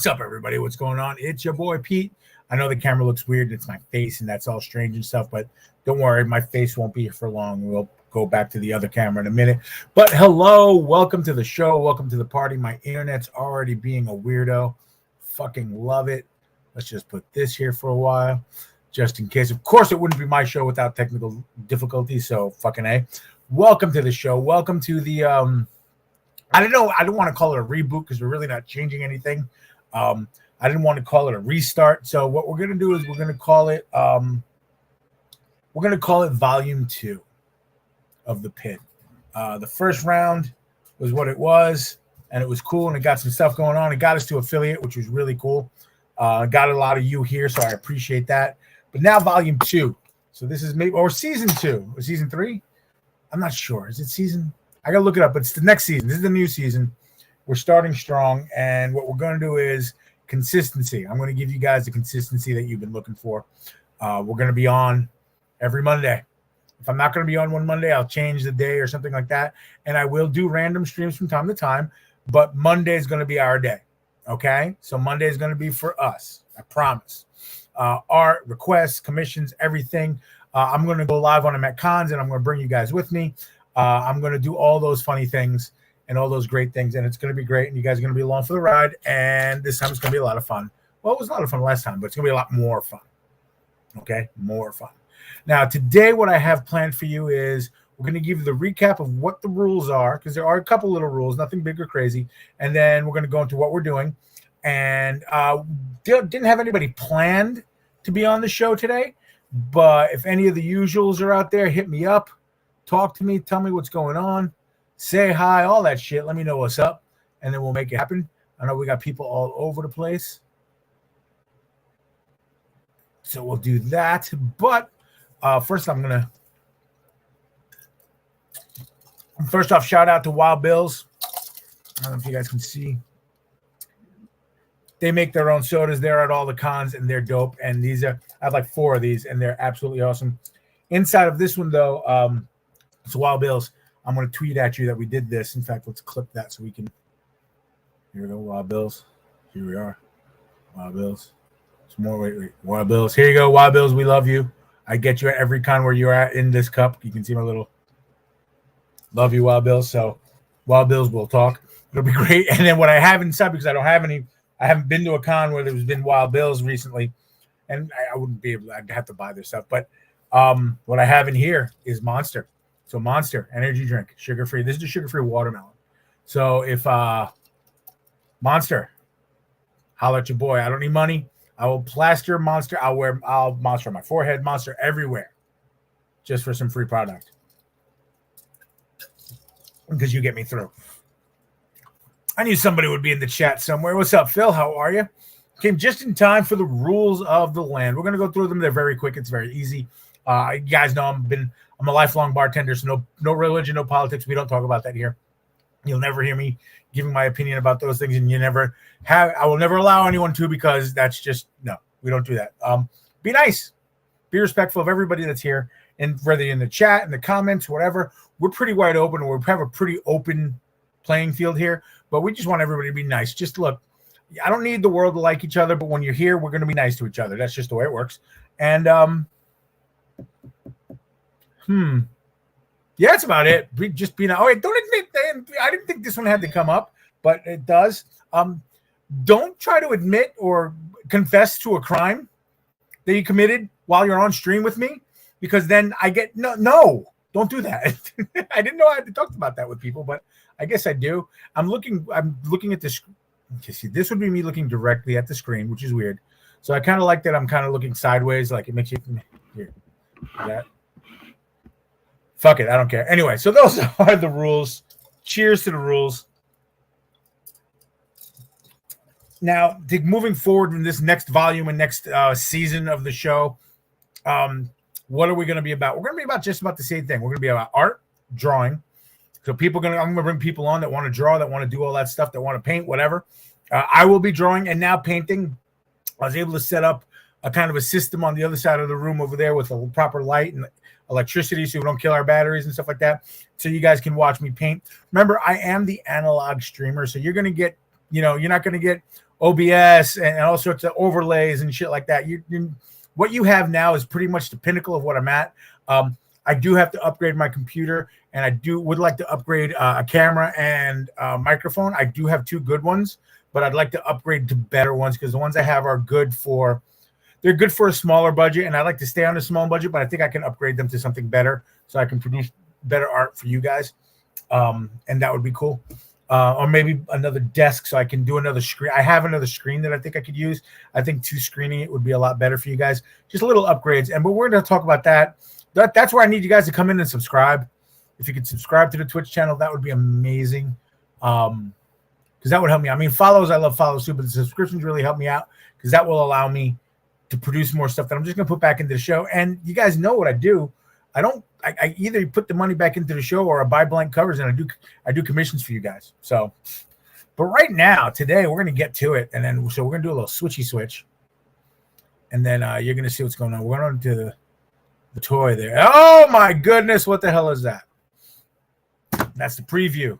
What's up, everybody? What's going on? It's your boy Pete. I know the camera looks weird. It's my face, and that's all strange and stuff, but don't worry. My face won't be here for long. We'll go back to the other camera in a minute. But hello. Welcome to the show. Welcome to the party. My internet's already being a weirdo. Fucking love it. Let's just put this here for a while, just in case. Of course, it wouldn't be my show without technical difficulties, so fucking A. Welcome to the show. Welcome to the, I don't know. I don't want to call it a reboot because we're really not changing anything. I didn't want to call it a restart. So what we're going to do is we're going to call it volume 2 of the pit. The first round was what it was, and it was cool, and it got some stuff going on. It got us to affiliate, which was really cool. Got a lot of you here, so I appreciate that. But now volume 2. So this is maybe, or season 2 or season 3. I'm not sure. Is it season? I got to look it up, but it's the next season. This is the new season. We're starting strong, and what we're going to do is consistency. I'm going to give you guys the consistency that you've been looking for. We're going to be on every Monday. If I'm not going to be on one Monday, I'll change the day or something like that, and I will do random streams from time to time, but Monday is going to be our day, okay? So Monday is going to be for us, I promise. Art, requests, commissions, everything. I'm going to go live on them at cons, and I'm going to bring you guys with me. I'm going to do all those funny things and all those great things, and it's going to be great, and you guys are going to be along for the ride, and this time it's going to be a lot of fun. Well, it was a lot of fun last time, but it's going to be a lot more fun, okay? More fun. Now, today what I have planned for you is we're going to give you the recap of what the rules are, because there are a couple little rules, nothing big or crazy, and then we're going to go into what we're doing, and didn't have anybody planned to be on the show today, but if any of the usuals are out there, hit me up, talk to me, tell me what's going on. Say hi, all that shit. Let me know what's up, and then we'll make it happen. I know we got people all over the place, so we'll do that. But first off, shout out to Wild Bills. I don't know if you guys can see. They make their own sodas. They're at all the cons, and they're dope. And I have like 4 of these, and they're absolutely awesome. Inside of this one, though, it's Wild Bills. I'm going to tweet at you that we did this. In fact, let's clip that so we can. Here we go, Wild Bills. Here we are. Wild Bills. Some more. Wait. Wild Bills. Here you go, Wild Bills. We love you. I get you at every con where you're at in this cup. You can see my little. Love you, Wild Bills. So, Wild Bills, we'll talk. It'll be great. And then what I have inside, because I don't have any, I haven't been to a con where there's been Wild Bills recently, and I wouldn't be able to, I'd have to buy their stuff. But what I have in here is Monster. So Monster energy drink, sugar-free. This is a sugar-free watermelon. So if Monster, holler at your boy. I don't need money. I will plaster Monster. I'll Monster on my forehead, Monster everywhere, just for some free product. Because you get me through. I knew somebody would be in the chat somewhere. What's up, Phil? How are you? Came just in time for the rules of the land. We're going to go through them. They're very quick. It's very easy. You guys know I'm a lifelong bartender, so no religion, no politics. We don't talk about that here. You'll never hear me giving my opinion about those things, and I will never allow anyone to, because that's just, no, we don't do that. Be nice. Be respectful of everybody that's here, and whether in the chat, in the comments, whatever. We're pretty wide open. We have a pretty open playing field here, but we just want everybody to be nice. Just look, I don't need the world to like each other, but when you're here, we're going to be nice to each other. That's just the way it works. And yeah, that's about it. Just being. Oh wait, don't admit. I didn't think this one had to come up, but it does. Don't try to admit or confess to a crime that you committed while you're on stream with me, because then I get no. Don't do that. I didn't know I had to talk about that with people, but I guess I do. I'm looking at this. See, this would be me looking directly at the screen, which is weird. So I kind of like that. I'm kind of looking sideways, like it makes you here. That. Fuck it, I don't care. Anyway, so those are the rules. Cheers to the rules. Now, moving forward in this next volume and next season of the show, what are we going to be about? We're going to be about just about the same thing. We're going to be about art, drawing. So I'm going to bring people on that want to draw, that want to do all that stuff, that want to paint, whatever. I will be drawing and now painting. I was able to set up a kind of a system on the other side of the room over there with a proper light and electricity so we don't kill our batteries and stuff like that, so you guys can watch me paint. Remember, I am the analog streamer, so you're going to get, you're not going to get OBS and all sorts of overlays and shit like that. What you have now is pretty much the pinnacle of what I'm at. I do have to upgrade my computer, and I would like to upgrade a camera and a microphone. I do have 2 good ones, but I'd like to upgrade to better ones because the ones I have are they're good for a smaller budget, and I like to stay on a small budget, but I think I can upgrade them to something better so I can produce better art for you guys. And that would be cool. Or maybe another desk so I can do another screen. I have another screen that I think I could use. I think 2 screening it would be a lot better for you guys. Just little upgrades. But we're going to talk about that. That's where I need you guys to come in and subscribe. If you could subscribe to the Twitch channel, that would be amazing. Because that would help me. I mean, follows, I love follows too, but the subscriptions really help me out because that will allow me to produce more stuff that I'm just going to put back into the show. And you guys know what I do. I either put the money back into the show or I buy blank covers and I do commissions for you guys. So, but right now, today, we're going to get to it. And then, so we're going to do a little switchy switch. And then you're going to see what's going on. We're going to the toy there. Oh my goodness. What the hell is that? That's the preview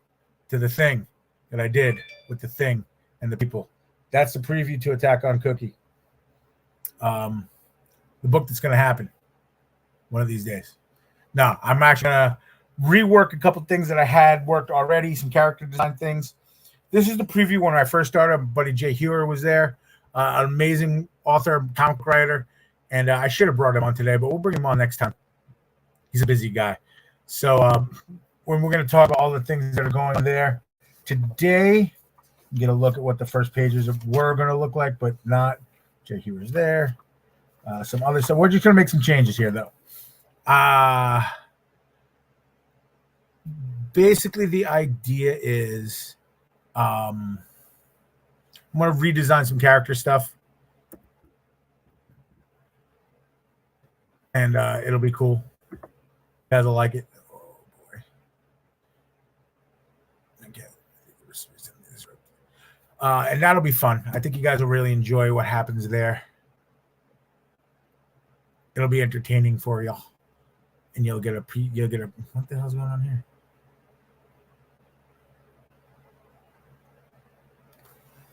to the thing that I did with the thing and the people. That's the preview to Attack on Cookie. The book that's going to happen one of these days. No, I'm actually going to rework a couple things that I had worked already, some character design things. This is the preview when I first started. My buddy Jay Hewer was there, an amazing author, comic writer, and I should have brought him on today, but we'll bring him on next time. He's a busy guy. So when we're going to talk about all the things that are going on there today, get a look at what the first pages were going to look like, but not. Jay Hewer's there. Some other stuff. We're just going to make some changes here, though. Basically, the idea is I'm going to redesign some character stuff. And it'll be cool. You guys will like it. Oh, boy. Okay. And that'll be fun. I think you guys will really enjoy what happens there. It'll be entertaining for y'all. And you'll get a what the hell's going on here?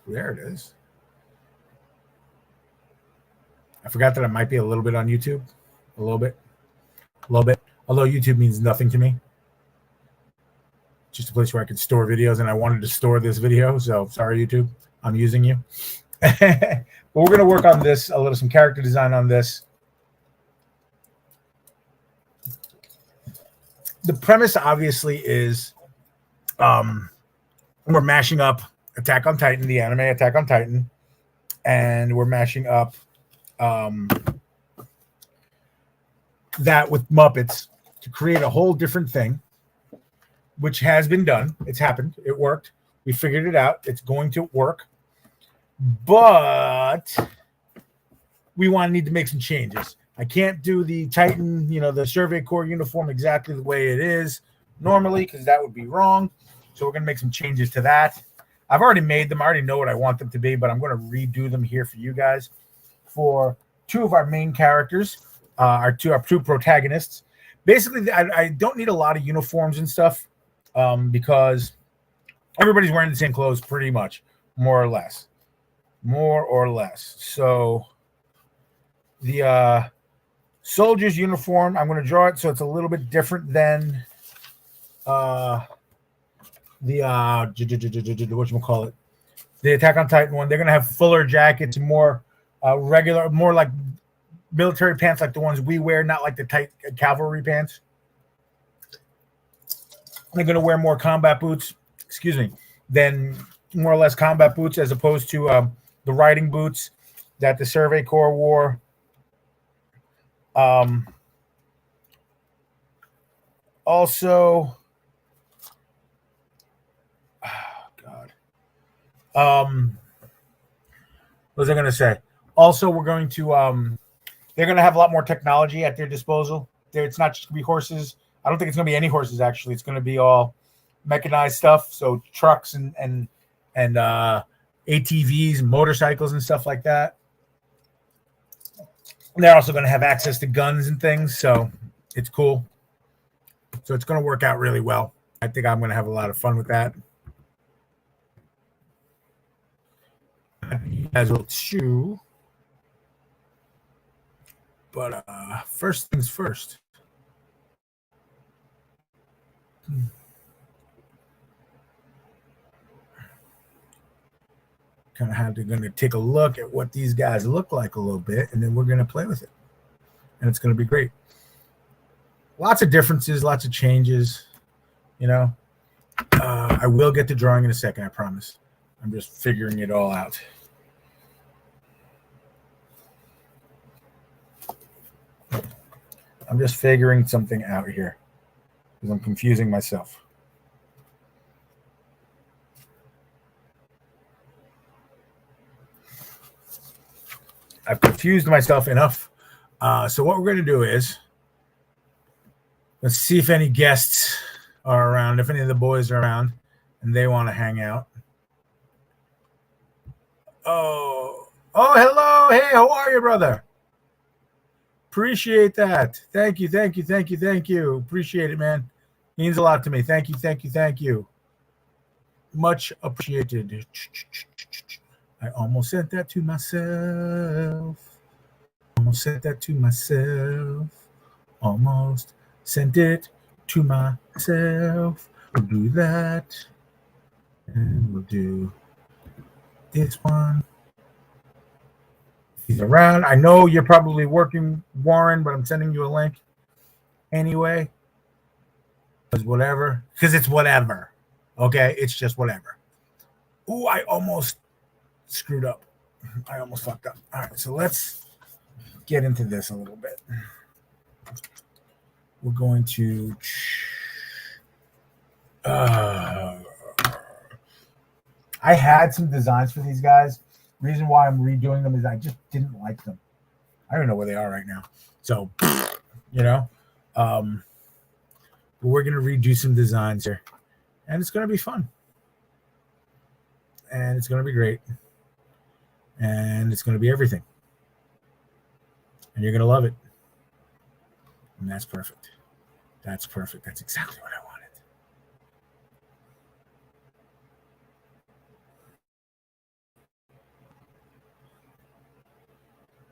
There it is. I forgot that it might be a little bit on YouTube. A little bit. Although YouTube means nothing to me. Just a place where I could store videos, and I wanted to store this video. So sorry, YouTube. I'm using you. But we're going to work on this, some character design on this. The premise obviously is we're mashing up Attack on Titan, the anime Attack on Titan, and we're mashing up that with Muppets to create a whole different thing, which has been done. It's happened. It worked. We figured it out. It's going to work. But we need to make some changes. I can't do the Titan, the Survey Corps uniform exactly the way it is normally because that would be wrong. So we're going to make some changes to that. I've already made them. I already know what I want them to be, but I'm going to redo them here for you guys for 2 of our main characters, our two protagonists. Basically, I don't need a lot of uniforms and stuff because everybody's wearing the same clothes pretty much, more or less. So the soldier's uniform, I'm going to draw it so it's a little bit different than the whatchamacallit, the Attack on Titan one. They're going to have fuller jackets, more regular, more like military pants like the ones we wear, not like the tight cavalry pants. They're going to wear more combat boots, than more or less combat boots as opposed to the riding boots that the Survey Corps wore. Also, what was I going to say? Also, we're going to they're going to have a lot more technology at their disposal. It's not just going to be horses. I don't think it's going to be any horses, actually. It's going to be all mechanized stuff. So trucks and ATVs, motorcycles, and stuff like that. And they're also going to have access to guns and things. So it's cool. So it's going to work out really well. I think I'm going to have a lot of fun with that. as well too. But first things first. Kind of going to take a look at what these guys look like a little bit, and then we're going to play with it, and it's going to be great. Lots of differences, lots of changes. You know, I will get to drawing in a second. I promise. I'm just figuring it all out. I'm just figuring something out here because I'm confusing myself. I've confused myself enough. So what we're going to do is let's see if any guests are around, if any of the boys are around and they want to hang out. Oh, hello. Hey, how are you, brother? Appreciate that. Thank you. Appreciate it, man. Means a lot to me. Thank you. Much appreciated. I almost sent that to myself. Almost sent it to myself. We'll do that. And we'll do this one. He's around. I know you're probably working, Warren, but I'm sending you a link anyway. Because it's whatever. Okay? It's just whatever. Ooh, I almost screwed up. I almost fucked up. All right, so let's get into this a little bit. We're going to I had some designs for these guys. Reason why I'm redoing them is I just didn't like them. I don't know where they are right now. So, you know, but we're going to redo some designs here. And it's going to be fun. And it's going to be great. And it's going to be everything. And you're going to love it. And that's perfect. That's perfect. That's exactly what I wanted.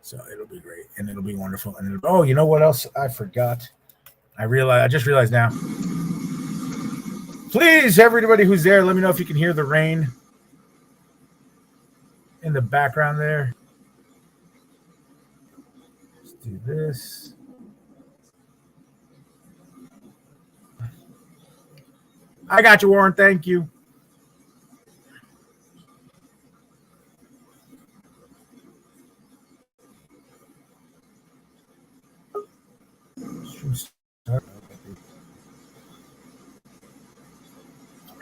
So it'll be great. And it'll be wonderful. And oh, you know what else I forgot? I just realized now. Please, everybody who's there, let me know if you can hear the rain in the background there. Let's do this. I got you, Warren. Thank you.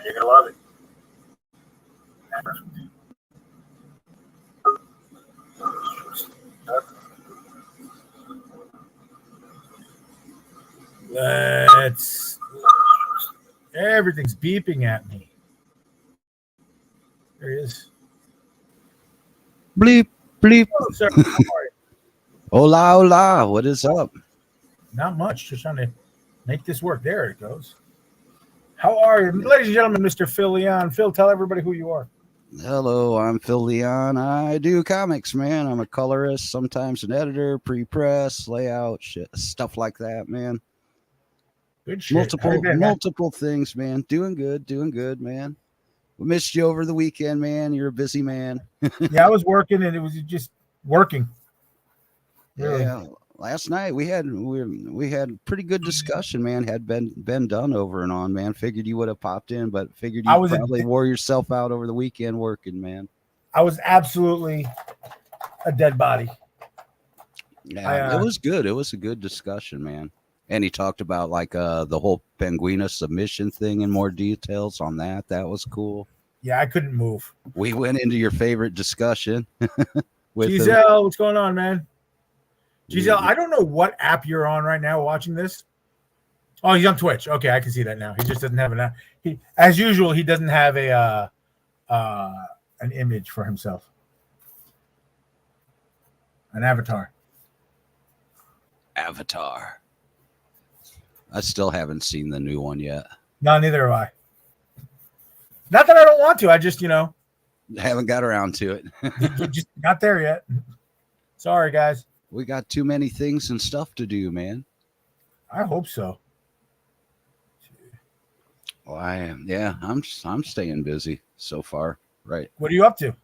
You're going to love it. Everything's beeping at me. There he is. Bleep, bleep. Oh, sir, how are you? Hola, hola. What is up? Not much. Just trying to make this work. There it goes. How are you? Ladies and gentlemen, Mr. Phil Leon. Phil, tell everybody who you are. Hello, I'm Phil Leon. I do comics, man. I'm a colorist, sometimes an editor, pre-press, layout, shit, stuff like that, man. Good shit. Multiple things, man. Doing good, man. We missed you over the weekend, man. You're a busy man. Yeah, I was working, and it was just working. Really. Yeah. Last night we had pretty good discussion, man. Had been done over and on, man. Figured you would have popped in, but figured you probably wore yourself out over the weekend working, man. I was absolutely a dead body. Yeah, it was good. It was a good discussion, man. And he talked about like the whole Penguina submission thing in more details on that. That was cool. Yeah, I couldn't move. We went into your favorite discussion. With Giselle, what's going on, man? Giselle, I don't know what app you're on right now watching this. Oh, he's on Twitch. Okay, I can see that now. He just doesn't have an app. As usual, he doesn't have a an image for himself. An avatar. Avatar. I still haven't seen the new one yet. No, neither have I. Not that I don't want to. I just, Haven't got around to it. Just not there yet. Sorry, guys. We got too many things and stuff to do, man. I hope so. Well, I am. Yeah, I'm staying busy so far. Right. What are you up to?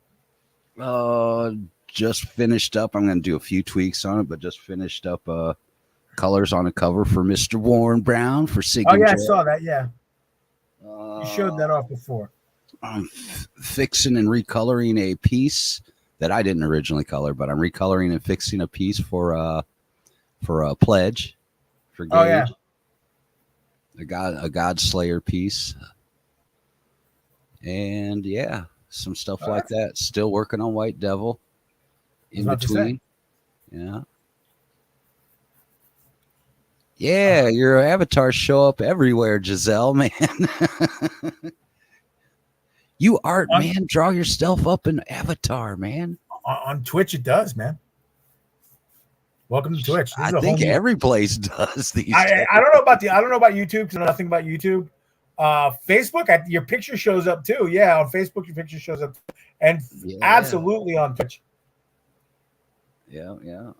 Just finished up. I'm going to do a few tweaks on it, but just finished up colors on a cover for Mr. Warren Brown for Signature. Oh yeah, I saw that. Yeah, you showed that off before. I'm fixing and recoloring a piece that I didn't originally color, but I'm recoloring and fixing a piece for a pledge for Gage. Oh yeah, a God Slayer piece, and yeah, some stuff like that. Still working on White Devil in between. Yeah, your avatars show up everywhere, Giselle, man. You art, man. Draw yourself up in avatar, man. On Twitch, it does, man. Welcome to Twitch. I think every place does these days. I don't know about YouTube because I know nothing about YouTube. Facebook, your picture shows up too. Yeah, on Facebook, your picture shows up, and absolutely on Twitch. Yeah. And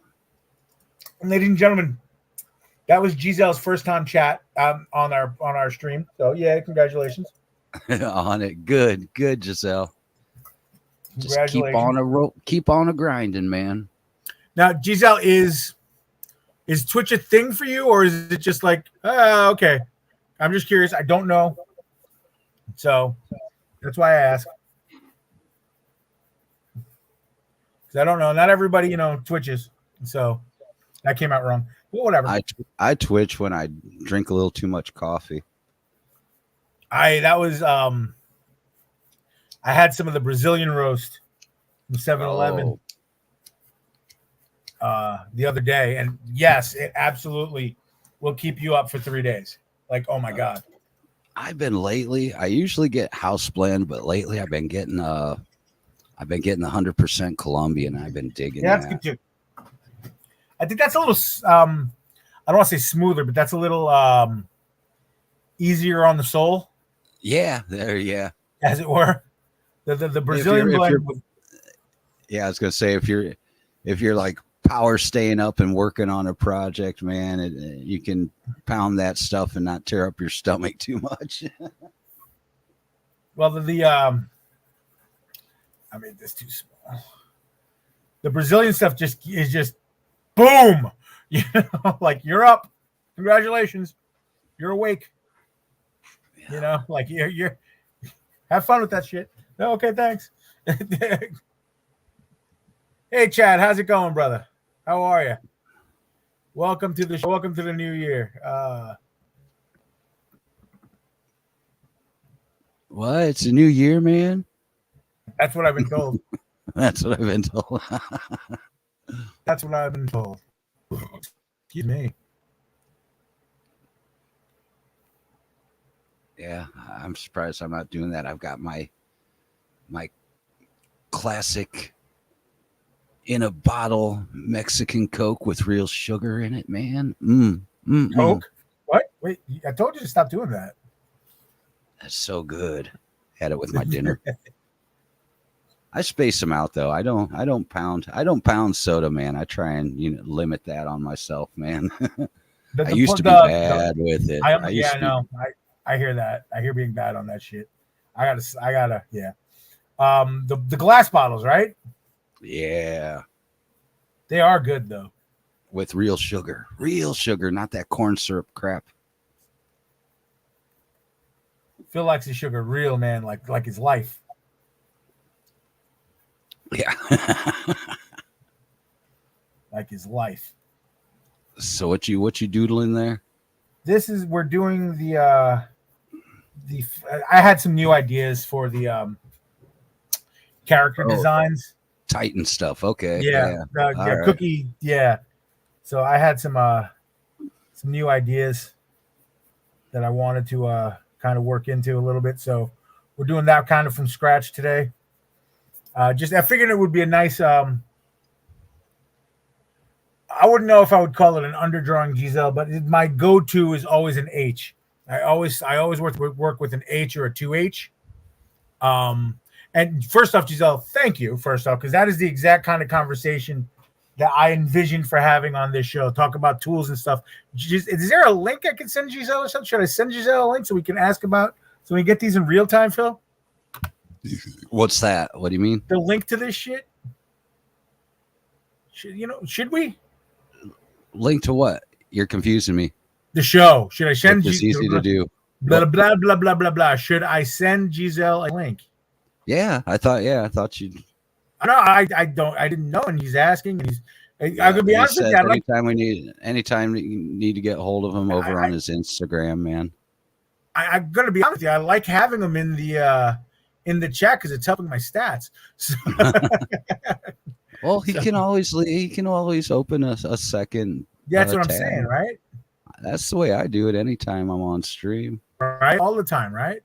ladies and gentlemen, that was Giselle's first time chat on our stream. So yeah, congratulations. On it, good, Giselle. Just keep on a grinding, man. Now, Giselle, is Twitch a thing for you, or is it just like, okay? I'm just curious. I don't know, so that's why I ask. Because I don't know. Not everybody, Twitches. So that came out wrong. Well, whatever. I Twitch when I drink a little too much coffee. I had some of the Brazilian roast from 7-Eleven the other day, and yes, it absolutely will keep you up for 3 days. Like, oh my god! I usually get house blend, but lately I've been getting 100% Colombian. I've been digging. Yeah, that's good too. I think that's a little. I don't want to say smoother, but that's a little easier on the soul. Yeah, as it were. The Brazilian blend. I was gonna say if you're like power staying up and working on a project, man, you can pound that stuff and not tear up your stomach too much. Well, I made this too small. The Brazilian stuff is just boom. Like you're up. Congratulations, you're awake. Like you're have fun with that shit. No, okay, thanks. Hey, Chad, how's it going, brother? How are you? Welcome to the show. Welcome to the new year. What? It's a new year, man? That's what I've been told. That's what I've been told. That's what I've been told. Excuse me. Yeah, I'm surprised I'm not doing that. I've got my classic in a bottle Mexican Coke with real sugar in it, man. Coke? What? Wait, I told you to stop doing that. That's so good. Had it with my dinner. I space them out though. I don't pound soda, man. I try and limit that on myself, man. I used to be bad with it. I hear that. I hear being bad on that shit. I gotta, yeah. The glass bottles, right? Yeah. They are good though. With real sugar, not that corn syrup crap. Phil likes his sugar real, man, like his life. Yeah. Like his life. So what you doodling there? We're doing the I had some new ideas for the character designs. Titan stuff. Okay. Yeah. Right. Cookie. Yeah. So I had some new ideas that I wanted to kind of work into a little bit. So we're doing that kind of from scratch today. I figured it would be a nice. I wouldn't know if I would call it an underdrawing Giselle, but my go-to is always an H. I always work with an H or a 2H. And And first off, Giselle, thank you. First off, because that is the exact kind of conversation that I envisioned for having on this show. Talk about tools and stuff. Is there a link I can send Giselle or something? Should I send Giselle a link so we can ask about, so we get these in real time, Phil? What's that? What do you mean? The link to this shit? Should we? Link to what? You're confusing me. The show. Should I send It's easy to do. Blah, blah, blah, blah, blah, blah. Should I send Giselle a link? Yeah, I thought you'd. No, I didn't know, and he's asking, and I could be honest with you. Anytime you need to get hold of him on his Instagram, man. I'm gonna be honest with you. I like having him in the chat because it's helping my stats. So, well, he can always open a second. Yeah, that's what I'm saying, right? That's the way I do it anytime I'm on stream. Right, all the time, right?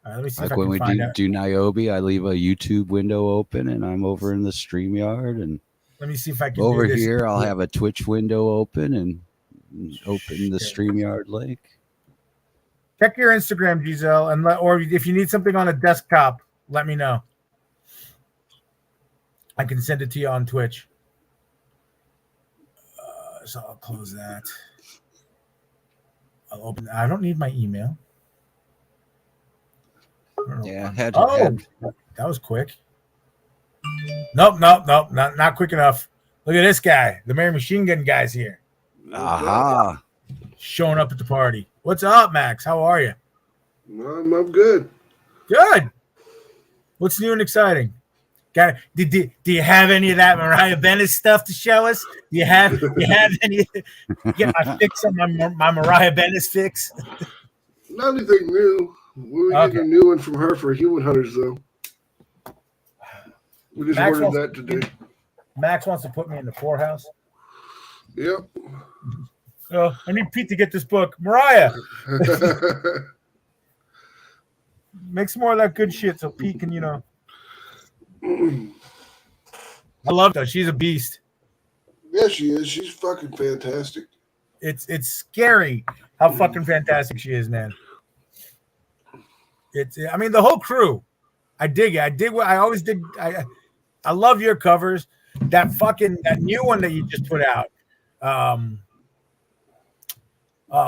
Let me see like when we do Niobe, I leave a YouTube window open and I'm over in the StreamYard, and let me see if I can over here I'll have a Twitch window open and open the StreamYard link. Check your Instagram, Giselle, or if you need something on a desktop, let me know. I can send it to you on Twitch. So I'll close that. I'll open. I don't need my email. Yeah, that was quick. Nope, not quick enough. Look at this guy. The Mary Machine Gun guy's here. Aha. Showing up at the party. What's up, Max? How are you? I'm good. Good. What's new and exciting? Do you have any of that Mariah Bennett stuff to show us? Do you have any? Get my fix on my Mariah Bennett fix. Not anything new. We're getting a new one from her for Human Hunters, though. We just ordered that today. Max wants to put me in the poorhouse. Yep. I need Pete to get this book. Mariah. Make some more of that good shit so Pete can, I love her. She's a beast. Yeah, she is. She's fucking fantastic. It's scary how fucking fantastic she is, man. The whole crew. I dig it. I always dig. I love your covers. That new one that you just put out.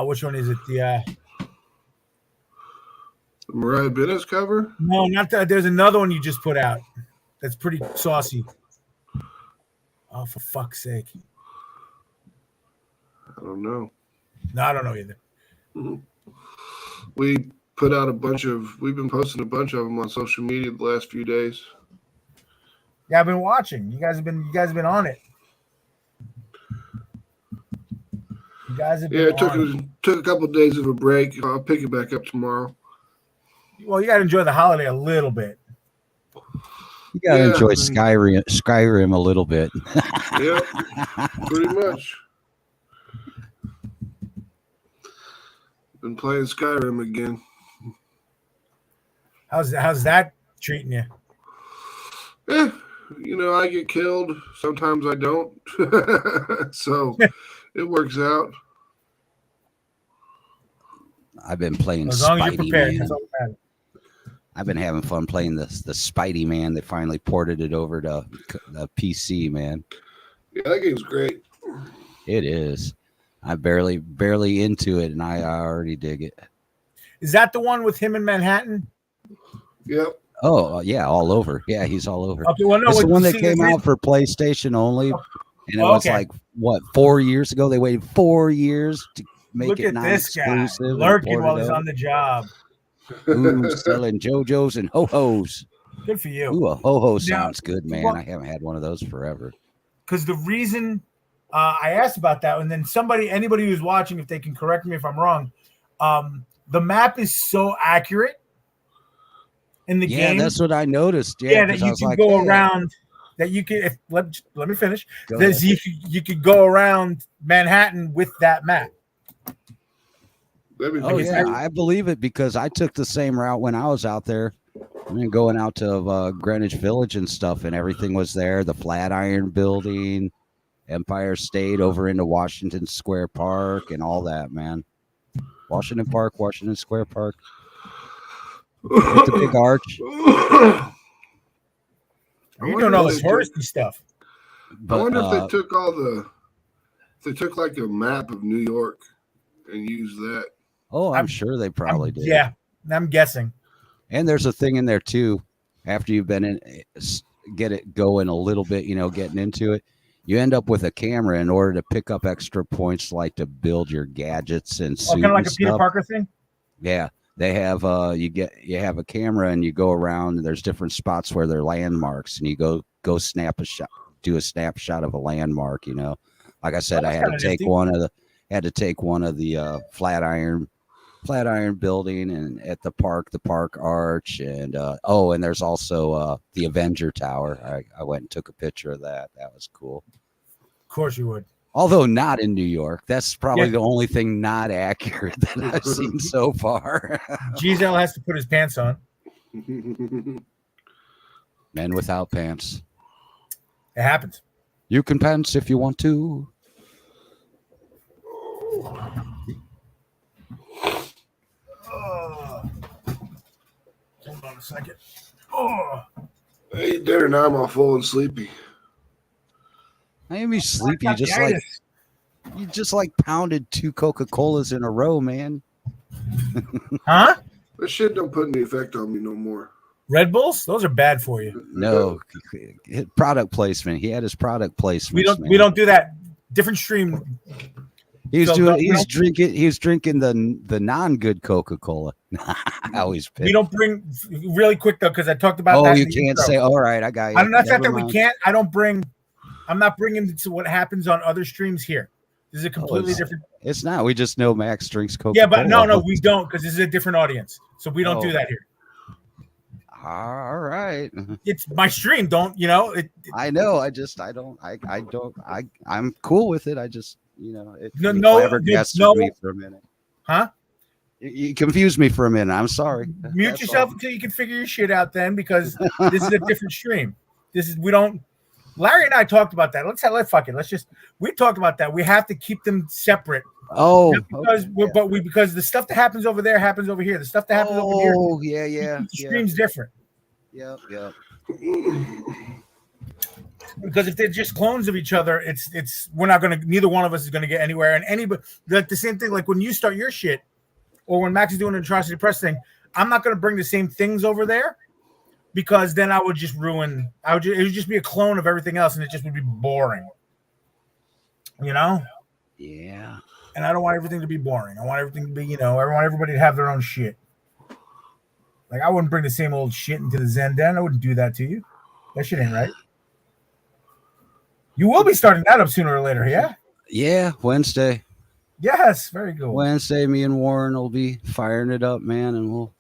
Which one is it? The Mariah Bennett's cover? No, not that. There's another one you just put out. That's pretty saucy. Oh, for fuck's sake. I don't know. No, I don't know either. We put out we've been posting a bunch of them on social media the last few days. Yeah, I've been watching. You guys have been on it. You guys have been took a couple of days of a break. I'll pick it back up tomorrow. Well, you got to enjoy the holiday a little bit. You got to enjoy Skyrim a little bit. Yeah, pretty much. Been playing Skyrim again. How's that treating you? Yeah, I get killed. Sometimes I don't. So it works out. I've been playing as long Spidey, as you're prepared. man. That's all that matters. I've been having fun playing the Spidey, man. They finally ported it over to the PC, man. Yeah, that game's great. It is. I'm barely into it, and I already dig it. Is that the one with him in Manhattan? Yep. Oh, yeah, all over. Yeah, he's all over. Okay, well, no, it's the one that came out for PlayStation only, and it was like, 4 years ago? They waited 4 years to make it non-exclusive. This guy lurking while he's on the job. Ooh, selling JoJo's and ho-hos. Good for you. Ooh, a ho-ho sounds good, man. I haven't had one of those forever. Because the reason I asked about that, and then anybody who's watching, if they can correct me if I'm wrong, the map is so accurate in the game. Yeah, that's what I noticed. Yeah, that you can go around. That you can. Let me finish. You could go around Manhattan with that map. Oh yeah, I believe it because I took the same route when I was out there. I mean, going out to Greenwich Village and stuff, and everything was there. The Flatiron Building, Empire State, over into Washington Square Park, and all that, man. Washington Square Park. with the big arch. You're doing all the touristy stuff. But, I wonder if they took they took like a map of New York and used that. Oh, I'm sure they probably did. Yeah, I'm guessing. And there's a thing in there too. After you've been in, get it going a little bit, getting into it, you end up with a camera in order to pick up extra points, like to build your gadgets and suit. Kind of like a Peter Parker thing. Yeah, they have. You have a camera and you go around. And there's different spots where there are landmarks, and you go snap a shot, do a snapshot of a landmark. Like I said, I had to take one of the Flatiron building, and at the park arch, and and there's also the Avenger Tower. I went and took a picture of that. That was cool. Of course you would. Although not in New York. That's probably the only thing not accurate that I've seen so far. Giselle has to put his pants on. Men without pants. It happens. You can pants if you want to. Hold on a second. Oh. I ate dinner now. I'm all full and sleepy. I ain't be sleepy. You just pounded 2 Coca-Colas in a row, man. Huh? This shit don't put any effect on me no more. Red Bulls? Those are bad for you. No, product placement. He had his product placement. We don't do that. Different stream. He's drinking the non-good Coca-Cola. I always pick. We don't bring really quick though, because I talked about that. Oh, you can't say. All right, I got you. I'm not saying that we can't. I'm not bringing to what happens on other streams here. This is a completely different. It's not. We just know Max drinks Coca-Cola. Yeah, but no, we don't, because this is a different audience, so we don't do that here. All right. It's my stream. Don't I know. I'm cool with it. I just it flabbergasted me for a minute. Huh? You confused me for a minute. I'm sorry. Mute yourself until you can figure your shit out then, because this is a different stream. Larry and I talked about that. We talked about that. We have to keep them separate. Oh, because the stuff that happens over there happens over here. The stuff that happens over here. Oh, yeah. The stream's different. Yep. Because if they're just clones of each other, neither one of us is gonna get anywhere. And anybody, like the same thing, like when you start your shit, or when Max is doing an Atrocity Press thing, I'm not gonna bring the same things over there, because then I would just ruin. It would just be a clone of everything else, and it just would be boring. Yeah. And I don't want everything to be boring. I want everything to be, I want everybody to have their own shit. Like, I wouldn't bring the same old shit into the Zen Den. I wouldn't do that to you. That shit ain't right. You will be starting that up sooner or later, yeah? Yeah, Wednesday. Yes, very good. Wednesday, me and Warren will be firing it up, man, and we'll.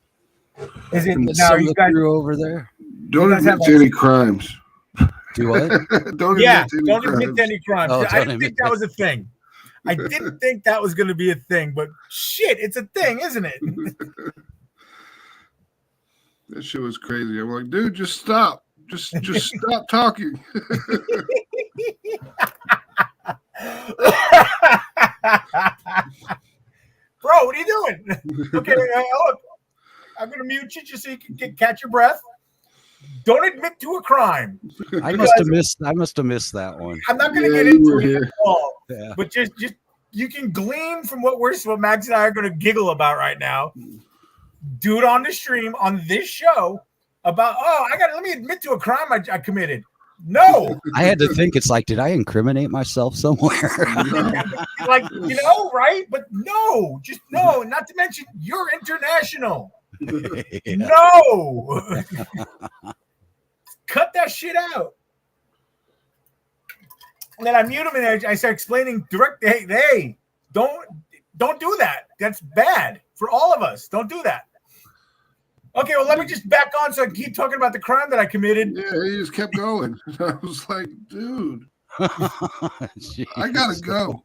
Is it now? You guys over there? Don't admit to any crimes. Do what? Don't admit to any crimes. I didn't think that was a thing. I didn't think that was going to be a thing, but shit, it's a thing, isn't it? That shit was crazy. I'm like, dude, just stop. Just stop talking. Bro, what are you doing? Okay, look, I'm going to mute you just so you can catch your breath. Don't admit to a crime. I must have missed that one. I'm not going to get into it at all. Yeah. But just you can glean from what Max and I are going to giggle about right now. Do it on the stream on this show about let me admit to a crime I committed. No, I had to think. It's like, did I incriminate myself somewhere? right? But no, just no. Not to mention, you're international. No, cut that shit out. And then I mute him and I start explaining hey, don't do that. That's bad for all of us. Don't do that. Okay, well, let me just back on so I can keep talking about the crime that I committed. Yeah, he just kept going. I was like, dude, I gotta go.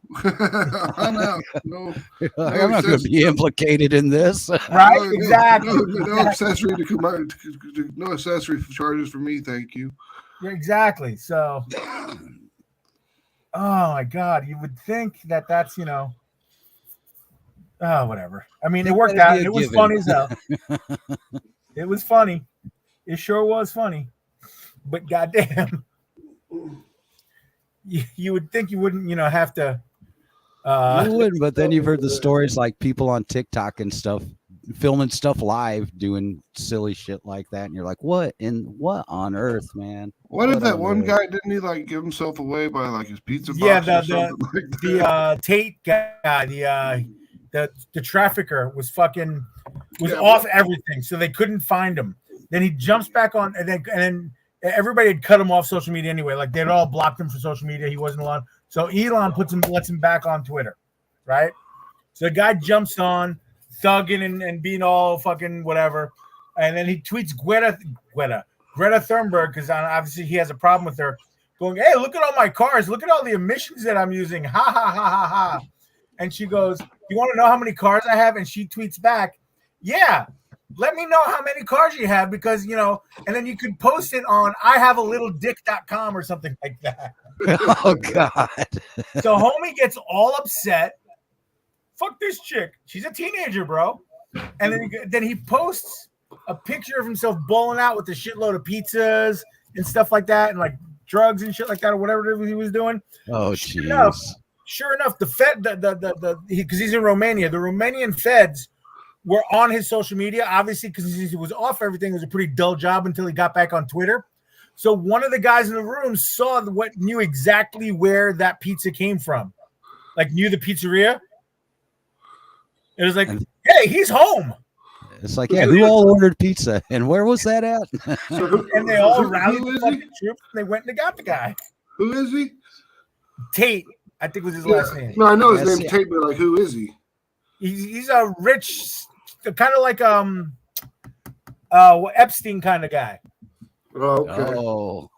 I'm out. No I'm not going to be implicated in this. Right? Exactly. No accessory to come out. No accessory charges for me. Thank you. Yeah, exactly. So, oh my God, you would think that's whatever. I mean, it worked out. It was funny as hell. It was funny. It sure was funny. But goddamn, you would think you wouldn't, have to. You wouldn't, but then you've heard the stories like people on TikTok and stuff filming stuff live, doing silly shit like that, and you're like, what on earth, man? What if that one guy didn't he like give himself away by like his pizza box? Yeah, the Tate guy, the trafficker was off everything, so they couldn't find him. Then he jumps back on, and then everybody had cut him off social media anyway. Like they'd all blocked him for social media. He wasn't allowed. So Elon lets him back on Twitter, right? So the guy jumps on, thugging and being all fucking whatever, and then he tweets Greta Thunberg, because obviously he has a problem with her, going, "Hey, look at all my cars, look at all the emissions that I'm using, ha ha ha ha ha." And she goes, "You want to know how many cars I have?" And she tweets back, "Yeah, let me know how many cars you have, because and then you could post it on IHaveALittleDick.com or something like that." Oh God. So homie gets all upset. Fuck this chick. She's a teenager, bro. And then he posts a picture of himself bowling out with a shitload of pizzas and stuff like that, and like drugs and shit like that, or whatever he was doing. Oh, jeez. Sure enough, the Fed, because he's in Romania, the Romanian feds were on his social media, obviously, because he was off everything. It was a pretty dull job until he got back on Twitter. So one of the guys in the room knew exactly where that pizza came from, like knew the pizzeria. It was like, hey, he's home. It's like, yeah, who all ordered pizza and where was that at? And they all rallied the fucking troops. And they went and got the guy. Who is he? Tate, I think was his last name. No, I know his name's Tate, but like, who is he? He's a rich, kind of like Epstein kind of guy. Oh, okay. Oh.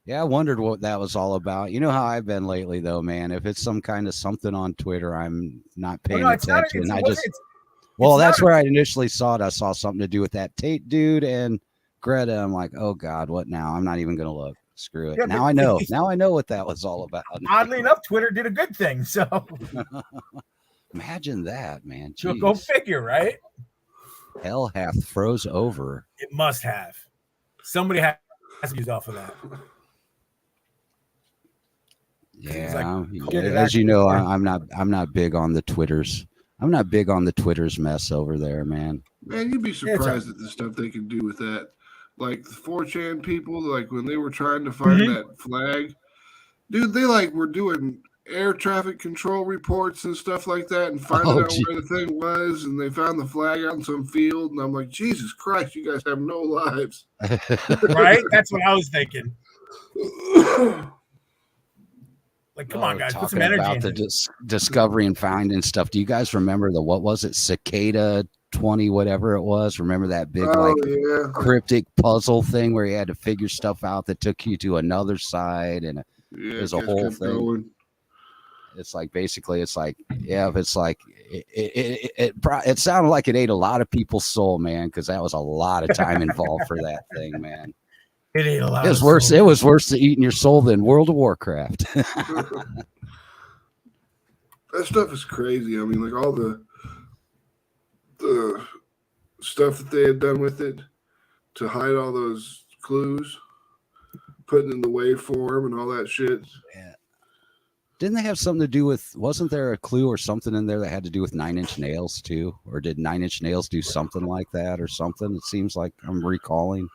Yeah, I wondered what that was all about. You know how I've been lately, though, man. If it's some kind of something on Twitter, I'm not paying attention. That's where I initially saw it. I saw something to do with that Tate dude and Greta. I'm like, oh God, what now? I'm not even gonna look. Screw it. Yeah, now I know. Now I know what that was all about. Oddly enough, Twitter did a good thing. So imagine that, man. So go figure, right? Hell hath froze over. It must have. Somebody has to use off of that. Yeah, as you know, I'm not big on the Twitters. I'm not big on the Twitter's mess over there, man. Man, you'd be surprised at the stuff they can do with that. Like the 4chan people, like when they were trying to find that flag, dude, they were doing air traffic control reports and stuff like that, and finding out where the thing was, and they found the flag out in some field, and I'm like, Jesus Christ, you guys have no lives. Right? That's what I was thinking. Like, come on, guys, put some energy about the discovery and finding stuff. Do you guys remember what was it? Cicada 20, whatever it was. Remember that big cryptic puzzle thing where you had to figure stuff out that took you to another side, and there's a whole thing. Going. It's like basically, it's like it sounded like it ate a lot of people's soul, man, because that was a lot of time involved for that thing, man. It ate a lot. It was worse. It was worse than eating your soul than World of Warcraft. That stuff is crazy. I mean, like all the stuff that they had done with it to hide all those clues, putting in the waveform and all that shit. Yeah. Didn't they have something to do with? Wasn't there a clue or something in there that had to do with 9 Inch Nails too? Or did 9 Inch Nails do something like that or something? It seems like I'm recalling.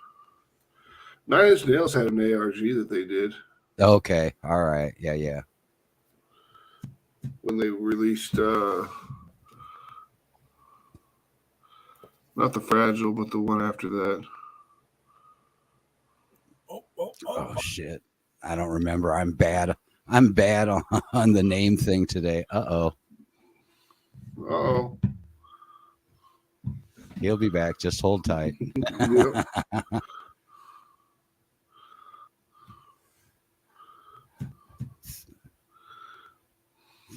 9 Inch Nails had an ARG that they did. Okay. All right. Yeah. When they released not the Fragile, but the one after that. Oh shit. I don't remember. I'm bad on the name thing today. Uh-oh. He'll be back. Just hold tight. Yep.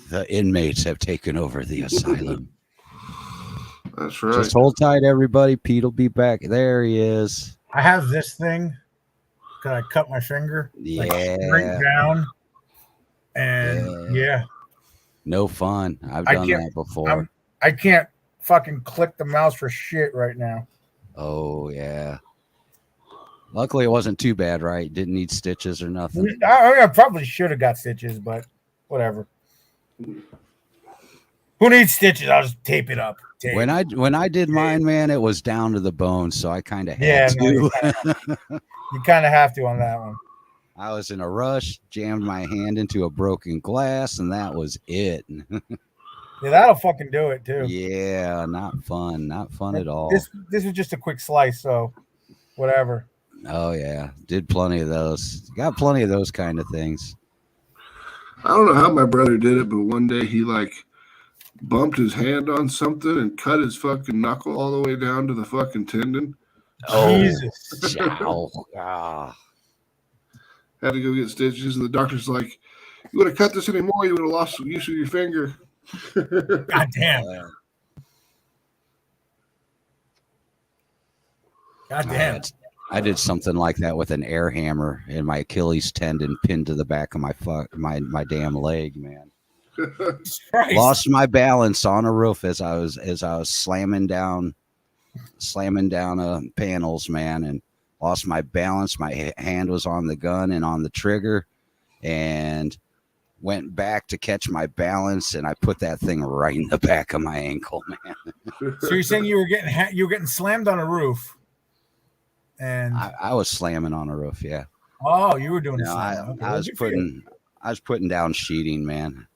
The inmates have taken over the asylum. That's right. Just hold tight, everybody. Pete will be back. There he is. I have this thing because I cut my finger. Yeah. Straight down. And yeah. No fun. I've done that before. I can't fucking click the mouse for shit right now. Oh yeah. Luckily, it wasn't too bad, right? Didn't need stitches or nothing. I probably should have got stitches, but whatever. Who needs stitches? I'll just tape it up. When I did mine, man, it was down to the bone, so I kind of had to. You kind of have to on that one. I was in a rush, jammed my hand into a broken glass, and that was it. Yeah, that'll fucking do it too. Yeah, not fun at all. This was just a quick slice, so whatever. Oh yeah, did plenty of those. Got plenty of those kind of things. I don't know how my brother did it, but one day he like bumped his hand on something and cut his fucking knuckle all the way down to the fucking tendon. Oh, Jesus. Had to go get stitches, and the doctor's like, "You would have cut this anymore, you would have lost use of your finger." God damn. God damn. I did something like that with an air hammer, and my Achilles tendon pinned to the back of my damn leg, man. Lost my balance on a roof as I was slamming down panels, man, and lost my balance. My hand was on the gun and on the trigger, and went back to catch my balance, and I put that thing right in the back of my ankle, man. So you're saying you were getting slammed on a roof, and I was slamming on a roof, yeah. Oh, you were doing I was putting down sheeting, man.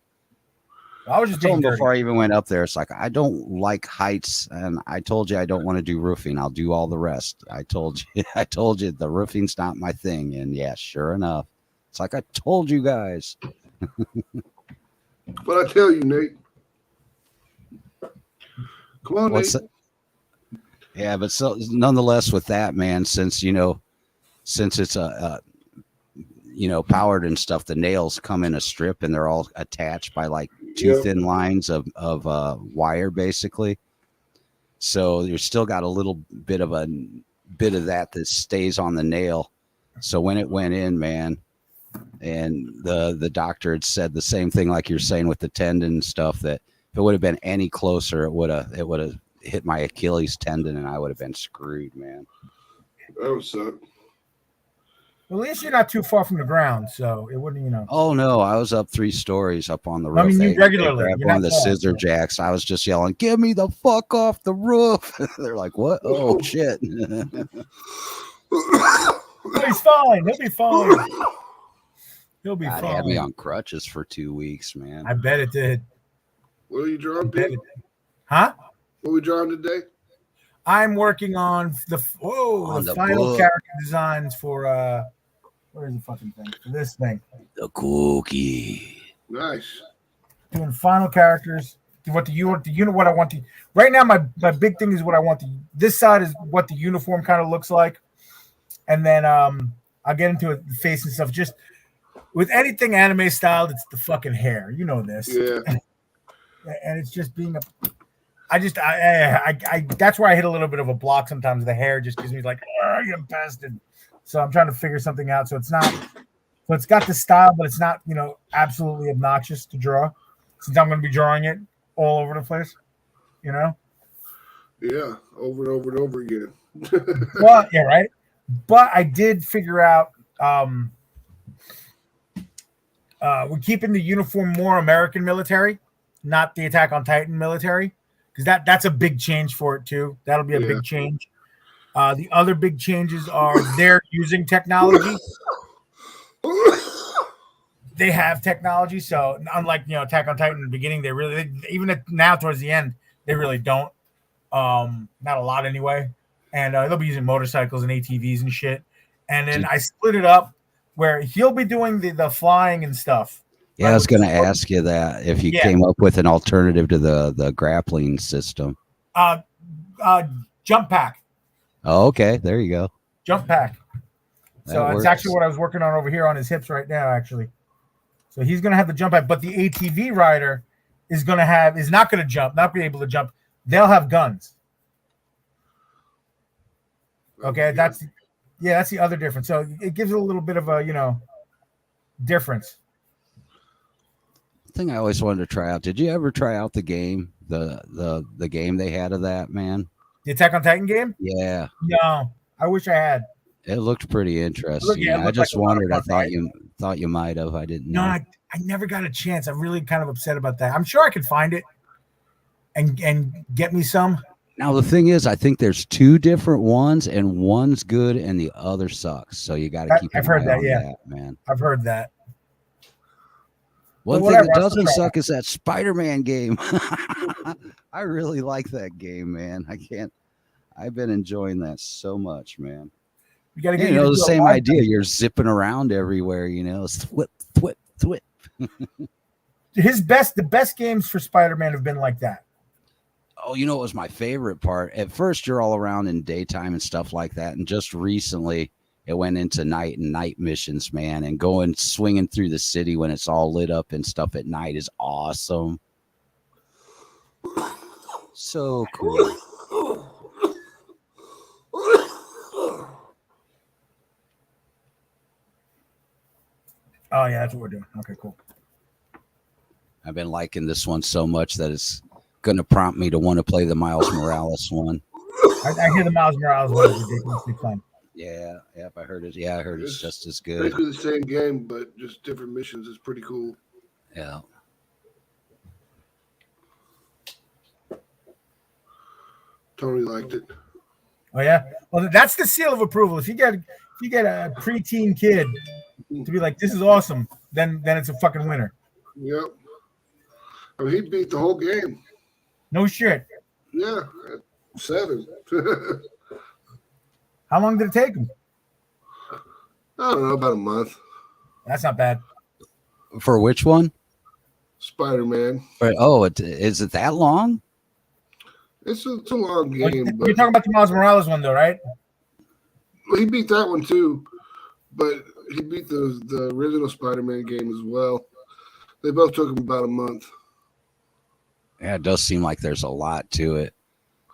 I was just told before I even went up there. It's like, I don't like heights, and I told you I don't want to do roofing. I'll do all the rest. I told you the roofing's not my thing. And yeah, sure enough, it's like I told you guys. But I tell you, Nate. Come on, Nate. Yeah, but so nonetheless, with that, man, since it's powered and stuff, the nails come in a strip and they're all attached by like two thin lines of wire, basically. So you still got a little bit of that stays on the nail. So when it went in, man, and the doctor had said the same thing like you're saying with the tendon and stuff, that if it would have been any closer, it would have hit my Achilles tendon and I would have been screwed, man. That would suck. At least you're not too far from the ground, so it wouldn't, Oh no, I was up 3 stories up on the roof. I mean, you regularly. They grabbed one of the scissor jacks. I was just yelling, "Get me the fuck off the roof!" They're like, "What? Oh shit!" He's fine. He'll be fine. He'll be fine. It had me on crutches for 2 weeks, man. I bet it did. What are you drawing, Pete? Huh? What are we drawing today? I'm working on the final character designs for where is the fucking thing? For this thing. The cookie. Nice. Doing final characters. What I want to right now, my big thing is what I want this side is what the uniform kind of looks like. And then I'll get into the face and stuff. Just with anything anime styled, it's the fucking hair. You know this. Yeah. And it's just being I that's where I hit a little bit of a block sometimes. The hair just gives me like, you bastard. So I'm trying to figure something out. So it's got the style, but it's not, absolutely obnoxious to draw, since I'm going to be drawing it all over the place, Yeah, over and over and over again. Well, yeah, right. But I did figure out we're keeping the uniform more American military, not the Attack on Titan military, because that's a big change for it too. That'll be a big change. The other big changes are they're using technology. They have technology, so unlike Attack on Titan in the beginning, even now towards the end, they really don't. Not a lot anyway. And they'll be using motorcycles and ATVs and shit. And then I split it up where he'll be doing the flying and stuff. Yeah, I was going to ask you that if you came up with an alternative to the grappling system. Jump pack. Oh, okay. There you go. Jump pack. So it's actually what I was working on over here on his hips right now, actually. So he's going to have the jump pack, but the ATV rider is not going to jump, not be able to jump. They'll have guns. Okay, that's the other difference. So it gives it a little bit of a, difference. I thing I always wanted to try out. Did you ever try out the game? The game they had of that, man? The Attack on Titan game? Yeah. No, I wish I had. It looked pretty interesting. Yeah, I just wondered. Fun, I thought you might have. I didn't know. No, I never got a chance. I'm really kind of upset about that. I'm sure I could find it and get me some. Now the thing is, I think there's 2 different ones, and one's good and the other sucks. So you got to keep. I've heard that. Yeah, that, man. I've heard that. One thing that doesn't suck is that Spider-Man game. I really like that game, man. I've been enjoying that so much, man. You got to get the same idea. You're zipping around everywhere, thwip, thwip, thwip. The best games for Spider-Man have been like that. Oh, it was my favorite part. At first, you're all around in daytime and stuff like that. And just recently, it went into night and night missions, man. And swinging through the city when it's all lit up and stuff at night is awesome. So cool. Oh, yeah, that's what we're doing. Okay, cool. I've been liking this one so much that it's going to prompt me to want to play the Miles Morales one. I hear the Miles Morales one is ridiculously fun. Yeah, I heard it. Yeah, I heard it's just as good. Basically the same game, but just different missions. It's pretty cool. Yeah. Tony liked it. Oh yeah. Well, that's the seal of approval. If you get a preteen kid to be like, "This is awesome," then it's a fucking winner. Yep. I mean, he beat the whole game. No shit. Yeah, 7. How long did it take him? I don't know, about a month. That's not bad. For which one? Spider-Man. Right. Oh, is it that long? It's a long game. You're talking about the Miles Morales one, though, right? Well, he beat that one too, but he beat the original Spider-Man game as well. They both took him about a month. Yeah, it does seem like there's a lot to it.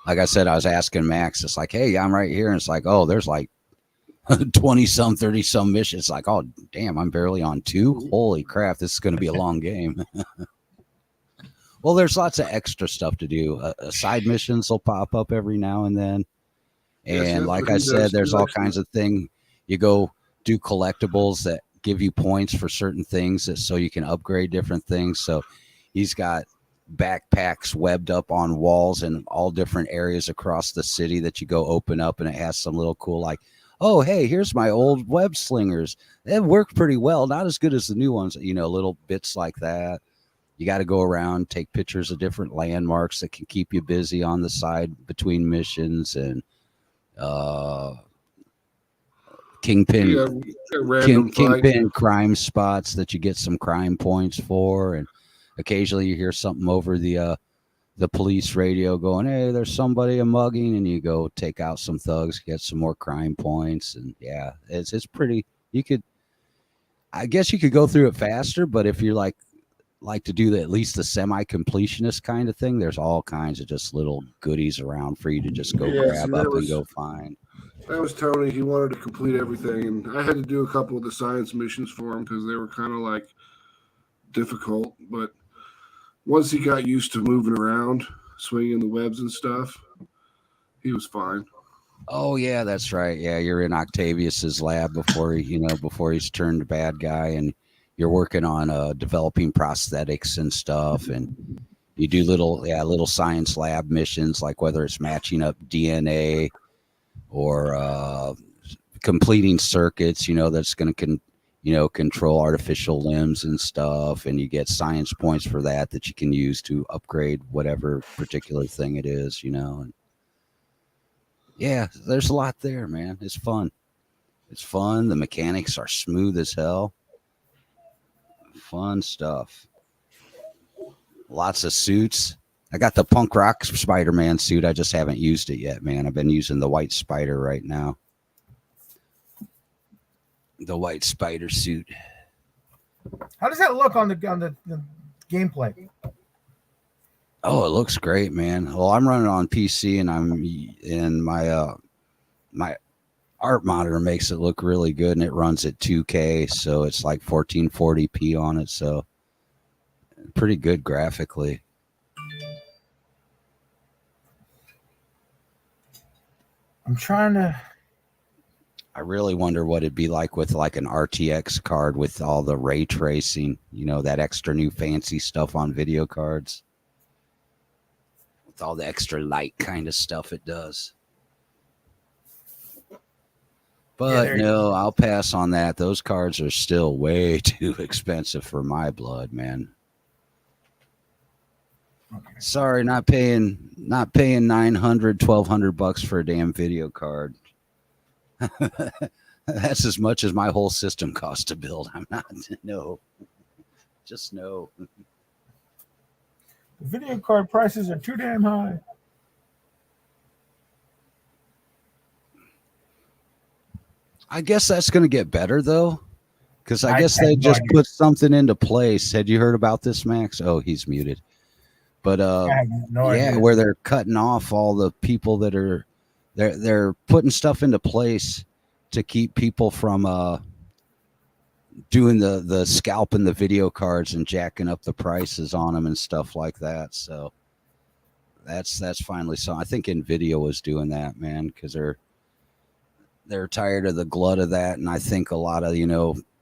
Like I said, I was asking Max, it's like, hey, I'm right here. And it's like, oh, there's like 20-some, 30-some missions. It's like, oh, damn, I'm barely on 2. Holy crap, this is going to be a long game. Well, there's lots of extra stuff to do. Side missions will pop up every now and then. And like I said, there's all kinds of things. You go do collectibles that give you points for certain things so you can upgrade different things. So he's got backpacks webbed up on walls in all different areas across the city that you go open up, and it has some little cool, like, oh, hey, here's my old web slingers. They work pretty well. Not as good as the new ones, little bits like that. You got to go around, take pictures of different landmarks that can keep you busy on the side between missions, and kingpin crime spots that you get some crime points for. And occasionally you hear something over the police radio going, hey, there's somebody mugging, and you go take out some thugs, get some more crime points. And yeah, it's pretty. I guess you could go through it faster, but if you're like to do at least the semi-completionist kind of thing, there's all kinds of just little goodies around for you to just go grab up and go find. That was Tony. He wanted to complete everything, and I had to do a couple of the science missions for him because they were kind of like difficult. But once he got used to moving around, swinging the webs and stuff, he was fine. Oh yeah, that's right. Yeah, you're in Octavius's lab before he's turned bad guy, and you're working on developing prosthetics and stuff, and you do little science lab missions, like whether it's matching up DNA or completing circuits, that's going to control artificial limbs and stuff, and you get science points for that you can use to upgrade whatever particular thing it is, And yeah, there's a lot there, man. It's fun. The mechanics are smooth as hell. Fun stuff. Lots of suits. I got the punk rock Spider-Man suit. I just haven't used it yet, man. I've been using the white spider right now. The white spider suit. How does that look on the gameplay? Oh, it looks great, man. Well, I'm running on PC, and I'm in my my art monitor makes it look really good, and it runs at 2K, so it's like 1440p on it. So Pretty good graphically. I'm trying to. I really wonder what it'd be like with like an RTX card with all the ray tracing, you know, that extra new fancy stuff on video cards. With all the extra light kind of stuff it does. But no, I'll pass on that. Those cards are still way too expensive for my blood, man. Okay. Sorry, not paying $900, $1,200 for a damn video card. That's as much as my whole system costs to build. I'm not, no. Just no. The video card prices are too damn high. I guess that's going to get better, though, because I guess they just put something into place. Had you heard about this, Max? Oh, he's muted. But where they're cutting off all the people that are they're putting stuff into place to keep people from doing the scalping the video cards and jacking up the prices on them and stuff like that. So that's finally so. I think Nvidia was doing that, man, because they're tired of the glut of that, and I think a lot of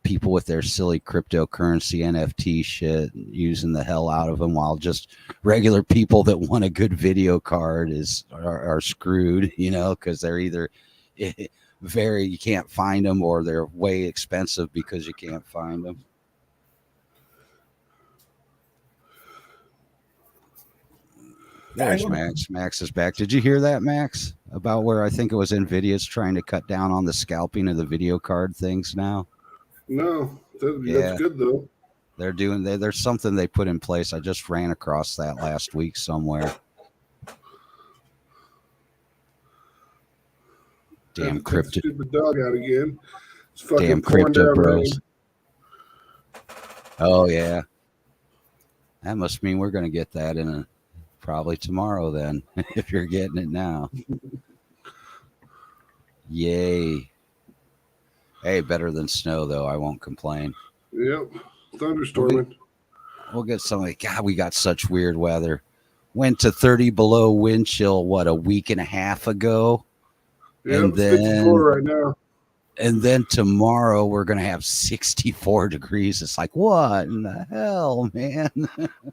people with their silly cryptocurrency NFT shit using the hell out of them, while just regular people that want a good video card are screwed, because they're either you can't find them, or they're way expensive because you can't find them. There's Max. Max is back. Did you hear that, Max? About where I think it was Nvidia's trying to cut down on the scalping of the video card things now? No, that's good though. They're doing there's something they put in place. I just ran across that last week somewhere. Damn crypto. Stupid dog out again. It's fucking damn crypto bros. Oh yeah. That must mean we're gonna get that in probably tomorrow then, if you're getting it now. Yay. Hey, better than snow, though. I won't complain. Yep. Thunderstorming. We'll get something. God, we got such weird weather. Went to 30 below wind chill, a week and a half ago? Yeah, and then 54 right now. And then tomorrow we're going to have 64 degrees. It's like, what in the hell, man?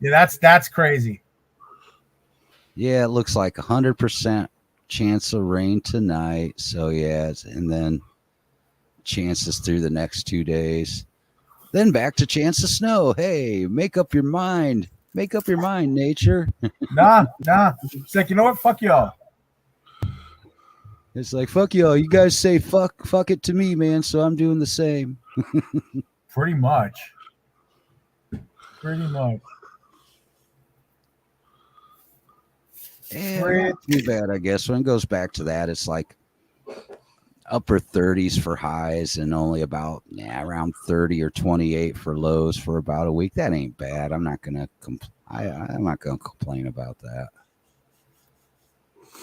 Yeah, that's crazy. Yeah, it looks like 100% chance of rain tonight. So, yeah, and then chances through the next 2 days. Then back to chance of snow. Hey, make up your mind. Make up your mind, nature. Nah. It's like, you know what? Fuck y'all. It's like, fuck y'all. You guys say fuck it to me, man. So I'm doing the same. Pretty much. Yeah, not too bad, I guess. When it goes back to that, it's like upper 30s for highs and only about around 30 or 28 for lows for about a week. That ain't bad. I'm not gonna complain about that.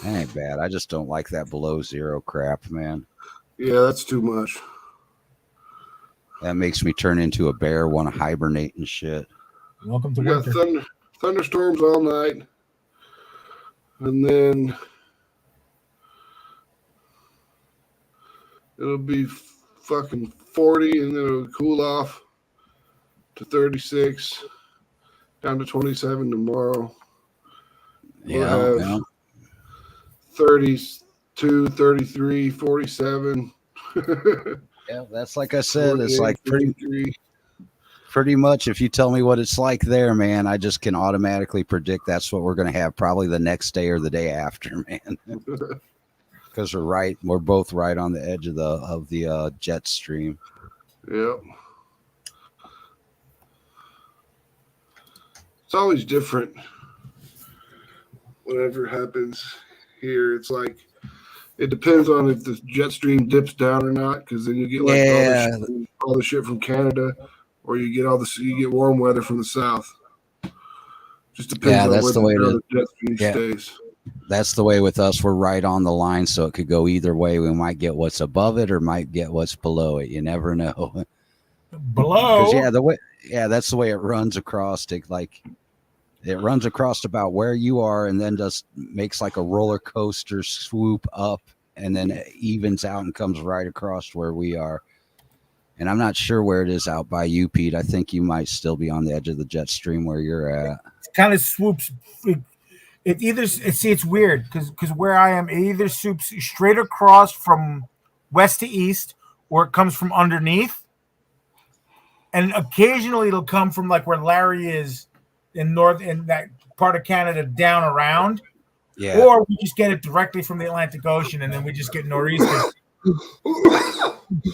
That ain't bad. I just don't like that below zero crap, man. Yeah, that's too much. That makes me turn into a bear, want to hibernate and shit. Welcome to winter. Thunderstorms all night. And then it'll be fucking 40, and then it'll cool off to 36, down to 27 tomorrow. We'll have 32, 33, 47. Yeah, that's like I said. It's like pretty much if you tell me what it's like there, man, I just can automatically predict that's what we're going to have probably the next day or the day after, man. Because we're both right on the edge of the jet stream. Yep. It's always different whatever happens here. It's like it depends on if the jet stream dips down or not, because then you get all the shit from Canada, or you get warm weather from the south. Just depends on where the jet stream stays. That's the way with us. We're right on the line, so it could go either way. We might get what's above it or might get what's below it. You never know. Below. That's the way it runs across. It runs across about where you are, and then just makes like a roller coaster swoop up, and then it evens out and comes right across where we are. And I'm not sure where it is out by you, Pete. I think you might still be on the edge of the jet stream where you're at. It kind of swoops. It's weird because where I am, it either swoops straight across from west to east, or it comes from underneath. And occasionally it'll come from like where Larry is in that part of Canada down around. Yeah. Or we just get it directly from the Atlantic Ocean, and then we just get nor'easters.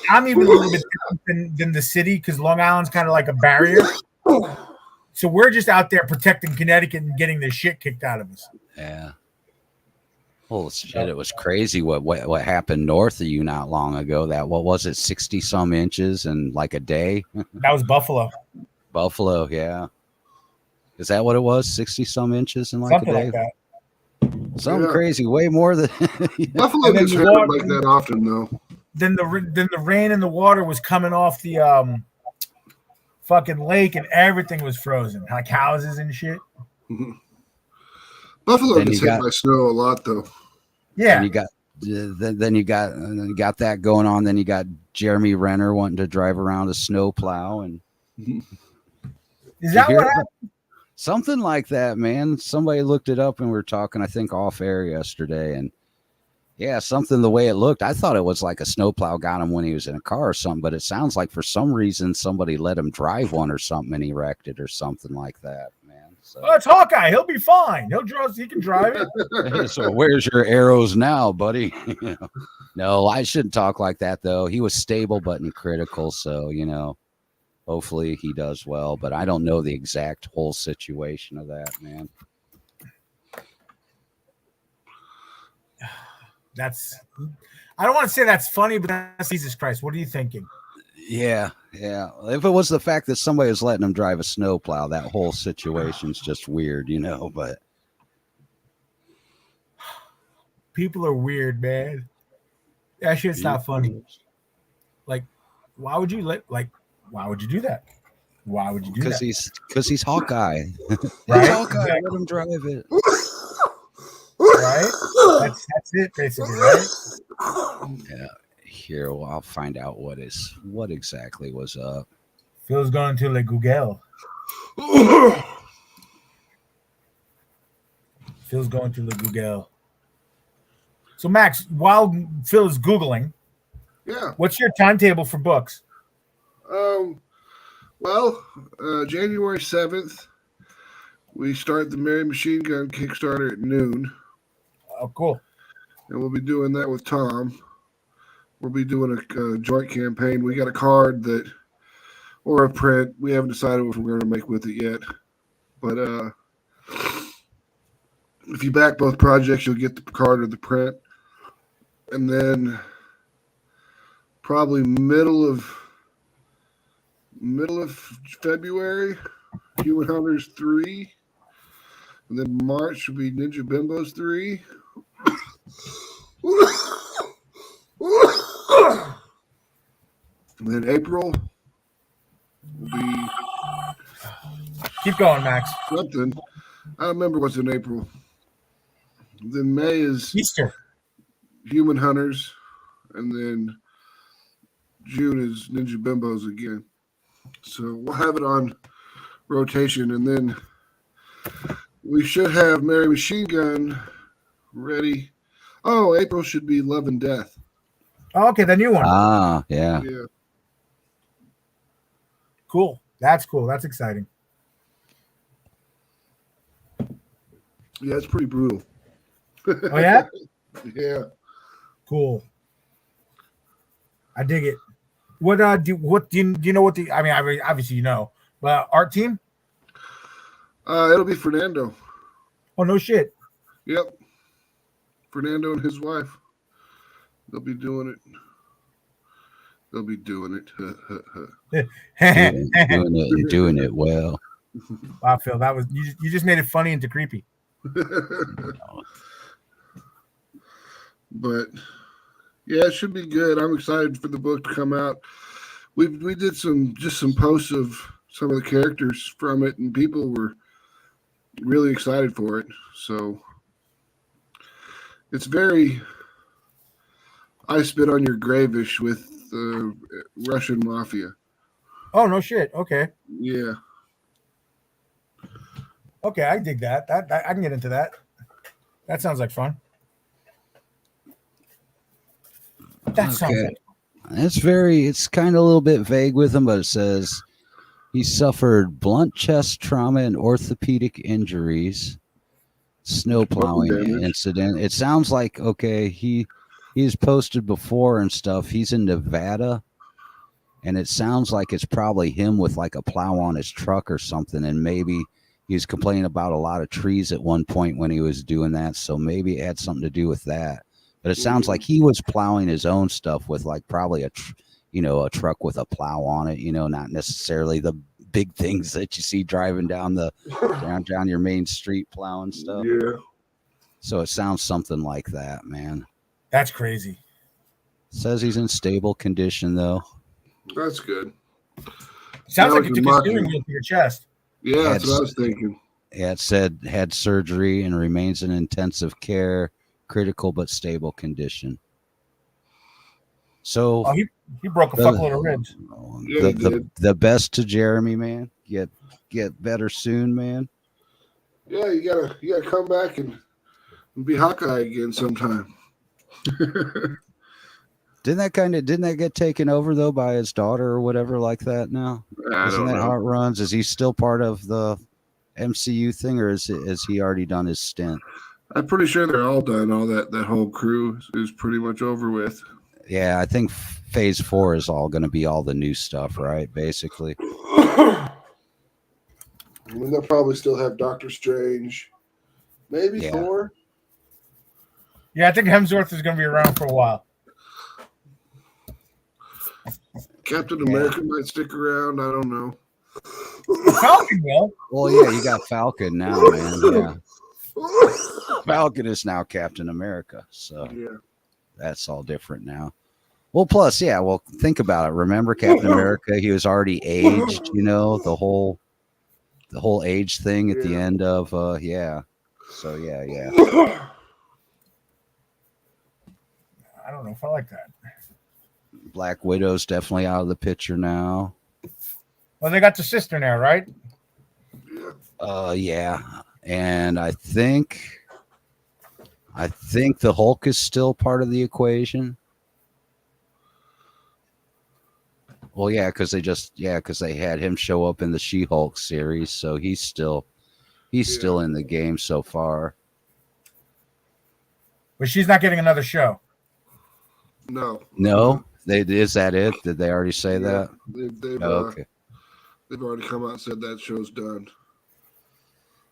I'm even a little bit different than the city because Long Island's kind of like a barrier. So we're just out there protecting Connecticut and getting the shit kicked out of us. Yeah. Holy shit, it was crazy what happened north of you not long ago. What was it, 60 some inches in like a day? That was Buffalo. Buffalo, yeah. Is that what it was? 60 some inches in like Something a day? like that. Something crazy, way more than Buffalo gets hurt like that often though. Then the rain and the water was coming off the fucking lake, and everything was frozen, like houses and shit. Mm-hmm. Buffalo gets hit by snow a lot though. Yeah. And you got that going on. Then you got Jeremy Renner wanting to drive around a snow plow, and is that what happened? Something like that, man. Somebody looked it up and we were talking, I think, off air yesterday, and yeah, something the way it looked. I thought it was like a snowplow got him when he was in a car or something, but it sounds like for some reason somebody let him drive one or something and he wrecked it or something like that, man. So it's Hawkeye. He'll be fine. He can drive it. So where's your arrows now, buddy? No, I shouldn't talk like that though. He was stable but in critical, so hopefully he does well, but I don't know the exact whole situation of that, man. I don't want to say that's funny, but that's Jesus Christ. What are you thinking? Yeah. If it was the fact that somebody was letting him drive a snowplow, that whole situation's just weird, but people are weird, man. That shit's not funny. Like, why would you do that? Why would you do that? Because he's Hawkeye. Right? Hawkeye, let him drive it. Right? That's it, basically, right? Yeah. Here, I'll find out what exactly was up. Phil's going to Le Google. Phil's going to Le Google. So, Max, while Phil is Googling, what's your timetable for books? January 7th, we start the Mary Machine Gun Kickstarter at noon. Oh, cool. And we'll be doing that with Tom. We'll be doing a joint campaign. We got a card or a print. We haven't decided what we're going to make with it yet. But if you back both projects, you'll get the card or the print. And then probably middle of February, Human Hunters 3. And then March will be Ninja Bimbos 3. And then April will be... Keep going, Max. Something. I don't remember what's in April. Then May is Easter. Human Hunters. And then June is Ninja Bimbos again. So we'll have it on rotation. And then we should have Mary Machine Gun ready. Oh, April should be Love and Death. Oh, okay, the new one. Ah, yeah. Cool. That's cool. That's exciting. Yeah, it's pretty brutal. Oh, yeah? Yeah. Cool. I dig it. What do you know what I mean, obviously but art team? It'll be Fernando. Oh, no shit. Yep. Fernando and his wife. They'll be doing it. Doing it well. Wow, Phil, that was you just made it funny into creepy. But yeah, it should be good. I'm excited for the book to come out. we did some posts of some of the characters from it, and people were really excited for it. So it's very I spit on your grave-ish with the Russian mafia. Oh no shit. Okay. Yeah. Okay, I dig that. That I can get into that. That sounds like fun. That sounds like it's kind of a little bit vague with him, but it says he suffered blunt chest trauma and orthopedic injuries, snow plowing incident. It sounds like, okay, he's posted before and stuff. He's in Nevada, and it sounds like it's probably him with like a plow on his truck or something, and maybe he was complaining about a lot of trees at one point when he was doing that, so maybe it had something to do with that. But it sounds like he was plowing his own stuff with like probably a truck with a plow on it, not necessarily the big things that you see driving down down your main street plowing stuff. Yeah. So it sounds something like that, man. That's crazy. Says he's in stable condition though. That's good. Sounds like you took a steering wheel to your chest. Yeah, that's what I was thinking. Yeah, it said had surgery and remains in intensive care, critical but stable condition. So he broke a fuckload of ribs. Yeah, the best to Jeremy, man. Get better soon, man. Yeah, you gotta come back and be Hawkeye again sometime. Didn't that get taken over though by his daughter or whatever like that now? Isn't that how it runs? Is he still part of the MCU thing, or is he already done his stint? I'm pretty sure they're all done. All that whole crew is pretty much over with. Yeah, I think Phase 4 is all going to be all the new stuff, right? Basically. I mean, they'll probably still have Doctor Strange, maybe Thor. Yeah, I think Hemsworth is going to be around for a while. Captain America might stick around. I don't know. Falcon will. Well, yeah, you got Falcon now, man. Yeah. Falcon is now Captain America, so that's all different now. Well, plus, think about it. Remember Captain America? He was already aged, the whole age thing at the end of So yeah. I don't know if I like that. Black Widow's definitely out of the picture now. Well, they got the sister now, right? Yeah. And I think the Hulk is still part of the equation. Well, yeah, because they had him show up in the She-Hulk series, so he's still in the game so far. But she's not getting another show. No. Is that it? Did they already say that? Okay. They've already come out and said that show's done.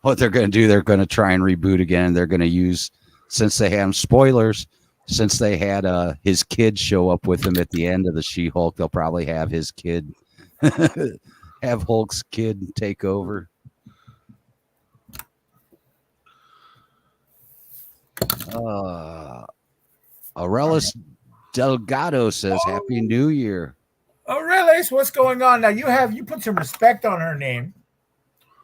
What they're going to do, they're going to try and reboot again. They're going to use, since they have spoilers, since they had his kid show up with him at the end of the She-Hulk, they'll probably have his kid, have Hulk's kid take over. Aurelis Delgado says, "Happy New Year." Aurelis, what's going on? Now you put some respect on her name.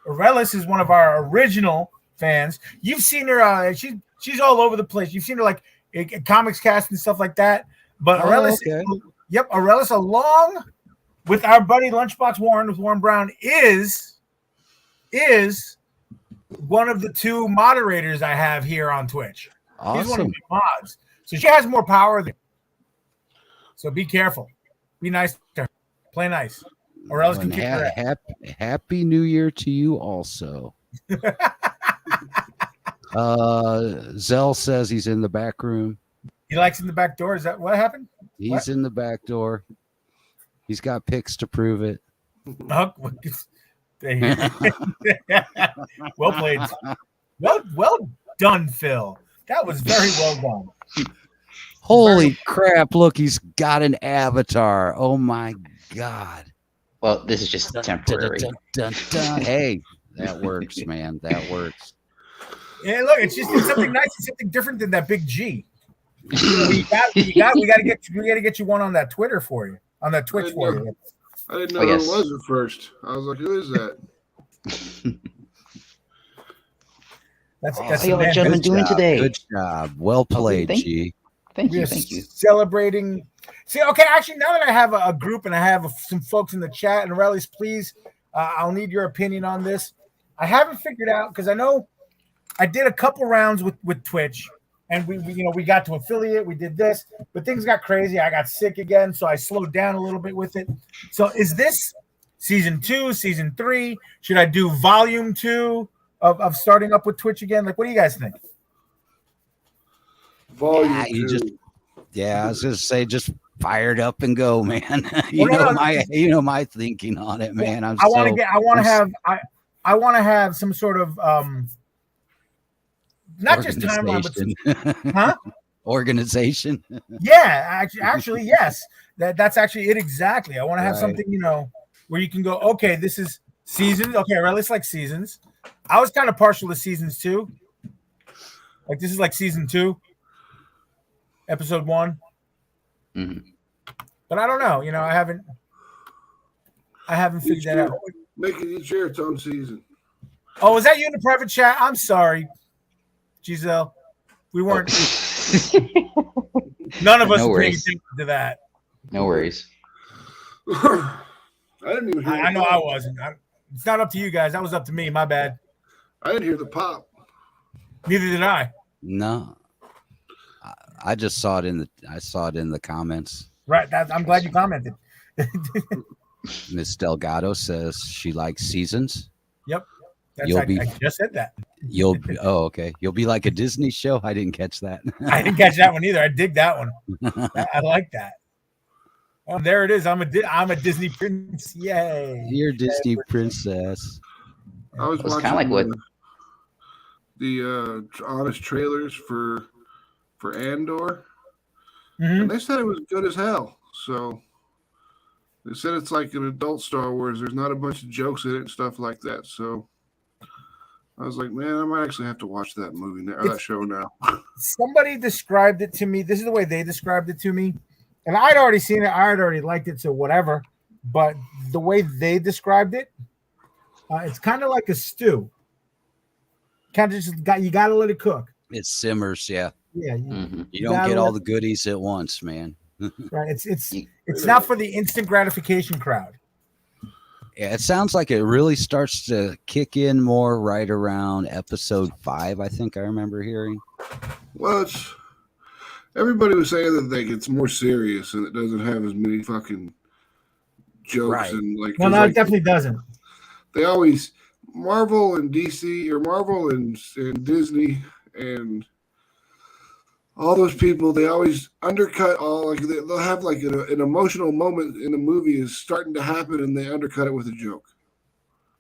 Aurelis is one of our original fans. You've seen her. She's all over the place. You've seen her like in comics cast and stuff like that. But Aurelis, Aurelis, along with our buddy Lunchbox Warren Brown, is one of the two moderators I have here on Twitch. Awesome. He's one of my mods, so she has more power than. So be careful. Be nice to her. Play nice. Or else can kick her ass. Happy New Year to you also. Zell says he's in the back room. He likes in the back door. Is that what happened? He's in the back door. He's got pics to prove it. Well played. Well done, Phil. That was very well done. Holy crap, look, he's got an avatar. Oh my God. Well, this is just temporary. Hey, that works, man. That works. Yeah, look, it's something nice. It's something different than that big G. We got to get you one on that Twitter for you. on that Twitch for you. I didn't know who it was at first. I was like, who is that? That's how y'all gentlemen doing today? Good job. Well played, G. Thank you. Celebrating. See, okay, actually, now that I have a group and I have some folks in the chat, and Rellis, please, I'll need your opinion on this. I haven't figured out, because I know I did a couple rounds with Twitch, and we got to affiliate, we did this, but things got crazy. I got sick again, so I slowed down a little bit with it. So is this season 2, season 3? Should I do volume 2 of starting up with Twitch again? Like, what do you guys think? Volume I was gonna say, just fire it up and go, man. My thinking on it, man. I want to have some sort of not just timeline, but organization. Yeah, actually, yes. That's actually it exactly. I want to have something, where you can go, okay, this is seasons. Okay, right, let's like seasons. I was kind of partial to seasons 2. Like, this is like season 2, episode 1. Mm-hmm. But I don't know. I haven't figured that out. Make it each year its own season. Oh, is that you in the private chat? I'm sorry, Giselle. We weren't. None of us were paying attention to that. No worries. I didn't even hear I know I wasn't. It's not up to you guys. That was up to me. My bad. I didn't hear the pop. Neither did I. No. I just saw it in the comments. Right. I'm glad you commented. Miss Delgado says she likes seasons. Yep. I just said that. Okay. You'll be like a Disney show. I didn't catch that. I didn't catch that one either. I dig that one. I like that. Oh, there it is. I'm a Disney prince. Yay! You're a Disney princess. I was watching kind of like what the honest trailers for Andor, mm-hmm. and they said it was good as hell. So they said it's like an adult Star Wars. There's not a bunch of jokes in it and stuff like that. So I was like, man, I might actually have to watch that movie now, or that show now. Somebody described it to me. This is the way they described it to me. And I'd already seen it. I'd already liked it, so whatever. But the way they described it, it's kind of like a stew. Kind of you got to let it cook. It simmers, yeah. Yeah. You don't get all the goodies at once, man. Right. It's not for the instant gratification crowd. Yeah, it sounds like it really starts to kick in more right around episode 5. I think I remember hearing. Well, everybody was saying that it's more serious and it doesn't have as many fucking jokes, right. And like. No, it definitely doesn't. They always Marvel and DC or Marvel and Disney and all those people. They always undercut all. Like they'll have like an emotional moment in the movie is starting to happen, and they undercut it with a joke.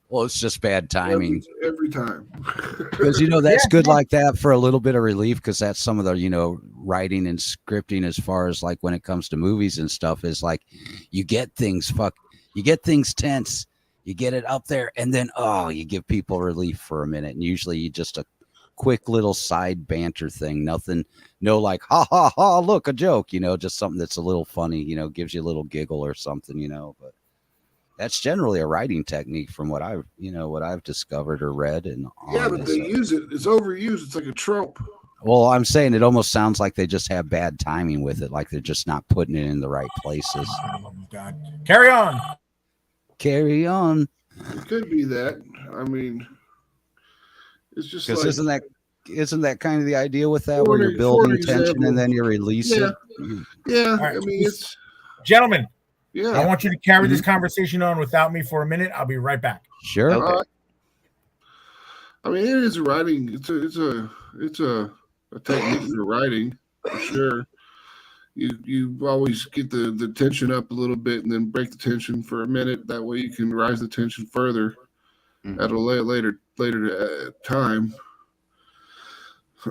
Well, it's just bad timing every time. Because that's good like that for a little bit of relief, because that's some of the writing and scripting as far as like when it comes to movies and stuff is like you get things tense, you get it up there, and then you give people relief for a minute, and usually you just a quick little side banter thing, nothing, no like ha ha ha, look, a joke, just something that's a little funny, gives you a little giggle or something, but. That's generally a writing technique from what I've discovered or read. And but they use it. It's overused. It's like a trope. Well, I'm saying it almost sounds like they just have bad timing with it. Like they're just not putting it in the right places. Oh, God. Carry on. It could be that. I mean, it's just because like, isn't that kind of the idea with that, where you're building tension and then you release it? Yeah. Right. I mean, it's gentlemen. Yeah. I want you to carry this conversation on without me for a minute. I'll be right back. Sure. Okay. I mean, it is writing. It's a technique for writing for sure. You always get the tension up a little bit and then break the tension for a minute. That way you can rise the tension further at a later time.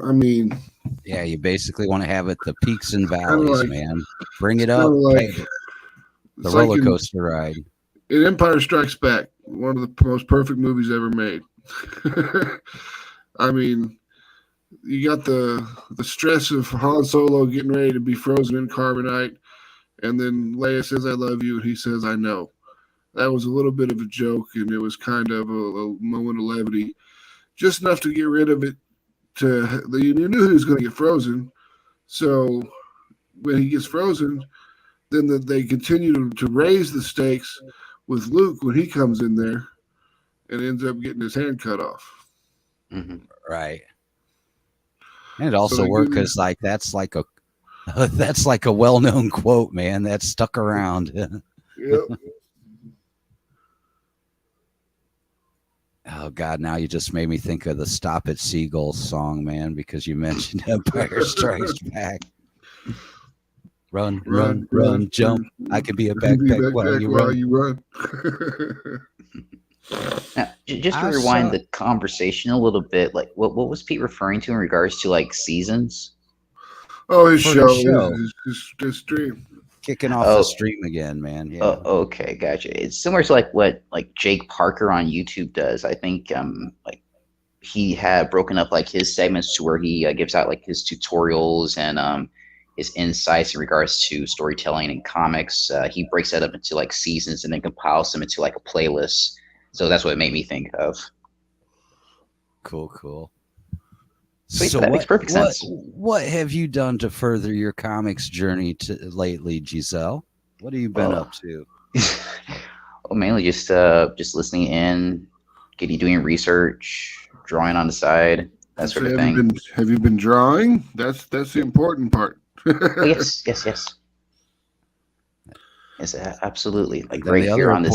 I mean, yeah, you basically want to have it the peaks and valleys, man. Bring it up. The roller coaster ride. In Empire Strikes Back, one of the most perfect movies ever made. I mean, you got the stress of Han Solo getting ready to be frozen in carbonite, and then Leia says, "I love you," and he says, "I know." That was a little bit of a joke, and it was kind of a moment of levity, just enough to get rid of it. You knew he was going to get frozen, so when he gets frozen, then they continue to raise the stakes with Luke when he comes in there and ends up getting his hand cut off. Mm-hmm. Right. And it also worked because like that's like a well-known quote, man. That stuck around. Yep. Oh God! Now you just made me think of the "Stop It Seagulls" song, man, because you mentioned Empire Strikes Back. Run, jump! I can be a backpack while you run. Now, just to rewind the conversation a little bit, like what was Pete referring to in regards to like seasons? Oh, his show. His stream. Kicking off the stream again, man. Yeah. Okay, gotcha. It's similar to like what like Jake Parker on YouTube does. I think like he had broken up like his segments to where he gives out like his tutorials and his insights in regards to storytelling and comics. He breaks that up into like seasons and then compiles them into like a playlist. So that's what it made me think of. Cool. Sweet, so that makes perfect sense. What have you done to further your comics journey lately, Giselle? What have you been up to? Well, mainly just listening in, doing research, drawing on the side, that sort of thing. Have you been drawing? That's the important part. Yes. Yes, absolutely. Like right here on this.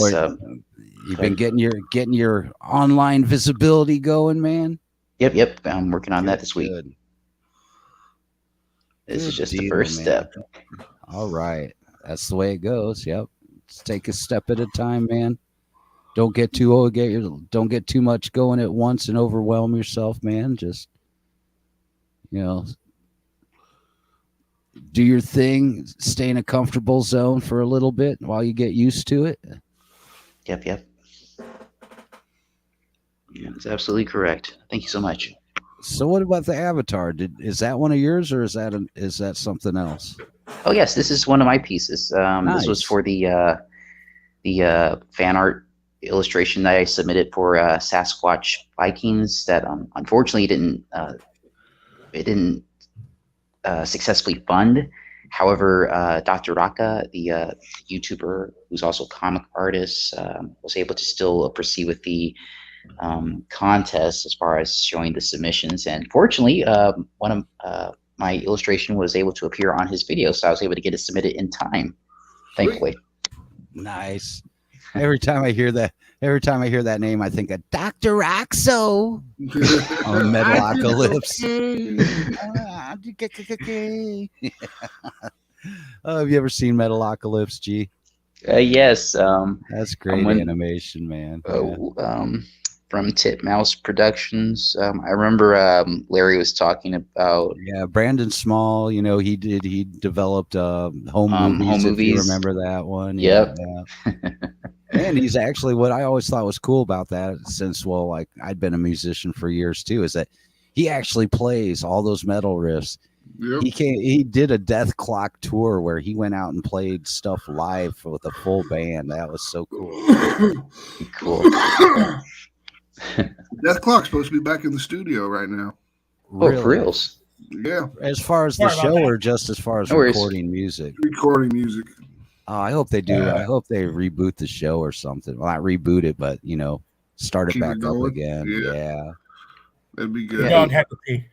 You've been getting your online visibility going, man. Yep. I'm working on that this week. This is just the first step. All right. That's the way it goes. Yep. Just take a step at a time, man. Don't get too don't get too much going at once and overwhelm yourself, man. Just do your thing, stay in a comfortable zone for a little bit while you get used to it. Yep. That's absolutely correct. Thank you so much. So what about the Avatar? Is that one of yours or is that something else? Oh yes, this is one of my pieces. Nice. This was for the fan art illustration that I submitted for Sasquatch Vikings that unfortunately didn't successfully fund. However, Dr. Raka, the YouTuber who's also a comic artist, was able to still proceed with the contest as far as showing the submissions. And fortunately, one of my illustration was able to appear on his video, so I was able to get it submitted in time, thankfully. Nice. Every time I hear that name, I think of Dr. Axo on Metalocalypse. Have you ever seen Metalocalypse, G? Yes. That's great animation, man. From Titmouse Productions. I remember Larry was talking about. Yeah, Brandon Small. He developed home movies. If you remember that one. Yep. Yeah. And he's actually, what I always thought was cool about that, since like I'd been a musician for years too, is that he actually plays all those metal riffs. Yep. He did a Death Clock tour where he went out and played stuff live with a full band. That was so cool. Cool. Death Clock's supposed to be back in the studio right now. Really? Oh, for reals? Yeah. As far as the show, or just as far as recording music? Recording music. I hope they do. I hope they reboot the show or something. Well, not reboot it, but start it back up again. Yeah. That'd be good. Dog had to pee.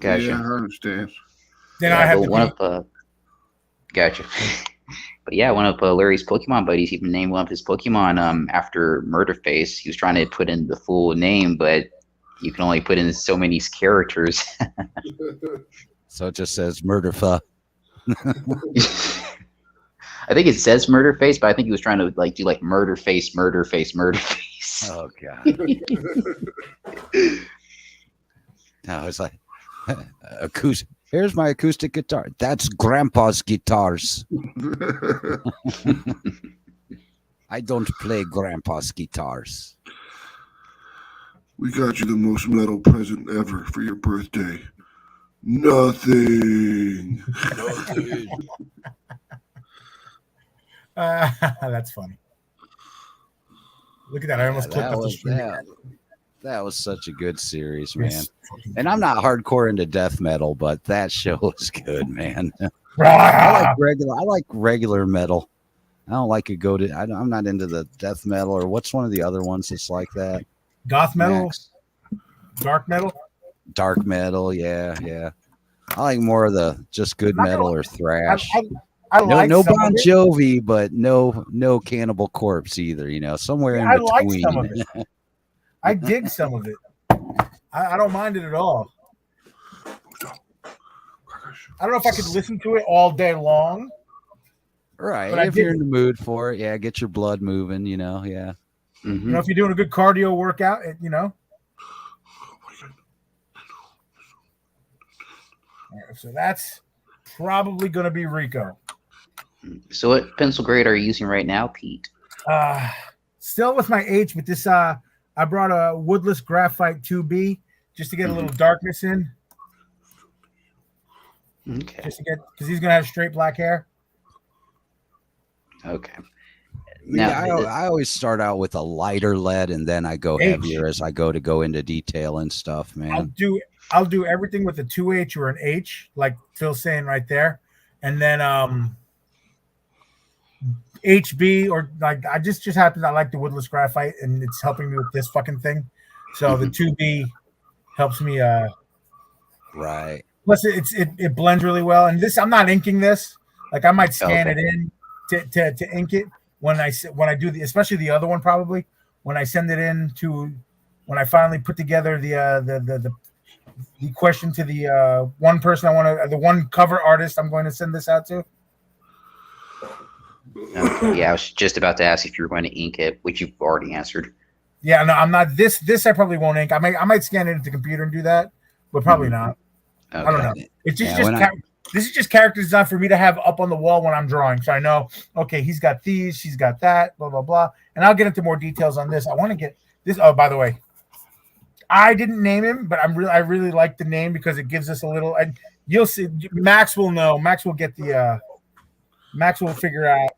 Gotcha. Yeah, I understand. Then I have to pee. Gotcha. But yeah, one of Larry's Pokemon buddies even named one of his Pokemon after Murderface. He was trying to put in the full name, but you can only put in so many characters. So it just says Murderfa. I think it says Murderface, but I think he was trying to do Murderface. Oh God. No, it's like acoustic. Here's my acoustic guitar. That's Grandpa's guitars. I don't play Grandpa's guitars. We got you the most metal present ever for your birthday. Nothing. That's funny. Look at that! I almost clicked off the stream. That was such a good series, man. And I'm not hardcore into death metal, but that show was good, man. I like regular metal. I don't like to go to. I'm not into the death metal or what's one of the other ones that's like that. Goth metal, dark metal, dark metal. Yeah. I like more of the just good metal or thrash. I like no Bon Jovi, but no Cannibal Corpse either. You know, somewhere in between. Like some of it. I dig some of it. I don't mind it at all. I don't know if I could listen to it all day long. Right. But if you're in the mood for it, yeah, get your blood moving, you know, yeah. Mm-hmm. You know, if you're doing a good cardio workout, you know. All right, so that's probably going to be Rico. So what pencil grade are you using right now, Pete? Still with my H, but this I brought a woodless graphite 2B just to get a little darkness in. Okay. Just to get, because he's gonna have straight black hair. Okay. Now, I always start out with a lighter lead and then I go heavier as I go into detail and stuff, man. I'll do everything with a 2H or an H, like Phil's saying right there, and then HB or like I just happen I like the woodless graphite and it's helping me with this fucking thing. So the 2B helps me right. Plus it blends really well. And this I'm not inking this. Like I might scan it in to ink it when I do especially the other one probably when I send it in to when I finally put together the question to the one person the one cover artist I'm going to send this out to. Okay. Yeah, I was just about to ask if you were going to ink it, which you've already answered. Yeah, no, I'm not. This I probably won't ink. I might scan it into the computer and do that, but probably not. Okay. I don't know. It's just this is just character design for me to have up on the wall when I'm drawing, so I know. Okay, he's got these, she's got that, blah blah blah, and I'll get into more details on this. I want to get this. Oh, by the way, I didn't name him, but I really like the name because it gives us a little. And you'll see. Max will know. Max will get the. Max will figure out.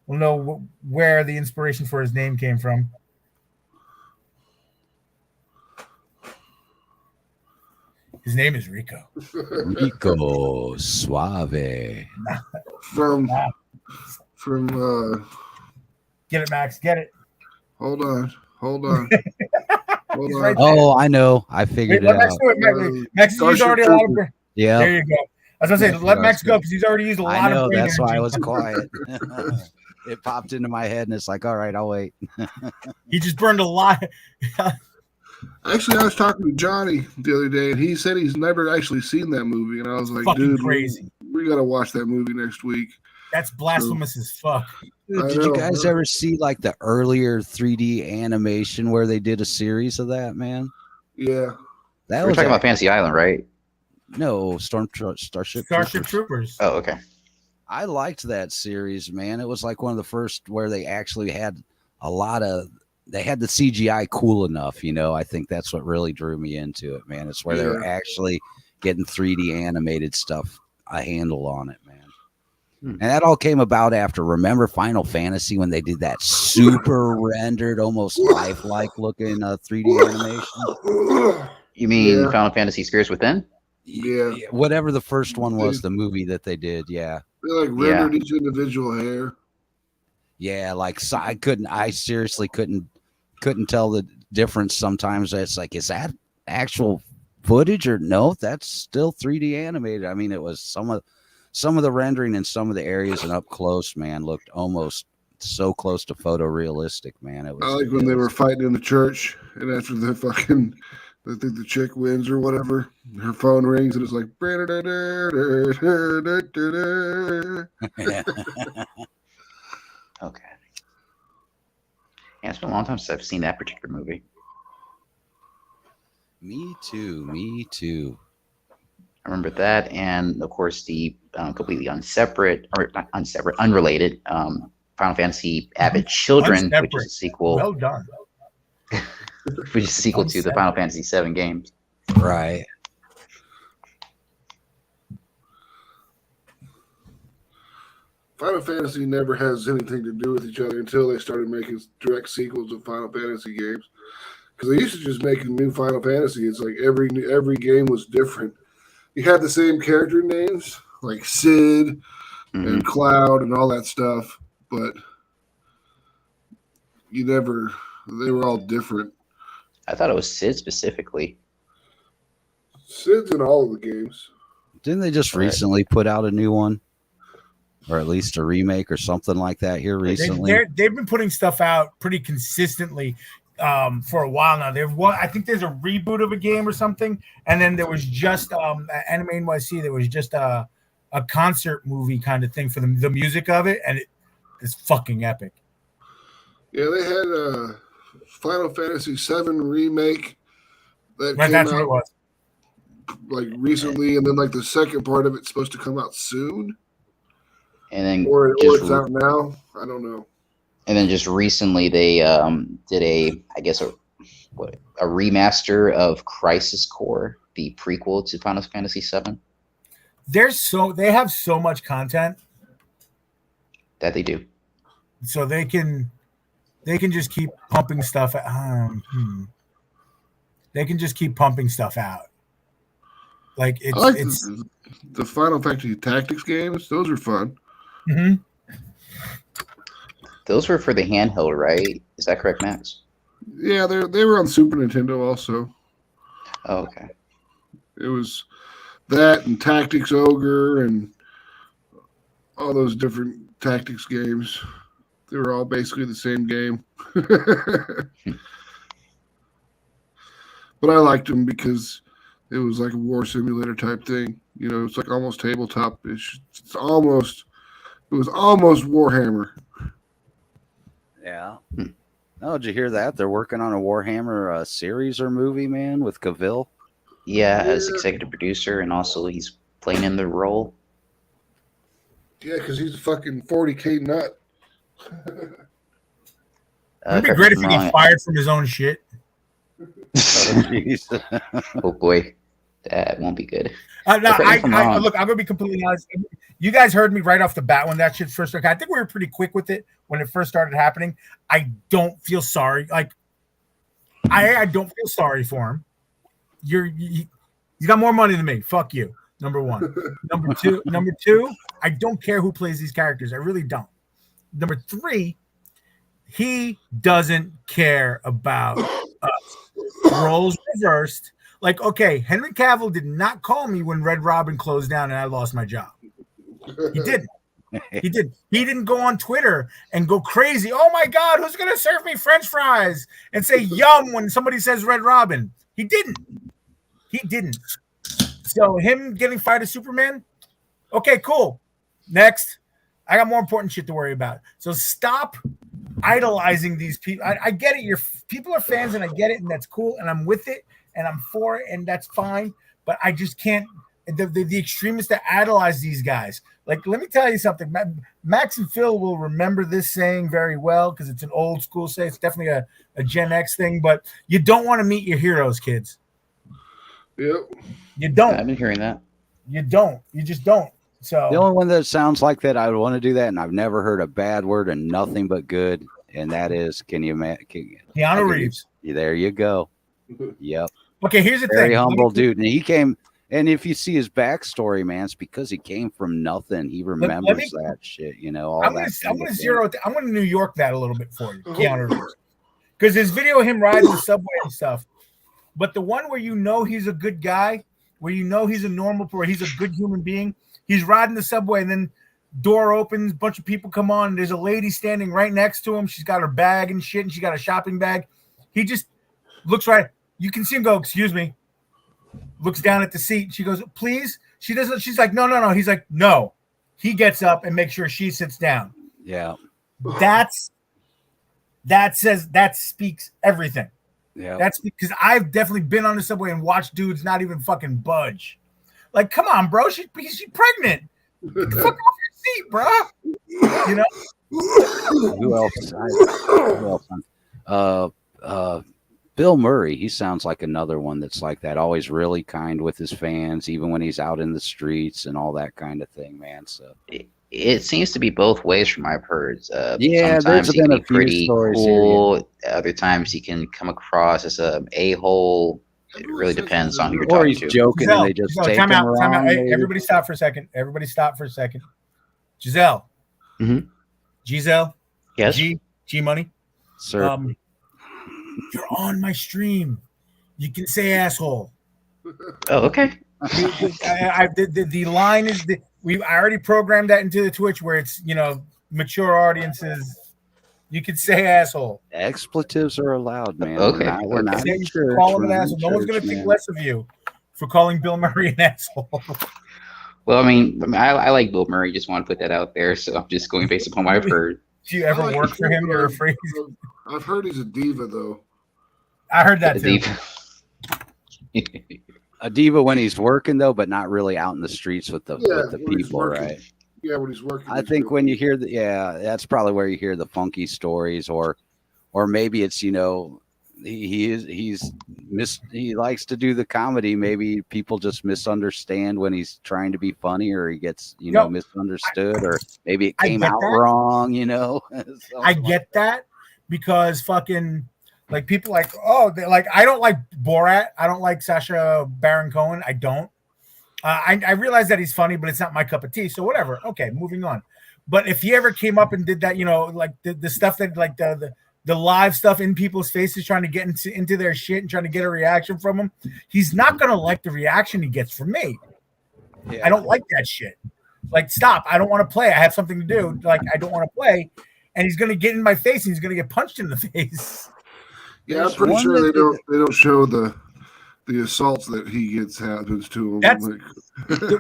We'll know where the inspiration for his name came from. His name is Rico. Rico Suave. From Get it, Max. Get it. Hold on. Right oh, I know. I figured it out. Max has used already a lot of. Yeah. There you go. I was gonna say, let Max go because he's already used a lot of. That's why I was quiet. It popped into my head, and it's like, all right, I'll wait. He just burned a lot. Actually, I was talking to Johnny the other day, and he said he's never actually seen that movie. And I was like, dude, crazy. We got to watch that movie next week. That's blasphemous as fuck. Dude, did you guys ever see like the earlier 3D animation where they did a series of that, man? Yeah. We're talking about Fantasy Island, right? No, Starship Troopers. Oh, okay. I liked that series, man. It was like one of the first where they actually had they had the CGI cool enough, you know. I think that's what really drew me into it, man. It's where they were actually getting 3D animated stuff, a handle on it, man. And that all came about after, remember Final Fantasy when they did that super rendered, almost lifelike looking 3D animation? You mean Final Fantasy Spirits Within? Yeah. Whatever the first one was, the movie that they did, yeah. They like rendered each individual hair. Yeah, like so I seriously couldn't tell the difference sometimes. It's like, is that actual footage or no? That's still 3D animated. I mean, it was some of the rendering in some of the areas and up close, man, looked almost so close to photorealistic, man. It was. I like when they were fighting in the church, and after the fucking, I think the chick wins or whatever, her phone rings and it's like. Okay. Yeah, it's been a long time since I've seen that particular movie. Me too. I remember that, and of course the completely unrelated Final Fantasy Avid Children, which is a sequel. Well done. Which is a sequel to the Final Fantasy VII games. Right. Final Fantasy never has anything to do with each other until they started making direct sequels of Final Fantasy games. Because they used to just make a new Final Fantasy. It's like every game was different. You had the same character names, like Sid and Cloud and all that stuff, but they were all different. I thought it was Sid specifically. Sid's in all of the games. Didn't they just recently put out a new one? Or at least a remake or something like that here recently? They've been putting stuff out pretty consistently for a while now. I think there's a reboot of a game or something, and then there was just Anime NYC. There was just a concert movie kind of thing for the music of it, and it's fucking epic. Yeah, they had a Final Fantasy VII remake that came that's out what it was. Like recently, and then like the second part of it's supposed to come out soon. And then or it's out now. I don't know. And then just recently they did a remaster of Crisis Core, the prequel to Final Fantasy VII. They have so much content that they do. So they can just keep pumping stuff out. They can just keep pumping stuff out. Like it's the Final Fantasy Tactics games. Those are fun. Mm-hmm. Those were for the handheld, right? Is that correct, Max? Yeah, they were on Super Nintendo also. Oh, okay. It was that and Tactics Ogre and all those different tactics games. They were all basically the same game. But I liked them because it was like a war simulator type thing. You know, it's like almost tabletop-ish. It was almost Warhammer. Yeah. Oh, did you hear that? They're working on a Warhammer series or movie, man, with Cavill. Yeah, as executive producer, and also he's playing in the role. Yeah, because he's a fucking 40K nut. It'd be great if he got fired from his own shit. Oh boy, that won't be good. Look, I'm gonna be completely honest. You guys heard me right off the bat when that shit first started. I think we were pretty quick with it when it first started happening. I don't feel sorry. Like, I don't feel sorry for him. You got more money than me. Fuck you. Number one. Number two. I don't care who plays these characters. I really don't. Number three. He doesn't care about us. Roles reversed. Like, okay, Henry Cavill did not call me when Red Robin closed down and I lost my job. He didn't. He did. He didn't go on Twitter and go crazy. Oh my God, who's gonna serve me French fries and say yum when somebody says Red Robin? He didn't. He didn't. So him getting fired as Superman. Okay, cool. Next, I got more important shit to worry about. So stop idolizing these people. I get it. People are fans, and I get it, and that's cool, and I'm with it, and I'm for it, and that's fine. But I just can't. The extremists that idolize these guys. Like, let me tell you something. Max and Phil will remember this saying very well because it's an old school saying. It's definitely a Gen X thing. But you don't want to meet your heroes, kids. Yep. You don't. I've been hearing that. You don't. You just don't. So the only one that sounds like that, I would want to do that, and I've never heard a bad word and nothing but good, and that is, Keanu Reeves. There you go. Yep. Okay, here's the thing. Very humble dude, and he came. And if you see his backstory, man, it's because he came from nothing. He remembers that shit, you know. I'm going to New York that a little bit for you, Keanu Reeves, because there's video of him riding the subway and stuff. But the one where you know he's a good guy, where you know he's a normal, where he's a good human being. He's riding the subway, and then door opens, bunch of people come on, and there's a lady standing right next to him. She's got her bag and shit, and she got a shopping bag. He just looks right. You can see him go, excuse me. Looks down at the seat. She goes, please. She doesn't. She's like, no. He's like, no. He gets up and makes sure she sits down. Yeah. That speaks everything. Yeah. That's because I've definitely been on the subway and watched dudes not even fucking budge. Like, come on, bro. She's pregnant. Get the fuck off your seat, bro. You know? Who else? Bill Murray. He sounds like another one that's like that. Always really kind with his fans, even when he's out in the streets and all that kind of thing, man. So It seems to be both ways from what I've heard. Yeah, sometimes there's he can been be a few pretty stories cool. here, Other times he can come across as a hole. It Everyone really says depends he's a on who you're or talking he's to. joking and Giselle, they just Giselle, take time him out, time out. wrong. Hey, Maybe. everybody stop for a second. Everybody stop for a second. Giselle. Mhm. Giselle. Yes, G Money. Sir. You're on my stream. You can say asshole. oh, okay. The line is I already programmed that into the Twitch where it's mature audiences. You can say asshole. Expletives are allowed, man. Okay, We're not Say in you church. call him We're an not in asshole. No one's church, gonna think man. less of you for calling Bill Murray an asshole. Well, I like Bill Murray. Just want to put that out there. So I'm just going based upon what I've heard. Do you ever I like work it for too, him? but You're afraid. I've heard he's a diva though. I heard that too. A diva when he's working though, but not really out in the streets with the when he's people, working. right? Yeah, when he's working. I think when you hear that's probably where you hear the funky stories, or maybe it's he likes to do the comedy. Maybe people just misunderstand when he's trying to be funny, or he gets misunderstood, or maybe it came out wrong. I get that because fucking like people like I don't like Borat. I don't like Sacha Baron Cohen. I don't. I realize that he's funny, but it's not my cup of tea. So whatever. Okay, moving on. But if he ever came up and did that, like the stuff that like the live stuff in people's faces, trying to get into their shit and trying to get a reaction from him, he's not gonna like the reaction he gets from me. Yeah. I don't like that shit. Like, stop. I don't want to play. I have something to do. Like, I don't want to play. And he's gonna get in my face and he's gonna get punched in the face. Yeah, I'm pretty sure they don't show the assaults that he gets happens to him.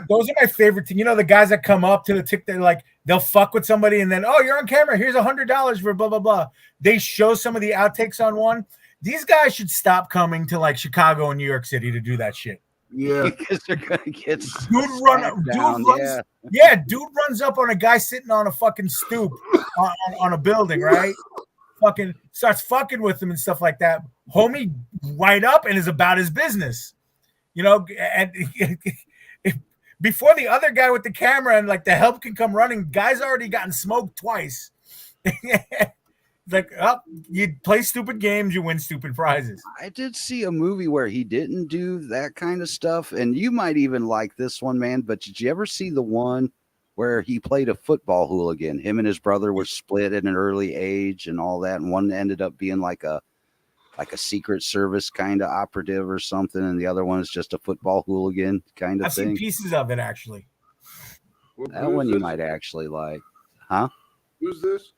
Those are my favorite thing. The guys that come up to the tick, they're like, they'll fuck with somebody and then, oh, you're on camera. Here's $100 for blah, blah, blah. They show some of the outtakes on one. These guys should stop coming to like Chicago and New York City to do that shit. Yeah. Because they're going to get dude runs up on a guy sitting on a fucking stoop on a building, right? Fucking starts fucking with him and stuff like that. Homie right up and is about his business, and before the other guy with the camera and like the help can come running, guy's already gotten smoked twice. Like, you play stupid games, you win stupid prizes. I did see a movie where he didn't do that kind of stuff, and you might even like this one, man, but did you ever see the one where he played a football hooligan? Him and his brother were split at an early age and all that, and one ended up being like a Secret Service kind of operative or something, and the other one is just a football hooligan kind of thing. I've seen pieces of it, actually. That one you might actually like. Huh? Who's this?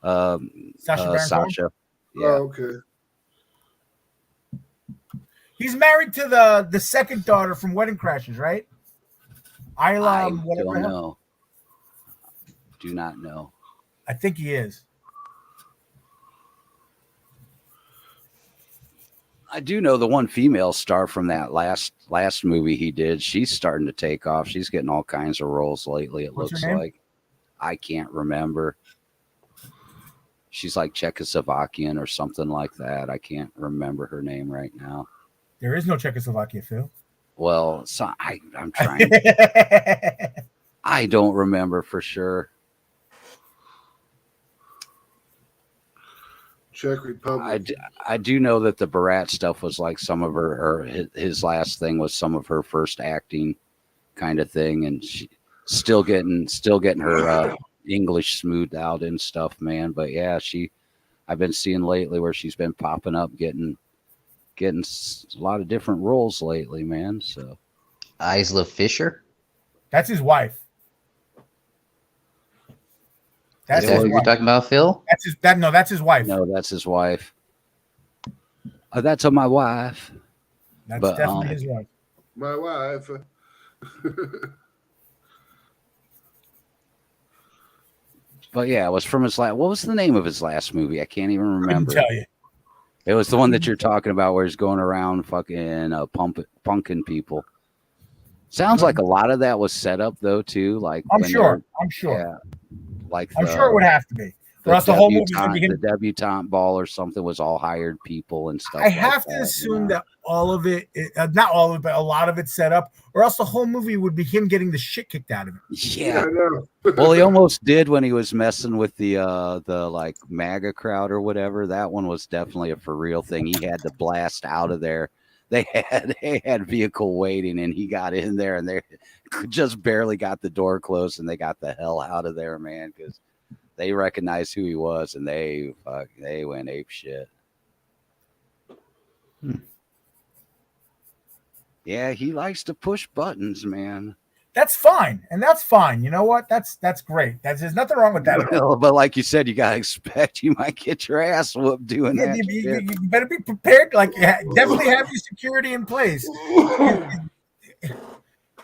Sasha. Yeah. Oh, okay. He's married to the second daughter from Wedding Crashers, right? I don't know. Do not know. I think he is. I do know the one female star from that last movie he did. She's starting to take off. She's getting all kinds of roles lately. What's looks her name? like. I can't remember. She's like Czechoslovakian or something like that. I can't remember her name right now. There is no Czechoslovakia, Phil. Well, so I'm trying. I don't remember for sure. Czech Republic. I do know that the Barat stuff was like some of her, or his last thing was some of her first acting kind of thing, and she still getting her English smoothed out and stuff, man. But yeah, I've been seeing lately where she's been popping up, getting a lot of different roles lately, man. So Isla Fisher. That's his wife. That's what you're talking about, Phil? That's his wife. No, that's his wife. That's my wife. That's definitely his wife. My wife. But yeah, it was from his last. What was the name of his last movie? I can't even remember. I couldn't tell you. It was the one that you're talking about, where he's going around fucking punking people. Sounds like a lot of that was set up though, too. Like I'm sure. Yeah. Like I'm sure it would have to be. Or else the whole movie would be the debutante ball or something was all hired people and stuff. I have to assume that all of it, not all of it, but a lot of it set up, or else the whole movie would be him getting the shit kicked out of him. Yeah. Well, he almost did when he was messing with the like MAGA crowd or whatever. That one was definitely a for real thing. He had to blast out of there. They had vehicle waiting, and he got in there, and they just barely got the door closed, and they got the hell out of there, man, because they recognized who he was, and they went ape shit. Yeah, he likes to push buttons, man. That's fine, and that's fine. You know what? That's great. There's nothing wrong with that. But like you said, you gotta expect you might get your ass whooped doing that. You better be prepared. Like, definitely have your security in place.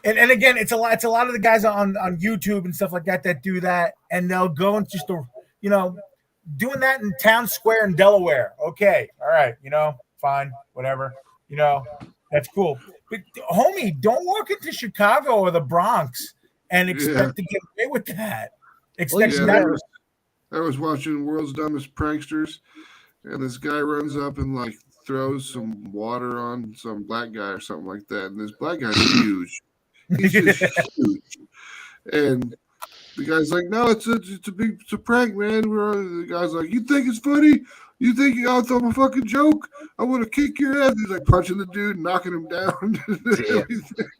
And again, it's a lot of the guys on YouTube and stuff like that do that, and they'll go and just doing that in Town Square in Delaware. Okay, all right, fine, whatever, that's cool. But homie, don't walk into Chicago or the Bronx and expect to get away with that. I was watching World's Dumbest Pranksters, and this guy runs up and like throws some water on some black guy or something like that, and this black guy's huge. He's just huge, and the guy's like, "No, it's a prank, man." The guy's like, "You think it's funny? You think I'll throw a fucking joke? I want to kick your ass." He's like punching the dude, knocking him down.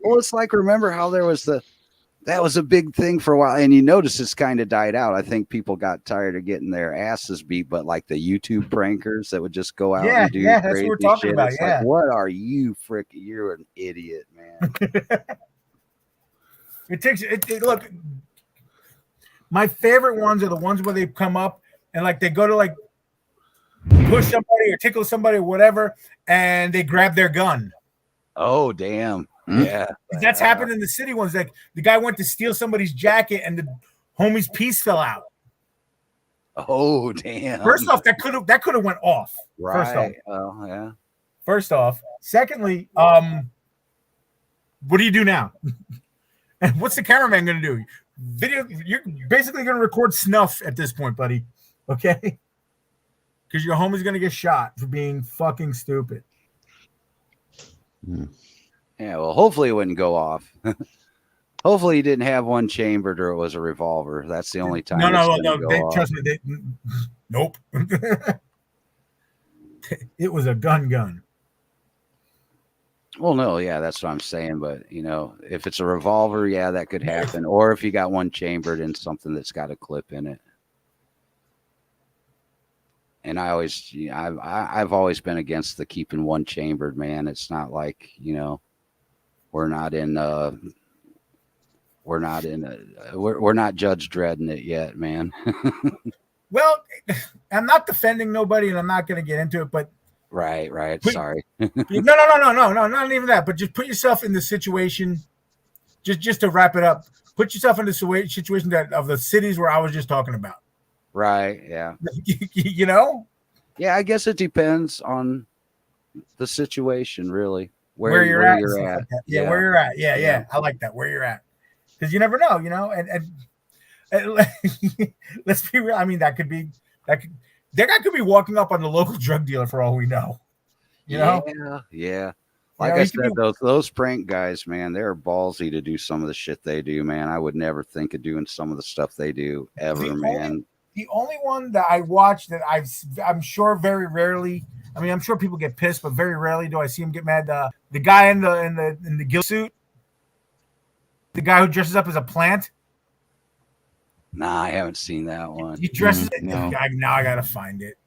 Well, it's like, remember how that was a big thing for a while, and you notice it's kind of died out. I think people got tired of getting their asses beat, but like the YouTube prankers that would just go out and do that's what we're talking about. It's like, what are you freaking? You're an idiot, man. It takes look. My favorite ones are the ones where they come up and like they go to like push somebody or tickle somebody or whatever, and they grab their gun. Oh, damn. Yeah. That's happened in the city ones. Like the guy went to steal somebody's jacket and the homie's piece fell out. Oh, damn. First off, that could have went off. Right. First off. Oh, yeah. First off. Secondly, what do you do now? And what's the cameraman going to do? You're basically going to record snuff at this point, buddy. Okay? Because your homie's going to get shot for being fucking stupid. Yeah, well, hopefully it wouldn't go off. Hopefully he didn't have one chambered or it was a revolver. That's the only time. No. Trust me. Nope. It was a gun. Well, no, yeah, that's what I'm saying. But, if it's a revolver, yeah, that could happen. Or if you got one chambered in something that's got a clip in it. And I've always been against the keeping one chambered, man. It's not like, we're not Judge Dredding it yet, man. Well, I'm not defending nobody, and I'm not going to get into it, but right. Sorry. No, not even that. But just put yourself in the situation. Just to wrap it up, put yourself in the situation of the cities where I was just talking about. Right. Yeah. Yeah, I guess it depends on the situation, really. Where you're at. Like yeah, where you're at. Yeah. I like that. Where you're at, because you never know, and let's be real. I mean, that guy could be walking up on the local drug dealer for all we know. Yeah. Like I said, those prank guys, man, they're ballsy to do some of the shit they do, man. I would never think of doing some of the stuff they do ever, man. The only one that I watch that I'm sure very rarely. I mean, I'm sure people get pissed, but very rarely do I see him get mad. The guy in the gill suit, the guy who dresses up as a plant. Nah, I haven't seen that one. He dresses. No. Now I gotta find it.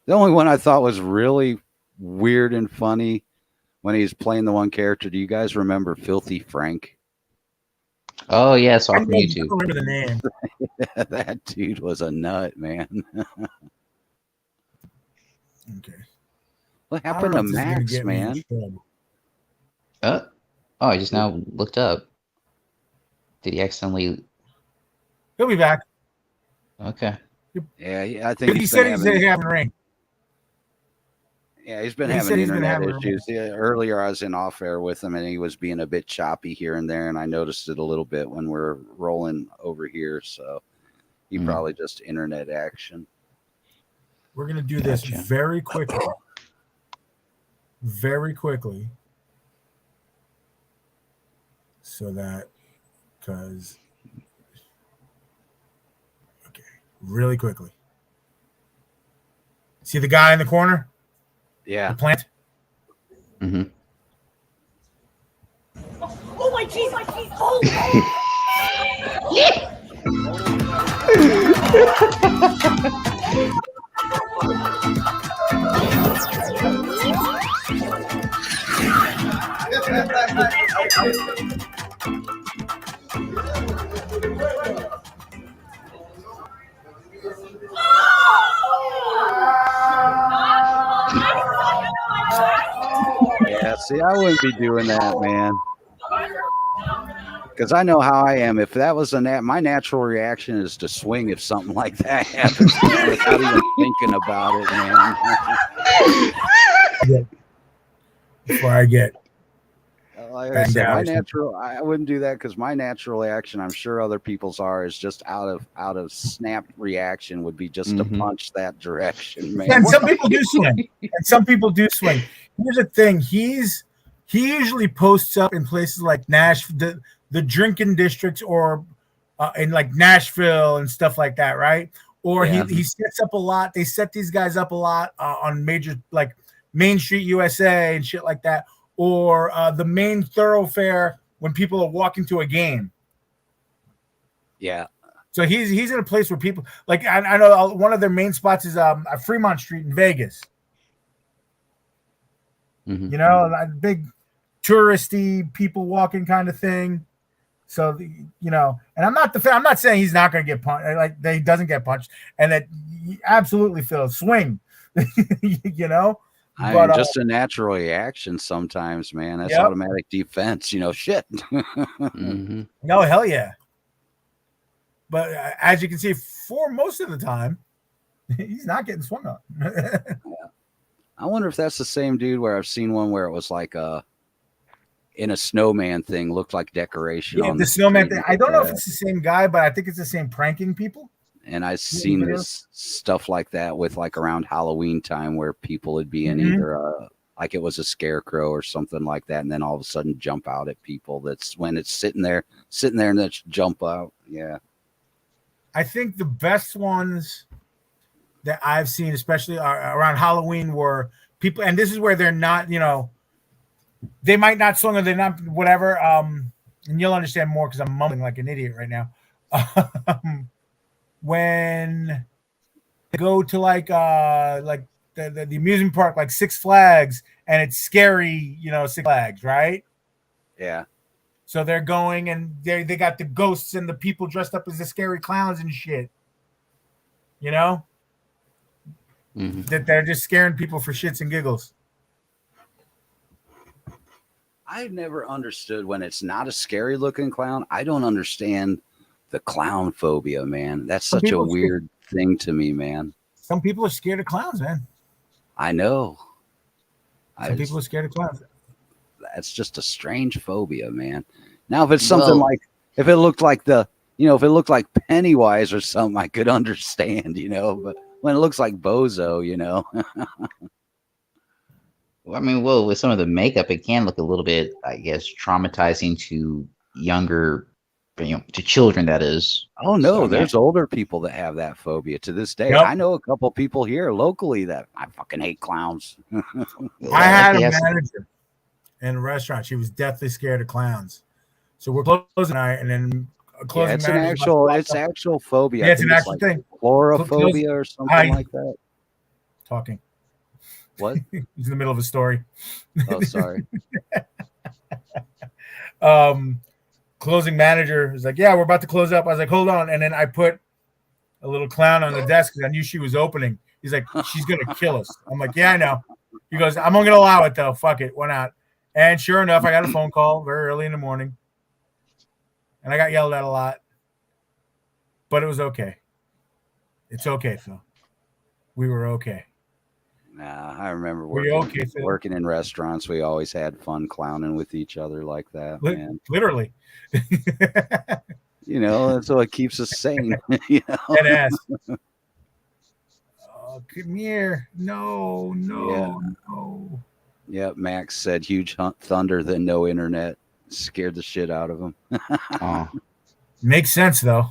The only one I thought was really weird and funny when he was playing the one character. Do you guys remember Filthy Frank? Oh yeah, it's off YouTube. I don't remember the name. That dude was a nut, man. Okay. What happened to Max, man? I just now looked up. Did he accidentally? He'll be back. Okay. Yeah, I think he said he's having rain. Yeah, he's been having internet issues. Yeah, earlier, I was in off air with him, and he was being a bit choppy here and there, and I noticed it a little bit when we're rolling over here. So, He probably just internet action. We're gonna do this very quickly. Very quickly. So that, because, okay, really quickly. See the guy in the corner? Yeah. The plant? Mm-hmm. Oh my jeez, my jeez. Oh. Yeah, see, I wouldn't be doing that, man. Because I know how I am. If that was my natural reaction is to swing if something like that happens, man, without even thinking about it, man. Before I get like I said, I wouldn't do that because my natural reaction, I'm sure other people's is just out of snap reaction would be just to punch that direction, man. And some people do swing. Here's the thing: he usually posts up in places like Nashville, the drinking districts, or in like Nashville and stuff like that, right? Or he sets up a lot. They set these guys up a lot on major, like Main Street USA and shit like that, or the main thoroughfare when people are walking to a game. Yeah. So he's in a place where people, like, I know one of their main spots is Fremont Street in Vegas. Mm-hmm. You know, that big touristy people walking kind of thing. So, you know, and I'm not saying he's not going to get punched, like that he doesn't get punched, and that he absolutely feels swing, you know. I mean, just a natural reaction sometimes, man. That's automatic defense, you know, shit. Mm-hmm. No, hell yeah. But as you can see, for most of the time, he's not getting swung on. I wonder if that's the same dude where I've seen one where it was like in a snowman thing, looked like decoration. Yeah, on the snowman thing. I don't know if it's the same guy, but I think it's the same pranking people. And I've seen this stuff like that with like around Halloween time where people would be in either like it was a scarecrow or something like that, and then all of a sudden jump out at people. That's when it's sitting there and then jump out. Yeah. I think the best ones that I've seen, especially around Halloween, were people, and this is where they're not, you know, they might not swing or they're not whatever. And you'll understand more because I'm mumbling like an idiot right now. When they go to like the amusement park, like Six Flags, and it's scary, you know, Six Flags, right? Yeah. So they're going and they got the ghosts and the people dressed up as the scary clowns and shit. You know? Mm-hmm. That they're just scaring people for shits and giggles. I've never understood when it's not a scary looking clown. I don't understand the clown phobia, man. That's such a weird thing to me, man. Some people are scared of clowns, man. I know. Some people are scared of clowns. That's just a strange phobia, man. Now, if it's something like, if it looked like Pennywise or something, I could understand, you know, but when it looks like Bozo, you know. I mean, well, with some of the makeup, it can look a little bit, I guess, traumatizing to younger, you know, to children, that is. Oh, no, there's older people that have that phobia to this day. Yep. I know a couple people here locally that I fucking hate clowns. I had a manager in a restaurant. She was deathly scared of clowns. So we're closing tonight, and then closing. Yeah, it's actual phobia. Yeah, it's an actual thing. Chlorophobia or something like that. Talking. What? He's in the middle of a story. Oh, sorry. Closing manager was like, "Yeah, we're about to close up." I was like, "Hold on," and then I put a little clown on the desk because I knew she was opening. He's like, "She's gonna kill us." I'm like, "Yeah, I know." He goes, "I'm gonna allow it though. Fuck it, why not?" And sure enough, I got a phone call very early in the morning, and I got yelled at a lot, but it was okay. It's okay, Phil. We were okay. Nah, I remember working in restaurants. We always had fun clowning with each other like that, man. Literally. You know, that's what keeps us sane. You know? Dead ass. Oh, come here. No. Yeah, Max said huge thunder, then no internet. Scared the shit out of him. Oh, Makes sense, though.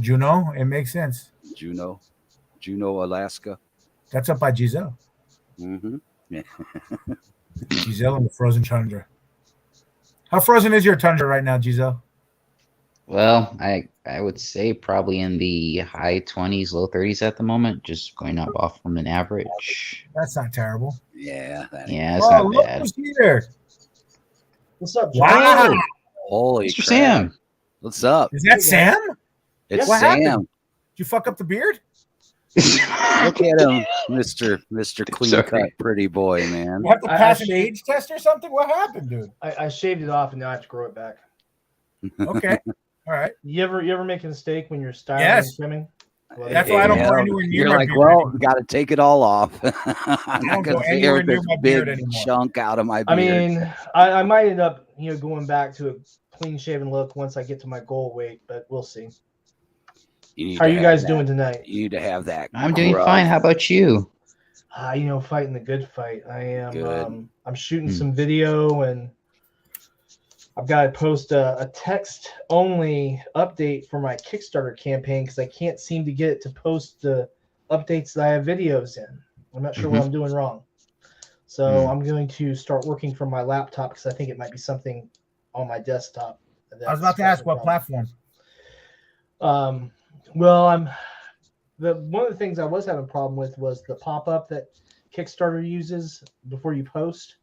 Juneau, it makes sense. Juneau, Alaska. That's up by Giselle. Mm-hmm. Yeah. Giselle in the frozen tundra. How frozen is your tundra right now, Giselle? well, I would say probably in the high 20s, low 30s at the moment, just going up off from an average. That's not terrible. Yeah. Yeah, it's not look bad. who's here. What's up, Wow. John? Holy Mr. crap. Sam. What's up? Is that Sam? It's What Sam. happened? Did you fuck up the beard? Look at him, Mr. Clean Sorry. Cut Pretty Boy, man. You have to I pass an actually- age test or something? What happened, dude? I shaved it off and now I have to grow it back. Okay. All right. You ever make a mistake when you're styling Yes. and trimming? Well, That's why I don't go anywhere near You're my like, beard well, anymore. got to take it all off. I'm don't not go going to anywhere tear near this my big beard anymore. chunk out of my beard. I mean, I might end up going back to a clean shaven look once I get to my goal weight, but we'll see. How are you guys doing tonight? You need to have that. I'm doing grub. fine. How about you? Fighting the good fight. I am. Good. I'm shooting Hmm. some video, and I've got to post a text-only update for my Kickstarter campaign because I can't seem to get it to post the updates that I have videos in. I'm not sure what I'm doing wrong. So I'm going to start working from my laptop because I think it might be something on my desktop. I was about to ask what platform. Well, one of the things I was having a problem with was the pop-up that Kickstarter uses before you post.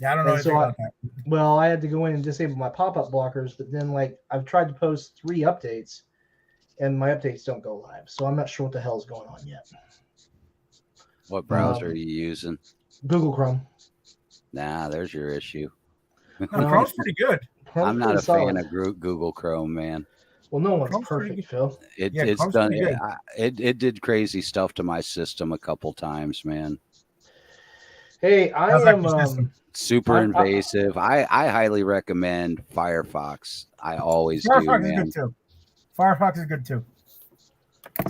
Yeah, I don't know And anything so about that. Well, I had to go in and disable my pop-up blockers, but then I've tried to post 3 updates, and my updates don't go live. So I'm not sure what the hell's going on yet. What browser are you using? Google Chrome. Nah, there's your issue. No, Chrome's pretty good. Chrome's I'm not pretty a solid. fan of Google Chrome, man. Well, no one's Chrome's pretty perfect, Phil. Yeah, It's Chrome's done. pretty good. It did crazy stuff to my system a couple times, man. Hey, I How's that am. your system? Super I- invasive. I highly recommend Firefox. I always do, Firefox is man. good too. Firefox is good too.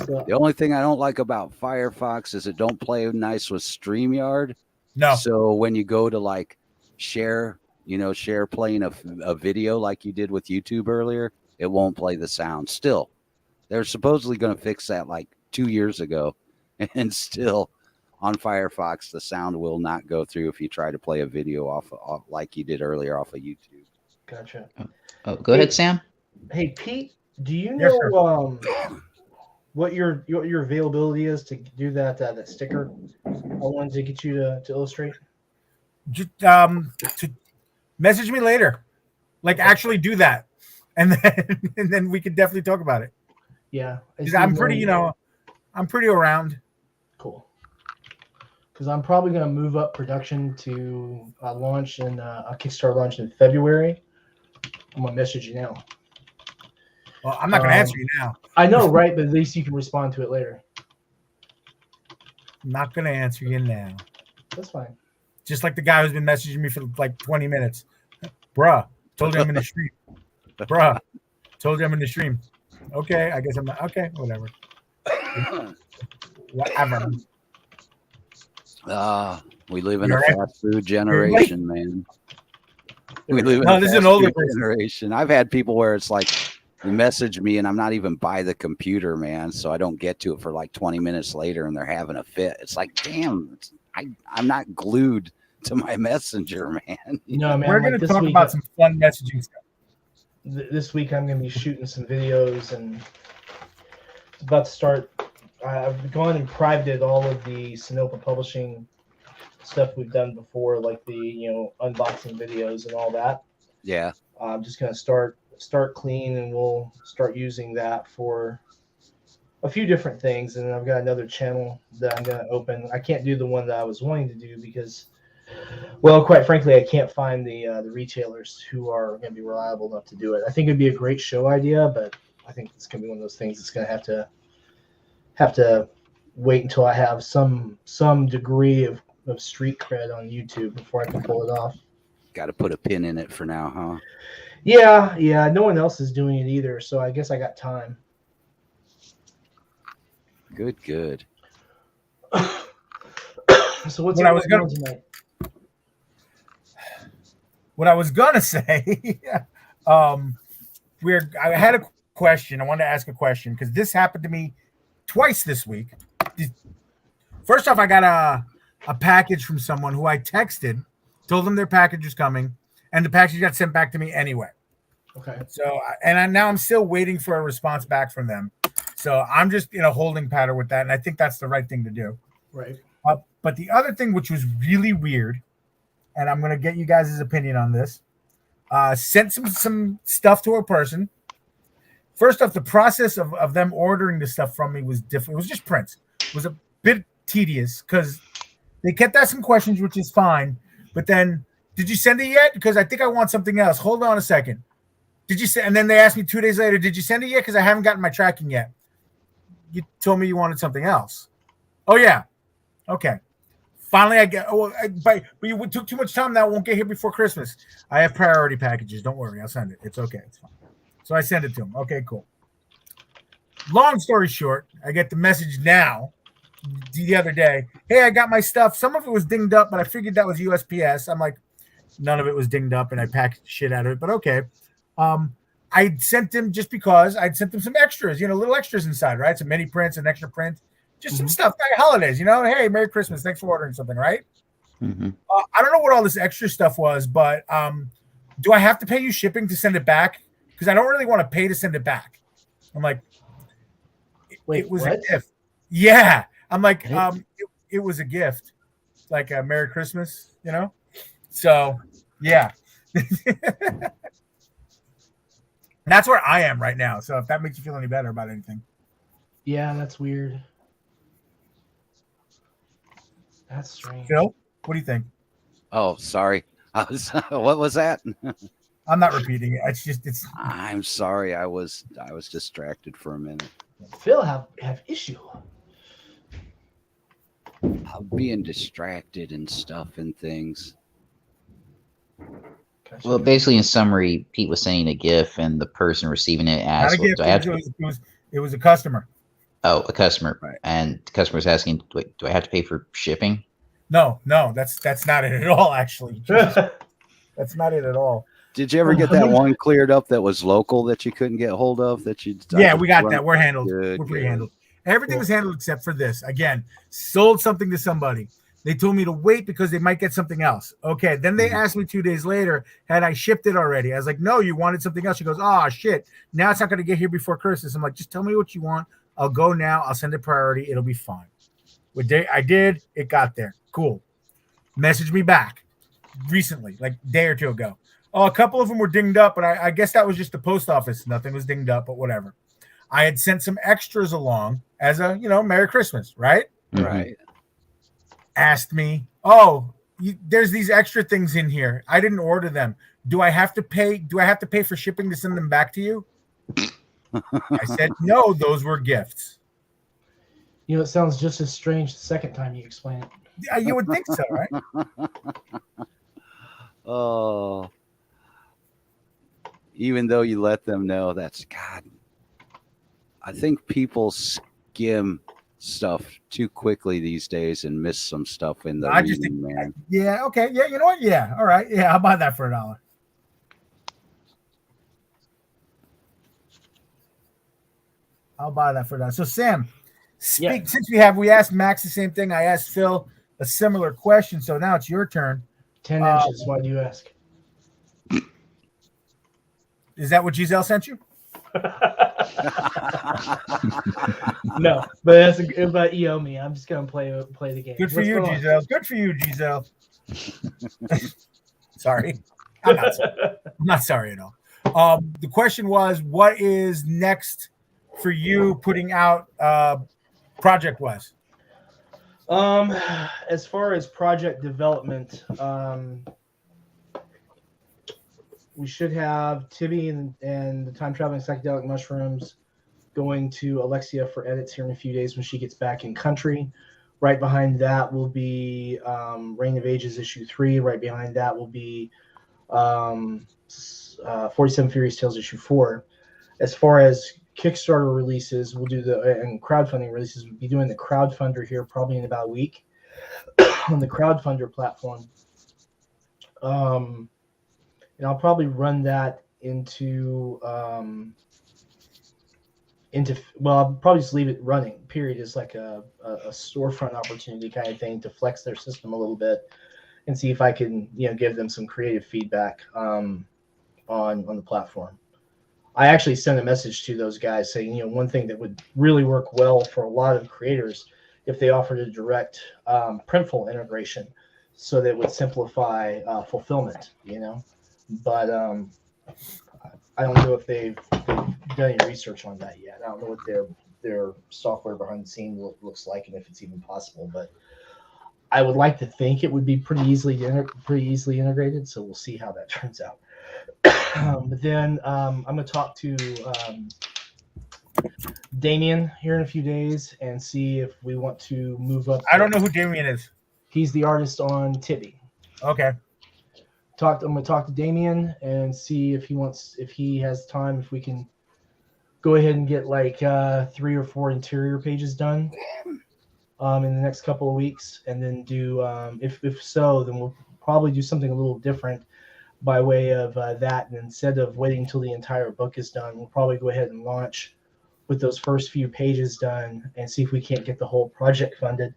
So, The only thing I don't like about Firefox is it don't play nice with StreamYard. No. So when you go to like share playing a video like you did with YouTube earlier, it won't play the sound. Still, they're supposedly going to fix that like 2 years ago, and still on Firefox the sound will not go through if you try to play a video off like you did earlier off of YouTube. gotcha. Oh, go ahead, Sam. Hey, Pete, do you Yes, know what your availability is to do that sticker I wanted to get you to illustrate? Just to message me later. Like actually do that. And then we could definitely talk about it. Yeah. 'Cause I'm pretty, I'm pretty around. Cool. Because I'm probably going to move up production to launch in a Kickstarter launch in February. I'm going to message you now. Well, I'm not gonna answer you now. I know, right? But at least you can respond to it later. I'm not gonna answer you now. That's fine. Just like the guy who's been messaging me for like 20 minutes. Bruh, told you I'm in the stream. Bruh, told you I'm in the stream. Okay, I guess I'm not. Okay, whatever. Whatever. We live in You're a right. fast food generation, man. We live in No, a this is fast an older food person. generation. I've had people where it's like you message me and I'm not even by the computer, man. So I don't get to it for like 20 minutes later and they're having a fit. It's like, damn, I'm not glued to my messenger, man. No, man. We're like gonna this talk week, about some fun messaging stuff. This week I'm going to be shooting some videos and it's about to start. I've gone and privated all of the Sonoma Publishing stuff we've done before, like the unboxing videos and all that. Yeah. I'm just going to start clean, and we'll start using that for a few different things. And then I've got another channel that I'm going to open. I can't do the one that I was wanting to do because, well, quite frankly, I can't find the retailers who are going to be reliable enough to do it. I think it'd be a great show idea, but I think it's going to be one of those things that's going to have to wait until I have some degree of street cred on YouTube before I can pull it off. Got to put a pin in it for now, huh? Yeah. No one else is doing it either, so I guess I got time. Good. So what's everyone doing tonight? What I was gonna say, I had a question. I wanted to ask a question because this happened to me twice this week. First off, I got a package from someone who I texted, told them their package was coming, and the package got sent back to me anyway. Okay. So, now I'm still waiting for a response back from them. So I'm just in a holding pattern with that, and I think that's the right thing to do. Right. But the other thing, which was really weird, and I'm going to get you guys' opinion on this, sent some stuff to a person. First off, the process of them ordering the stuff from me was different. It was just prints. It was a bit tedious because they kept asking questions, which is fine. But then, did you send it yet? Because I think I want something else. Hold on a second. Did you send? And then they asked me 2 days later, did you send it yet? Because I haven't gotten my tracking yet. You told me you wanted something else. Oh, yeah. Okay. Finally, I get. Oh, but you took too much time. That won't get here before Christmas. I have priority packages. Don't worry. I'll send it. It's okay. It's fine. So I send it to him. Okay, cool. Long story short, I get the message now the other day. Hey, I got my stuff. Some of it was dinged up, but I figured that was USPS. I'm like, none of it was dinged up, and I packed the shit out of it. But okay. I sent him just because I'd sent them some extras, little extras inside, right? Some mini prints, an extra print, just some stuff. Like holidays, Hey, Merry Christmas. Thanks for ordering something, right? Mm-hmm. I don't know what all this extra stuff was, but do I have to pay you shipping to send it back? Because I don't really want to pay to send it back. I'm like, Wait, it was what? a gift. Yeah. I'm like, it was a gift, like a Merry Christmas, So, yeah. That's where I am right now. So if that makes you feel any better about anything. Yeah, that's weird. That's strange. Phil, what do you think? Oh, sorry. What was that? I'm not repeating it. It's. I'm sorry. I was distracted for a minute. Phil have issue. I'm being distracted and stuff and things. Well, basically, in summary, Pete was sending a GIF, and the person receiving it asked, Not a gift. It was a customer. Oh, a customer. Right. And the customer was asking, do I have to pay for shipping? No, that's not it at all, actually. That's not it at all. Did you ever get that one cleared up that was local that you couldn't get hold of? Yeah, we got that. We're handled. Good, We're pre-handled. Everything was handled except for this. Again, sold something to somebody. They told me to wait because they might get something else. Okay. Then they asked me 2 days later, had I shipped it already? I was like, no, you wanted something else. She goes, oh, shit. Now it's not going to get here before Christmas. I'm like, just tell me what you want. I'll go now. I'll send it priority. It'll be fine. I did. It got there. Cool. Message me back recently, like a day or two ago. Oh, a couple of them were dinged up, but I guess that was just the post office. Nothing was dinged up, but whatever. I had sent some extras along as a, Merry Christmas, right? Right. Asked me, there's these extra things in here. I didn't order them. Do I have to pay? Do I have to pay for shipping to send them back to you? I said, no, those were gifts. It sounds just as strange the second time you explain it. Yeah, you would think so, right? Oh, even though you let them know, that's God. I think people skim stuff too quickly these days and miss some stuff in the reading, man. Yeah, okay. Yeah, you know what? Yeah, all right. Yeah, I'll buy that for $1. I'll buy that for $1. So Sam, since we asked Max the same thing, I asked Phil a similar question. So now it's your turn. 10 inches. Why do you ask? Is that what Giselle sent you? No, but but you owe me. I'm just gonna play the game. Good for you, Giselle. Good for you, Giselle. Sorry, I'm not sorry at all. The question was, what is next for you putting out project wise? As far as project development, we should have Tibby and the time traveling psychedelic mushrooms going to Alexia for edits here in a few days when she gets back in country. Right behind that will be Reign of Ages issue 3. Right behind that will be 47 Furious Tales issue 4. As far as Kickstarter releases, we'll do and crowdfunding releases. We'll be doing the crowdfunder here probably in about a week on the crowdfunder platform. And I'll probably run that into I'll probably just leave it running. Period. Is like a storefront opportunity kind of thing to flex their system a little bit and see if I can give them some creative feedback on the platform. I actually sent a message to those guys saying, one thing that would really work well for a lot of creators if they offered a direct Printful integration, so that would simplify fulfillment. But I don't know if they've done any research on that yet. I don't know what their software behind the scenes looks like and if it's even possible. But I would like to think it would be pretty easily integrated. So we'll see how that turns out. But then I'm going to talk to Damien here in a few days and see if we want to move up. I don't know who Damien is. He's the artist on Tibby. Okay. I'm going to talk to Damien and see if he has time, if we can go ahead and get like 3 or 4 interior pages done in the next couple of weeks, and then do if so, then we'll probably do something a little different by way of that. And instead of waiting until the entire book is done, we'll probably go ahead and launch with those first few pages done and see if we can't get the whole project funded.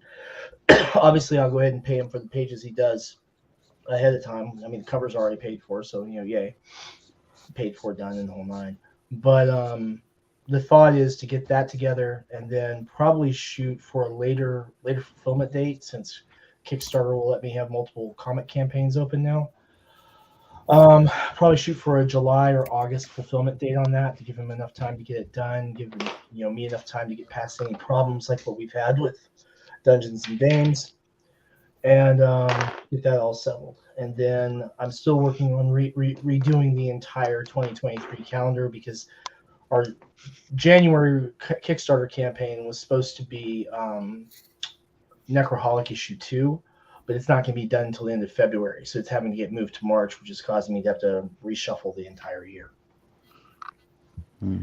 Obviously, I'll go ahead and pay him for the pages he does ahead of time. I mean, the cover's already paid for, so yay, paid for, done, and the whole nine. But the thought is to get that together and then probably shoot for a later fulfillment date, since Kickstarter will let me have multiple comic campaigns open now. Probably shoot for a July or August fulfillment date on that to give him enough time to get it done, give him, me enough time to get past any problems like what we've had with Dungeons and Dames, and get that all settled. And then I'm still working on redoing the entire 2023 calendar, because our January Kickstarter campaign was supposed to be Necroholic issue 2, but it's not going to be done until the end of February. So it's having to get moved to March, which is causing me to have to reshuffle the entire year. All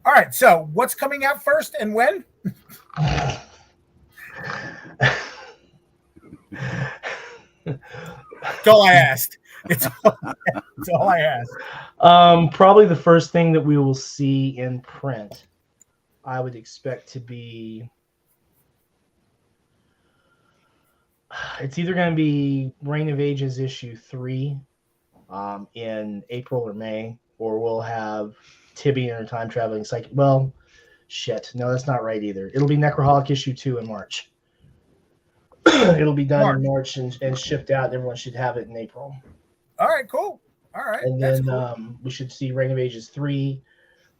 right. So what's coming out first and when? That's all I asked. It's all I asked. Probably the first thing that we will see in print, I would expect to be, it's either going to be Reign of Ages issue 3 in April or May, or we'll have Tibby and her time traveling psychic. Well, shit, no, that's not right either. It'll be Necroholic issue 2 in March. It'll be done in March and shipped out, and everyone should have it in April. All right, cool. All right. And then we should see Reign of Ages 3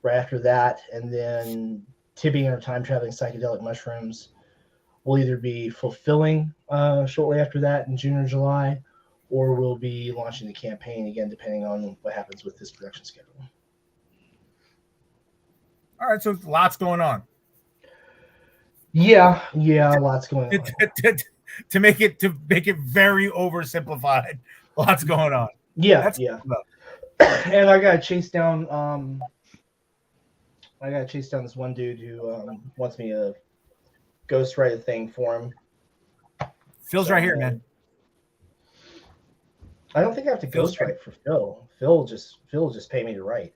right after that. And then Tibby and her time traveling psychedelic mushrooms will either be fulfilling shortly after that in June or July, or we'll be launching the campaign again, depending on what happens with this production schedule. All right, so lots going on. Yeah, lots going on. To make it very oversimplified, lots going on. Yeah. And I gotta chase down this one dude who wants me to ghostwrite a thing for him. Phil's right here, man. I don't think I have to ghostwrite for Phil. Phil just pay me to write.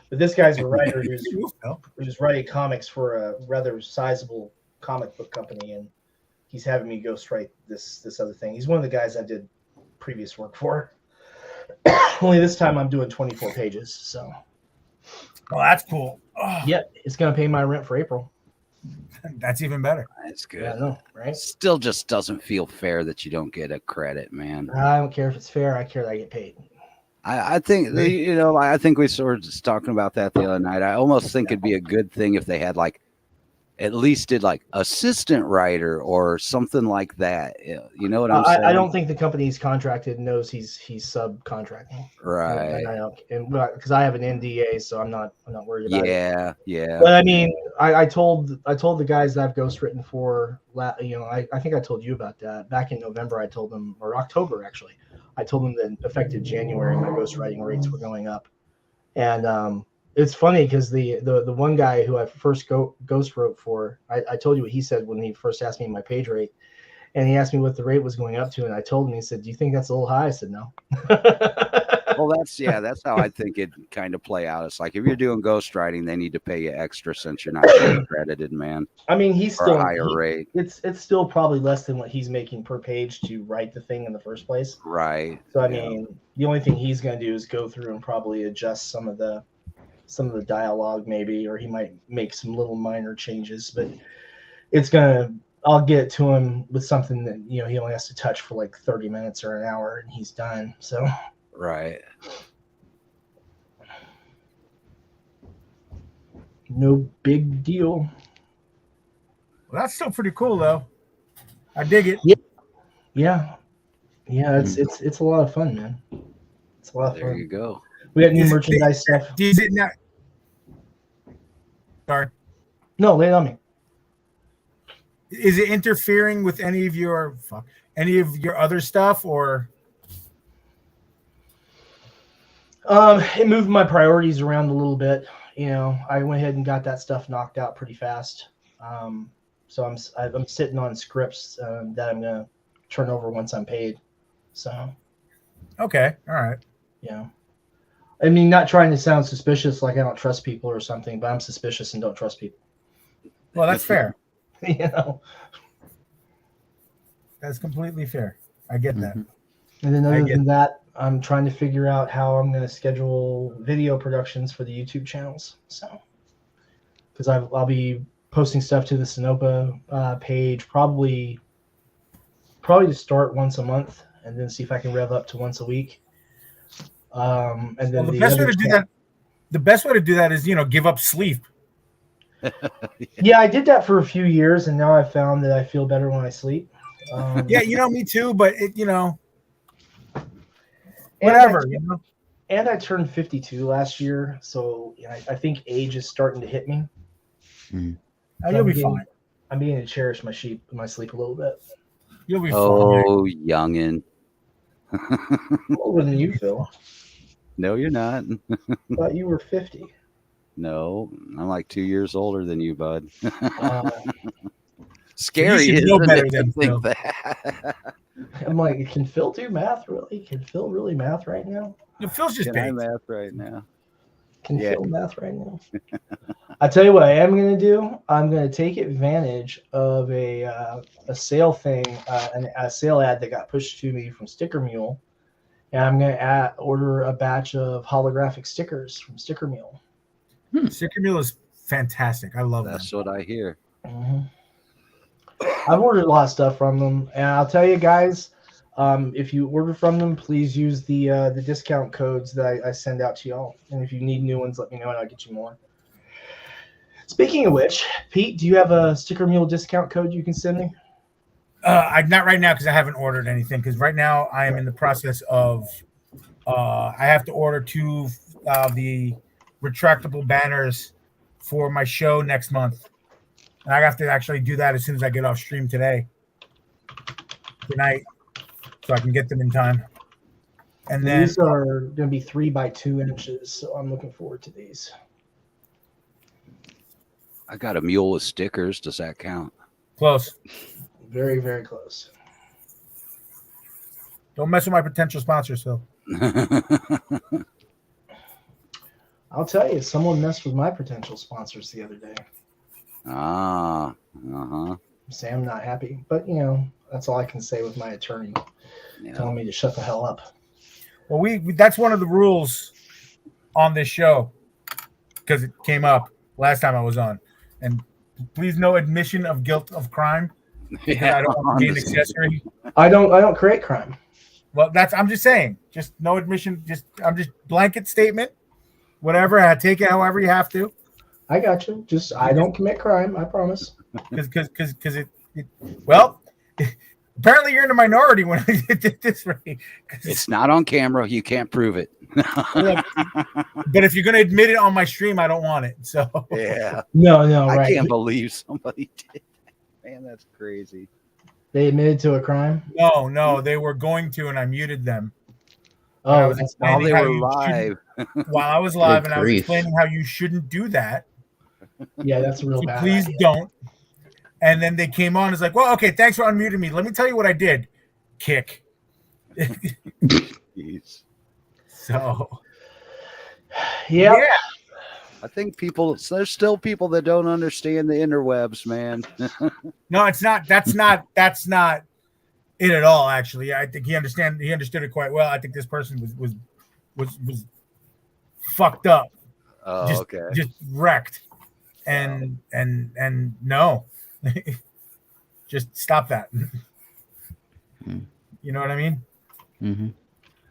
But this guy's a writer who's just writing comics for a rather sizable comic book company, and he's having me ghostwrite this other thing. He's one of the guys I did previous work for. Only this time I'm doing 24 pages. So. Well, that's cool. Oh. Yeah, it's gonna pay my rent for April. That's even better. That's good. Yeah, I know, right? Still just doesn't feel fair that you don't get a credit, man. I don't care if it's fair. I care that I get paid. I think I think we sort of just talking about that the other night. I almost think it'd be a good thing if they had like at least did like assistant writer or something like that. You know what I'm saying? I don't think the company he's contracted knows he's subcontracting. Right. And because I have an NDA, so I'm not worried about it. Yeah. But I mean, I told the guys that I've ghostwritten for, I think I told you about that back in November. I told them, or October actually, I told them that effective January my ghostwriting rates were going up, and it's funny because the one guy who I first ghost wrote for, I told you what he said when he first asked me my page rate, and he asked me what the rate was going up to, and I told him. He said, "Do you think that's a little high?" I said, "No." Well, that's how I think it kind of play out. It's like if you're doing ghostwriting, they need to pay you extra since you're not getting credited, man. I mean, he's for still a higher rate. It's still probably less than what he's making per page to write the thing in the first place. Right. So I mean, the only thing he's going to do is go through and probably adjust some of the dialogue maybe, or he might make some little minor changes, but I'll get to him with something that, he only has to touch for like 30 minutes or an hour and he's done. So right. No big deal. Well, that's still pretty cool though. I dig it. Yeah. It's a lot of fun, man. It's a lot of fun. There you go. We got new merchandise stuff. Is it not? Sorry. No, lay it on me. Is it interfering with any of your other stuff, or? It moved my priorities around a little bit. I went ahead and got that stuff knocked out pretty fast. So I'm sitting on scripts that I'm gonna turn over once I'm paid. So. Okay. All right. Yeah. I mean, not trying to sound suspicious, like I don't trust people or something, but I'm suspicious and don't trust people. Well, that's fair. That's completely fair. I get that. And then other than that, I'm trying to figure out how I'm going to schedule video productions for the YouTube channels. So, because I'll be posting stuff to the Sinopa page probably to start once a month, and then see if I can rev up to once a week. And then the best way to do that. The best way to do that is, give up sleep. Yeah, I did that for a few years, and now I've found that I feel better when I sleep. Yeah, me too. But whatever. And I turned 52 last year, so I think age is starting to hit me. You'll be fine. I'm beginning to cherish my sleep a little bit. You'll be fine. Oh, youngin. Older than you, Phil. No, you're not. Thought you were 50. No, I'm like 2 years older than you, bud. Scary. You should know better than Phil. That. I'm like, can Phil do math really? Can Phil really math right now? Phil's just Can I big. math right now? Can Phil math right now? I tell you what I am going to do. I'm going to take advantage of a sale thing, a sale ad that got pushed to me from Sticker Mule. And I'm going to order a batch of holographic stickers from Sticker Mule. Sticker Mule is fantastic. I love That's them. what I hear. Mm-hmm. I've ordered a lot of stuff from them, and I'll tell you guys, if you order from them, please use the discount codes that I send out to y'all. And if you need new ones, let me know, and I'll get you more. Speaking of which, Pete, do you have a Sticker Mule discount code you can send me? Not right now because I haven't ordered anything. Because right now I am in the process of I have to order 2 the retractable banners for my show next month, and I have to actually do that as soon as I get off stream tonight, so I can get them in time. And then these are going to be 3 by 2 inches, so I'm looking forward to these. I got a mule with stickers. Does that count? Close. Very, very close. Don't mess with my potential sponsors, Phil. I'll tell you, someone messed with my potential sponsors the other day. Sam not happy, but that's all I can say with my attorney telling me to shut the hell up. Well, that's one of the rules on this show because it came up last time I was on. And please, no admission of guilt of crime. Yeah, I don't want to be an accessory. I don't create crime. Well, I'm just saying, just no admission. I'm just blanket statement. Whatever, I take it however you have to. I got you. Just I don't commit crime. I promise. Because it well, apparently you're in the minority when I did it this way. It's not on camera. You can't prove it. Look, but if you're going to admit it on my stream, I don't want it. So yeah. No, I right. can't believe somebody did that. Man, that's crazy. They admitted to a crime? No, they were going to, and I muted them. Oh, while they were live. While I was live, Good and I was grief. explaining how you shouldn't do that. Yeah, that's a real So bad please idea. don't. And then they came on. It's like, well, okay, thanks for unmuting me. Let me tell you what I did. Kick. Jeez. So Yep. yeah. I think there's still people that don't understand the interwebs, man. No, it's not. That's not it at all. Actually, I think he understood it quite well. I think this person was fucked up. Oh, just wrecked. And no, just stop that. You know what I mean? Mm-hmm.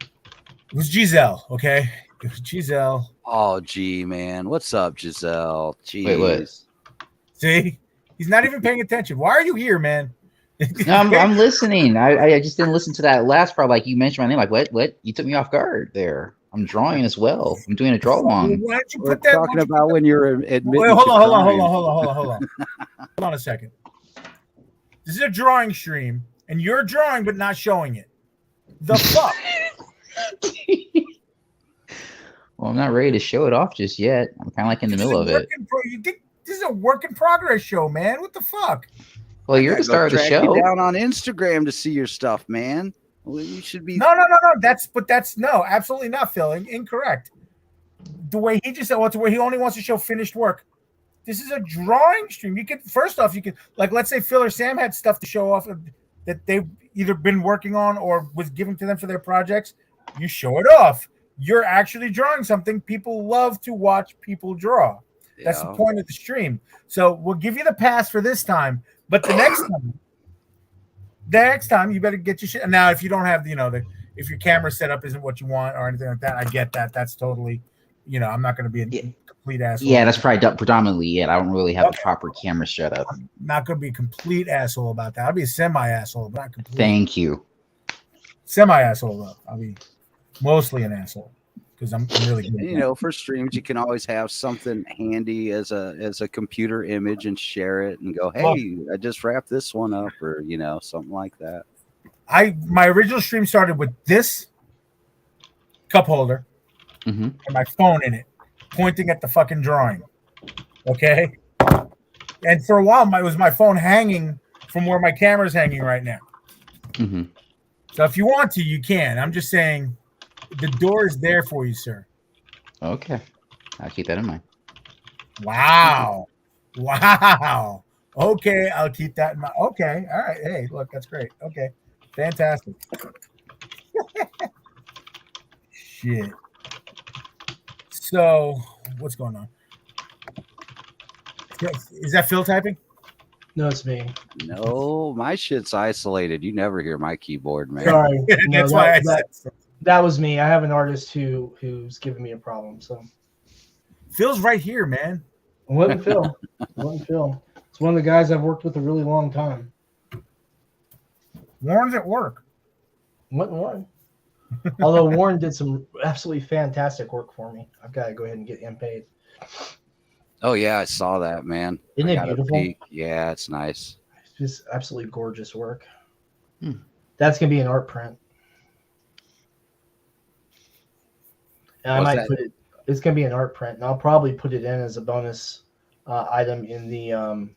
It was Giselle, okay? It was Giselle. Oh, gee, man. What's up, Giselle? Jeez. Wait, what? See? He's not even paying attention. Why are you here, man? No, I'm listening. I just didn't listen to that last part. Like you mentioned my name. Like what? You took me off guard there. I'm drawing as well. I'm doing a draw along. Why don't you We're put that? talking about when you're admitting. Wait, hold on. Hold on a second. This is a drawing stream, and you're drawing but not showing it. The fuck? Well, I'm not ready to show it off just yet. I'm kind of like in the middle of it. This is a work in progress show, man. What the fuck? Well, you're the star of the track show. You down on Instagram to see your stuff, man. Well, you should be. No. That's no, absolutely not, Phil. Incorrect. The way he just said, well, he only wants to show finished work. This is a drawing stream. You can like, let's say Phil or Sam had stuff to show off that they've either been working on or was given to them for their projects. You show it off. You're actually drawing something. People love to watch people draw. That's the point of the stream. So we'll give you the pass for this time, but the next time you better get your shit. Now, if you don't have, if your camera setup isn't what you want or anything like that, I get that. That's totally, I'm not going to be a complete asshole. Yeah, that's probably predominantly it. I don't really have the proper camera setup. I'm not going to be a complete asshole about that. I'll be a semi-asshole, but not complete. Thank you. Semi-asshole, though. I'll be mostly an asshole because I'm really good. For streams, you can always have something handy as a computer image and share it and go, hey, I just wrapped this one up, or something like that. My original stream started with this cup holder and my phone in it, pointing at the fucking drawing. Okay, and for a while, it was my phone hanging from where my camera's hanging right now. Mm-hmm. So if you want to, you can. I'm just saying, the door is there for you, sir. Okay, I'll keep that in mind. Wow. Okay, I'll keep that in mind. Okay, all right. Hey, look, that's great. Okay, fantastic. Shit. So, what's going on? Is that Phil typing? No, it's me. No, my shit's isolated. You never hear my keyboard, man. Sorry. That's why I said that was me. I have an artist who's giving me a problem. So Phil's right here, man. It wasn't Phil. It's one of the guys I've worked with a really long time. Warren's at work. What Warren? Although Warren did some absolutely fantastic work for me. I've got to go ahead and get him paid. Oh yeah, I saw that, man. Isn't it beautiful? Yeah, it's nice. It's just absolutely gorgeous work. That's gonna be an art print. And I might put it. It's gonna be an art print, and I'll probably put it in as a bonus item in the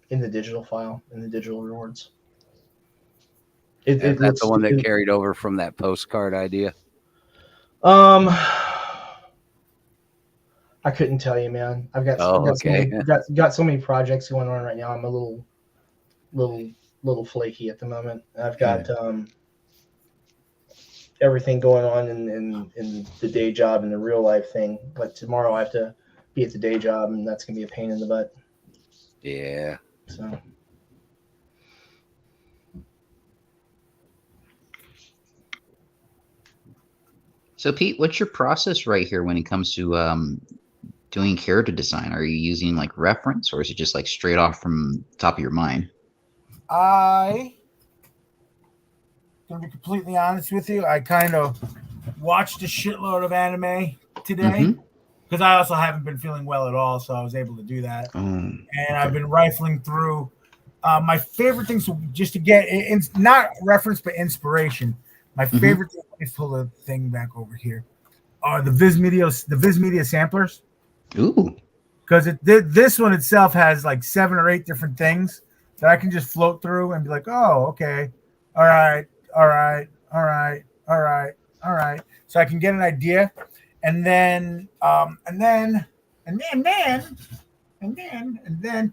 digital file, in the digital rewards. That's the one that carried over from that postcard idea. I couldn't tell you, man. I've got got so many projects going on right now. I'm a little flaky at the moment. I've got everything going on in the day job and the real life thing. But tomorrow I have to be at the day job, and that's gonna be a pain in the butt. Yeah. So Pete, what's your process right here when it comes to doing character design? Are you using like reference, or is it just like straight off from the top of your mind? I gonna be completely honest with you. I kind of watched a shitload of anime today because I also haven't been feeling well at all, so I was able to do that. And I've been rifling through my favorite things just to get not reference but inspiration. My favorite thing, let me pull the thing back over here, are the Viz Media samplers. Ooh. Because this one itself has like 7 or 8 different things that I can just float through and be like, oh, okay, all right. So I can get an idea, and then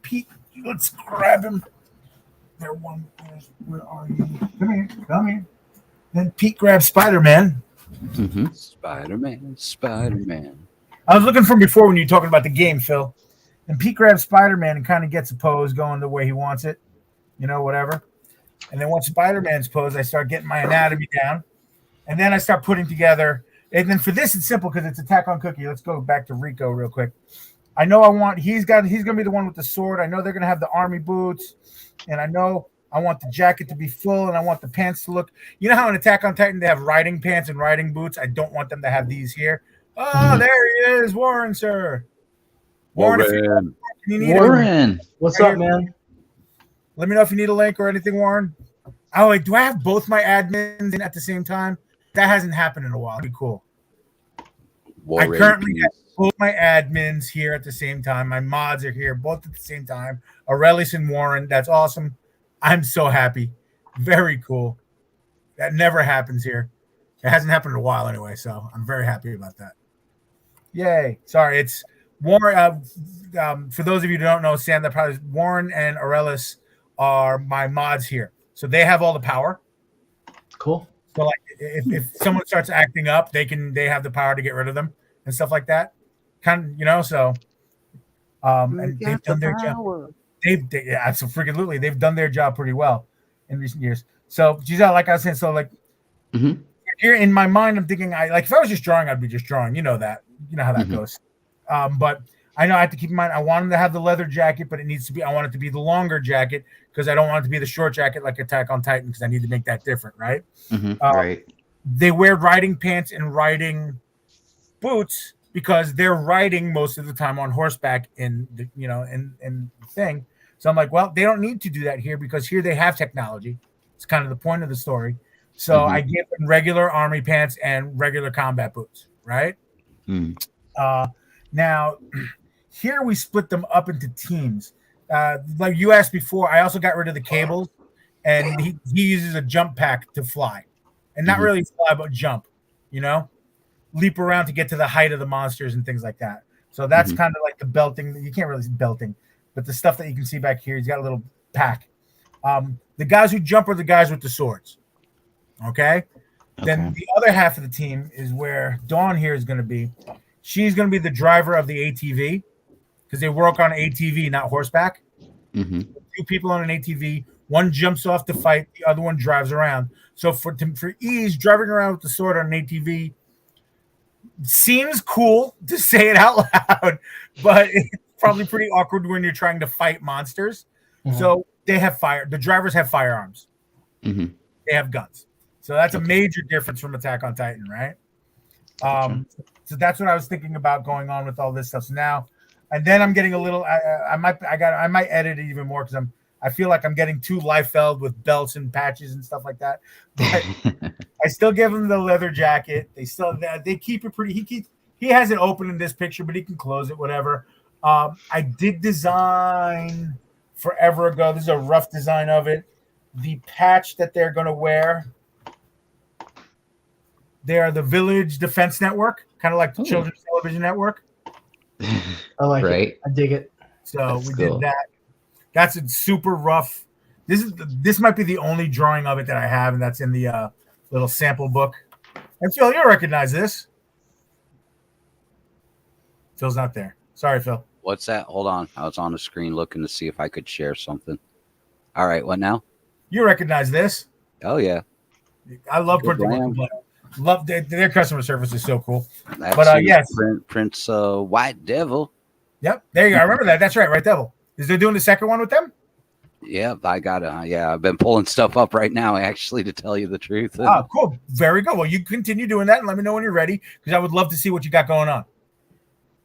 Pete, let's grab him. Where are you? Come here. Then Pete grabs Spider-Man. Spider-Man. I was looking for him before when you were talking about the game, Phil. And Pete grabs Spider-Man and kind of gets a pose going the way he wants it, whatever. And then once Spider-Man's pose, I start getting my anatomy down. And then I start putting together. And then for this, it's simple because it's Attack on Cookie. Let's go back to Rico real quick. I know he's going to be the one with the sword. I know they're going to have the army boots. And I know I want the jacket to be full, and I want the pants to look. You know how in Attack on Titan they have riding pants and riding boots? I don't want them to have these here. Oh, there he is, Warren, sir. Warren. Warren. What's up, man? Let me know if you need a link or anything, Warren. Oh, wait, do I have both my admins in at the same time? That hasn't happened in a while. That'd be cool. Warren, I currently have both my admins here at the same time. My mods are here both at the same time. Aurelius and Warren. That's awesome. I'm so happy. Very cool. That never happens here. It hasn't happened in a while anyway, so I'm very happy about that. Yay. Sorry, it's Warren. For those of you who don't know, Sam, that probably Warren and Aurelius are my mods here. So they have all the power. Cool. So like if someone starts acting up, they have the power to get rid of them and stuff like that. Kind of, so and they've done their job. Absolutely. They've done their job pretty well in recent years. So Giselle, like I was saying, so like here in my mind, I'm thinking if I was just drawing, I'd be just drawing. You know that. You know how that goes. But I know I have to keep in mind I want him to have the leather jacket, but I want it to be the longer jacket because I don't want it to be the short jacket like Attack on Titan because I need to make that different, right? Right. They wear riding pants and riding boots because they're riding most of the time on horseback in the thing. So I'm like, well, they don't need to do that here because here they have technology. It's kind of the point of the story. So I give them regular army pants and regular combat boots, right? Now, here we split them up into teams. Like you asked before, I also got rid of the cables, and he uses a jump pack to fly. And not really fly, but jump, leap around to get to the height of the monsters and things like that. So that's kind of like the belting. You can't really see belting, but the stuff that you can see back here, he's got a little pack. The guys who jump are the guys with the swords. Okay. Then the other half of the team is where Dawn here is going to be. She's going to be the driver of the ATV because they work on ATV, not horseback. 2 people on an ATV. One jumps off to fight. The other one drives around. So for ease, driving around with the sword on an ATV seems cool to say it out loud, but it's probably pretty awkward when you're trying to fight monsters. So they have fire. The drivers have firearms. They have guns. So that's a major difference from Attack on Titan, right? So that's what I was thinking about going on with all this stuff. So now, and then I'm getting a little. I might edit it even more because I feel like I'm getting too Liefeld with belts and patches and stuff like that. But I still give him the leather jacket. They keep it pretty. He has it open in this picture, but he can close it, whatever. I did design forever ago. This is a rough design of it. The patch that they're going to wear. They are the Village Defense Network, kind of like the Children's Television Network. I like it. I dig it. So we did that. That's a super rough. This might be the only drawing of it that I have, and that's in the little sample book. And Phil, you'll recognize this. Phil's not there. Sorry, Phil. What's that? Hold on. I was on the screen looking to see if I could share something. All right, what now? You recognize this? Oh yeah. I love printing. Love their customer service is so cool. But yes, Prince White Devil. Yep, there you go. I remember that. That's right, Right Devil. Is they doing the second one with them? Yeah, I got it. Yeah, I've been pulling stuff up right now, actually, to tell you the truth. Oh, cool. Very good. Well, you continue doing that and let me know when you're ready because I would love to see what you got going on.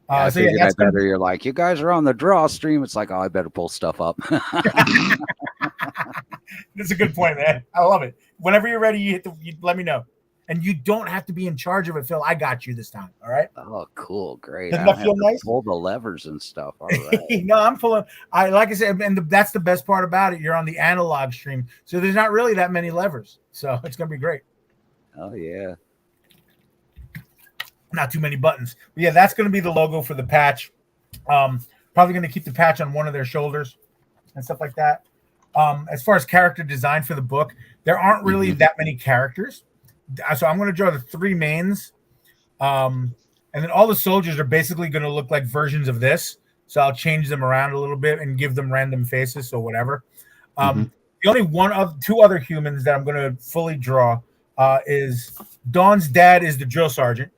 I figured I better. You're like, you guys are on the draw stream. It's like, oh, I better pull stuff up. That's a good point, man. I love it. Whenever you're ready, you let me know. And you don't have to be in charge of it, Phil. I got you this time. All right. Oh, cool. Great. Doesn't that feel nice? Pull the levers and stuff. All right. No, I'm pulling. Like I said, and that's the best part about it. You're on the analog stream. So there's not really that many levers. So it's going to be great. Oh, yeah. Not too many buttons. But yeah, that's going to be the logo for the patch. Probably going to keep the patch on one of their shoulders and stuff like that. As far as character design for the book, there aren't really that many characters. So I'm going to draw the three mains. And then all the soldiers are basically going to look like versions of this. So I'll change them around a little bit and give them random faces. So whatever. The only two other humans that I'm going to fully draw is Dawn's dad is the drill sergeant.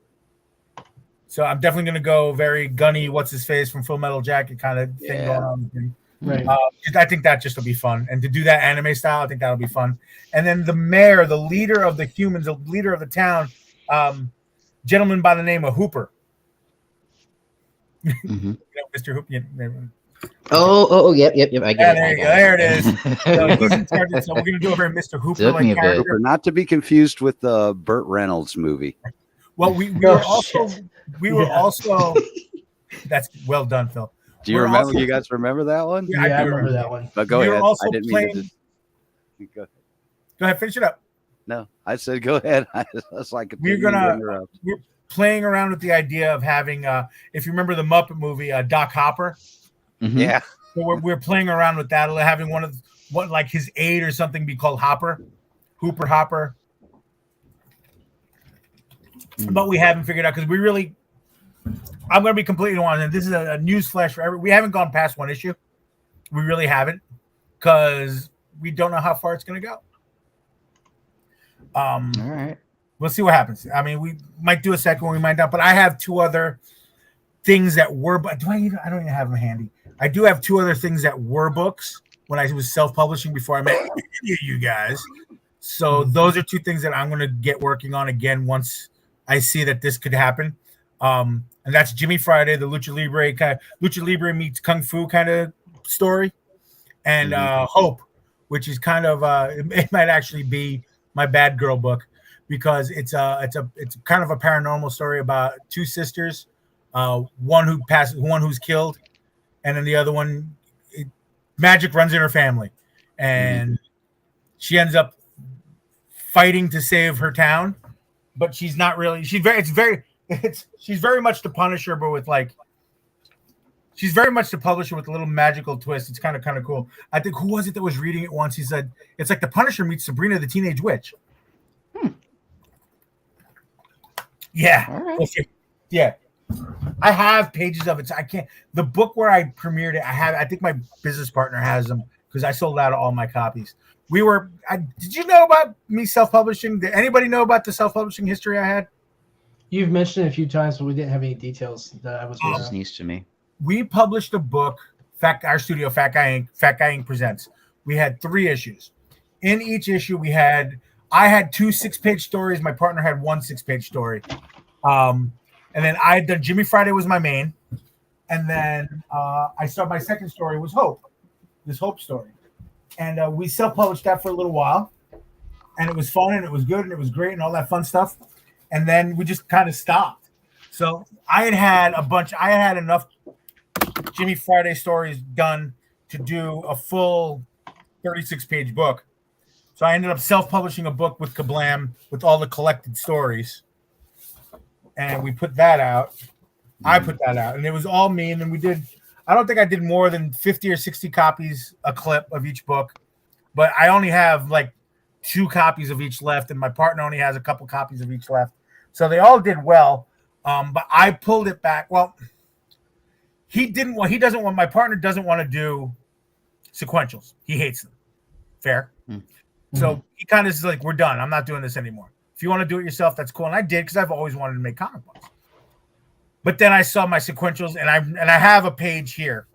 So I'm definitely going to go very gunny, what's his face from Full Metal Jacket kind of thing going on. Right. I think that just will be fun. And to do that anime style, I think that'll be fun. And then the mayor, the leader of the humans, the leader of the town, gentleman by the name of Hooper. Mr. Hooper. Yep. I get it. There you go. There it is. So he's in charge of, so we're going to do a very Mr. Hooper-like character. Not to be confused with the Burt Reynolds movie. Well, we were also. That's well done, Phil. Do you remember? You guys remember that one? Yeah, I remember that one. But go ahead. Also I didn't mean to go ahead, finish it up. No, I said go ahead. I was like, we're playing around with the idea of having, if you remember the Muppet movie, Doc Hopper. Yeah. So we're playing around with that, having like his aide or something be called Hopper, Hooper Hopper. But we haven't figured out because I'm going to be completely honest. And this is a news flash for we haven't gone past one issue. We really haven't because we don't know how far it's going to go. All right. We'll see what happens. I mean, we might do a second one, we might not. But I have two other things that were. But I don't even have them handy. I do have two other things that were books when I was self-publishing before I met you guys. So those are two things that I'm going to get working on again once I see that this could happen. And that's Jimmy Friday, the Lucha Libre meets Kung Fu kind of story, and Hope, which is kind of it might actually be my Bad Girl book because it's kind of a paranormal story about two sisters, one who's killed, and then the other one, magic runs in her family, and she ends up fighting to save her town, but she's not really. She's very much the Punisher, but with she's very much the Publisher with a little magical twist. It's kind of cool. I think who was it that was reading it once? He said it's like the Punisher meets Sabrina the Teenage Witch. Yeah, right. Yeah. I have pages of it. So I can't. The book where I premiered it, I think my business partner has them because I sold out all my copies. Did you know about me self-publishing? Did anybody know about the self-publishing history I had? You've mentioned it a few times, but we didn't have any details that I was. This is news to me. We published a book. Our studio, Fat Guy Inc. presents. We had 3 issues. In each issue, I had 2 6-page stories. My partner had 1 6-page story. And then I had done Jimmy Friday was my main, and then I started my second story was Hope, this Hope story, and we self-published that for a little while, and it was fun and it was good and it was great and all that fun stuff. And then we just kind of stopped. So I had enough Jimmy Friday stories done to do a full 36-page book. So I ended up self-publishing a book with Kablam with all the collected stories. And we put that out. I put that out. And it was all me. And then I don't think I did more than 50 or 60 copies a clip of each book. But I only have 2 copies of each left. And my partner only has a couple copies of each left. So they all did well, but I pulled it back. Well, my partner doesn't want to do sequentials. He hates them. Fair. So he kind of is like, we're done. I'm not doing this anymore. If you want to do it yourself, that's cool. And I did because I've always wanted to make comic books. But then I saw my sequentials, and I have a page here,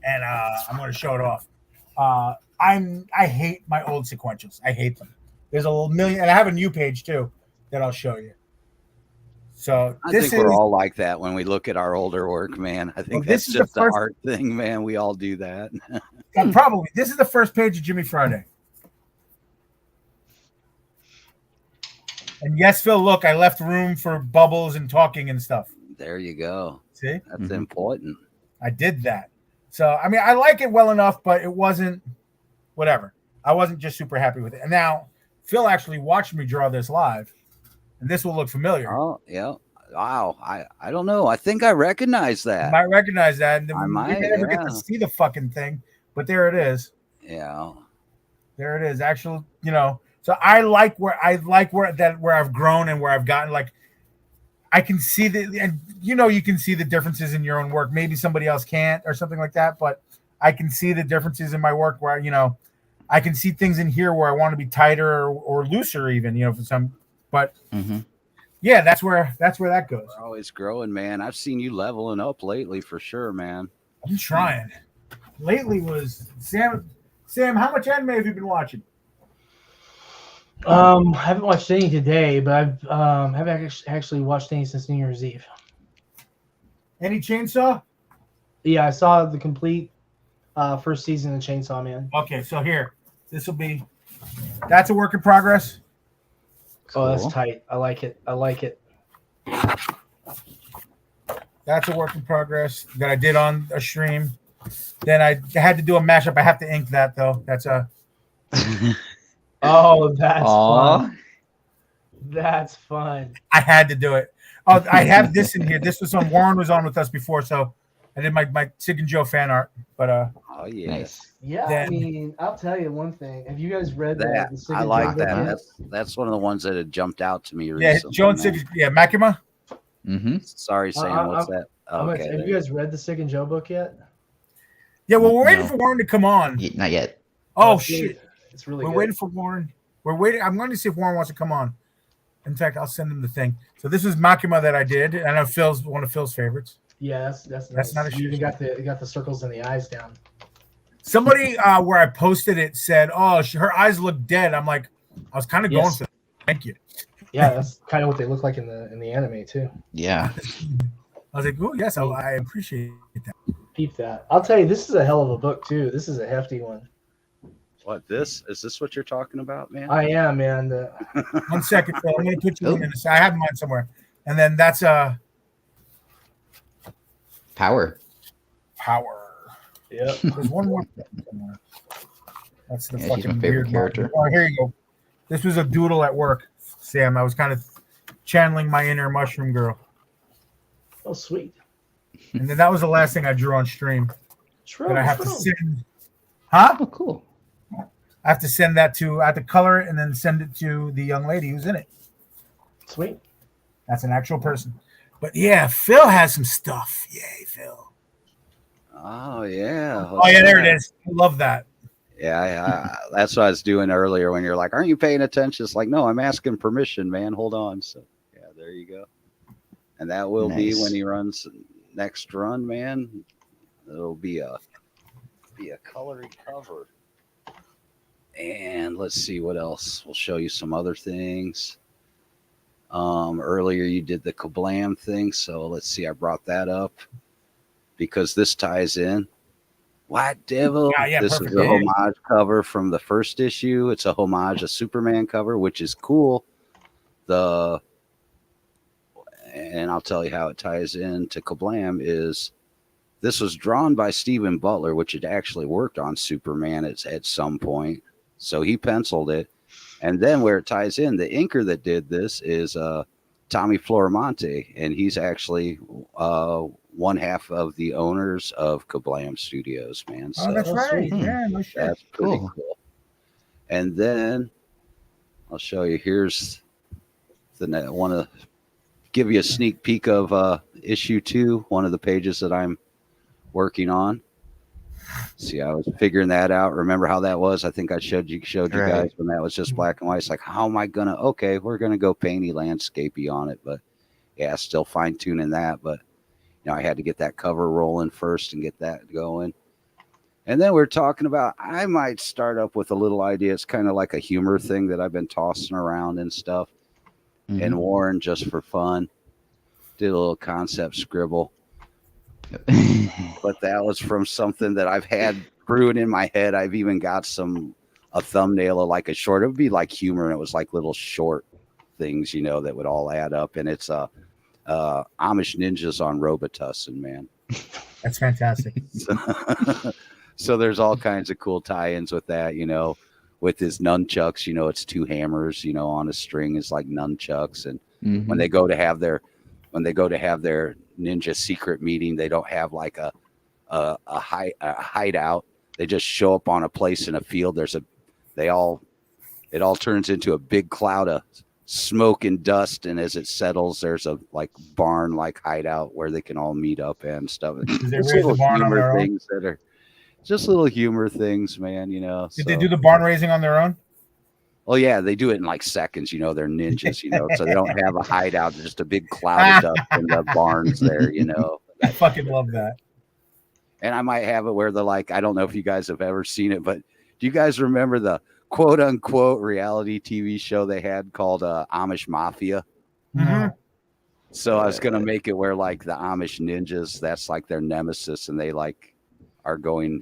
and I'm going to show it off. I hate my old sequentials. I hate them. There's a million, and I have a new page too that I'll show you. So I think we're all like that when we look at our older work, man. I think that's just the art thing, man. We all do that. Probably. This is the first page of Jimmy Friday. And yes, Phil, look, I left room for bubbles and talking and stuff. There you go. See? That's important. I did that. So, I mean, I like it well enough, but it wasn't whatever. I wasn't just super happy with it. And now Phil actually watched me draw this live, and this will look familiar. Oh, yeah. Wow. I don't know. I think I recognize that. You might recognize that. And I might never get to see the fucking thing, but there it is. Yeah. There it is. Actually, you know, so I like where I've grown and where I've gotten. Like, I can see and you know, you can see the differences in your own work. Maybe somebody else can't or something like that, but I can see the differences in my work where, you know, I can see things in here where I want to be tighter or looser even, you know, for some, but yeah, that's where that goes. We're always growing, man. I've seen you leveling up lately for sure, man. I'm trying. Lately was Sam, how much anime have you been watching? I haven't watched any today, but I've haven't actually watched any since New Year's Eve. Any Chainsaw? Yeah, I saw the complete first season of Chainsaw Man. Okay, so here, that's a work in progress. Cool. Oh, that's tight. I like it. That's a work in progress that I did on a stream. Then I had to do a mashup. I have to ink that though. That's a. Oh, that's fun. That's fun. I had to do it. Oh, I have this in here. This was Warren was on with us before, so I did my Sig and Joe fan art. But oh yeah, nice. Yeah. Then, I mean, I'll tell you one thing. Have you guys read that? The Sig I and like Joe that. book? That's one of the ones that had jumped out to me yeah, recently. Joe and Sig. Yeah, Makima. Sorry, Sam. What's that? Okay. Have you guys read the Sig and Joe book yet? Yeah, well, we're waiting for Warren to come on. Not yet. Oh shit! It's really. We're waiting for Warren. We're waiting. I'm going to see if Warren wants to come on. In fact, I'll send him the thing. So this is Makima that I did. I know Phil's one of Phil's favorites. Yeah, that's nice. Not a you even got the circles in the eyes down. Somebody where I posted it said, "Oh, her eyes look dead." I'm like, I was kind of going for that. Thank you. Yeah, that's kind of what they look like in the anime too. Yeah. I was like, "Oh yes, I appreciate that." Peep that. I'll tell you, this is a hell of a book too. This is a hefty one. What is this what you're talking about, man? I am, man. 1 second, Phil. I'm going to put you in this. I have mine somewhere, and then that's Power. Yep. There's one more somewhere. That's the She's fucking my favorite weird character. Oh, here you go. This was a doodle at work, Sam. I was kind of channeling my inner mushroom girl. Oh, sweet. And then that was the last thing I drew on stream. That I have to send. Oh, cool. I have to send that to. I have to color it and then send it to the young lady who's in it. Sweet. That's an actual person. But yeah, Phil has some stuff. Yay, Phil. Oh yeah. Oh yeah, there it is. I love that. Yeah, that's what I was doing earlier when you're like, aren't you paying attention? It's like, no, I'm asking permission, man. Hold on. So yeah, there you go. And that will be when he runs next run, man. It'll be a colored cover. And let's see what else. We'll show you some other things. Earlier you did the Kablam thing, so let's see. I brought that up because this ties in. White Devil. Yeah, this is a homage cover from the first issue. It's a homage, a Superman cover, which is cool. And I'll tell you how it ties in to Kablam is this was drawn by Stephen Butler, which had actually worked on Superman at some point. So he penciled it. And then where it ties in, the inker that did this is Tommy Floramonte, and he's actually one half of the owners of Kablam Studios, man. So that's right. Yeah, no shit. That's pretty cool. And then I'll show you. Here's I want to give you a sneak peek of issue 2, one of the pages that I'm working on. See, I was figuring that out. Remember how that was? I think I showed you guys when that was just black and white. It's like, how am I gonna? Okay, we're gonna go painty landscapey on it, but yeah, still fine tuning that, but I had to get that cover rolling first and get that going. And then we're talking about, I might start up with a little idea. It's kind of like a humor thing that I've been tossing around and stuff. Mm-hmm. And Warren, just for fun, did a little concept scribble. But that was from something that I've had brewing in my head. I've even got a thumbnail of like a short. It would be like humor, and it was like little short things, that would all add up. And it's Amish ninjas on Robitussin, man. That's fantastic. So there's all kinds of cool tie-ins with that, with his nunchucks, it's two hammers, on a string is like nunchucks. And when they go to have their ninja secret meeting, they don't have like a hideout. They just show up on a place in a field. It all turns into a big cloud of smoke and dust, and as it settles, there's a like barn like hideout where they can all meet up and stuff. There's little humor things that are just little humor things, man. Did they do the barn raising on their own? Oh yeah, they do it in like seconds. They're ninjas. So they don't have a hideout. There's just a big cloud of dust in the barns there. I fucking love that. And I might have it where they're like, I don't know if you guys have ever seen it, but do you guys remember the quote unquote reality TV show they had called Amish Mafia? Mm-hmm. So I was gonna make it where like the Amish ninjas, that's like their nemesis, and they like are going,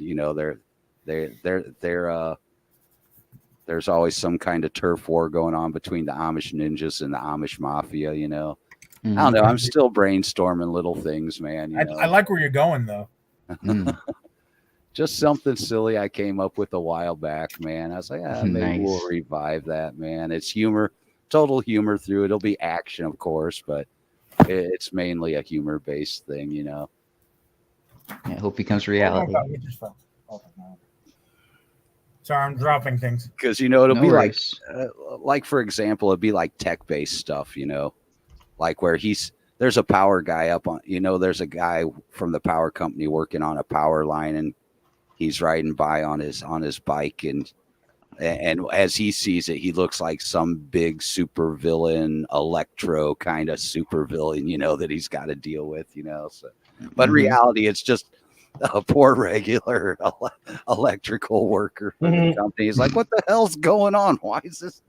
there's always some kind of turf war going on between the Amish ninjas and the Amish Mafia. I don't know. I'm still brainstorming little things, man. I like where you're going though. Just something silly I came up with a while back, man. I was like, maybe we'll revive that, man. It's humor, total humor through it. It'll be action, of course, but it's mainly a humor-based thing, I hope it becomes reality. Sorry, I'm dropping things. Because, it'll be like, for example, it'd be like tech-based stuff, like where there's a power guy up on, there's a guy from the power company working on a power line, and he's riding by on his bike, and as he sees it, he looks like some big super villain, Electro kind of super villain, that he's got to deal with, So, but in reality, it's just a poor regular electrical worker for the company. He's like, what the hell's going on? Why is this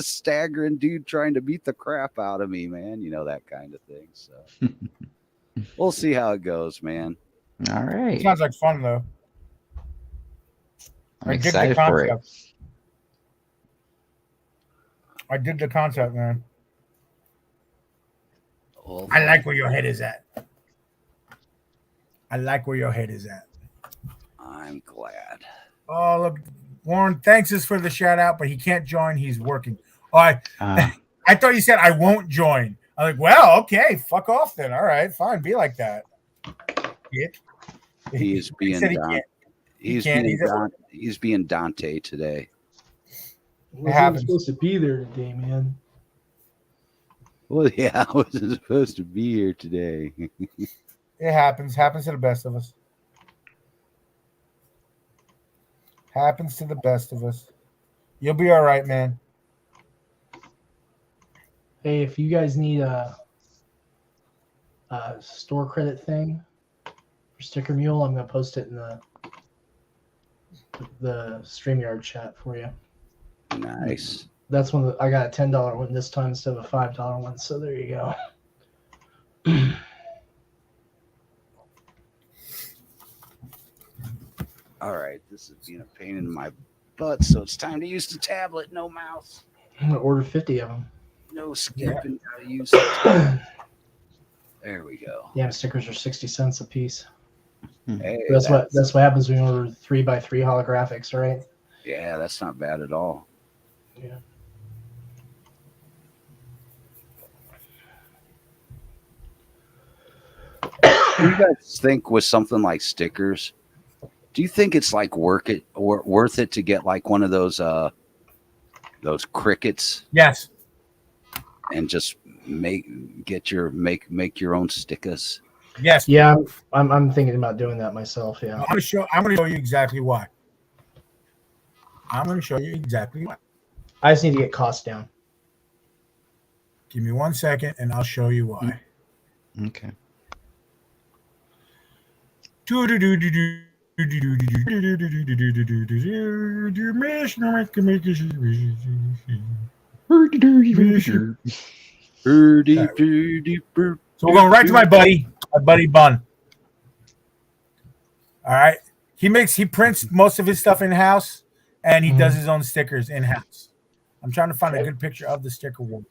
staggering dude trying to beat the crap out of me, man? That kind of thing. So we'll see how it goes, man. All right. Sounds like fun though. I'm excited for it. I did the concept, man. Well, I like where your head is at. I'm glad. Oh, look, Warren, thanks us for the shout out, but he can't join. He's working. Oh, I thought you said I won't join. I'm like, well, okay, fuck off then. All right, fine, be like that. He's being Dante today. I wasn't supposed to be there today, man. Well, yeah, I wasn't supposed to be here today. It happens to the best of us. You'll be all right, man. Hey, if you guys need a store credit thing for Sticker Mule, I'm gonna post it in the StreamYard chat for you. Nice. That's one I got a $10 one this time instead of a $5 one. So there you go. All right, this is being a pain in my butt, so it's time to use the tablet. No mouse. I'm gonna order 50 of them. No skipping. Gotta use it. There we go. Yeah, stickers are 60 cents a piece. Hey, that's what happens when you order 3x3 holographics, right? Yeah, that's not bad at all. Yeah. What do you guys think with something like stickers? Do you think it's like worth it to get like one of those crickets? Yes. And just make your own stickers. Yes. Yeah, I'm thinking about doing that myself. Yeah. I'm gonna show you exactly why. I just need to get costs down. Give me 1 second, and I'll show you why. Okay. So we're going right to my buddy Bun. All right. He prints most of his stuff in house, and he does his own stickers in house. I'm trying to find a good picture of the sticker wall.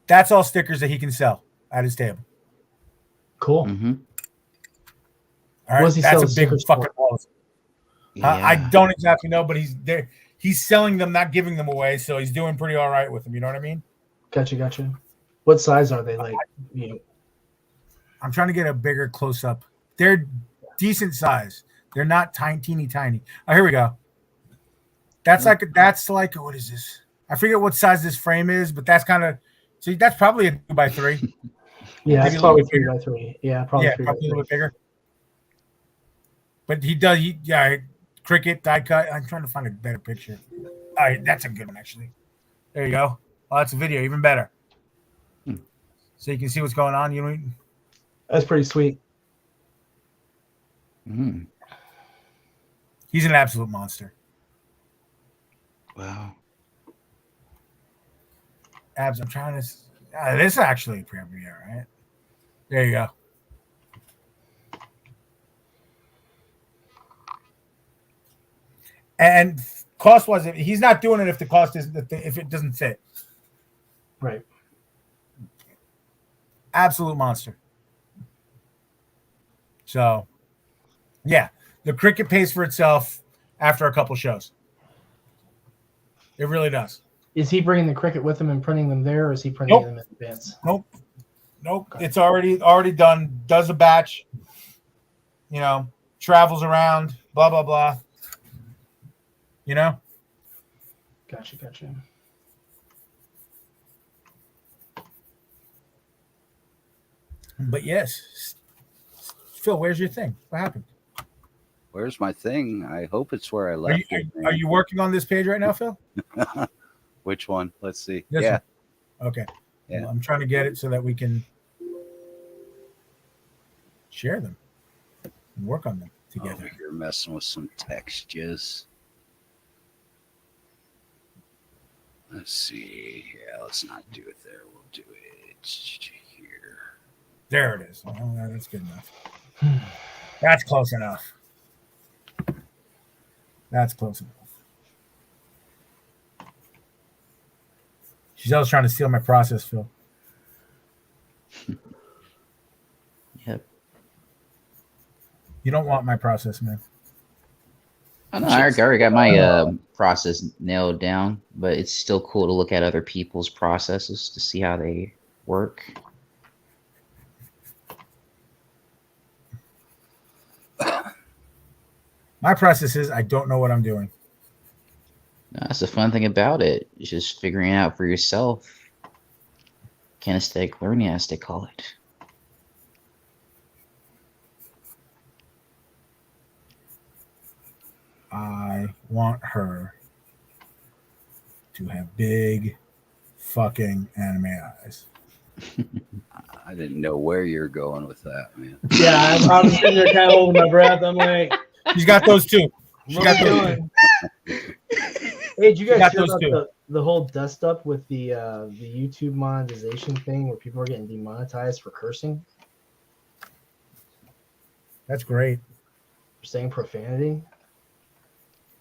That's all stickers that he can sell at his table. Cool. Mm-hmm. All right, that's a big fucking wall. Yeah. I don't exactly know, but he's there. He's selling them, not giving them away, so he's doing pretty all right with them. You know what I mean? Gotcha. What size are they? Like, I'm trying to get a bigger close up. They're decent size. They're not teeny tiny. Oh, here we go. That's like what is this? I forget what size this frame is, but that's kind of that's probably a 2x3. Yeah, it's probably 3x3. Yeah, probably a little bit bigger. But he does. Cricut die cut. I'm trying to find a better picture. All right, that's a good one actually. There you go. Oh, that's a video, even better. So you can see what's going on. You know, that's pretty sweet. Mm. He's an absolute monster. Wow. I'm trying to. This is actually a premiere, right? There you go. And cost wise, he's not doing it if the cost isn't if it doesn't fit. Right. Absolute monster. So, yeah, the Cricut pays for itself after a couple shows. It really does. Is he bringing the Cricut with him and printing them there, or is he printing them in advance? Nope. Okay. It's already done. Does a batch. You know, travels around. Blah blah blah. You know. Gotcha. But yes, Phil, where's your thing? What happened? Where's my thing? I hope it's where I left it. Are you working on this page right now, Phil? Which one? Let's see. This one. Okay. Yeah. Well, I'm trying to get it so that we can share them and work on them together. Oh, you're messing with some textures. Let's see. Yeah, let's not do it there. We'll do it here. There it is. Oh, that's good enough. That's close enough. That's close enough. She's always trying to steal my process, Phil. Yep. You don't want my process, man. I know. I already got my process nailed down, but it's still cool to look at other people's processes to see how they work. My process is I don't know what I'm doing. That's the fun thing about it. It's just figuring it out for yourself. Kinesthetic learning, as they call it. I want her to have big fucking anime eyes. I didn't know where you're going with that, man. Yeah, I'm sitting there kind of holding my breath. I'm like, she's got those too. She got those too. Hey, did you guys hear about the whole dust up with the YouTube monetization thing where people are getting demonetized for cursing? That's great. For saying profanity.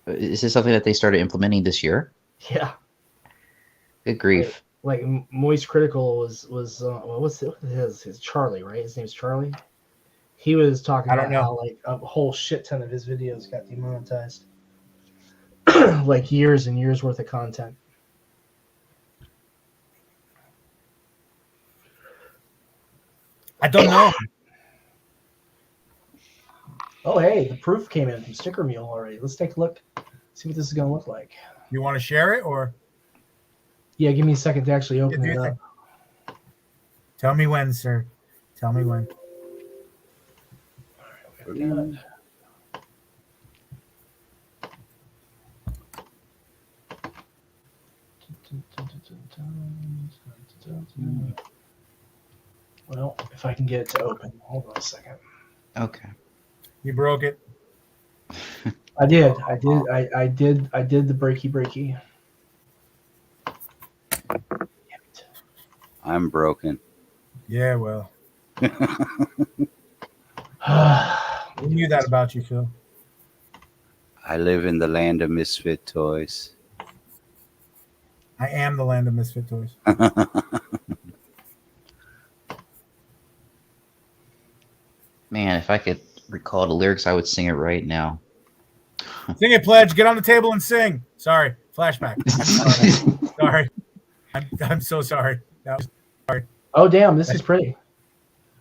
Is this something that they started implementing this year? Yeah. Good grief. Like Moist Critical was what's his Charlie, right? His name's Charlie. He was talking about how like a whole shit ton of his videos got demonetized. Like years and years worth of content. I don't know. Oh, hey, the proof came in from Sticker Mule already. Let's take a look, see what this is going to look like. You want to share it or? Yeah, give me a second to actually open it up. Tell me when, sir. Tell me when. All right, Well, if I can get it to open, hold on a second. Okay. You broke it. I did the breaky. I'm broken. Yeah, well. We We knew that about you, Phil. I live in the land of misfit toys. I am the land of misfit toys. Man, if I could recall the lyrics, I would sing it right now. Sing it, Pledge. Get on the table and sing. Sorry. Flashback. Sorry. I'm so sorry. Oh, damn. This is pretty.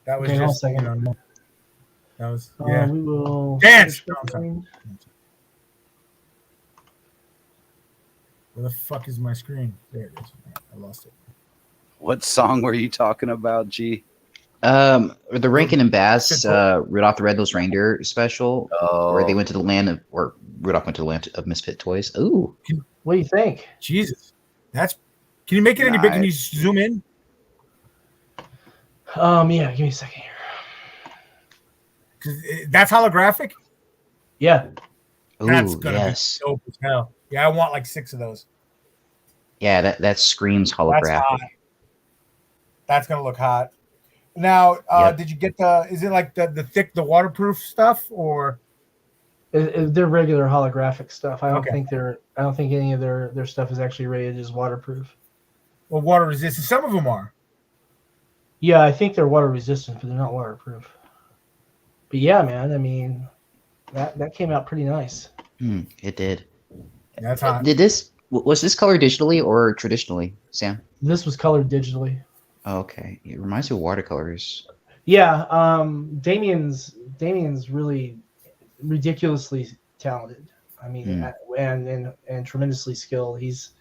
That was Okay, just, hold on a second. That was, yeah. We will Dance! Where the fuck is my screen? There it is. I lost it. What song were you talking about, G? The Rankin and Bass Rudolph the Red-Nosed Reindeer special, where they went to the land of, or Rudolph went to the land of misfit toys. Ooh, what do you think? Jesus, that's. Can you make it any big? Can you zoom in? Yeah, give me a second here. Because that's holographic. Yeah. That's ooh, gonna yes. be dope as hell. Yeah, I want like 6 of those. Yeah, that screams That's holographic. hot. That's gonna look hot. Now, Yep. did you get the? Is it like the thick, the waterproof stuff, or? They're regular holographic stuff. I don't Okay. think any of their stuff is actually rated as waterproof. Well, water resistant. Some of them are. Yeah, I think they're water resistant, but they're not waterproof. But yeah, man, I mean, that came out pretty nice. It did. That's hot. Was this colored digitally or traditionally, Sam? This was colored digitally. Oh, okay. It reminds me of watercolors. Yeah, Damien's really ridiculously talented. I mean, and tremendously skilled. He's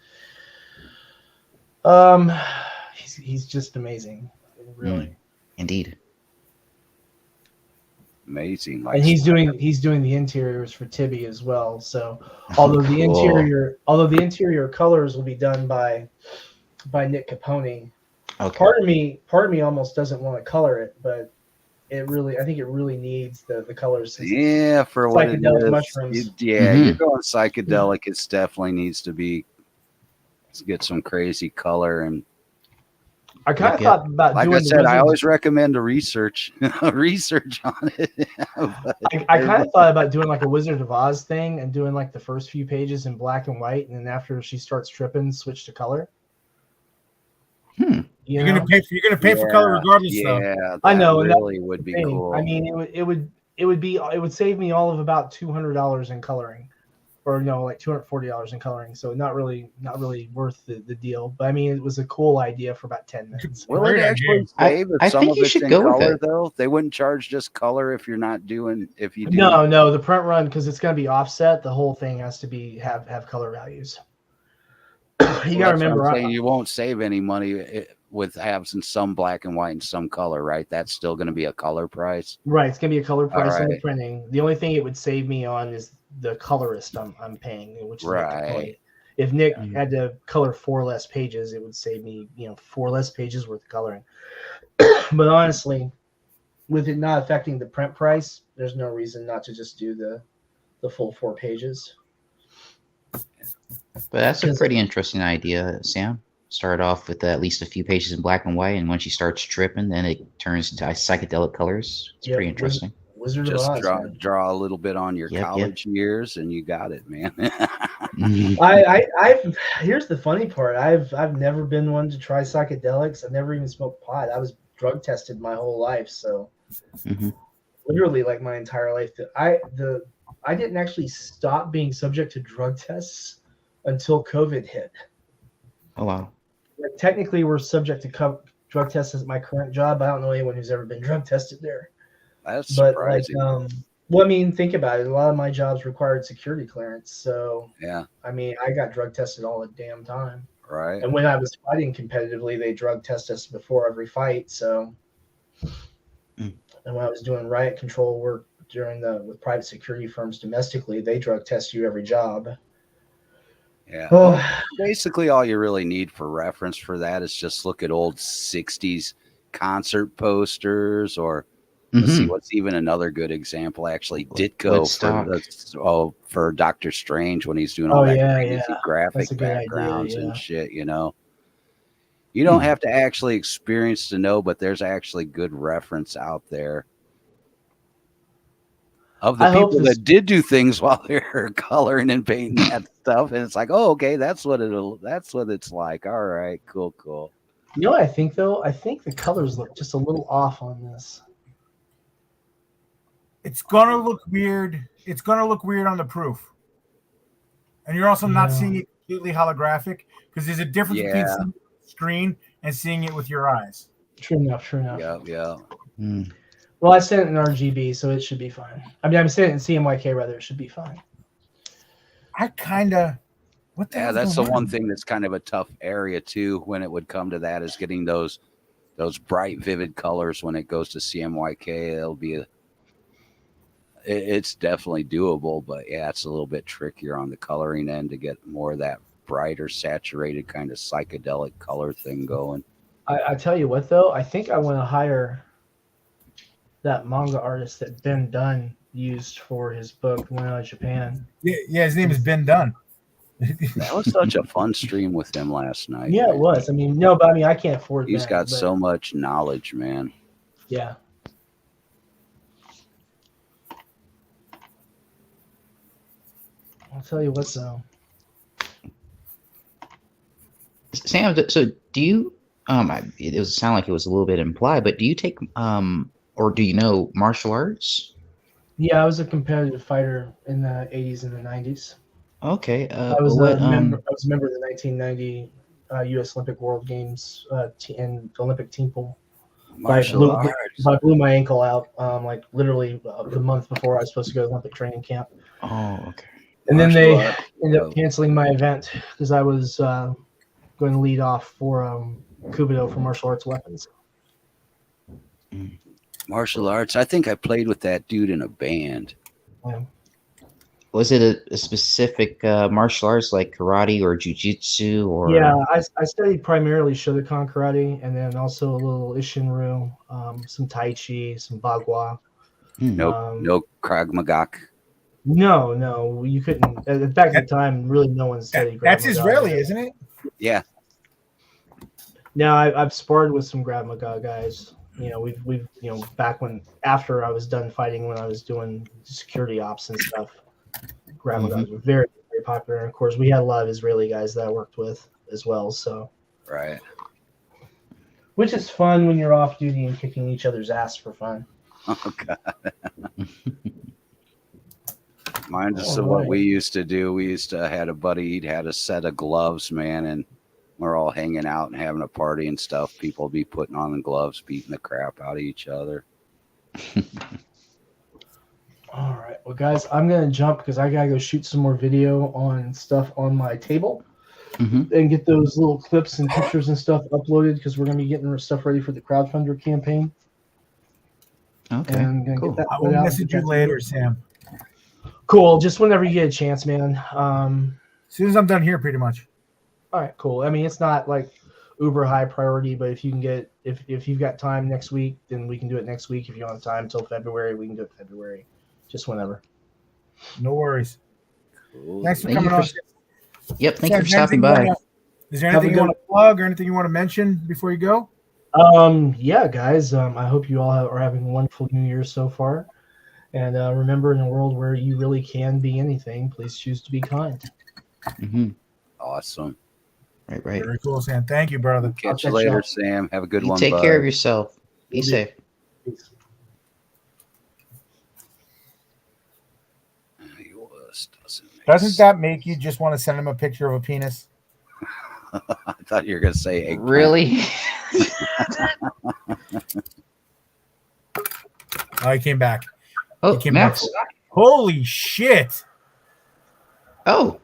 just amazing, really. Indeed. Amazing. And he's doing the interiors for Tibby as well. So although the interior colors will be done by Nick Capone, okay. part of me almost doesn't want to color it, but I think it really needs the colors. Yeah, for what it is. Mushrooms. You're going psychedelic. It definitely needs to be. Let's get some crazy color. And I kind of thought about like doing. I said, I always recommend a research on it. I kind of thought about doing like a Wizard of Oz thing and doing like the first few pages in black and white, and then after she starts tripping, switch to color. You're gonna pay for color regardless, though. Yeah, I know. Really would be cool. I mean, it would save me all of about $200 in coloring, or like $240 in coloring. So not really worth the deal. But I mean, it was a cool idea for about 10 minutes. Will it actually save if some of it's in color though? They wouldn't charge just color if you're not doing if you do. No, the print run, because it's going to be offset. The whole thing has to have color values. You gotta remember, you won't save any money with having some black and white and some color, right? That's still going to be a color price, right? It's going to be a color price on the printing. The only thing it would save me on is the colorist I'm paying, which is right. If Nick had to color 4 less pages, it would save me 4 less pages worth of coloring. But honestly, with it not affecting the print price, there's no reason not to just do the full 4 pages. But that's a pretty interesting idea, Sam. Start off with at least a few pages in black and white, and when she starts tripping, then it turns into psychedelic colors. It's pretty interesting. Wizard of Oz, draw a little bit on your college years, and you got it, man. Here's the funny part. I've never been one to try psychedelics. I've never even smoked pot. I was drug tested my whole life, so literally like my entire life. I didn't actually stop being subject to drug tests until COVID hit. Oh wow! Like, technically, we're subject to drug tests at my current job. I don't know anyone who's ever been drug tested there. That's surprising. Well, I mean, think about it. A lot of my jobs required security clearance, so yeah. I mean, I got drug tested all the damn time. Right. And when I was fighting competitively, they drug test us before every fight. So, and when I was doing riot control work with private security firms domestically, they drug test you every job. Yeah. Oh. Well, basically, all you really need for reference for that is just look at old 60s concert posters, or let's see, what's even another good example? Actually, Ditko for Doctor Strange when he's doing all that crazy graphic backgrounds and shit, you know. You don't have to actually experience to know, but there's actually good reference out there of the people that did do things while they were coloring and painting that stuff. And it's like, oh, okay, that's what it's like. All right, cool. You know what I think though? I think the colors look just a little off on this. It's gonna look weird. It's gonna look weird on the proof. And you're also not seeing it completely holographic, because there's a difference between seeing the screen and seeing it with your eyes. True enough. Yeah. Well, I sent it in RGB, so it should be fine. I mean, I'm sending it in CMYK rather. It should be fine. That's the one thing that's kind of a tough area too when it would come to that, is getting those bright, vivid colors when it goes to CMYK. It's definitely doable, but yeah, it's a little bit trickier on the coloring end to get more of that brighter, saturated kind of psychedelic color thing going. I tell you what, though, I think I want to hire that manga artist that Ben Dunn used for his book when I was in Japan. Yeah, his name is Ben Dunn. That was such a fun stream with him last night. Yeah, it was. I mean, I can't afford that. He's got so much knowledge, man. Yeah. I'll tell you what, though. Sam, so do you? It was sound like it was a little bit implied, but do you take or do you know martial arts? Yeah, I was a competitive fighter in the 80s and the 90s. Okay. I was a member of the 1990 U.S. Olympic World Games and Olympic team pool. I blew my ankle out like literally the month before I was supposed to go to Olympic training camp. Oh, okay. And then they ended up canceling my event because I was going to lead off for Kubido for martial arts weapons. Martial arts. I think I played with that dude in a band. Yeah. Was it a specific martial arts like karate or jiu-jitsu or? Yeah, I studied primarily Shotokan karate, and then also a little Isshinryu, some Tai Chi, some Bagua. No Krav Maga. No, you couldn't. Back at the time, really, no one studied Krav Maga. That's Israeli, isn't it? Yeah. Now I've sparred with some Krav Maga guys. We've back after I was done fighting, when I was doing security ops and stuff, Krav Magas were very, very popular. And of course, we had a lot of Israeli guys that I worked with as well. So right, which is fun when you're off duty and kicking each other's ass for fun. Oh God. Mine just what we used to do. We used to had a buddy. He'd had a set of gloves, man, and we're all hanging out and having a party and stuff. People would be putting on the gloves, beating the crap out of each other. All right. Well, guys, I'm going to jump because I got to go shoot some more video on stuff on my table and get those little clips and pictures and stuff uploaded, because we're going to be getting stuff ready for the crowdfunder campaign. Okay. And I'm going to get that I will message you later, Sam. Cool. Just whenever you get a chance, man. As soon as I'm done here, pretty much. All right, cool. I mean, it's not like uber high priority, but if you can get, if you've got time next week, then we can do it next week. If you don't have time until February, we can do it February. Just whenever. No worries. Cool. Thanks for coming on. Yep, thank you for stopping by. Is there anything you want to plug or anything you want to mention before you go? Yeah, guys. I hope you all are having a wonderful New Year so far. And remember, in a world where you really can be anything, please choose to be kind. Awesome. Right. Very cool, Sam. Thank you, brother. Catch you later, Sam. Have a good one. Take care of yourself. Be safe. Peace. Doesn't that make you just want to send him a picture of a penis? I thought you were going to say eggplant. Really? Oh, he came back. Oh, Max. Back. Holy shit. Oh.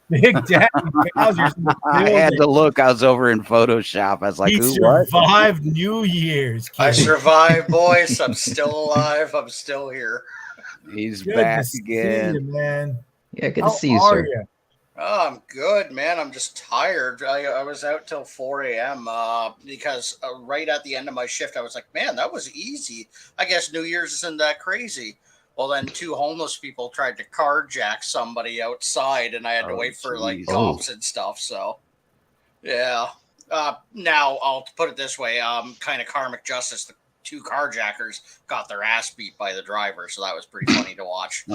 Big Daddy Bowser's in the I had to look. I was over in Photoshop. I was like, he survived New Year's. Kid. I survived, boys. I'm still alive. I'm still here. He's good back to again. see you, man. Yeah, good How to see you, are sir. You? Oh, I'm good, man. I'm just tired. I was out till 4 a.m. Because right at the end of my shift, I was like, man, that was easy. I guess New Year's isn't that crazy. Well, then two homeless people tried to carjack somebody outside, and I had to wait for like cops and stuff. So, yeah. Now I'll put it this way: kind of karmic justice. The two carjackers got their ass beat by the driver, so that was pretty funny to watch.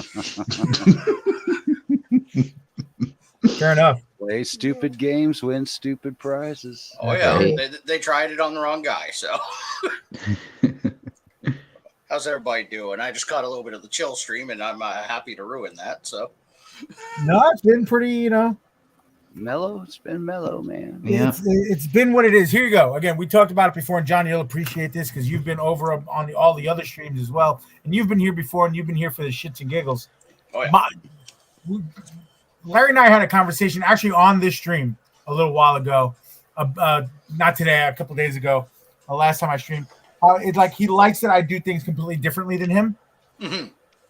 Fair enough. Play stupid games, win stupid prizes. Oh yeah, they tried it on the wrong guy. So, how's everybody doing? I just caught a little bit of the chill stream, and I'm happy to ruin that. So, no, it's been pretty, mellow. It's been mellow, man. Yeah, it's been what it is. Here you go. Again, we talked about it before, and John, you'll appreciate this because you've been over on all the other streams as well, and you've been here before, and you've been here for the shits and giggles. Oh yeah. Larry and I had a conversation actually on this stream a little while ago, not today, a couple days ago, last time I streamed. He likes that I do things completely differently than him. Mm-hmm.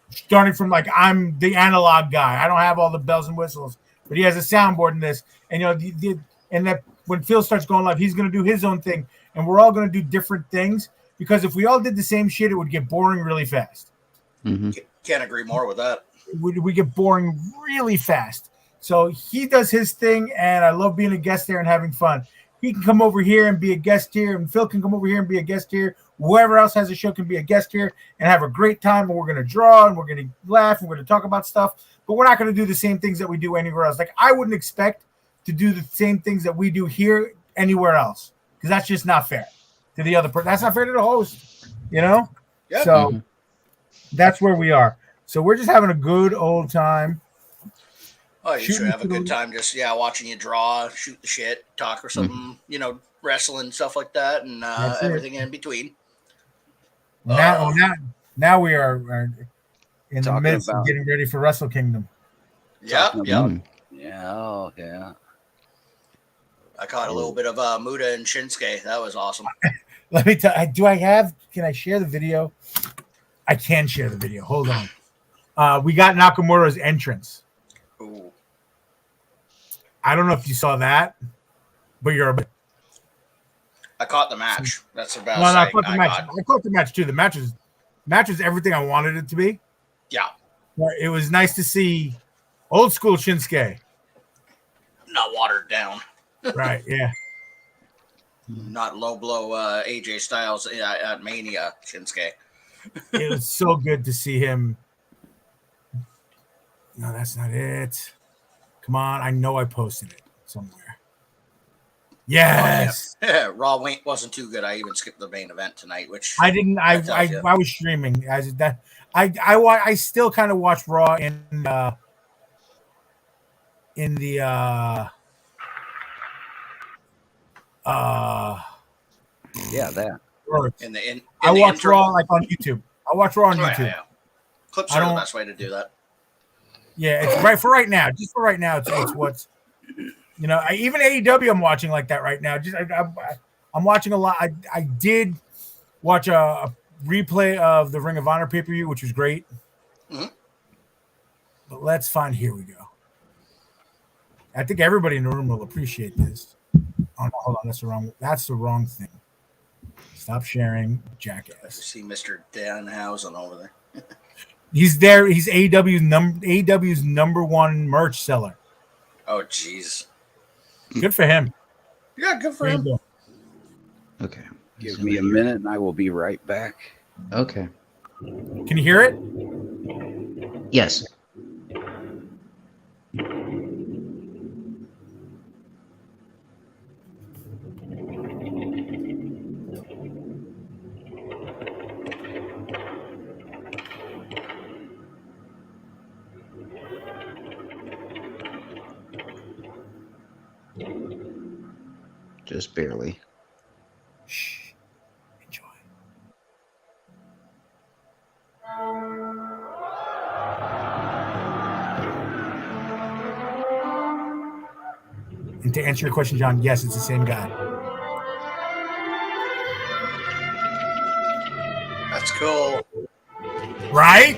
Starting from I'm the analog guy. I don't have all the bells and whistles, but he has a soundboard in this. And and that when Phil starts going live, he's going to do his own thing, and we're all going to do different things because if we all did the same shit, it would get boring really fast. Mm-hmm. Can't agree more with that. We get boring really fast. So he does his thing, and I love being a guest there and having fun. He can come over here and be a guest here, and Phil can come over here and be a guest here. Whoever else has a show can be a guest here and have a great time, and we're going to draw, and we're going to laugh, and we're going to talk about stuff, but we're not going to do the same things that we do anywhere else. I wouldn't expect to do the same things that we do here anywhere else because that's just not fair to the other person. That's not fair to the host, Yep. So that's where we are. So we're just having a good old time. Oh, you should have a good time just watching you draw, shoot the shit, talk or something, wrestling, stuff like that, and everything in between. Now we are in the midst of getting ready for Wrestle Kingdom. Yeah. Oh, yeah. I caught a little bit of Muda and Shinsuke. That was awesome. Let me tell you, can I share the video? I can share the video. Hold on. We got Nakamura's entrance. Ooh. I don't know if you saw that, but I caught the match. That's about I caught the match. I caught the match too. The match was everything I wanted it to be. Yeah. It was nice to see old school Shinsuke. Not watered down. Right, yeah. Not low blow AJ Styles at Mania Shinsuke. It was so good to see him. No, that's not it. Come on, I know I posted it somewhere. Yes. Oh, yeah. Raw wasn't too good. I even skipped the main event tonight, which I didn't. I was streaming. I still kind of watch Raw in the that. I watch Raw on YouTube. I watch Raw on YouTube. Yeah. Clips are the best way to do that. Yeah, it's right for right now. Just for right now, it's what's even AEW I'm watching like that right now. I'm watching a lot. I did watch a replay of the Ring of Honor pay-per-view, which was great. Mm-hmm. But let's find. Here we go. I think everybody in the room will appreciate this. Oh, no, hold on, that's the wrong thing. Stop sharing, jackass. You see Mr. Danhausen over there. He's there. He's AEW's number one merch seller. Oh, jeez. Good for him. Yeah, good for him. Okay. Give me a minute and I will be right back. Okay. Can you hear it? Yes. Just barely. Shh. Enjoy. And to answer your question, John, yes, it's the same guy. That's cool. Right?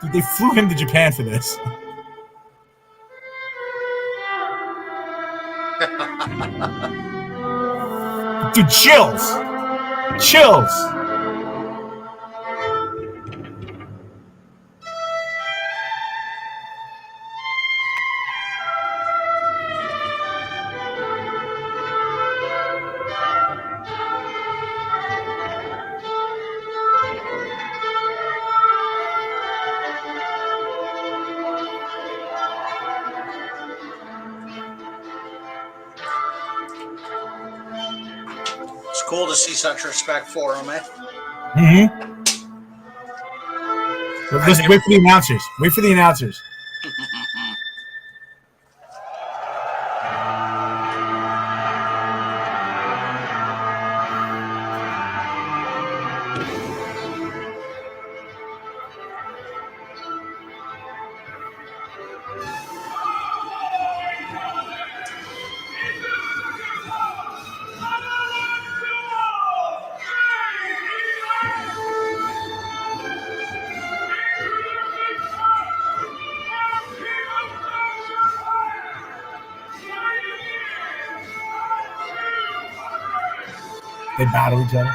Dude, they flew him to Japan for this. Dude, chills. Chills. It's cool to see such respect for him, eh? Mm-hmm. Listen, wait for the announcers. Wait for the announcers. They battle each other.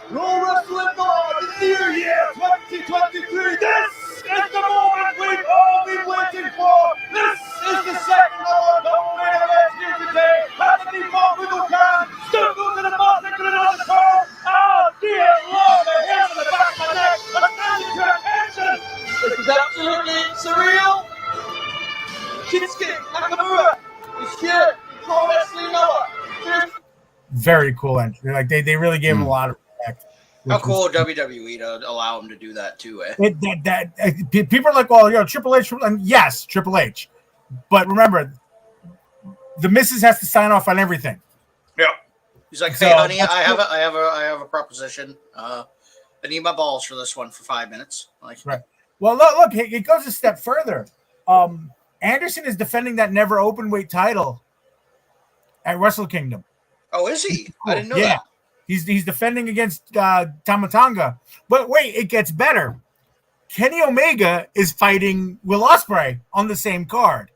Pro Wrestling North, the New Year 2023. This is the moment we've all been waiting for. This is the second of our co-main event here today. At the default wiggle count, stood to the boss and put it on the card. Oh dear Lord, the hairs on the back of my neck are standing to attention. This is absolutely surreal. Shinsuke Nakamura is here in Pro Wrestling North. Very cool entry. Like they really gave him a lot of respect. How cool of WWE to allow him to do that too, eh? People are like, well, Triple H, and yes, Triple H, but remember, the missus has to sign off on everything. Yeah, he's like, hey, honey, I have a proposition. I need my balls for this one for 5 minutes. Like, right. Well, look, it goes a step further. Anderson is defending that never open weight title at Wrestle Kingdom. Oh, is he? I didn't know that. He's defending against Tamatanga. But wait, it gets better. Kenny Omega is fighting Will Ospreay on the same card.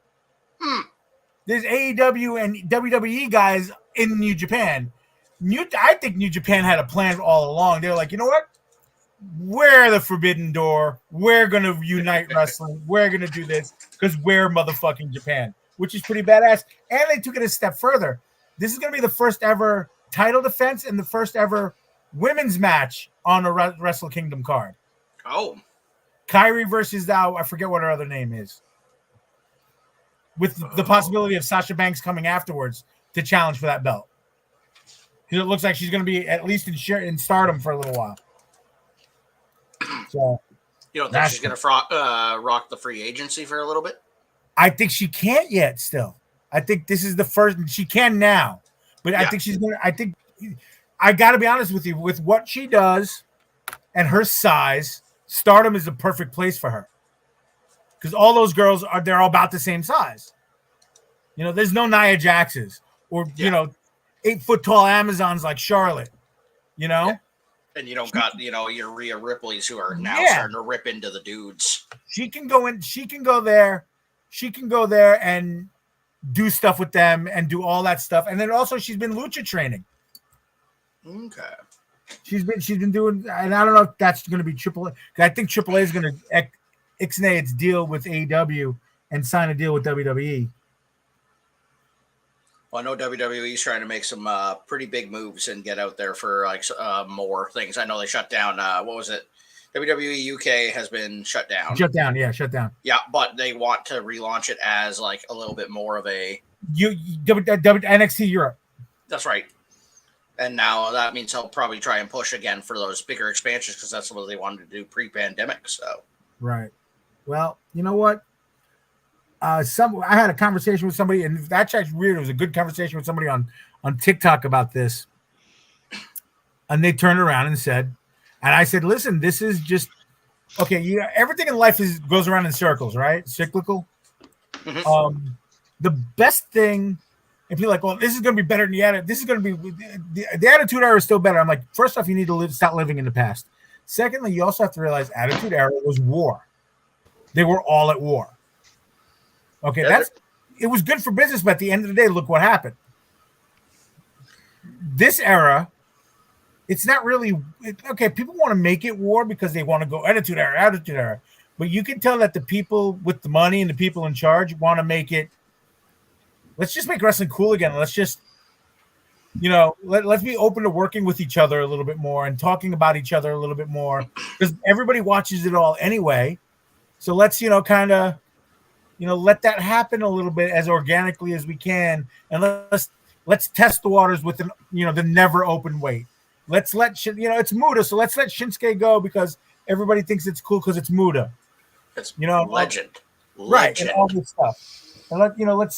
There's AEW and WWE guys in New Japan. I think New Japan had a plan all along. They're like, you know what? We're the Forbidden Door. We're going to unite wrestling. We're going to do this because we're motherfucking Japan, which is pretty badass. And they took it a step further. This is going to be the first ever title defense and the first ever women's match on a Wrestle Kingdom card. Oh. Kyrie versus I forget what her other name is. With the possibility of Sasha Banks coming afterwards to challenge for that belt. Because it looks like she's going to be at least in Stardom for a little while. So, you don't think she's going to rock the free agency for a little bit? I think she can't yet still. I think this is the first. She can now. But I think she's going to. I think I got to be honest with you. With what she does and her size, Stardom is the perfect place for her. Because all those girls they're all about the same size. You know, there's no Nia Jaxes or, 8-foot tall Amazons like Charlotte, you know? Yeah. And you don't got, your Rhea Ripley's who are now starting to rip into the dudes. She can go in. She can go there. She can go there and do stuff with them and do all that stuff. And then also she's been lucha training. Okay. She's been doing, and I don't know if that's going to be AAA. I think AAA is going to ixnay its deal with AEW and sign a deal with WWE. Well, I know WWE's trying to make some pretty big moves and get out there for more things. I know they shut down. What was it? WWE UK has been shut down. Shut down. Yeah, but they want to relaunch it as like a little bit more of a NXT Europe. That's right. And now that means they'll probably try and push again for those bigger expansions because that's what they wanted to do pre-pandemic. So right. Well, you know what? I had a conversation with somebody, and that's actually weird. It was a good conversation with somebody on TikTok about this, and they turned around and said, and I said, "Listen, this is just okay. Everything in life goes around in circles, right? Cyclical. Mm-hmm. The best thing and people are like, well, this is going to be better than the Attitude. This is going to be the Attitude Era is still better. I'm like, first off, you need to stop living in the past. Secondly, you also have to realize Attitude Era was war. They were all at war. Okay, it was good for business, but at the end of the day, look what happened. This era, it's not really okay. People want to make it war because they want to go Attitude Era. But you can tell that the people with the money and the people in charge want to make it. Let's just make wrestling cool again. Let's just, let's be open to working with each other a little bit more and talking about each other a little bit more because everybody watches it all anyway. So let's, kind of, let that happen a little bit as organically as we can, and let's test the waters with the never open weight. Let's let it's Muda, so let's let Shinsuke go because everybody thinks it's cool because it's Muda. It's legend, right? And all this stuff. And let's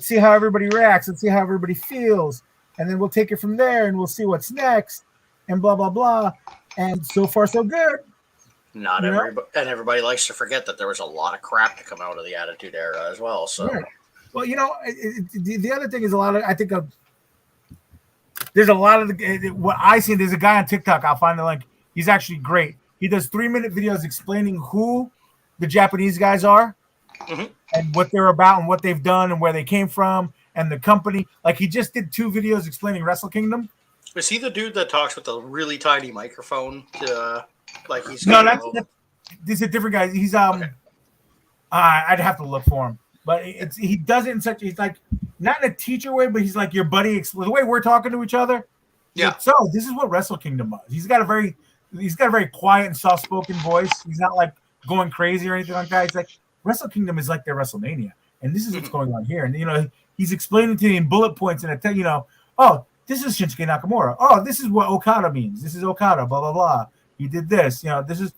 see how everybody reacts. Let's see how everybody feels, and then we'll take it from there, and we'll see what's next, and blah blah blah. And so far, so good. Not everybody, and everybody likes to forget that there was a lot of crap to come out of the Attitude Era as well. So, right. Well, the other thing is there's a lot of what I see. There's a guy on TikTok. I'll find the link. He's actually great. He does 3-minute videos explaining who the Japanese guys are and what they're about and what they've done and where they came from and the company. Like he just did 2 videos explaining Wrestle Kingdom. Is he the dude that talks with the really tiny microphone? Like he's this is a different guy. He's okay. I'd have to look for him, but he does it in such. He's like not in a teacher way, but he's like your buddy. The way we're talking to each other. Yeah. Like, so this is what Wrestle Kingdom was. He's got a very quiet and soft spoken voice. He's not like going crazy or anything like that. He's like Wrestle Kingdom is like their WrestleMania, and this is what's going on here. And he's explaining to you in bullet points, and I tell oh, this is Shinsuke Nakamura. Oh, this is what Okada means. This is Okada. Blah blah blah. He did this. This is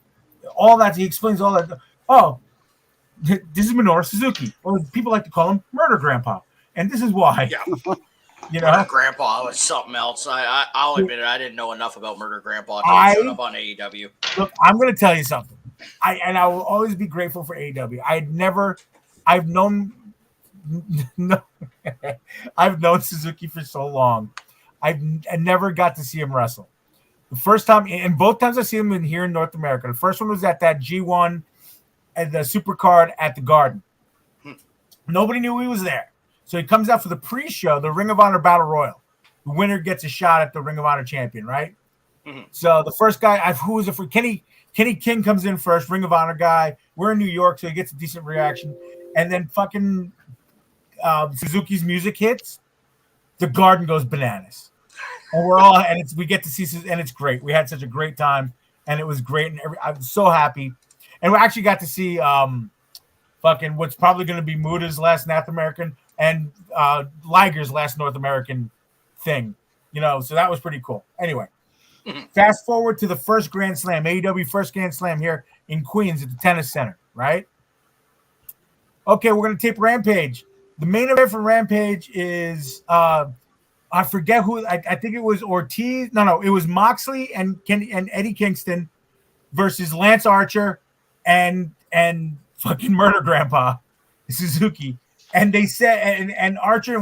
all that. He explains all that. Oh, this is Minoru Suzuki, or people like to call him Murder Grandpa, and this is why. Yeah. Murder Grandpa was something else. I'll admit it. I didn't know enough about Murder Grandpa until I showed up on AEW. Look, I'm going to tell you something. I will always be grateful for AEW. I've known Suzuki for so long. I never got to see him wrestle. The first time, and both times I see him here in North America. The first one was at that G1 at the Supercard at the Garden. Nobody knew he was there. So he comes out for the pre-show, the Ring of Honor Battle Royal. The winner gets a shot at the Ring of Honor champion, right? Mm-hmm. So the first guy, who was it for? Kenny King comes in first, Ring of Honor guy. We're in New York, so he gets a decent reaction. And then fucking Suzuki's music hits. The Garden goes bananas. And we get to see, and it's great. We had such a great time, and it was great. And I was so happy. And we actually got to see fucking what's probably going to be Muda's last North American and Liger's last North American thing. So that was pretty cool. Anyway, fast forward to the first Grand Slam, AEW first Grand Slam here in Queens at the Tennis Center, right? Okay, we're going to tape Rampage. The main event for Rampage is I forget who. I think it was Ortiz. No, it was Moxley and Eddie Kingston versus Lance Archer and fucking Murder Grandpa Suzuki. And they said, and Archer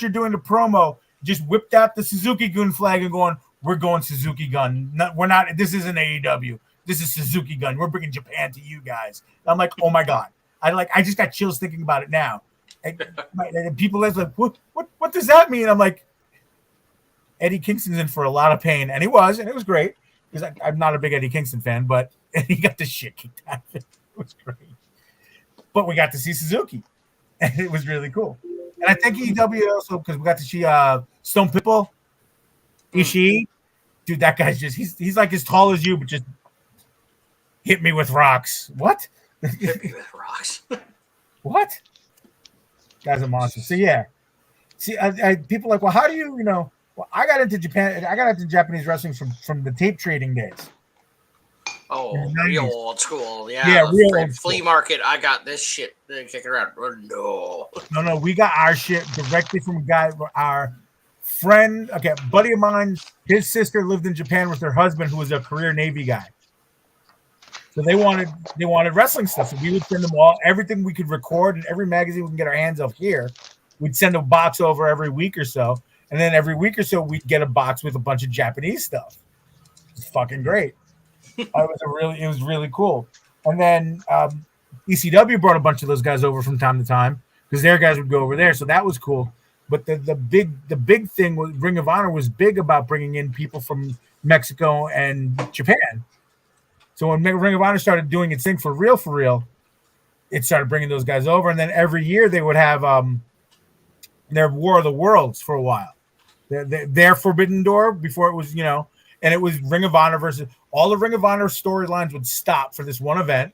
doing the promo just whipped out the Suzuki Gun flag and going, "We're going Suzuki Gun. We're not. This isn't AEW. This is Suzuki Gun. We're bringing Japan to you guys." And I'm like, oh my god. I just got chills thinking about it now. And people are like, what does that mean? I'm like, Eddie Kingston's in for a lot of pain, and it was great because I'm not a big Eddie Kingston fan, but he got the shit kicked out of it. It was great. But we got to see Suzuki, and it was really cool. And I think AEW also, because we got to see Stone Pitbull, Ishii. Dude, that guy's just he's like as tall as you, but just hit me with rocks. What? Hit me with rocks. What? Guy's a monster. So yeah. See, people are like, well, how do you know? Well, I got into Japan. I got into Japanese wrestling from the tape trading days. Oh, real old school. Yeah, real old flea school. Market. I got this shit kicking around. No. We got our shit directly from a guy, our friend, buddy of mine. His sister lived in Japan with her husband, who was a career Navy guy. So they wanted wrestling stuff. So we would send them everything we could record, and every magazine we can get our hands on here. we'd send a box over every week or so, and then every week or so we'd get a box with a bunch of Japanese stuff. It's fucking great. It was really cool. And then ECW brought a bunch of those guys over from time to time because their guys would go over there, so that was cool. But the big thing was Ring of Honor was big about bringing in people from Mexico and Japan. So when Ring of Honor started doing its thing for real, it started bringing those guys over, and then every year they would have their War of the Worlds for a while. Their Forbidden Door before it was, and it was Ring of Honor versus all the Ring of Honor storylines would stop for this one event,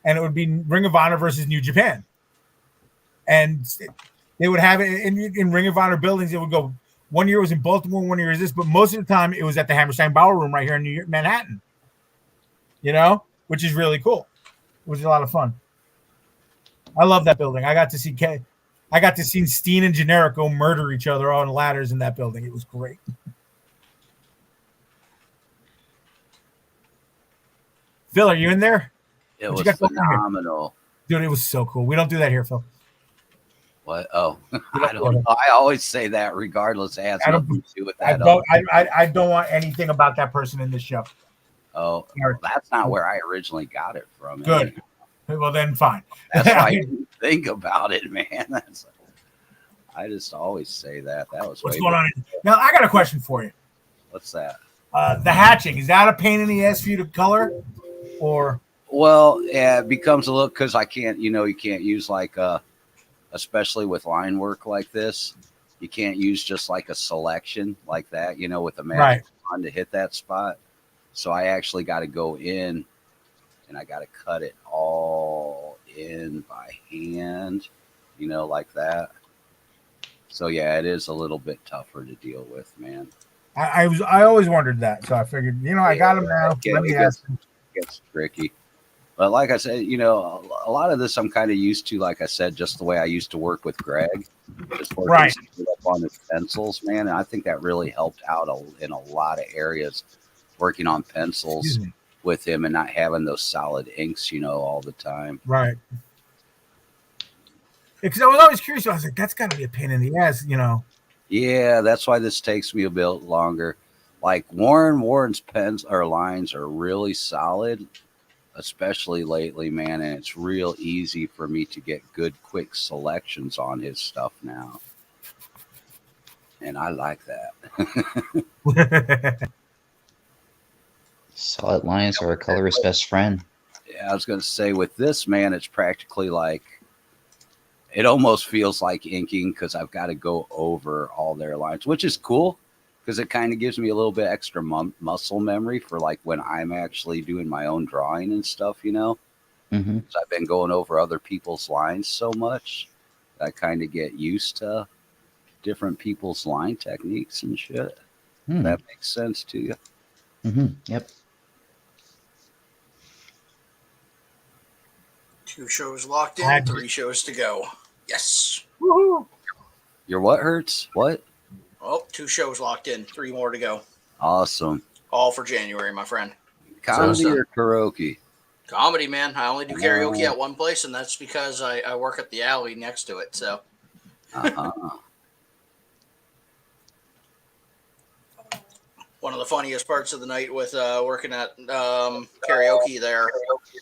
and it would be Ring of Honor versus New Japan. And they would have it in Ring of Honor buildings. It would go 1 year it was in Baltimore, 1 year is this, but most of the time it was at the Hammerstein Ballroom right here in New York, Manhattan. Which is really cool. It was a lot of fun. I love that building. I got to see Steen and Generico murder each other on ladders in that building. It was great. Phil, are you in there? It was phenomenal. Dude, it was so cool. We don't do that here, Phil. What? Oh, I don't know. I always say that regardless. It has nothing to do with that. I don't want anything about that person in this show. Oh, that's not where I originally got it from. Good. Well, then fine. That's why I didn't think about it, man. I just always say that. That was what's going on. Now, I got a question for you. What's that? The hatching, is that a pain in the ass for you to color? Or? Well, yeah, it becomes a little, because I can't, you can't use like especially with line work like this, you can't use just like a selection like that, with a magic wand to hit that spot. So I actually got to go in and I got to cut it all in by hand, like that. So yeah, it is a little bit tougher to deal with, man. I always wondered that, so I figured, I got him now. Let me ask him. It gets tricky. But like I said, a lot of this I'm kind of used to, like I said, just the way I used to work with Greg. Just working up on his pencils, man. And I think that really helped out in a lot of areas, working on pencils with him and not having those solid inks, all the time. Right. Because I was always curious. I was like, that's got to be a pain in the ass, Yeah, that's why this takes me a bit longer. Like Warren's pens or lines are really solid, especially lately, man. And it's real easy for me to get good, quick selections on his stuff now. And I like that. Solid lines are a colorist's best friend. Yeah, I was going to say with this, man, it's practically like, it almost feels like inking because I've got to go over all their lines, which is cool because it kind of gives me a little bit extra muscle memory for like when I'm actually doing my own drawing and stuff, Mm-hmm. So I've been going over other people's lines so much that I kind of get used to different people's line techniques and shit. That makes sense to you. Mm-hmm. Yep. 2 shows locked in, 3 shows to go. Yes. Woohoo! Your what hurts? What? Oh, 2 shows locked in, 3 more to go. Awesome. All for January, my friend. Comedy or karaoke? Comedy, man. I only do karaoke at one place, and that's because I work at the alley next to it. So. One of the funniest parts of the night with working at karaoke there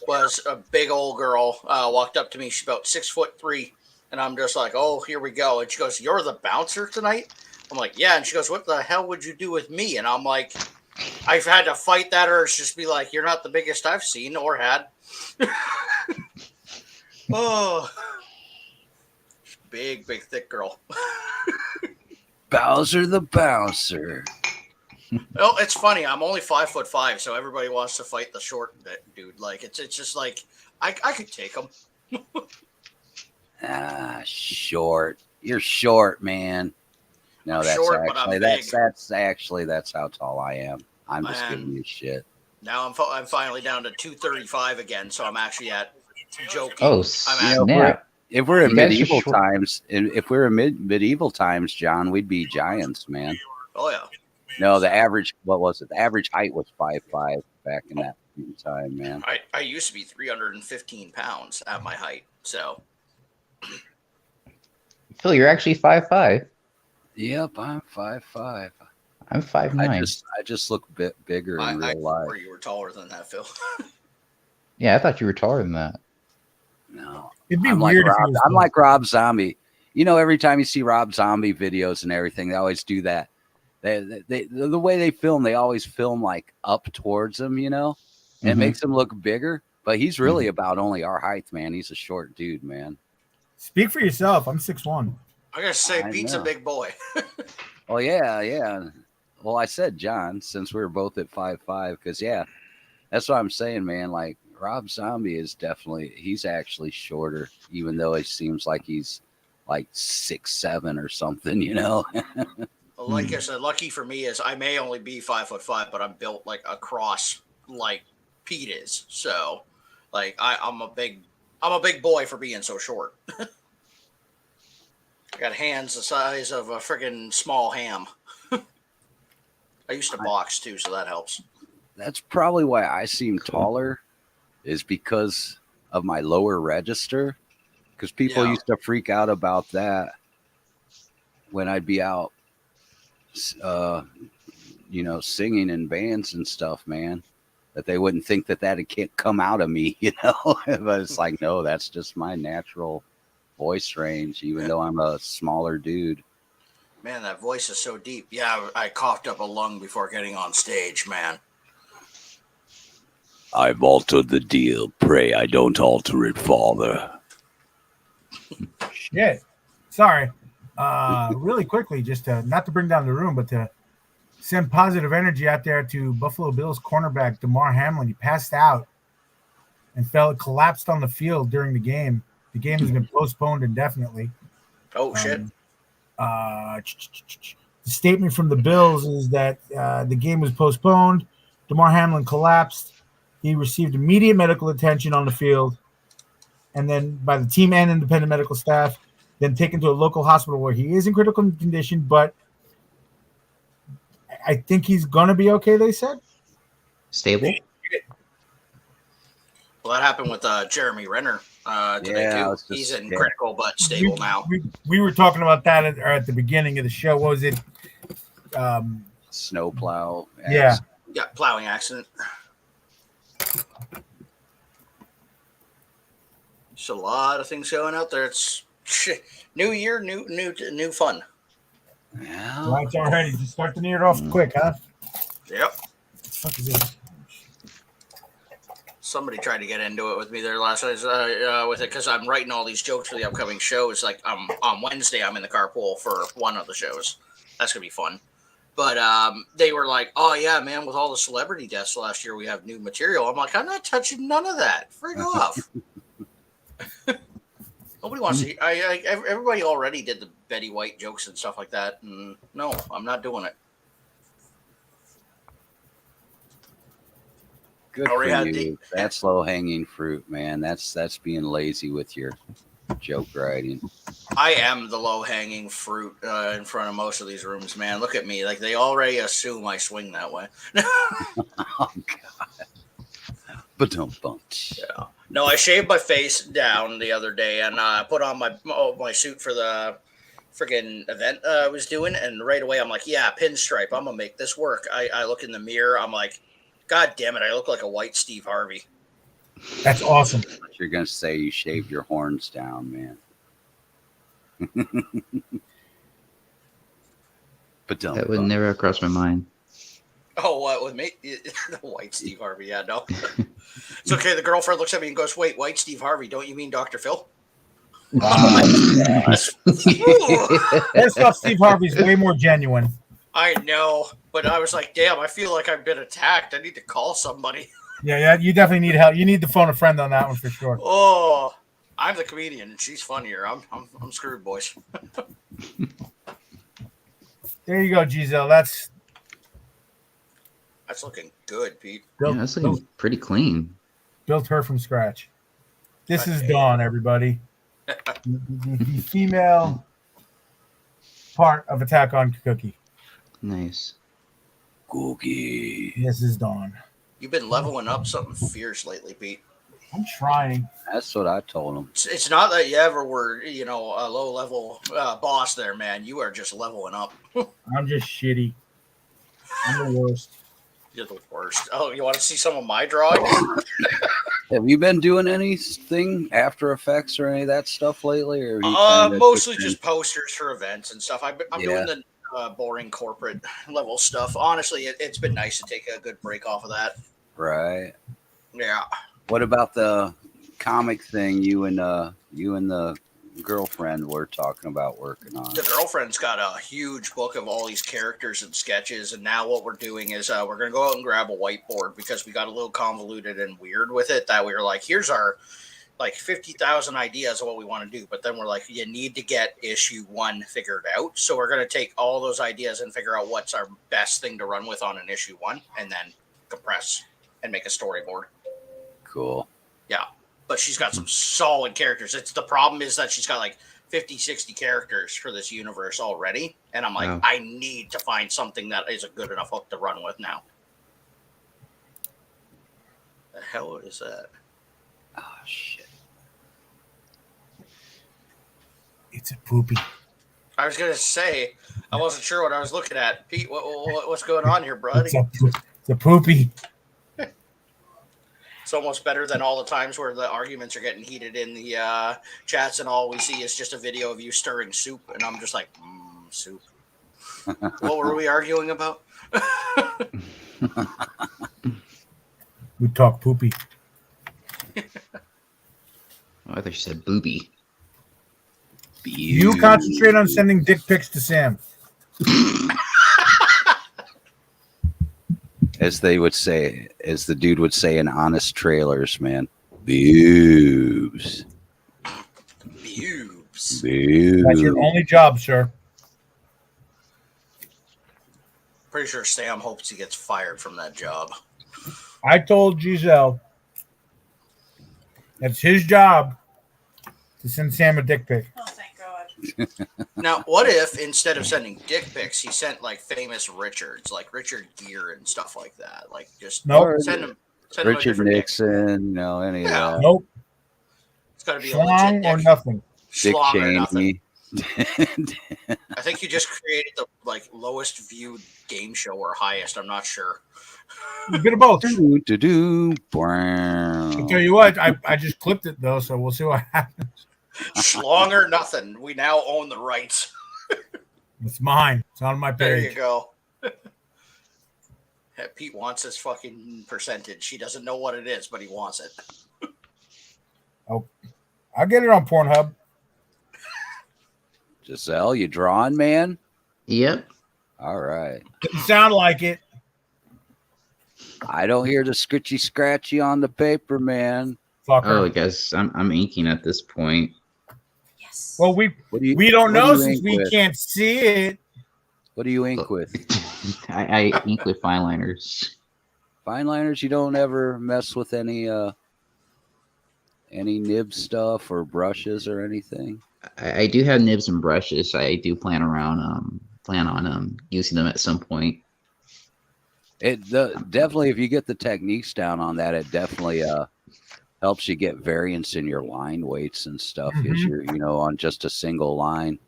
was a big old girl walked up to me. She's about 6'3", and I'm just like, "Oh, here we go." And she goes, "You're the bouncer tonight?" I'm like, "Yeah." And she goes, "What the hell would you do with me?" And I'm like, I've had to fight that urge, just be like, "You're not the biggest I've seen or had." Oh, big, thick girl. Bowser the bouncer. Well, it's funny. I'm only 5'5", so everybody wants to fight the short dude. Like it's just like I could take him. Short. You're short, man. No, that's short, that's how tall I am. I'm just giving you shit. Now I'm finally down to 235 again, so I'm actually at joking. Oh, snap. If we're in medieval times, medieval times, John, we'd be giants, man. Oh yeah. No, the average, what was it? The average height was 5'5" back in that time, man. I used to be 315 pounds at my height, so. Phil, you're actually 5'5". Yep, I'm 5'5". I'm 5'9". I just look a bit bigger in real life. Or you were taller than that, Phil. Yeah, I thought you were taller than that. No, It'd be I'm weird like if Rob, he was I'm like Rob Zombie. You know, every time you see Rob Zombie videos and everything, they always do that. The way they film, they always film like up towards him, you know, and it makes him look bigger. But he's really about only our height, man. He's a short dude, man. Speak for yourself. I'm 6'1". I gotta say, Pete's a big boy. Oh yeah. Well, I said John since we were both at 5'5", because that's what I'm saying, man. Like Rob Zombie is he's actually shorter, even though it seems like he's like 6'7" or something, you know. Like I said, lucky for me is I may only be 5'5", but I'm built like across like Pete is. So, like I'm a big boy for being so short. I got hands the size of a friggin' small ham. I used to box too, so that helps. That's probably why I seem taller, is because of my lower register. Because people used to freak out about that when I'd be out, you know, singing in bands and stuff, man. That they wouldn't think that it can't come out of me, you know. But it's like, no, that's just my natural voice range, even though I'm a smaller dude. Man, that voice is so deep. Yeah, I coughed up a lung before getting on stage, man. I've altered the deal. Pray I don't alter it, Father. Shit. Sorry. Really quickly, just not to bring down the room, but to send positive energy out there to Buffalo Bills cornerback Damar Hamlin. He passed out and collapsed on the field during the game. The game has been postponed indefinitely. Oh, shit. The statement from the Bills is that the game was postponed. Damar Hamlin collapsed. He received immediate medical attention on the field, and then by the team and independent medical staff, then taken to a local hospital where he is in critical condition, but I think he's going to be okay, they said. Stable? Well, that happened with Jeremy Renner today, too. He's in critical but stable now. We were talking about that at the beginning of the show. What was it? Snowplow. Yeah, plowing accident. Just a lot of things going out there. It's new year, new fun. Yeah. Well, it's already just start the year off quick, huh? Yep. What the fuck is this? Somebody tried to get into it with me there last night with it because I'm writing all these jokes for the upcoming shows. Like on Wednesday, I'm in the carpool for one of the shows. That's gonna be fun. But they were like, "Oh yeah, man! With all the celebrity deaths last year, we have new material." I'm like, "I'm not touching none of that. Frig off." Nobody wants to. Everybody already did the Betty White jokes and stuff like that. And no, I'm not doing it. Good for you. That's low hanging fruit, man. That's being lazy with your joke writing. I am the low hanging fruit in front of most of these rooms, man. Look at me. Like they already assume I swing that way. Oh God. But don't bunch. Yeah. No, I shaved my face down the other day and put on my suit for the freaking event I was doing. And right away, I'm like, yeah, pinstripe. I'm going to make this work. I look in the mirror. I'm like, God damn it. I look like a white Steve Harvey. That's awesome. You're going to say you shaved your horns down, man. But don't. That would never cross my mind. Oh, what with me? The white Steve Harvey. Yeah, no. It's okay. The girlfriend looks at me and goes, "Wait, white Steve Harvey? Don't you mean Dr. Phil?" That stuff, Steve Harvey's way more genuine. I know, but I was like, "Damn, I feel like I've been attacked. I need to call somebody." Yeah, you definitely need help. You need to phone a friend on that one for sure. Oh, I'm the comedian and she's funnier. I'm screwed, boys. There you go, Giselle. That's looking good, Pete. That's looking pretty clean. Built her from scratch. This is Dawn, everybody. the female part of Attack on Cookie. Nice. Cookie. This is Dawn. You've been leveling up something fierce lately, Pete. I'm trying. That's what I told him. It's not that you ever were, a low level boss there, man. You are just leveling up. I'm just shitty. I'm the worst. You're the worst. Oh, you want to see some of my drawings? Have you been doing anything After Effects or any of that stuff lately? Or mostly just posters for events and stuff. I'm doing the boring corporate level stuff. Honestly, it's been nice to take a good break off of that. Right. Yeah. What about the comic thing you and the girlfriend were talking about working on? The girlfriend's got a huge book of all these characters and sketches, and now what we're doing is we're going to go out and grab a whiteboard because we got a little convoluted and weird with it, that we were like, here's our 50,000 ideas of what we want to do, but then we're like, you need to get issue 1 figured out. So we're going to take all those ideas and figure out what's our best thing to run with on an issue 1, and then compress and make a storyboard. Cool. Yeah, but she's got some solid characters. The problem is that she's got 50, 60 characters for this universe already, and I'm like, I need to find something that is a good enough hook to run with now. The hell is that? Oh shit! It's a poopy. I was gonna say I wasn't sure what I was looking at. Pete, what's going on here, buddy? It's a poopy. It's almost better than all the times where the arguments are getting heated in the chats, and all we see is just a video of you stirring soup, and I'm just like, soup. What were we arguing about? We talk poopy. I thought you said booby. You concentrate on sending dick pics to Sam. As they would say, as the dude would say in Honest Trailers, man. Boobs. Boobs. That's your only job, sir. Pretty sure Sam hopes he gets fired from that job. I told Giselle that's his job to send Sam a dick pic. Oh, thank God. Now, what if instead of sending dick pics, he sent famous Richards, like Richard Gere and stuff like that? Just send him Richard Nixon, any of that. Nope. It's got to be Schlong a legit or nothing. Dick Schlong or Cheney. nothing. I think you just created the lowest viewed game show or highest. I'm not sure. A bit of both. I'll tell you what, I just clipped it though, so we'll see what happens. Schlong or nothing. We now own the rights. It's mine. It's on my There page. you go. Pete wants his fucking percentage. He doesn't know what it is, but he wants it. Oh, I'll get it on Pornhub. Giselle, you drawing, man? Yep. All right. Didn't sound like it. I don't hear the scritchy scratchy on the paper, man. Fucker. Oh, I guess I'm inking at this point. Yes. Well, we don't know since we can't see it. What do you ink with? I ink with fine liners. Fine liners? You don't ever mess with any nib stuff or brushes or anything? I do have nibs and brushes. I do plan on using them at some point. Definitely, if you get the techniques down on that, it definitely helps you get variance in your line weights and stuff. As you're, on just a single line.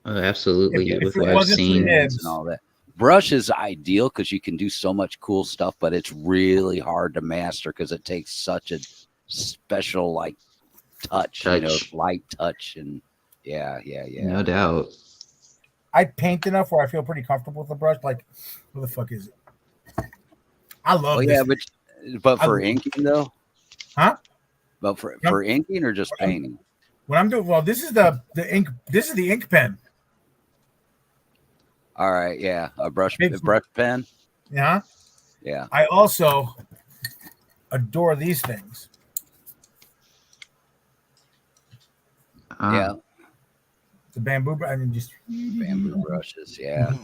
Oh, absolutely. If with it what I've wasn't for seen nibs. And all that. Brush is ideal because you can do so much cool stuff, but it's really hard to master because it takes such a special touch. Light touch, and yeah. No doubt. I paint enough where I feel pretty comfortable with the brush. Like, what the fuck is it? I love this. Yeah, but for inking though? Huh? But for inking or just painting? When I'm doing this is the ink. This is the ink pen. All right, yeah, a brush pen. Yeah. Yeah. I also adore these things. Yeah. The bamboo, bamboo brushes. Yeah.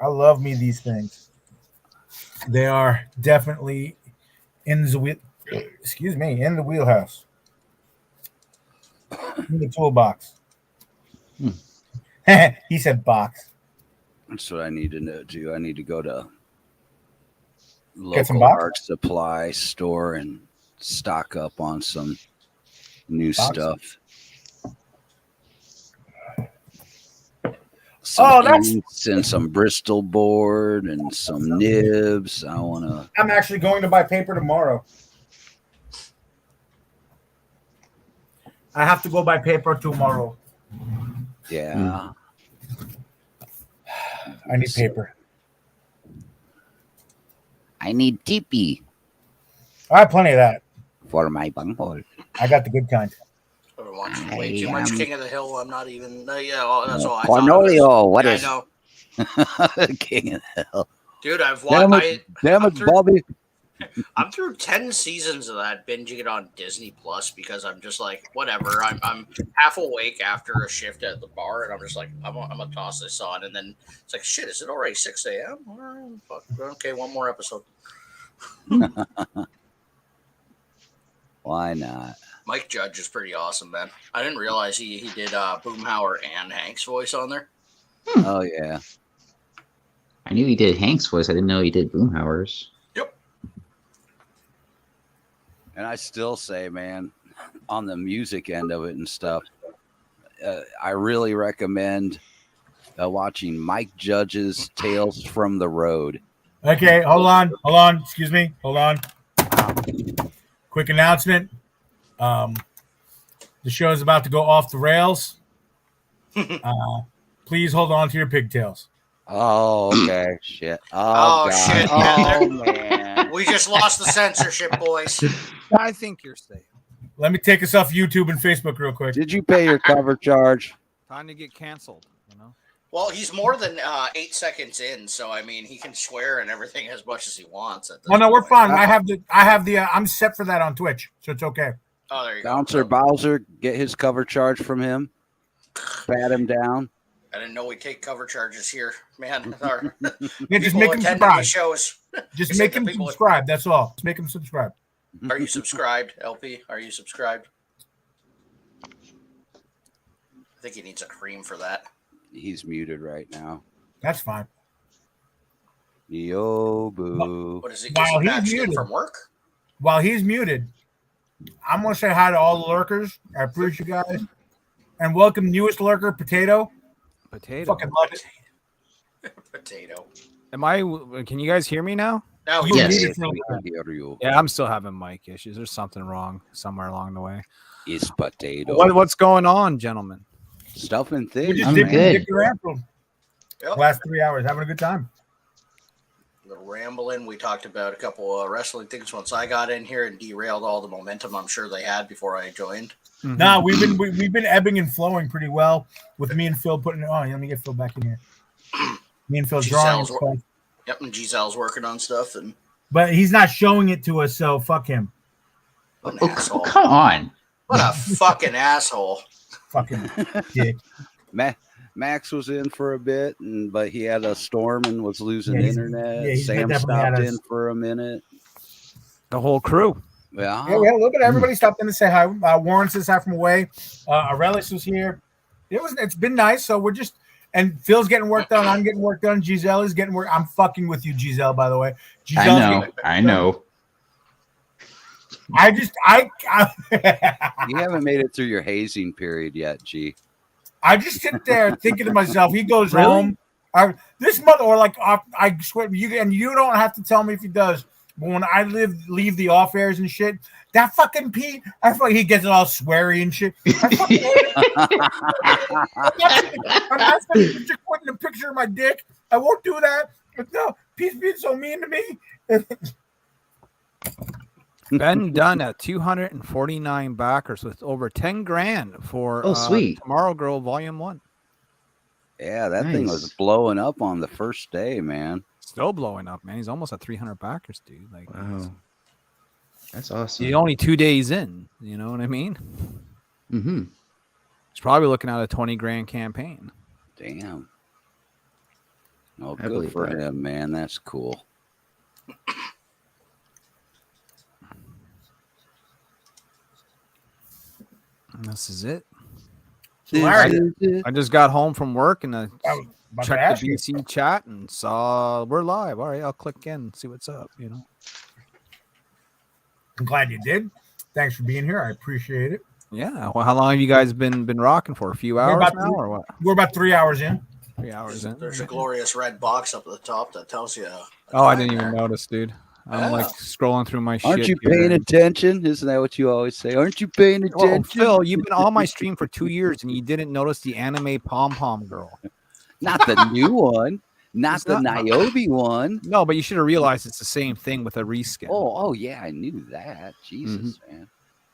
I love me these things. They are definitely in the wheelhouse. In the toolbox. He said box. That's what I need to do. I need to go to local art supply store and stock up on some new stuff. Some inks and some Bristol board and some nibs. I'm actually going to buy paper tomorrow. I have to go buy paper tomorrow. Yeah. I need paper. I need tipi. I have plenty of that. For my bunghole. I got the good kind. I've been watching way too much King of the Hill. I'm not even. That's all I Cornelio, thought. what is? I know. King of the Hill. Dude, I've watched. Damn it, Bobby. I'm through 10 seasons of that, binging it on Disney Plus because I'm just like, whatever. I'm half awake after a shift at the bar, and I'm just like, I'm gonna toss this on, and then it's like, shit, is it already 6 a.m.? Fuck, okay, one more episode. Why not? Mike Judge is pretty awesome, man. I didn't realize he did Boomhauer and Hank's voice on there. Oh yeah. I knew he did Hank's voice. I didn't know he did Boomhauer's. Yep. And I still say, man, on the music end of it and stuff, I really recommend watching Mike Judge's Tales from the Road. Okay, hold on. Excuse me. Hold on. Quick announcement. The show is about to go off the rails. Please hold on to your pigtails. Oh, okay. Shit. Oh, God. shit. Oh, man. We just lost the censorship, boys. I think you're safe. Let me take us off YouTube and Facebook real quick. Did you pay your cover charge? Time to get canceled, you know? Well, he's more than 8 seconds in, so I mean, he can swear and everything as much as he wants. Oh no, we're fine. I have the. I'm set for that on Twitch, so it's okay. Oh, there you go. Bouncer Bowser, get his cover charge from him. Pat him down. I didn't know we take cover charges here, man. Yeah, just make him subscribe. Shows. Just make him subscribe. That's all. Just make him subscribe. Are you subscribed, LP? Are you subscribed? I think he needs a cream for that. He's muted right now. That's fine. Yo, boo. What is he? While he's muted from work? While he's muted, I'm gonna say hi to all the lurkers. I appreciate you guys, and welcome newest lurker, Potato. Fucking love it. Potato. Can you guys hear me now? Now we Yes. Yeah, I'm still having mic issues. There's something wrong somewhere along the way. It's Potato. What's going on, gentlemen? Stuff and We things. just I'm dipped good. around for Yep. last 3 hours, having a good time. Little rambling. We talked about a couple of wrestling things once I got in here and derailed all the momentum I'm sure they had before I joined. Mm-hmm. No, we've been ebbing and flowing pretty well with me and Phil putting it on. Let me get Phil back in here. Me and Phil drawing stuff. Yep, and Giselle's working on stuff, But he's not showing it to us, so fuck him. what an Oh, asshole. come on. What a fucking asshole. Fucking dick. Max was in for a bit, but he had a storm and was losing internet. he's Sam definitely had stopped us. in for a minute. The whole crew. Yeah. Yeah, we had a little bit. Everybody stopped in to say hi. Warren says hi from away. Aurelius was here. It's been nice. So we're just, and Phil's getting work done. I'm getting work done. Giselle is getting work. I'm fucking with you, Giselle, by the way. I know. You haven't made it through your hazing period yet, G. I just sit there thinking to myself, he goes Really? home. This mother, or like, I swear, you don't have to tell me if he does. But when I leave the off airs and shit, that fucking Pete, he gets it all sweary and shit. I fucking hate it. I'm asking to putting a picture of my dick. I won't do that. But no, Pete's being so mean to me. Ben Dunn at 249 backers with over 10 grand for sweet. Tomorrow Girl Volume 1. Yeah, that thing was blowing up on the first day, man. Still blowing up, man. He's almost at 300 backers, dude. Like, Wow. That's awesome. he's only 2 days in. You know what I mean? Mm-hmm. He's probably looking at a 20 grand campaign. Damn. Oh, I good believe for that. him, man. That's cool. And this is it. Larry, I just got home from work and checked the BC chat and saw we're live. All right, I'll click in and see what's up. You know, I'm glad you did. Thanks for being here. I appreciate it. Yeah. Well, how long have you guys been rocking for? A few hours now, or what? We're about 3 hours in. 3 hours in. There's a glorious red box up at the top that tells you. Oh, I didn't even notice, dude. I'm like scrolling through my shit. Aren't you paying attention? Isn't that what you always say? Aren't you paying attention? Well, Phil, you've been on my stream for 2 years and you didn't notice the anime pom-pom girl. Not the new one. Not the Niobe one. No, but you should have realized it's the same thing with a reskin. Oh yeah, I knew that. Jesus, man.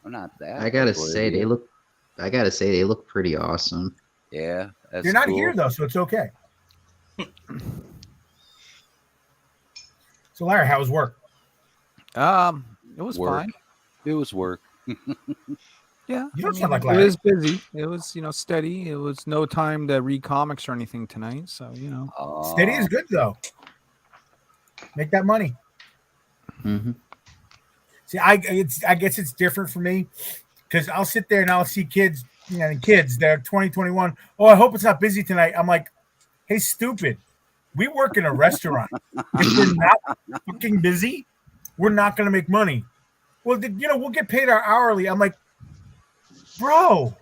I'm not that. I gotta say they look pretty awesome. Yeah. You're not here though, so it's okay. So Larry, how was work? It was fine. It was work. Yeah. You don't sound like Larry. It was busy. It was, steady. It was no time to read comics or anything tonight. So, Steady is good though. Make that money. Mm-hmm. See, I guess it's different for me because I'll sit there and I'll see kids, they're 20, 21. Oh, I hope it's not busy tonight. I'm like, hey, stupid. We work in a restaurant. If we're not fucking busy, we're not going to make money. Well, we'll get paid our hourly. I'm like, bro,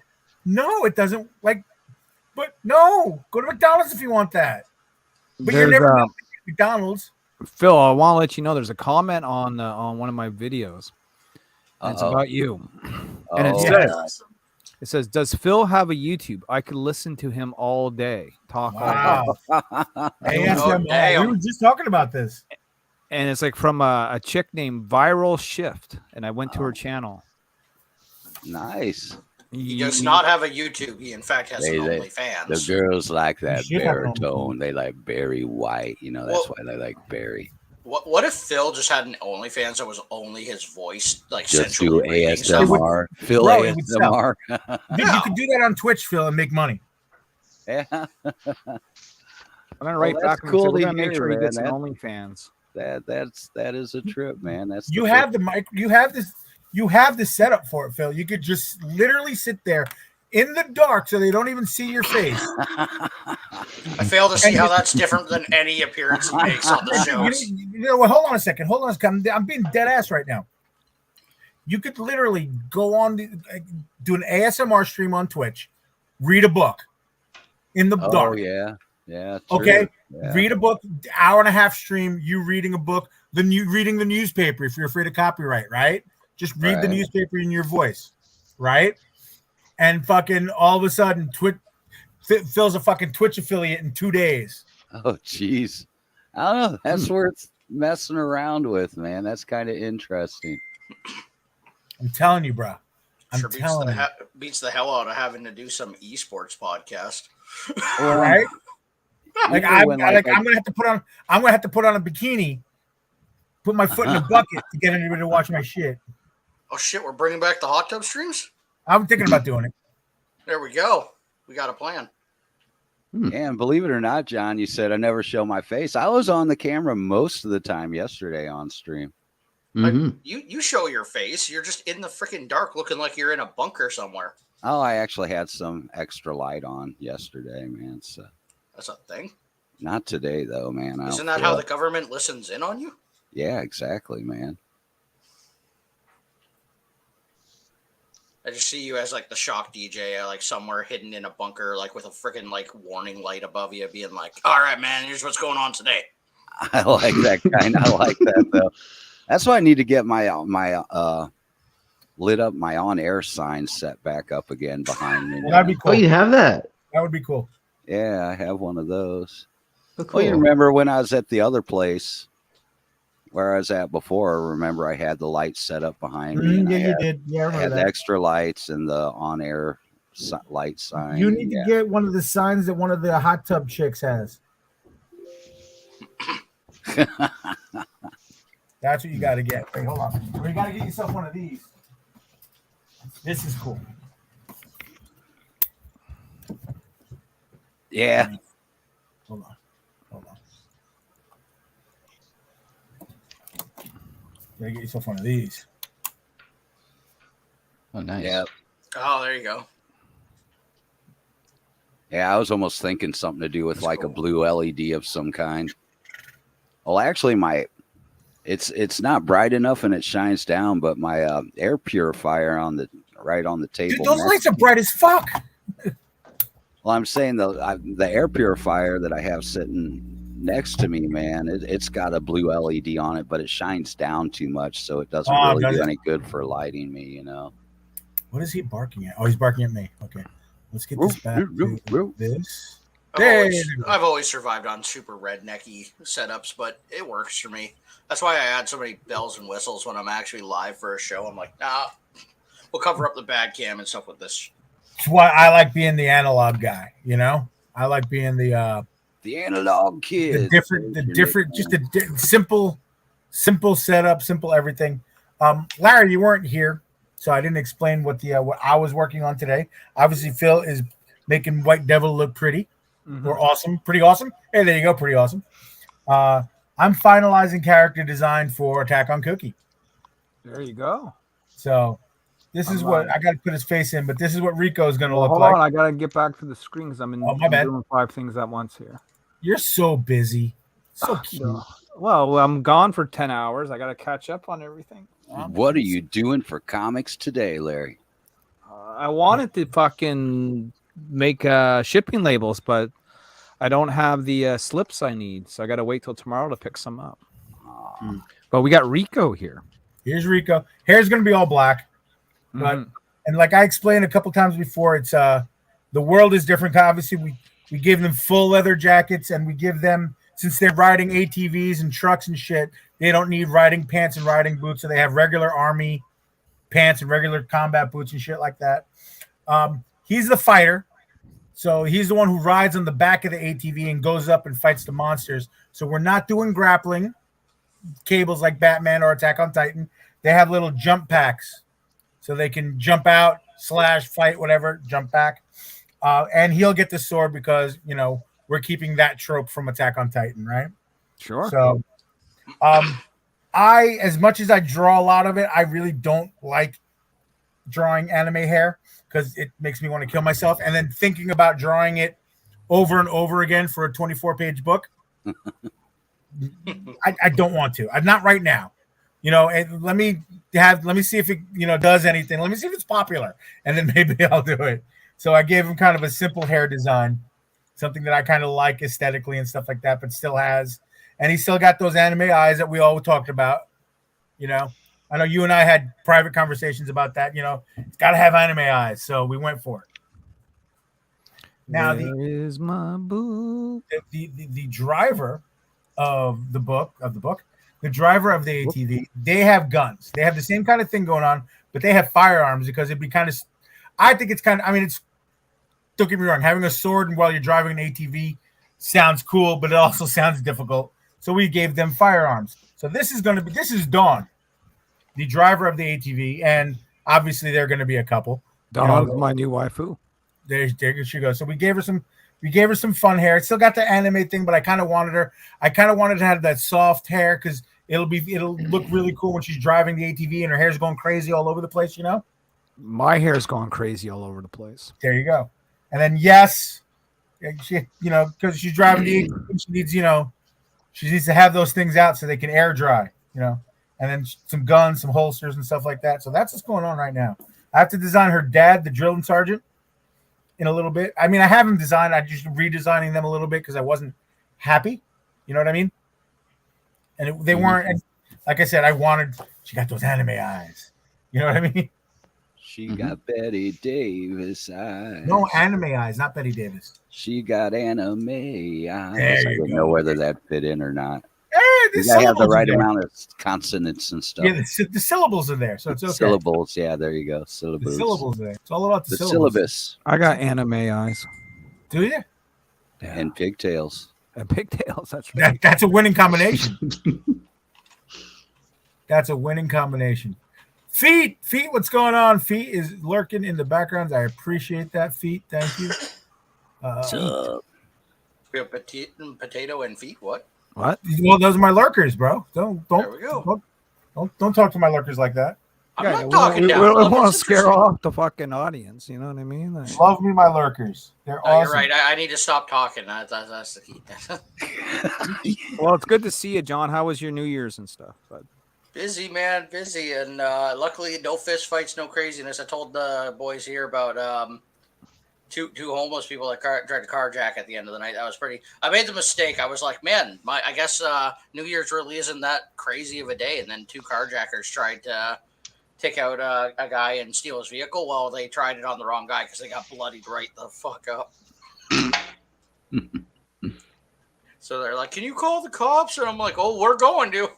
no, it doesn't. But no, go to McDonald's if you want that. But you're never going to McDonald's. Phil, I want to let you know there's a comment on one of my videos. And it's about you. And it says, does Phil have a YouTube? I could listen to him all day. Talk all day. We were just talking about this. And it's like from a chick named Viral Shift. And I went to her channel. Nice. He does not have a YouTube. He, in fact, has an OnlyFans. The girls like that baritone. They like Barry White. That's why they like Barry. What if Phil just had an OnlyFans that was only his voice, like just do ASMR? Phil ASMR. You could do that on Twitch, Phil, and make money. Yeah. I'm gonna write back. Cool. We're gonna make sure he gets an OnlyFans. That is a trip, man. That's you have the mic. You have this. You have the setup for it, Phil. You could just literally sit there in the dark so they don't even see your face. I fail to see how that's different than any appearance he makes on the shows. Well, hold on a second. I'm being dead ass right now. You could literally go on, do an ASMR stream on Twitch, read a book in the dark. Oh, yeah. Yeah. True. Okay. Yeah. Read a book, hour and a half stream, you reading a book, then you reading the newspaper if you're afraid of copyright, right? Just read the newspaper in your voice, right? And fucking all of a sudden, Phil's a fucking Twitch affiliate in 2 days. Oh, jeez. I don't know. That's worth messing around with, man. That's kind of interesting. I'm telling you, bro. Beats the hell out of having to do some esports podcast. All right. I'm gonna have to put on a bikini, put my foot in a bucket to get anybody to watch my shit. Oh shit, we're bringing back the hot tub streams? I'm thinking about doing it. There we go. We got a plan. And believe it or not, John, you said I never show my face. I was on the camera most of the time yesterday on stream. Mm-hmm. You show your face. You're just in the freaking dark looking like you're in a bunker somewhere. Oh, I actually had some extra light on yesterday, man. So that's a thing. Not today, though, man. Isn't that how the government listens in on you? Yeah, exactly, man. I just see you as like the shock DJ, like somewhere hidden in a bunker, like with a freaking like warning light above you, being like, "All right, man, here's what's going on today." I like that kind. I like that though. That's why I need to get my lit up my on air sign set back up again behind me. Well, that'd be cool. Oh, you have that? That would be cool. Yeah, I have one of those. Oh, cool. Well, you remember when I was at the other place where I was at before? Remember, I had the lights set up behind me. Yeah, you did. Yeah, I remember had that. The extra lights and the on-air light sign. You need to get one of the signs that one of the hot tub chicks has. That's what you got to get. Wait, hold on. You got to get yourself one of these. This is cool. Yeah. Hold on. You gotta get yourself one of these. Oh, nice. Yeah. Oh, there you go. Yeah, I was almost thinking something to do with like a blue LED of some kind. Well, actually, it's not bright enough and it shines down, but my air purifier on the table. Dude, those lights are bright as fuck. Well, I'm saying the air purifier that I have sitting next to me, man, it's got a blue LED on it, but it shines down too much, so it doesn't really do any good for lighting me, you know. What is he barking at? Oh, he's barking at me. Okay, let's get this back to this. I've always survived on super rednecky setups, but it works for me. That's why I add so many bells and whistles when I'm actually live for a show. I'm like, nah, we'll cover up the bad cam and stuff with this. That's why I like being the analog guy. You know, I like being the analog kid. Simple setup, simple everything. Larry, you weren't here, so I didn't explain what I was working on today. Obviously, Phil is making White Devil look pretty or awesome, pretty awesome. Hey, there you go, pretty awesome. I'm finalizing character design for Attack on Cookie. There you go. So this is what I got to put his face in, but this is what Rico is going to look hold like. Hold on, I got to get back to the screen because I'm doing 5 things at once here. You're so busy. So cute. Well, I'm gone for 10 hours. I got to catch up on everything. What are you doing for comics today, Larry? I wanted to fucking make shipping labels, but I don't have the slips I need, so I got to wait till tomorrow to pick some up. But we got Rico here. Here's Rico. Hair's going to be all black. But and like I explained a couple times before, it's the world is different. Obviously, we give them full leather jackets, and we give them, since they're riding ATVs and trucks and shit, they don't need riding pants and riding boots, so they have regular army pants and regular combat boots and shit like that. He's the fighter, so he's the one who rides on the back of the ATV and goes up and fights the monsters. So we're not doing grappling cables like Batman or Attack on Titan. They have little jump packs. So they can jump out, slash, fight, whatever, jump back. And he'll get the sword because, you know, we're keeping that trope from Attack on Titan, right? Sure. So as much as I draw a lot of it, I really don't like drawing anime hair because it makes me want to kill myself. And then thinking about drawing it over and over again for a 24-page book, I don't want to. I'm not right now. You know, and let me see if it, you know, does anything. Let me see if it's popular, and then maybe I'll do it. So I gave him kind of a simple hair design, something that I kind of like aesthetically and stuff like that, but still has, and he still got those anime eyes that we all talked about. You know, I know you and I had private conversations about that. You know, it's got to have anime eyes, so we went for it. Now, is my book? The driver of the book. The driver of the ATV, they have guns. They have the same kind of thing going on, but they have firearms because it'd be kind of, I think it's kind of, I mean, it's, don't get me wrong, having a sword while you're driving an ATV sounds cool, but it also sounds difficult. So we gave them firearms. So this is Dawn, the driver of the ATV, and obviously they're going to be a couple. Dawn's my new waifu. There she goes. So we gave her some fun hair. It still got the anime thing, but I kind of wanted to have that soft hair because it'll look really cool when she's driving the ATV and her hair's going crazy all over the place, you know? My hair's going crazy all over the place. There you go. And then yes, she, you know, because she's driving the ATV, she needs to have those things out so they can air dry, you know, and then some guns, some holsters and stuff like that. So that's what's going on right now. I have to design her dad, the drilling sergeant, in a little bit. I mean, I have them designed. I'm just redesigning them a little bit because I wasn't happy. You know what I mean? And they weren't. And like I said, she got those anime eyes. You know what I mean? She got Betty Davis eyes. No, anime eyes, not Betty Davis. She got anime eyes. I didn't know whether that fit in or not. You gotta have the right amount of consonants and stuff. Yeah, the syllables are there, so it's okay. Syllables, yeah, there you go. Syllables. The syllables are there. It's all about the syllabus. I got anime eyes. Do you? Yeah. And pigtails. And pigtails. That's right. That's a winning combination. That's a winning combination. Feet, what's going on? Feet is lurking in the background. I appreciate that, Feet. Thank you. We have potato and feet. What? What? Well, those are my lurkers, bro. Don't there we go. Don't talk to my lurkers like that. I'm not talking down. We want to scare off the fucking audience. You know what I mean? Like, love me, my lurkers. They're awesome. You're right. I need to stop talking. That's the key. Well, it's good to see you, John. How was your New Year's and stuff? But busy, man, busy, and luckily no fist fights, no craziness. I told the boys here about two homeless people that tried to carjack at the end of the night. That was pretty. I made the mistake. I was like, man, I guess New Year's really isn't that crazy of a day. And then two carjackers tried to take out a guy and steal his vehicle. Well, they tried it on the wrong guy because they got bloodied right the fuck up. So they're like, can you call the cops? And I'm like, oh, we're going to.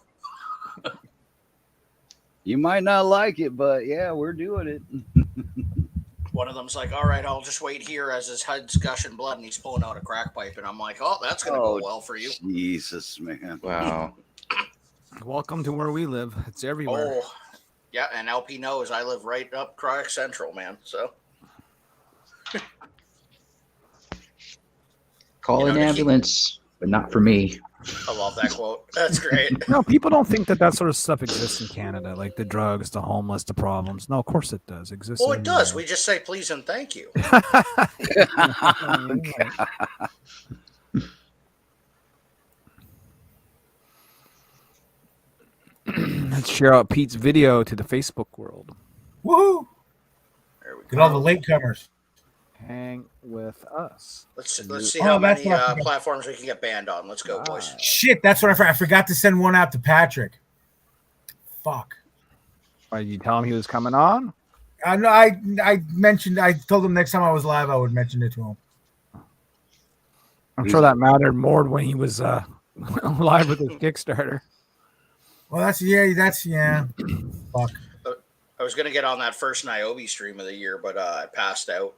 You might not like it, but yeah, we're doing it. One of them's like, all right, I'll just wait here as his head's gushing blood and he's pulling out a crack pipe. And I'm like, oh, that's going to go well for you. Jesus, man. Wow. Welcome to where we live. It's everywhere. Oh, yeah. And LP knows I live right up Chronic Central, man. So Call an ambulance, but not for me. I love that quote. That's great. No, people don't think that sort of stuff exists in Canada, like the drugs, the homeless, the problems. No, of course it does exist. Well, it does. We just say please and thank you. Let's share out Pete's video to the Facebook world. Woohoo! There we go. Get all the latecomers. Hang with us. Let's see how many platforms we can get banned on. Let's go, boys. Shit, that's what I forgot to send one out to Patrick. Fuck. Why did you tell him he was coming on? No, I mentioned. I told him next time I was live, I would mention it to him. I'm sure that mattered more when he was live with his Kickstarter. Well, that's yeah. Fuck. I was gonna get on that first Niobe stream of the year, but I passed out.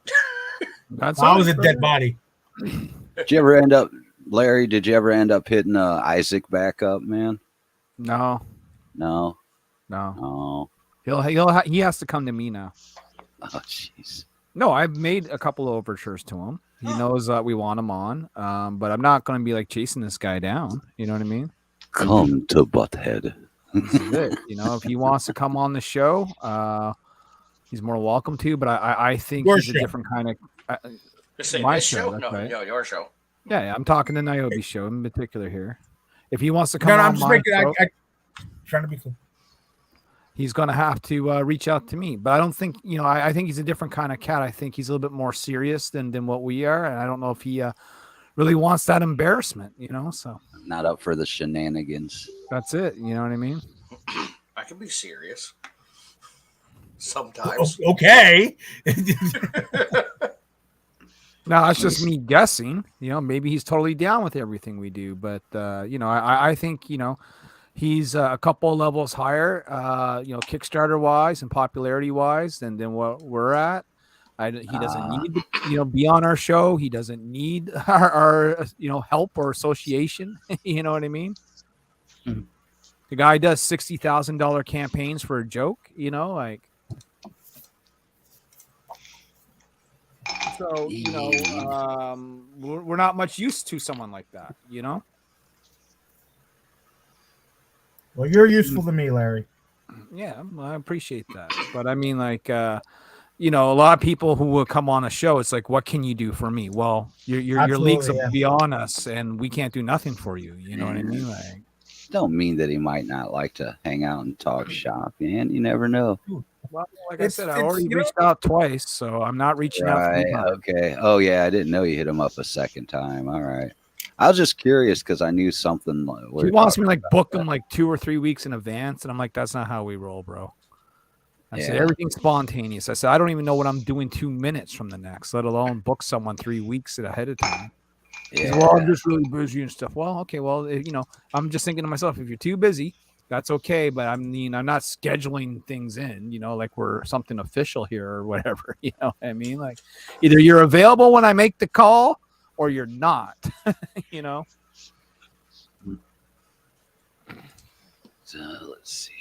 I was a dead body. Did you ever end up, Larry? Did you ever end up hitting Isaac back up, man? No. He has to come to me now. Oh, jeez. No, I've made a couple of overtures to him. He knows that we want him on, but I'm not going to be like chasing this guy down. You know what I mean? Come to Butthead. This is it. You know, if he wants to come on the show, he's more welcome to. But I think he's a different kind of. My show? No, right. No, your show. Yeah, I'm talking the Niobe show in particular here. If he wants to come on, I'm just making. I'm trying to be cool. He's going to have to reach out to me. But I don't think, I think he's a different kind of cat. I think he's a little bit more serious than what we are. And I don't know if he really wants that embarrassment, so. Not up for the shenanigans. That's it. You know what I mean? I can be serious. Sometimes. Okay. Now, that's just me guessing. Maybe he's totally down with everything we do. But, I think, he's a couple of levels higher, Kickstarter wise and popularity wise than what we're at. He doesn't need to, be on our show. He doesn't need our help or association. You know what I mean? Mm-hmm. The guy does $60,000 campaigns for a joke. So we're not much used to someone like that. Well, you're useful to me, Larry. Yeah, I appreciate that. But I mean, a lot of people who will come on a show, it's like, what can you do for me? Well, your league's beyond us, and we can't do nothing for you. You know what I mean? Don't mean that he might not like to hang out and talk shop, man. You never know. Well, like I said, I already reached out twice, so I'm not reaching out. Okay. Oh, yeah, I didn't know you hit him up a second time. All right. I was just curious because I knew something. He wants me book him 2 or 3 weeks in advance, and I'm like, that's not how we roll, bro. I said everything's spontaneous. I said I don't even know what I'm doing 2 minutes from the next, let alone book someone 3 weeks ahead of time. Yeah. Well, I'm just really busy and stuff. Well, okay, well, I'm just thinking to myself, if you're too busy, that's okay. But I'm not scheduling things in, like we're something official here or whatever. You know what I mean? Like either you're available when I make the call, or you're not, So let's see.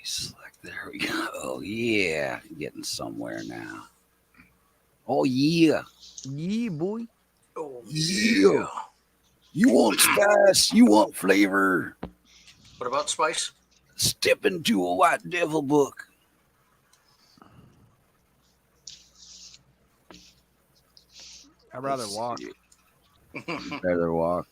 Select. There we go. Oh, yeah. Getting somewhere now. Oh, yeah. Yeah, boy. Oh, yeah. You want spice. You want flavor. What about spice? Step into a White Devil book. I'd rather walk. Rather walk.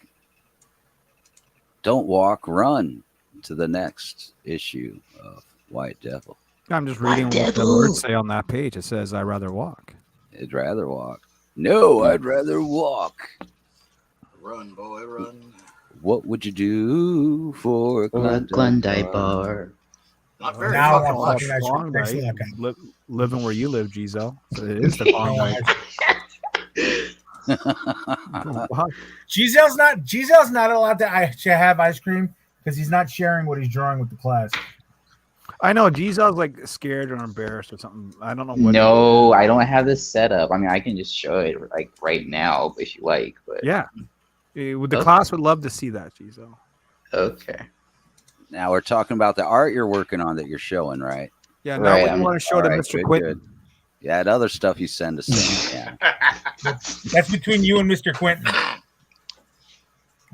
Don't walk, run to the next issue of White Devil. I'm just reading what the words say on that page. It says, I'd rather walk. I'd rather walk. No, I'd rather walk. Run, boy, run. What would you do for a Klondike bar? Not very Now fucking I'm much. fucking nice. Living where you live, Gizo. So it is the Klondike. Giselle's not allowed to have ice cream because he's not sharing what he's drawing with the class. I know Giselle's like scared or embarrassed or something. I don't know what. No, I don't have this set up. I mean, I can just show it like right now if you like. But yeah, the class would love to see that, Giselle. Okay. Now we're talking about the art you're working on that you're showing, right? Yeah. Now right, you want to show to Mr. Quinton. Good. Yeah, that other stuff you send us. Yeah. That's between you and Mr. Quinton.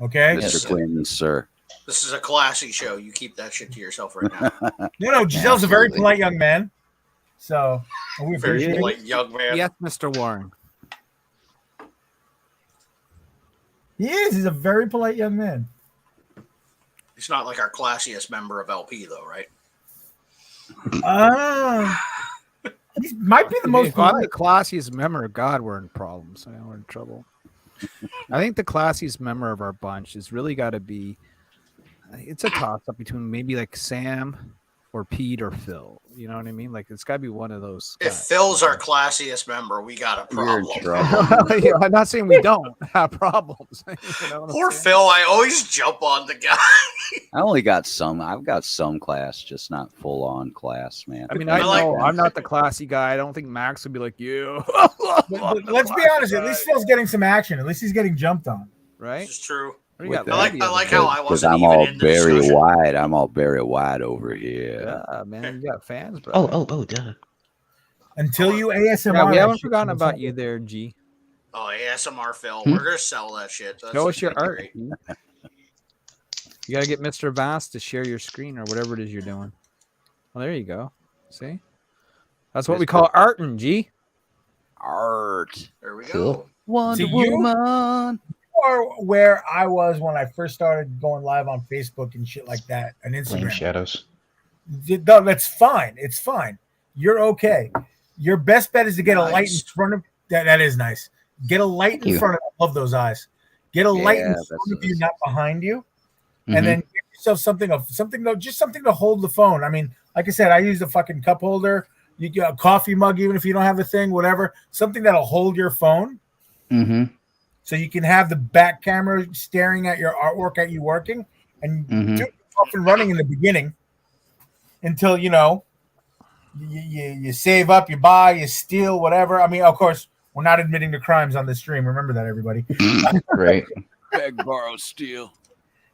Okay, Mr. Quinton, sir. This is a classy show. You keep that shit to yourself right now. No, Giselle's a very polite young man. So we very polite young man. Yes, Mr. Warren. He is. He's a very polite young man. He's not like our classiest member of LP, though, right? He might be the most. If I'm the classiest member of God, we're in problems. We're in trouble. I think the classiest member of our bunch has really got to be. It's a toss-up between maybe like Sam or Pete or Phil. You know what I mean? Like it's got to be one of those guys. If Phil's our classiest member, we got a problem. Yeah, I'm not saying we don't have problems. You know Poor Phil. I always jump on the guy. I only got some. I've got some class, just not full-on class, man. I mean, I know I'm not the classy guy. I don't think Max would be like you. but let's be honest. At least Phil's getting some action. At least he's getting jumped on. Right? This is true. I like how I wasn't I'm even all in the very discussion. wide. I'm all very wide over here. Yeah, man, you got fans, bro. Oh, duh. Until you ASMR. Yeah, we haven't forgotten about you there, G. Oh, ASMR Phil. We're gonna sell that shit. That's Show us your art. great. You gotta get Mr. Vass to share your screen or whatever it is you're doing. Well, there you go. See? That's what we call arting, G. Art. There we Cool. go. Wonder Woman. Or where I was when I first started going live on Facebook and shit like that, and Instagram. Flame shadows. No, that's fine. It's fine. You're okay. Your best bet is to get a light in front of that. That is nice. Get a light in front of. I love those eyes. Get a light in front of you, not behind you, and then get yourself something to hold the phone. I mean, like I said, I use a fucking cup holder. You get a coffee mug, even if you don't have a thing, whatever. Something that'll hold your phone. Mm-hmm. So you can have the back camera staring at your artwork at you working, and do it off and running in the beginning until you save up, you buy, you steal, whatever. I mean, of course, we're not admitting to crimes on this stream. Remember that, everybody. Right. Beg, borrow, steal.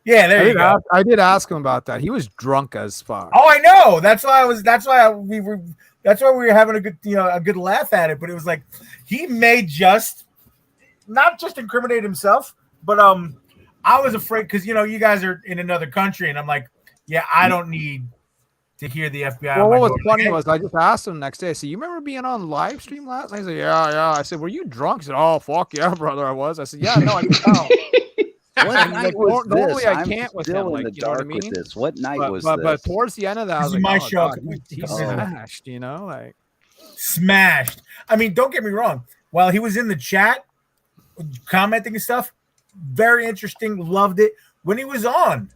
Yeah, there you go. I did ask him about that. He was drunk as fuck. Oh, I know. That's why we were having a good laugh at it. But it was like he may not just incriminate himself, but I was afraid because you guys are in another country, and I'm like, yeah, I don't need to hear the FBI. Well, what was funny was I just asked him the next day. I said, "You remember being on live stream last night?" He said, "Yeah." I said, "Were you drunk?" He said, "Oh, fuck yeah, brother, I was." I said, "Yeah, no, I can tell." What night was normally this? I can't with him. Like, you know what I mean? with this. What night was this? But towards the end of that, I was like, my show. God, he smashed. Like smashed. I mean, don't get me wrong. While he was in the chat, commenting and stuff, very interesting. Loved it when he was on.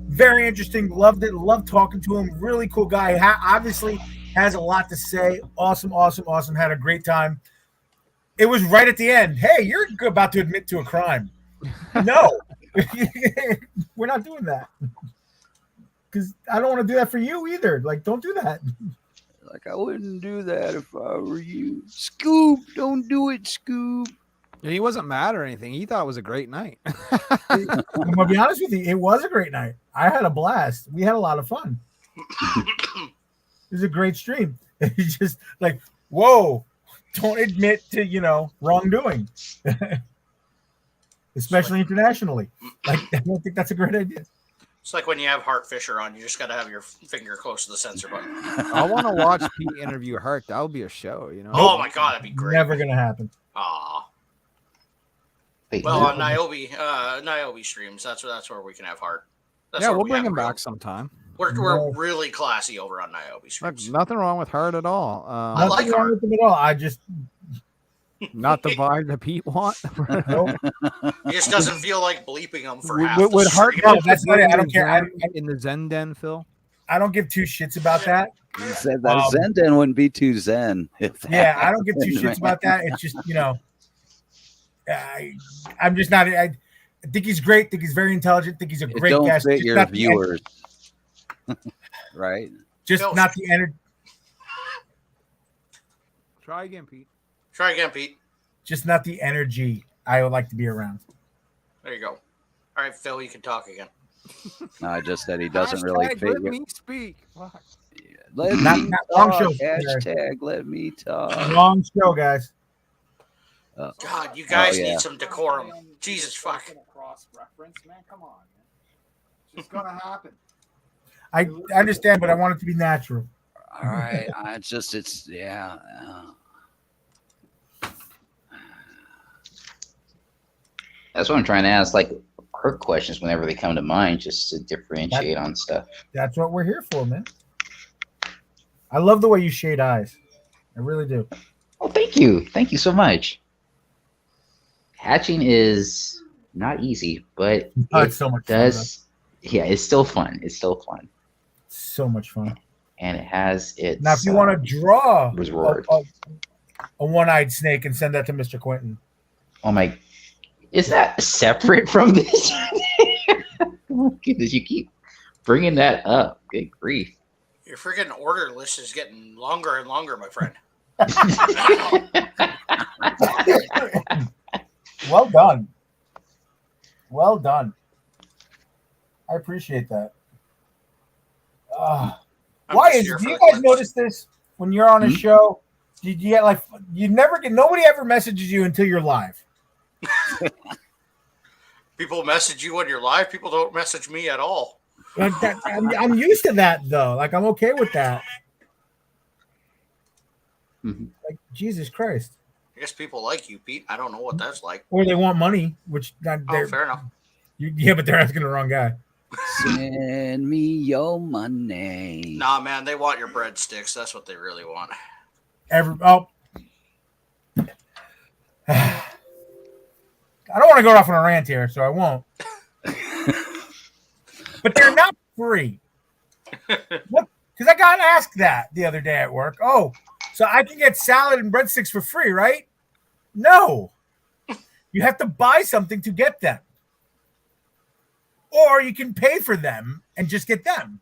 Very interesting. Loved it. Loved talking to him. Really cool guy. Obviously has a lot to say. Awesome. Had a great time. It was right at the end. Hey, you're about to admit to a crime. No, we're not doing that because I don't want to do that for you either. Like, don't do that. Like, I wouldn't do that if I were you. Scoop, don't do it, Scoop. He wasn't mad or anything. He thought it was a great night. I'm gonna be honest with you. It was a great night. I had a blast. We had a lot of fun. It was a great stream. It's just like, whoa, don't admit to, wrongdoing. Especially internationally. Like, I don't think that's a great idea. It's like when you have Hart Fisher on, you just got to have your finger close to the censor button. I want to watch Pete interview Hart. That would be a show, you know. Oh my god, that'd be great. Never gonna happen. Aw. Wait, Well, on Niobe streams, that's where we can have Hart. That's yeah, where we'll we bring have him real- back sometime. We're really classy over on Niobe Look, streams. nothing wrong with Hart at all. I like Nothing wrong Hart. with them at all. I just Not the vibe that Pete want. nope. He just doesn't feel like bleeping him for half Would the Hart stream. No, that's not it. I don't care. in the Zen Den, Phil. I don't give two shits about that. He said that Zen Den wouldn't be too Zen. Yeah, I don't give two shits about that. It's just, I'm just not. I think he's great. Think he's very intelligent. Think he's a great Don't guest. fit Just your not the viewers, right? just Phil. not the energy. Try again, Pete. Try again, Pete. Just not the energy I would like to be around. There you go. All right, Phil, you can talk again. No, I just said he doesn't really Hashtag fit let your. me speak. Fuck. Let Not me long talk. show. Hashtag let me talk. Long show, guys. God, you guys yeah. need some decorum. Jesus fuck. Cross reference, man. Come on, man. It's just gonna happen. I understand, but I want it to be natural. All right, yeah. That's what I'm trying to ask. Like her questions whenever they come to mind, just to differentiate on stuff. That's what we're here for, man. I love the way you shade eyes. I really do. Oh, thank you. Thank you so much. Hatching is not easy, but Oh, it's so much fun, yeah, it's still fun. It's still fun. So much fun. And it has its Now, if you want to draw reward. a one-eyed snake and send that to Mr. Quentin. Oh my, is that separate from this? Oh goodness, you keep bringing that up. Good grief. Your freaking order list is getting longer and longer, my friend. Well done. Well done. I appreciate that. I'm Why just is? here Do for you the guys clips. notice this when you're on a show? Did you get nobody ever messages you until you're live? People message you when you're live. People don't message me at all. I'm used to that though. Like I'm okay with that. Mm-hmm. Like Jesus Christ. I guess people like you, Pete. I don't know what that's like. Or they want money, which Oh, fair enough. Yeah, but they're asking the wrong guy. Send me your money. Nah, man, they want your breadsticks. That's what they really want. I don't want to go off on a rant here, so I won't. But they're not free. What? Because I got asked that the other day at work. Oh, so I can get salad and breadsticks for free, right? No. You have to buy something to get them. Or you can pay for them and just get them.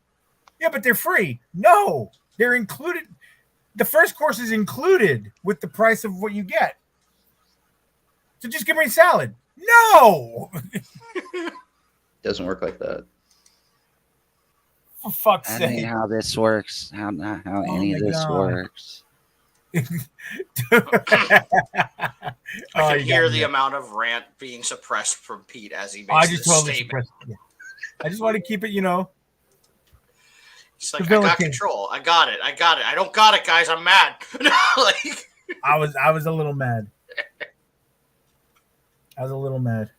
Yeah, but they're free. No, they're included. The first course is included with the price of what you get. So just give me salad. No. Doesn't work like that. For fuck's That sake. ain't how this works. How any of my this God. works. I can hear the amount of rant being suppressed from Pete as he makes I just this totally statement. suppressed it. I just want to keep it, He's like, I got Civility. control. I got it. I don't got it, guys. I'm mad. Like, I was a little mad. I was a little mad.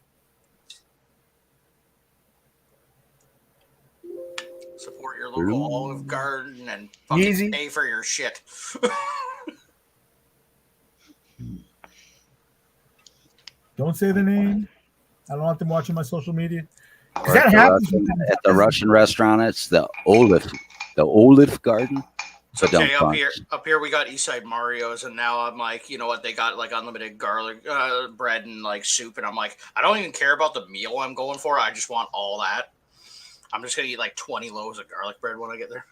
support your local Olive Garden and fucking Easy. pay for your shit. Don't say the name. I don't want them watching my social media. Or Because that happens at the Russian restaurant, it's the Olive Garden. It's But don't okay, punch. up here we got Eastside Mario's, and now I'm like, you know what? They got like unlimited garlic bread and like soup, and I'm like, I don't even care about the meal I'm going for. I just want all that. I'm just gonna eat like 20 loaves of garlic bread when I get there.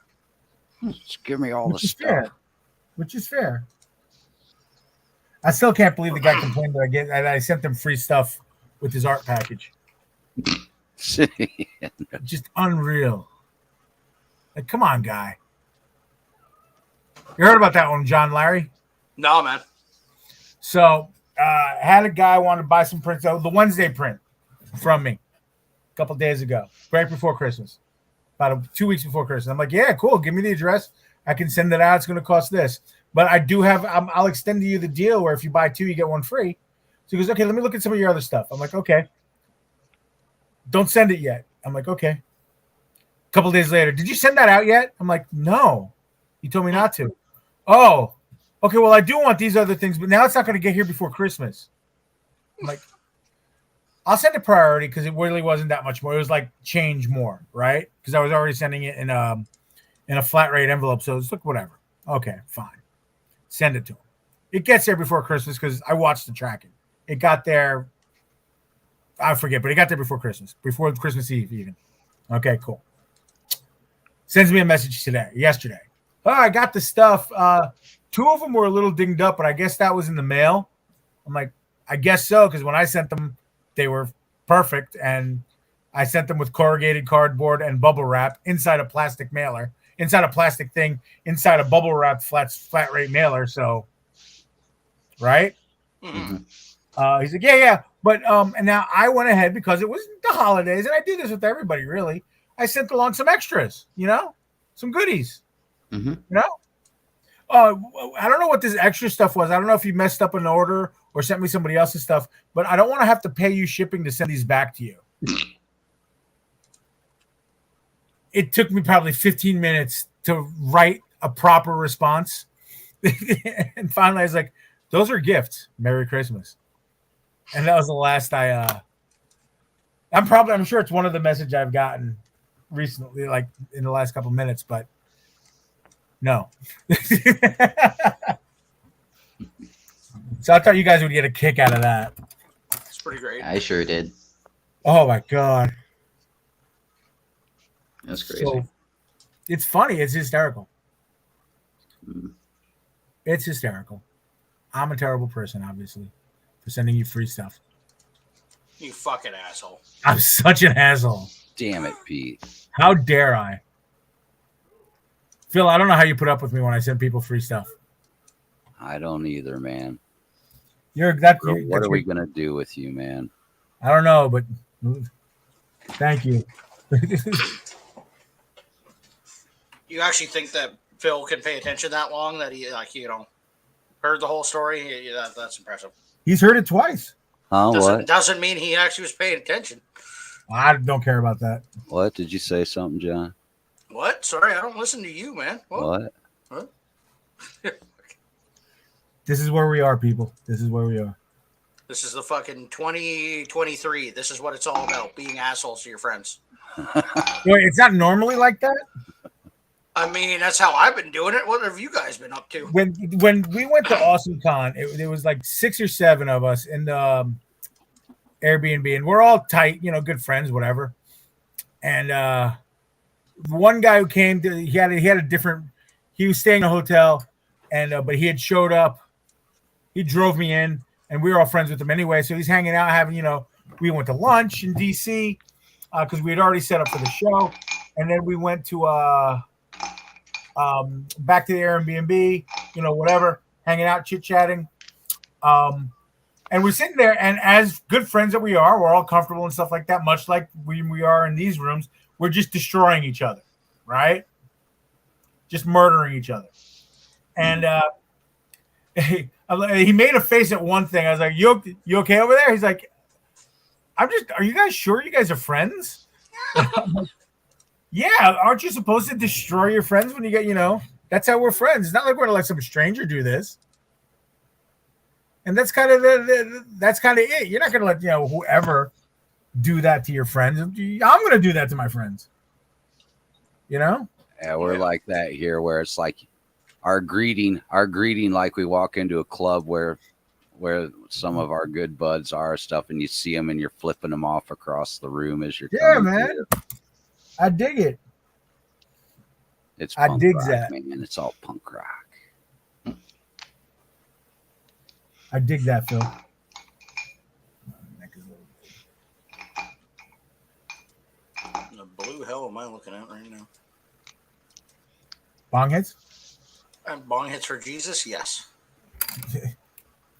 Just give me all the Which is stuff. fair. Which is fair. I still can't believe the guy complained that I sent him free stuff with his art package. Just unreal. Like, come on, guy. You heard about that one, John Larry? No, man. So, had a guy want to buy some prints, the Wednesday print from me. couple days ago, right before Christmas, about 2 weeks before Christmas. I'm like, yeah, cool. Give me the address. I can send it out. It's going to cost this. But I do have, I'll extend to you the deal where if you buy 2, you get 1 free. So he goes, okay, let me look at some of your other stuff. I'm like, okay. Don't send it yet. I'm like, okay. A couple days later, did you send that out yet? I'm like, no. You told me not to. Oh, okay. Well, I do want these other things, but now it's not going to get here before Christmas. I'm like, I'll send a priority because it really wasn't that much more. It was like change more, right? Because I was already sending it in a flat rate envelope. So it's like whatever. Okay, fine. Send it to him. It gets there before Christmas because I watched the tracking. It got there. I forget, but it got there before Christmas, before Christmas Eve even. Okay, cool. Sends me a message yesterday. Oh, I got the stuff. 2 of them were a little dinged up, but I guess that was in the mail. I'm like, I guess so, because when I sent them, they were perfect, and I sent them with corrugated cardboard and bubble wrap inside a plastic mailer, inside a plastic thing, inside a bubble wrap flat rate mailer. So, right? Mm-hmm. He's like, yeah, but and now I went ahead because it was the holidays, and I do this with everybody, really. I sent along some extras, some goodies, I don't know what this extra stuff was. I don't know if you messed up an order or sent me somebody else's stuff, but I don't want to have to pay you shipping to send these back to you. It took me probably 15 minutes to write a proper response. And finally I was like, those are gifts. Merry Christmas. And that was the last I'm sure it's one of the messages I've gotten recently, like in the last couple of minutes, but no. So I thought you guys would get a kick out of that. It's pretty great. I sure did. Oh my God. That's crazy. So, it's funny. It's hysterical. It's hysterical. I'm a terrible person, obviously, for sending you free stuff. You fucking asshole. I'm such an asshole. Damn it, Pete. How dare I? Phil, I don't know how you put up with me when I send people free stuff. I don't either, man. What are we going to do with you, man? I don't know, but thank you. You actually think that Phil can pay attention that long that he, heard the whole story? That's impressive. He's heard it twice. Doesn't mean he actually was paying attention. I don't care about that. What? Did you say something, John? What? Sorry, I don't listen to you, man. What? This is where we are, people. This is where we are. This is the fucking 2023. This is what it's all about, being assholes to your friends. Wait, it's not normally like that? I mean, that's how I've been doing it. What have you guys been up to? When we went to Awesome Con, there was like 6 or 7 of us in the Airbnb, and we're all tight, good friends, whatever. And one guy who came, he had a different. He was staying in a hotel, and but he had showed up. He drove me in, and we were all friends with him anyway. So he's hanging out, having we went to lunch in DC because we had already set up for the show, and then we went to back to the Airbnb, whatever, hanging out, chit-chatting. And we're sitting there, and as good friends that we are, we're all comfortable and stuff like that, much like we are in these rooms. We're just destroying each other, right? Just murdering each other. And he made a face at one thing. I was like, you okay over there? He's like, are you guys sure you guys are friends? Yeah, aren't you supposed to destroy your friends when you get, that's how we're friends. It's not like we're going to let some stranger do this. And that's kind of it. You're not going to let, whoever do that to your friends. I'm going to do that to my friends. Yeah, we're like that here, where it's like our greeting, like we walk into a club where some of our good buds are stuff, and you see them and you're flipping them off across the room as you're coming. Yeah, man. Through. I dig it. I dig that, man. It's all punk rock. I dig that, Phil. The blue hell am I looking at right now? Bong hits? And bong hits for Jesus? Yes.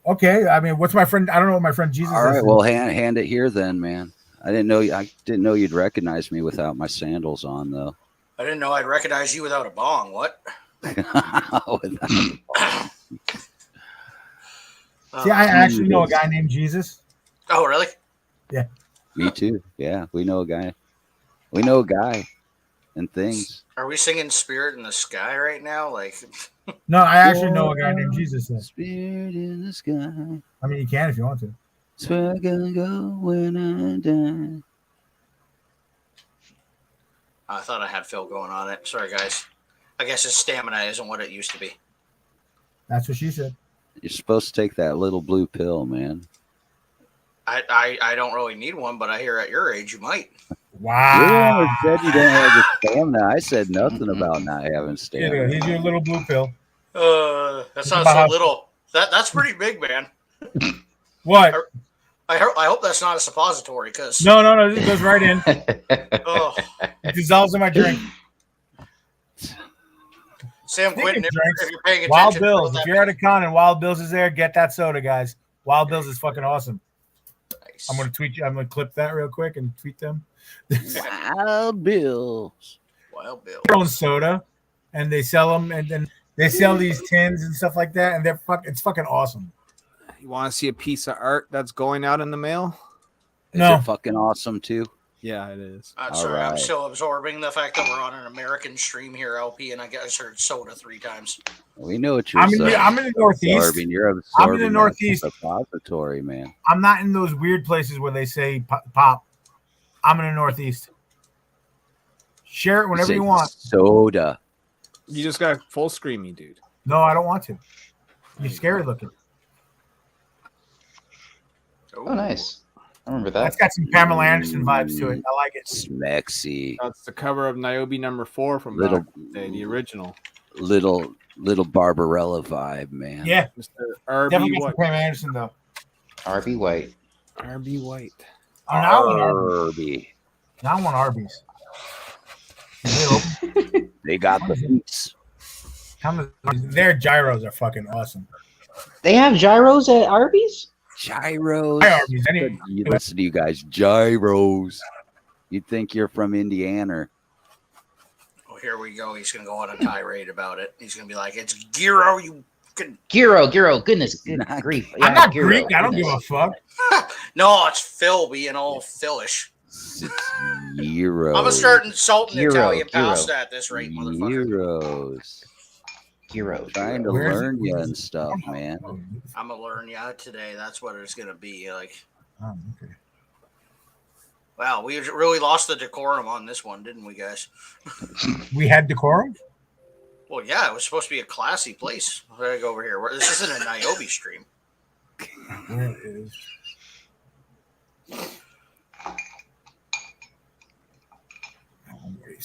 Okay. I mean, what's my friend? I don't know what my friend Jesus is. All right. Well, hand it here then, man. I didn't know you'd recognize me without my sandals on, though. I didn't know I'd recognize you without a bong. What? See, I actually know a guy named Jesus. Oh, really? Yeah. Me too. Yeah, we know a guy. We know a guy and things. Are we singing "Spirit in the Sky" right now? Like, no, I actually know a guy named Jesus. Then. Spirit in the sky. I mean, you can if you want to. That's where I'm gonna go when I die. I thought I had Phil going on it. Sorry, guys. I guess his stamina isn't what it used to be. That's what she said. You're supposed to take that little blue pill, man. I don't really need one, but I hear at your age you might. Wow. You said you don't have the stamina. I said nothing about not having stamina. Here's your little blue pill. That's not so little. That's pretty big, man. What? I hope that's not a suppository, because No, it goes right in. Oh, It dissolves in my drink. Sam Quinton, if you're paying attention, Wild Bills. If you're at a con and Wild Bills is there, get that soda, guys. Wild Bills is fucking awesome. Nice. I'm gonna tweet you. I'm gonna clip that real quick and tweet them. Wild Bills. Wild Bill. Their own soda, and they sell them, and then they sell these tins and stuff like that, and it's fucking awesome. You want to see a piece of art that's going out in the mail? Is it fucking awesome too? Yeah, it is. Sorry, right. I'm still absorbing the fact that we're on an American stream here, LP, and I guess heard soda 3 times. We know what you're I'm in the Northeast. You're absorbing I'm in the Northeast. Repository, man. I'm not in those weird places where they say pop. I'm in the Northeast. Share it whenever you want. Soda. You just got full screen me, dude. No, I don't want to. You're scary looking. Oh, nice. I remember that. That's got some Pamela Anderson vibes to it. I like it. Smexy. That's the cover of Niobe #4 from Little- back in the day, the original. Little Barbarella vibe, man. Yeah. Mr. RB Definitely got White. some Pamela Anderson, though. RB White. RB White. Oh, now I want Arby's. Arby. Now I want Arby's. Is it open? They got the hoots. Their gyros are fucking awesome. They have gyros at Arby's? Gyros. Hi, Arby's. Anyway. You listen to you guys. Gyros. You'd think you're from Indiana. Oh, here we go. He's going to go on a tirade about it. He's going to be like, it's gyro, you can... Gyro, goodness, good grief. I'm not gyro, Greek. I don't give goodness. a fuck. No, it's Phil being all Philish. Gyros. I'm going to start insulting Gyro, Italian gyro. pasta at this rate, motherfucker. Gyros. Gyro. Trying to Where's learn it? you and stuff, man. I'm going to learn ya today. That's what it's going to be. Like, Oh, okay. wow, we really lost the decorum on this one, didn't we, guys? We had decorum? Well, yeah, it was supposed to be a classy place. Let me go over here. This isn't a Niobe stream. Where is?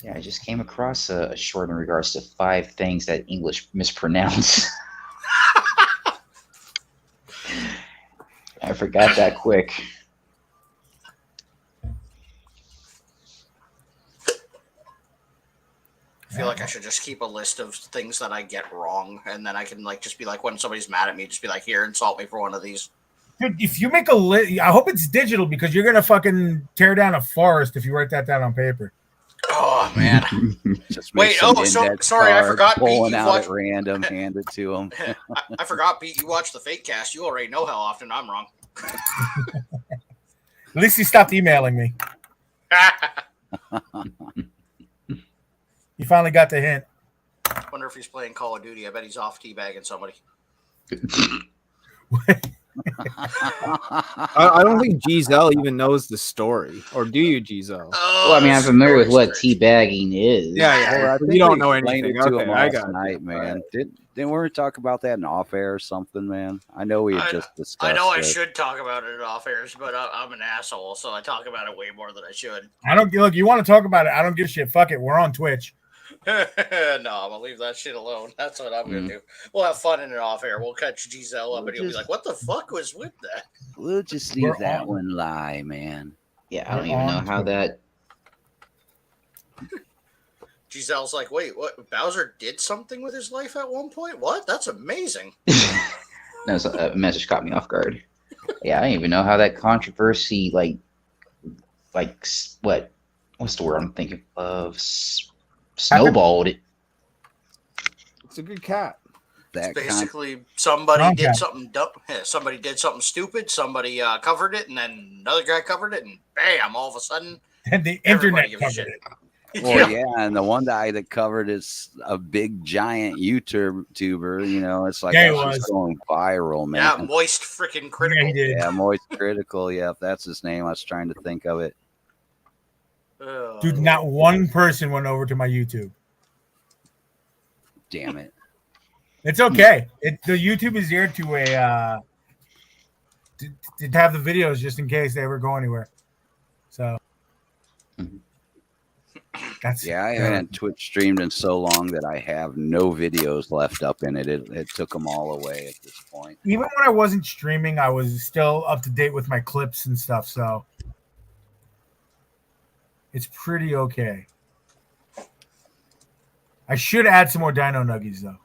Yeah, I just came across a short in regards to 5 things that English mispronounce. I forgot that quick. I feel like I should just keep a list of things that I get wrong, and then I can like just be like, when somebody's mad at me, just be like, here, insult me for one of these. Dude, if you make a list, I hope it's digital because you're gonna fucking tear down a forest if you write that down on paper. Oh man! Just make Wait, some sorry, index I cards, forgot. Pete, pulling you out watched... at random, hand it to them. I forgot, Pete. You watched the fake cast. You already know how often I'm wrong. At least you stopped emailing me. You finally got the hint. Wonder if he's playing Call of Duty. I bet he's off teabagging somebody. I don't think Giselle even knows the story. Or do you, Giselle? Oh, Well, I mean, I'm familiar with what strange. teabagging is. Yeah. Well, I think You don't we know explained anything. it to Okay, him I last got night, you. man. Didn't we talk about that in off air or something, man? I know we had just discussed. I know I it. should talk about it off airs, but I'm an asshole, so I talk about it way more than I should. I don't look. You want to talk about it? I don't give a shit. Fuck it. We're on Twitch. No, I'm gonna leave that shit alone. That's what I'm gonna do. We'll have fun in it off air. We'll catch Giselle up, and he'll be like, "What the fuck was with that?" We'll just leave that one lie, man. Yeah, I don't even know how that. Giselle's like, "Wait, what? Bowser did something with his life at one point? What? That's amazing." No, a message caught me off guard. Yeah, I don't even know how that controversy like what's the word I'm thinking of? Snowballed it. It's a good cat. It's basically somebody did something dumb. Somebody did something stupid. Somebody covered it, and then another guy covered it, and bam! All of a sudden, and the internet covered it. Well, yeah, and the one guy that covered is a big giant YouTuber. You know, it's like it's going viral, man. Yeah, Moist freaking Critical. Yeah, Moist Critical. Yeah, if that's his name, I was trying to think of it. Dude, not one person went over to my YouTube. Damn it. It's okay. The YouTube is here to have the videos just in case they ever go anywhere. So I haven't Twitch streamed in so long that I have no videos left up in it. It took them all away at this point. Even when I wasn't streaming, I was still up to date with my clips and stuff. So it's pretty okay. I should add some more Dino Nuggies though.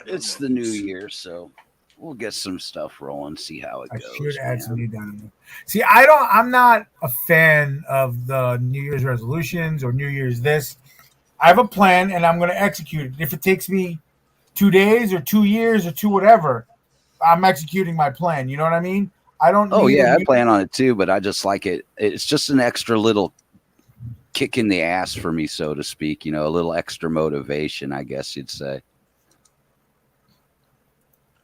It's the new year, so we'll get some stuff rolling, see how it goes. I should add some new Dino. See, I'm not a fan of the New Year's resolutions or New Year's this. I have a plan and I'm going to execute it. If it takes me 2 days or 2 years or 2 whatever, I'm executing my plan. You know what I mean? I don't. Oh yeah, I plan on it too, but I just like it. It's just an extra little kick in the ass for me, so to speak. You know, a little extra motivation, I guess you'd say.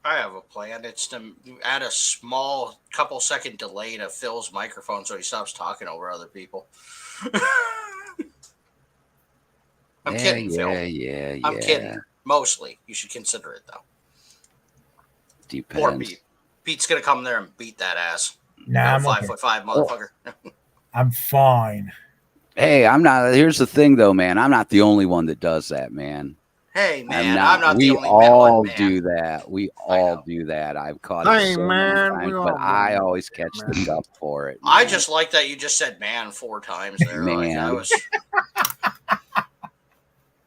I have a plan. It's to add a small couple-second delay to Phil's microphone so he stops talking over other people. I'm kidding, Phil. I'm kidding. Mostly. You should consider it, though. Depends. Or Pete. Pete's going to come there and beat that ass. Nah, I'm 5'5" motherfucker. I'm fine. Hey, I'm not. Here's the thing, though, man. I'm not the only one that does that, man. Hey, man, I'm not the only one. We all man. do that. We all do that. I've caught it so many times, but I always catch the guff for it. Man. I just like that you just said "man" 4 times there. Man. Like,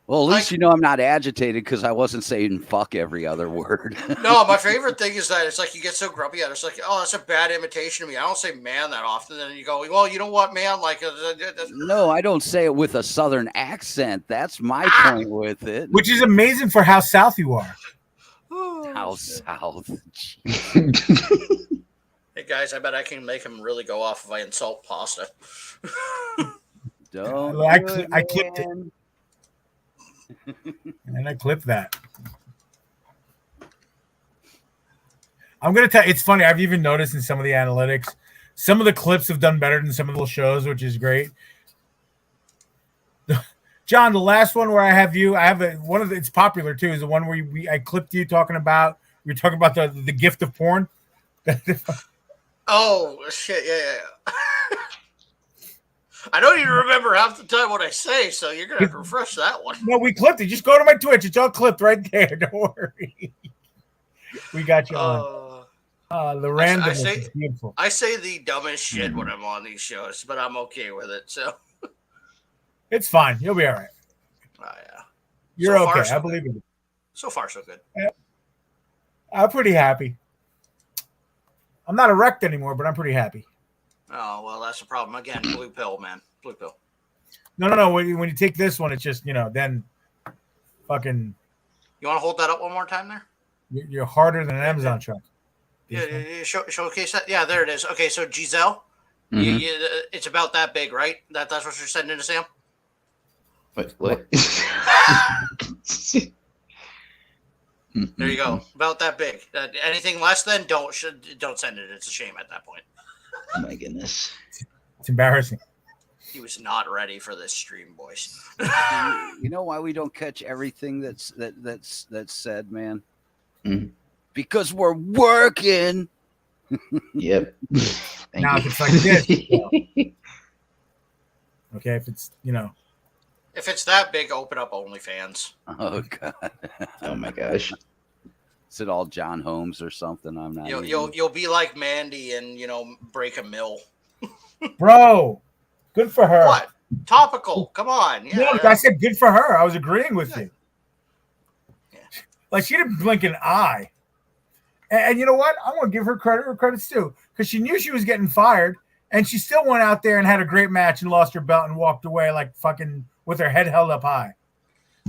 well, at least you know I'm not agitated because I wasn't saying "fuck" every other word. No, my favorite thing is that it's like you get so grumpy at it. It's like, oh, that's a bad imitation of me. I don't say "man" that often. Then you go, well, you know what, man? Like, no, I don't say it with a southern accent. That's my point with it. Which is amazing for how south you are. How south? Hey guys, I bet I can make him really go off if I insult pasta. Don't. I clipped it. And I clipped that. I'm gonna tell you, it's funny. I've even noticed in some of the analytics, some of the clips have done better than some of the shows, which is great. John, the last one where I have you, it's popular too, is the one where I clipped you talking about the gift of porn. Oh shit! Yeah. I don't even remember half the time what I say, so you're gonna have to refresh that one. No, we clipped it. Just go to my Twitch; it's all clipped right there. Don't worry. We got you on. The random is beautiful. I say the dumbest shit when I'm on these shows, but I'm okay with it. So it's fine. You'll be all right. Oh yeah, you're so okay. I believe in you. So far, so good. Yeah. I'm pretty happy. I'm not erect anymore, but I'm pretty happy. Oh, well, that's the problem. Again, blue pill, man. Blue pill. No. When you take this one, it's just, then fucking. You want to hold that up one more time there? You're harder than an Amazon truck. Yeah, showcase that. Yeah, there it is. Okay, so Giselle, it's about that big, right? That's what you're sending to Sam? What? There you go. About that big. Anything less than, don't send it. It's a shame at that point. Oh my goodness. It's embarrassing. He was not ready for this stream, boys. You know why we don't catch everything that's said, man? Mm-hmm. Because we're working. Yep. Now if it's like this, okay, if it's if it's that big, open up OnlyFans. Oh god. Oh my gosh. Is it all John Holmes or something? I'm not. You'll be like Mandy and break a mill. Bro, good for her. What? Topical. Come on. Yeah. No, I said good for her. I was agreeing with you. Yeah. Like she didn't blink an eye. And you know what? I'm gonna give her credit where credit's due, because she knew she was getting fired, And she still went out there and had a great match and lost her belt and walked away like fucking with her head held up high.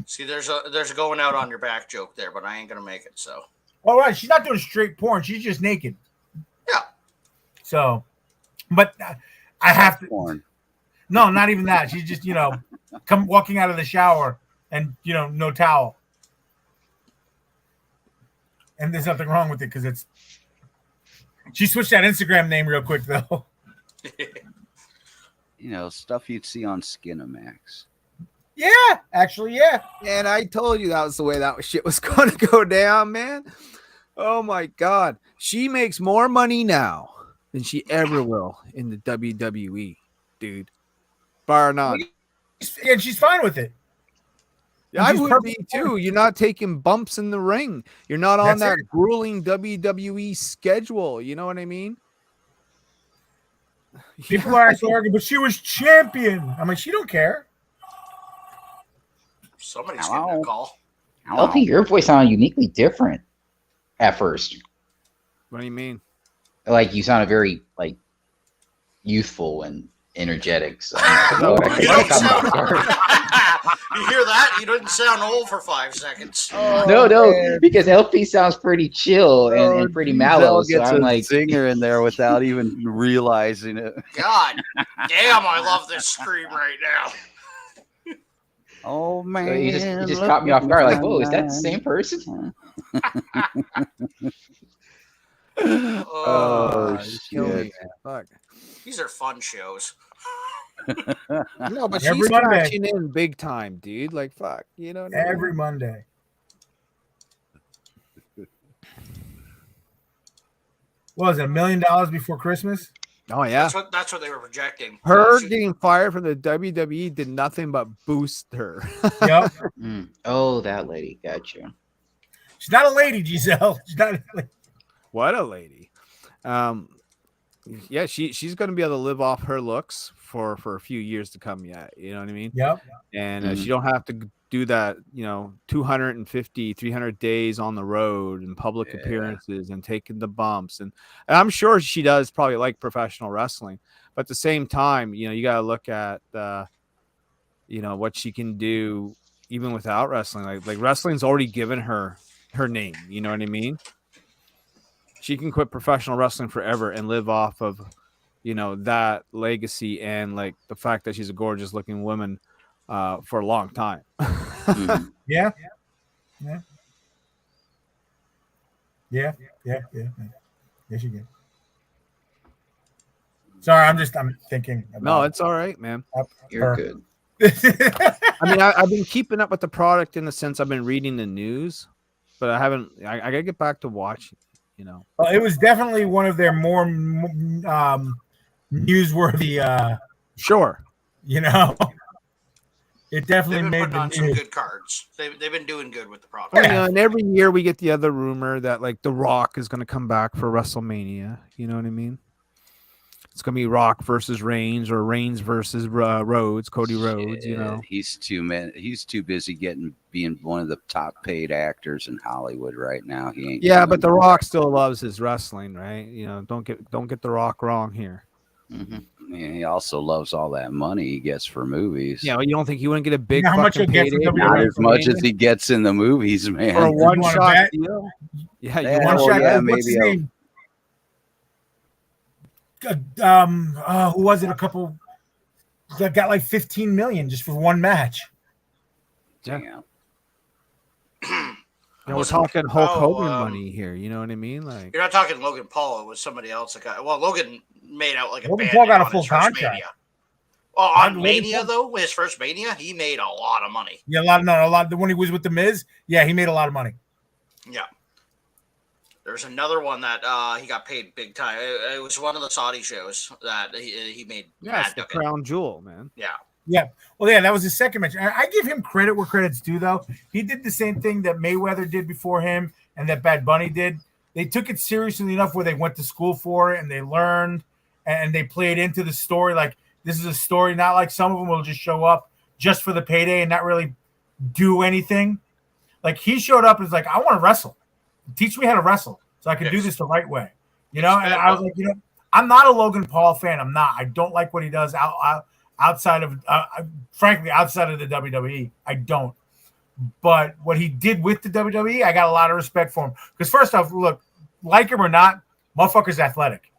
See, there's a going out on your back joke there, but I ain't gonna make it. So. All right, she's not doing straight porn. She's just naked. Yeah. So, but I have to. Porn. No, not even that. She's just come walking out of the shower and no towel. And there's nothing wrong with it because she switched that Instagram name real quick though. Stuff you'd see on Skinamax. Yeah, actually, yeah. And I told you that was the way that shit was going to go down, man. Oh my God. She makes more money now than she ever will in the WWE, dude. Bar none. And she's fine with it. Yeah, I would be too. You're not taking bumps in the ring. You're not on that grueling WWE schedule. You know what I mean? People are actually arguing, but she was champion. I mean, she don't care. Somebody's getting a call. LP, your voice sounded uniquely different at first. What do you mean? Like you sounded very youthful and energetic. So you hear that? You didn't sound old for 5 seconds. No, man. Because LP sounds pretty chill and pretty mellow. So I'm like singer in there without even realizing it. God damn, I love this scream right now. Oh man! So you just caught me off guard. Like, whoa, is that the same person? Oh shit! Fuck. These are fun shows. No, but she's crashing in big time, dude. Like, fuck, Every Monday. What was it, $1 million before Christmas? Oh yeah, that's what they were projecting. Her getting fired from the WWE did nothing but boost her. Yep. Oh, that lady, gotcha. She's not a lady, Giselle. She's not a lady. What a lady. Yeah, she's going to be able to live off her looks for a few years to come yet. You know what I mean? Yep. And she don't have to do that, 250, 300 days on the road and public appearances and taking the bumps. And I'm sure she does probably like professional wrestling. But at the same time, you got to look at, what she can do even without wrestling. Like wrestling's already given her name. You know what I mean? She can quit professional wrestling forever and live off of, that legacy and like the fact that she's a gorgeous looking woman for a long time. Yeah. Yes, you can. Sorry, I'm thinking. No, it's all right, man. You're good. I mean, I've been keeping up with the product in the sense I've been reading the news, but I haven't. I gotta get back to watching. Well, it was definitely one of their more newsworthy. Sure. It definitely made on some good cards. They've been doing good with the product. And every year we get the other rumor that like The Rock is going to come back for WrestleMania. You know what I mean? It's going to be Rock versus Reigns or Reigns versus Rhodes, Cody Rhodes. He's too busy being one of the top paid actors in Hollywood right now. He ain't. Yeah, but The Rock still loves his wrestling, right? Don't get The Rock wrong here. Mm-hmm. Yeah, he also loves all that money he gets for movies. Yeah, well, you don't think he wouldn't get a big how much he'll get payday? Not as much as he gets in the movies, man. For a one-shot deal? Yeah, you one shot. Yeah, what's his name? Who was it? A couple that got like 15 million just for one match. Yeah. We're talking Hulk Hogan money here. You know what I mean? Like you're not talking Logan Paul. It was somebody else that got. Well, Logan made out like Logan Paul got a full contract. Mania. Oh, on Mania though, his first Mania, he made a lot of money. Yeah, a lot. When he was with the Miz, yeah, he made a lot of money. Yeah. There's another one that he got paid big time. It was one of the Saudi shows that he made. Yeah, it's the crown jewel, man. Yeah. Yeah. Well, yeah, that was his second match. I give him credit where credit's due, though. He did the same thing that Mayweather did before him and that Bad Bunny did. They took it seriously enough where they went to school for it and they learned and they played into the story. Like, this is a story, not like some of them will just show up just for the payday and not really do anything. Like, he showed up and was like, I want to wrestle. Teach me how to wrestle so I can do this the right way. And I was like, I'm not a Logan Paul fan. I'm not. I don't like what he does outside of, frankly, outside of the WWE. I don't. But what he did with the WWE, I got a lot of respect for him. Because first off, look, like him or not, motherfucker's athletic.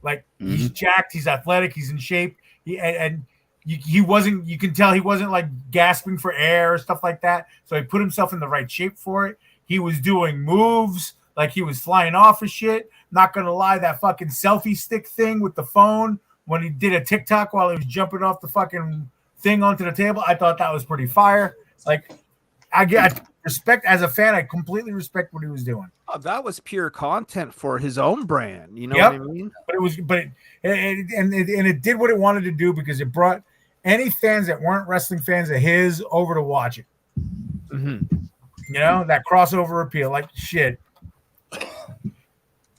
Like he's jacked, he's athletic, he's in shape. He wasn't. You can tell he wasn't like gasping for air or stuff like that. So he put himself in the right shape for it. He was doing moves like he was flying off of shit. Not gonna lie, that fucking selfie stick thing with the phone when he did a TikTok while he was jumping off the fucking thing onto the table, I thought that was pretty fire. Like, I get respect as a fan. I completely respect what he was doing. Oh, that was pure content for his own brand. You know what I mean? But it did what it wanted to do because it brought any fans that weren't wrestling fans of his over to watch it. Mm-hmm. You know, that crossover appeal, like shit.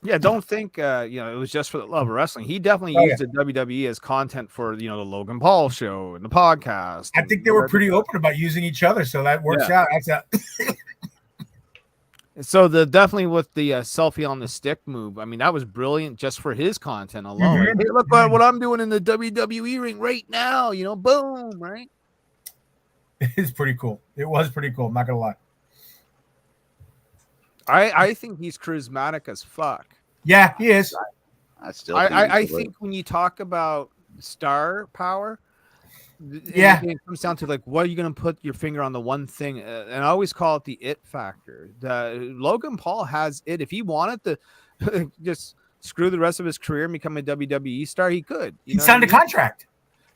Yeah, don't think it was just for the love of wrestling. He definitely used the WWE as content for the Logan Paul show and the podcast. I think they were pretty open about using each other, so that works out. So definitely with the selfie on the stick move, I mean that was brilliant just for his content alone. Like, hey, look at what I'm doing in the WWE ring right now. Boom, right? It's pretty cool. It was pretty cool. I'm not gonna lie. I think he's charismatic as fuck. Yeah, he is. I think when you talk about star power, it comes down to like, what are you going to put your finger on the one thing? And I always call it the it factor. Logan Paul has it. If he wanted to just screw the rest of his career and become a WWE star, he could. He signed a contract.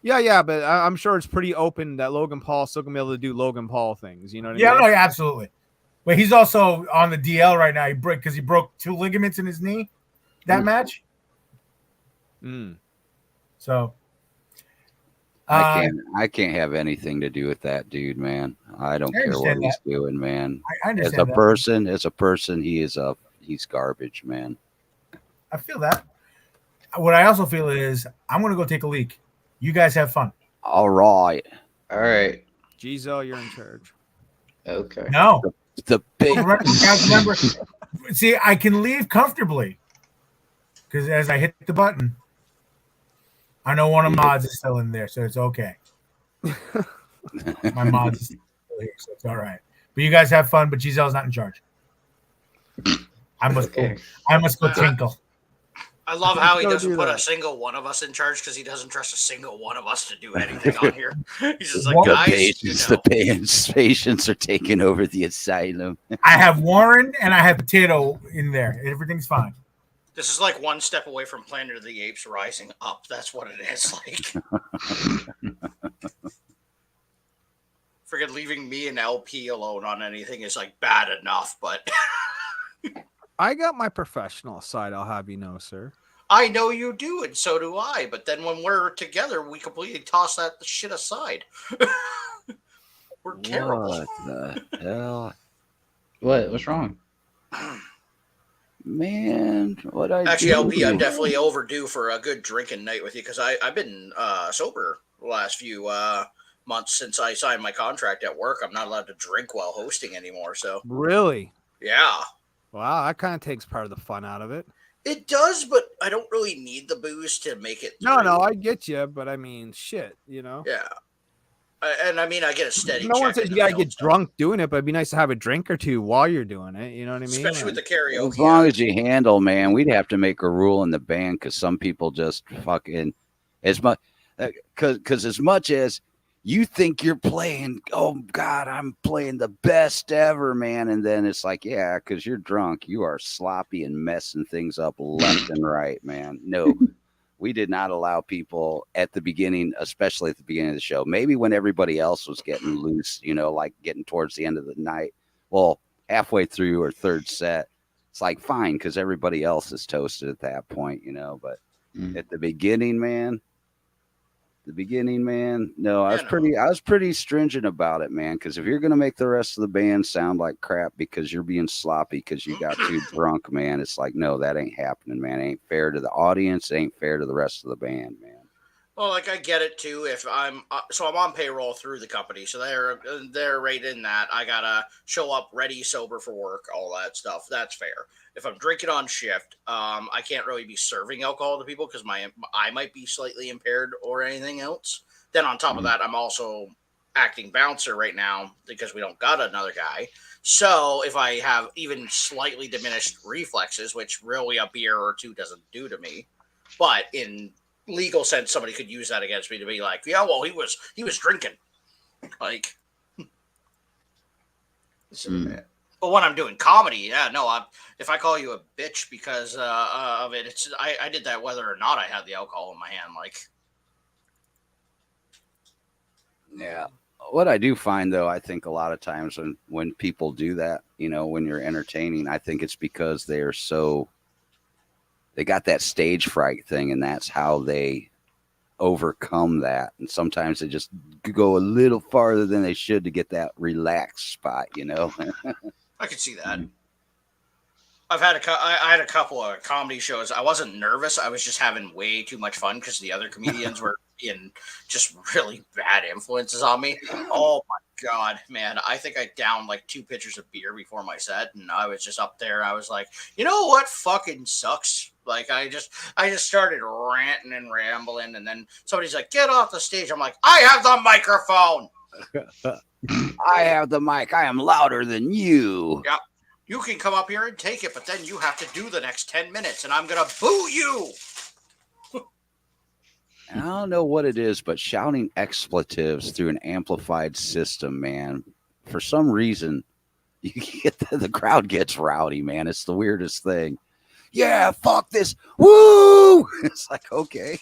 Yeah, but I'm sure it's pretty open that Logan Paul's still gonna be able to do Logan Paul things. You know what I mean? No, absolutely. But he's also on the DL right now. He broke 2 ligaments in his knee that match. So I can't have anything to do with that dude, man. I don't care what he's doing, man. I understand as a person, he's garbage, man. I feel that. What I also feel is I'm gonna go take a leak. You guys have fun. All right. Gizo, you're in charge. Okay. No. The big remember, see, I can leave comfortably because as I hit the button, I know one of mods is still in there, so it's okay. My mods is still here, so it's all right. But you guys have fun, but Giselle's not in charge. I must go tinkle. I love how he doesn't put a single one of us in charge because he doesn't trust a single one of us to do anything on here. He's just like, guys, the patients are taking over the asylum. I have Warren and I have Potato in there. Everything's fine. This is like one step away from Planet of the Apes rising up. That's what it is like. Freaking leaving me and LP alone on anything is like bad enough, but I got my professional side, I'll have you know, sir. I know you do, and so do I. But then when we're together, we completely toss that shit aside. We're terrible. What the hell? What's wrong? Man, Actually, LP, I'm definitely overdue for a good drinking night with you because I've been sober the last few months since I signed my contract at work. I'm not allowed to drink while hosting anymore. So really, yeah. Wow, that kind of takes part of the fun out of it. It does, but I don't really need the booze to make it. No, I get you, but I mean, shit, Yeah. And I mean, I get a steady. No one said you gotta get drunk doing it, but it'd be nice to have a drink or two while you're doing it. You know what I mean? Especially with the karaoke. As long as you handle, man, we'd have to make a rule in the band because some people just fucking as much because as much as you think you're playing, oh God, I'm playing the best ever, man. And then it's like, yeah, because you're drunk, you are sloppy and messing things up left and right, man. No, we did not allow people at the beginning, especially at the beginning of the show. Maybe when everybody else was getting loose, like getting towards the end of the night. Well, halfway through or third set, it's like fine because everybody else is toasted at that point, But at the beginning, man. No, I was pretty stringent about it, man. Because if you're gonna make the rest of the band sound like crap because you're being sloppy because you got too drunk, man, it's like no, that ain't happening, man. It ain't fair to the audience. It ain't fair to the rest of the band, man. Well, like I get it too. If I'm so I'm on payroll through the company, so they're right in that. I gotta show up ready, sober for work, all that stuff. That's fair. If I'm drinking on shift, I can't really be serving alcohol to people because my I might be slightly impaired or anything else. Then on top of that, I'm also acting bouncer right now because we don't got another guy. So if I have even slightly diminished reflexes, which really a beer or two doesn't do to me, but in legal sense, somebody could use that against me to be like, yeah, well, he was drinking, like. So, but when I'm doing comedy, yeah, no, if I call you a bitch because of it, it's I did that whether or not I had the alcohol in my hand, like. Yeah. What I do find though, I think a lot of times when people do that, you know, when you're entertaining, I think it's because they got that stage fright thing, and that's how they overcome that. And sometimes they just go a little farther than they should to get that relaxed spot, you know. I could see that. I had a couple of comedy shows. I wasn't nervous. I was just having way too much fun because the other comedians were in just really bad influences on me. Oh my God, man. I think I downed like 2 pitchers of beer before my set, and I was just up there. I was like, you know what fucking sucks? Like I just started ranting and rambling, and then somebody's like, get off the stage. I'm like, I have the microphone. I have the mic. I am louder than you. Yeah. You can come up here and take it, but then you have to do the next 10 minutes, and I'm going to boo you. I don't know what it is, but shouting expletives through an amplified system, man, for some reason, you get the crowd gets rowdy, man. It's the weirdest thing. Yeah, fuck this. Woo! It's like, okay.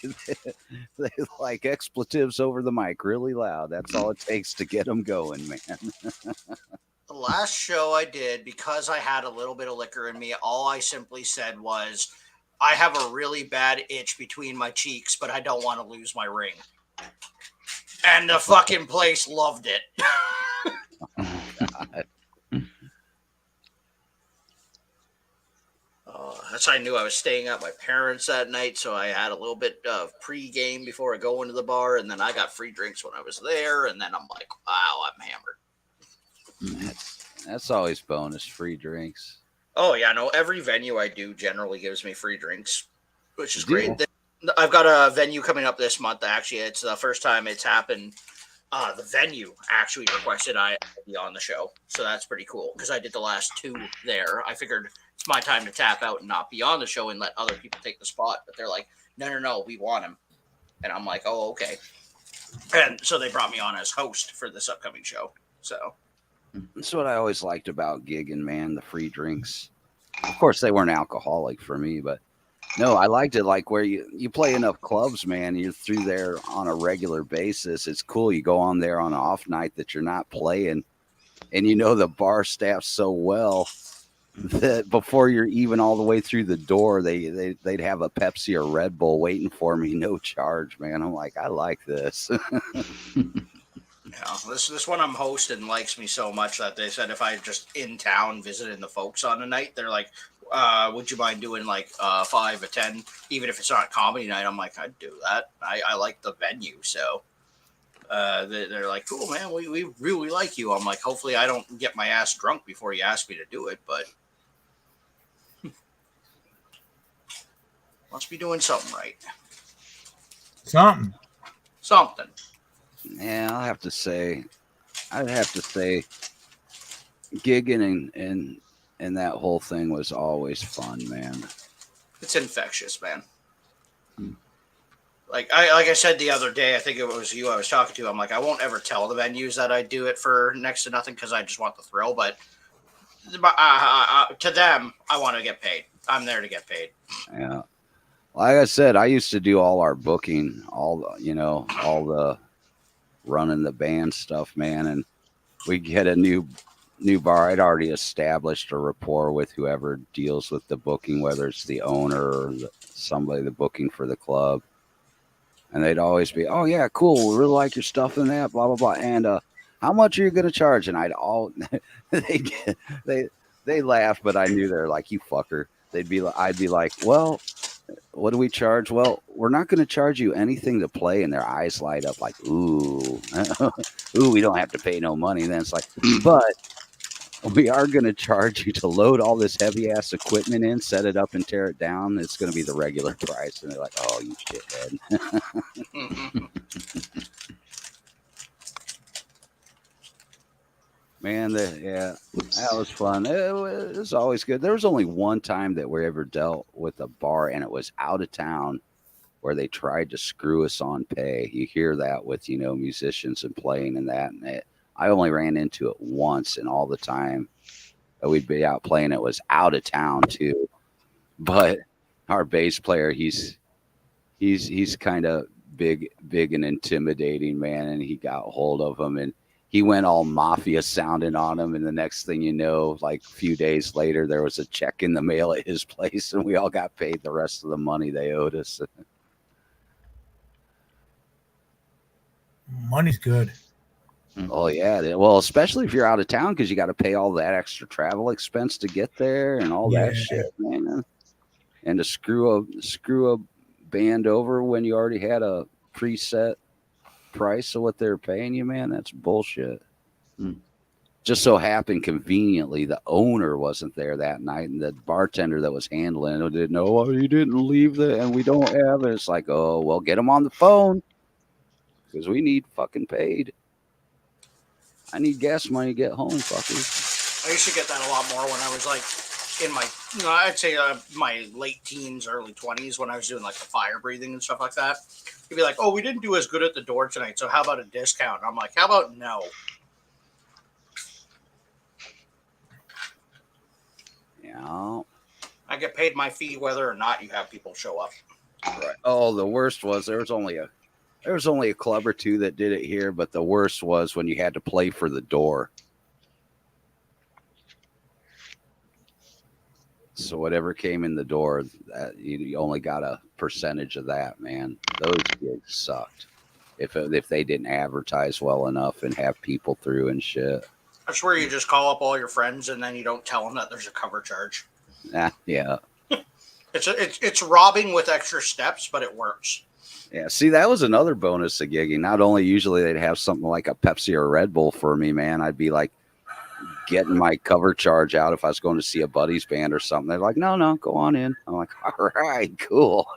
They like expletives over the mic really loud. That's all it takes to get them going, man. The last show I did, because I had a little bit of liquor in me, all I simply said was, I have a really bad itch between my cheeks, but I don't want to lose my ring. And the fucking place loved it. Oh, God. That's how I knew I was staying at my parents' that night, so I had a little bit of pre-game before I go into the bar, and then I got free drinks when I was there, and then I'm like, wow, I'm hammered. That's always bonus, free drinks. Oh, yeah, no, every venue I do generally gives me free drinks, which is great. I've got a venue coming up this month, actually. It's the first time it's happened. The venue actually requested I be on the show, so that's pretty cool, because I did the last 2 there. I figured it's my time to tap out and not be on the show and let other people take the spot, but they're like, no, we want him. And I'm like, oh, okay. And so they brought me on as host for this upcoming show, so... That's what I always liked about gigging, man, the free drinks. Of course, they weren't alcoholic for me, but no, I liked it like where you play enough clubs, man. You're through there on a regular basis. It's cool. You go on there on an off night that you're not playing, and you know the bar staff so well that before you're even all the way through the door, they'd have a Pepsi or Red Bull waiting for me, no charge, man. I'm like, I like this. Yeah, this one I'm hosting likes me so much that they said if I just in town visiting the folks on a night, they're like, would you mind doing like 5 or 10, even if it's not comedy night? I'm like, I'd do that. I like the venue, so they're like, cool, man, we really like you. I'm like, hopefully I don't get my ass drunk before you ask me to do it, but must be doing something right. Something. Yeah, I'd have to say, gigging and that whole thing was always fun, man. It's infectious, man. Like I said the other day, I think it was you I was talking to. I'm like, I won't ever tell the venues that I do it for next to nothing because I just want the thrill. But to them, I want to get paid. I'm there to get paid. Yeah. Like I said, I used to do all our booking, all the running the band stuff, man, and we get a new bar. I'd already established a rapport with whoever deals with the booking, whether it's the owner or somebody the booking for the club, and they'd always be, oh yeah, cool, we really like your stuff in that, blah blah blah, and how much are you gonna charge? And they laughed, but I knew they're like, you fucker. I'd be like, well, what do we charge? Well, we're not going to charge you anything to play. And their eyes light up like, ooh, ooh, we don't have to pay no money. And then it's like, but we are going to charge you to load all this heavy ass equipment in, set it up and tear it down. It's going to be the regular price. And they're like, oh, you shithead. Man, yeah, that was fun. It was always good. There was only one time that we ever dealt with a bar, and it was out of town where they tried to screw us on pay. You hear that with, musicians and playing and that. And I only ran into it once, and all the time that we'd be out playing, it was out of town too. But our bass player, he's kind of big and intimidating, man, and he got hold of him and he went all mafia sounding on him. And the next thing you know, like a few days later, there was a check in the mail at his place and we all got paid the rest of the money they owed us. Money's good. Oh, yeah. Well, especially if you're out of town because you got to pay all that extra travel expense to get there and all that shit, man. And to screw a band over when you already had a preset price of what they're paying you, man, that's bullshit. Just so happened conveniently the owner wasn't there that night, and the bartender that was handling it didn't know. Oh, you didn't leave and we don't have it. It's like, oh well, get him on the phone because we need fucking paid. I need gas money to get home, fuckers. I used to get that a lot more when I was like in my, I'd say my late teens, early 20s, when I was doing like the fire breathing and stuff like that. He'd be like, oh, we didn't do as good at the door tonight, so how about a discount? I'm like, how about no? Yeah. I get paid my fee whether or not you have people show up. Right. Oh, the worst was there was only a club or two that did it here, but the worst was when you had to play for the door. So whatever came in the door, that you only got a percentage of that, man. Those gigs sucked. If they didn't advertise well enough and have people through and shit. That's where you just call up all your friends and then you don't tell them that there's a cover charge. Yeah. It's robbing with extra steps, but it works. Yeah, see, that was another bonus of gigging. Not only usually they'd have something like a Pepsi or a Red Bull for me, man. I'd be like getting my cover charge out if I was going to see a buddy's band or something. They're like, no, go on in. I'm like, all right, cool.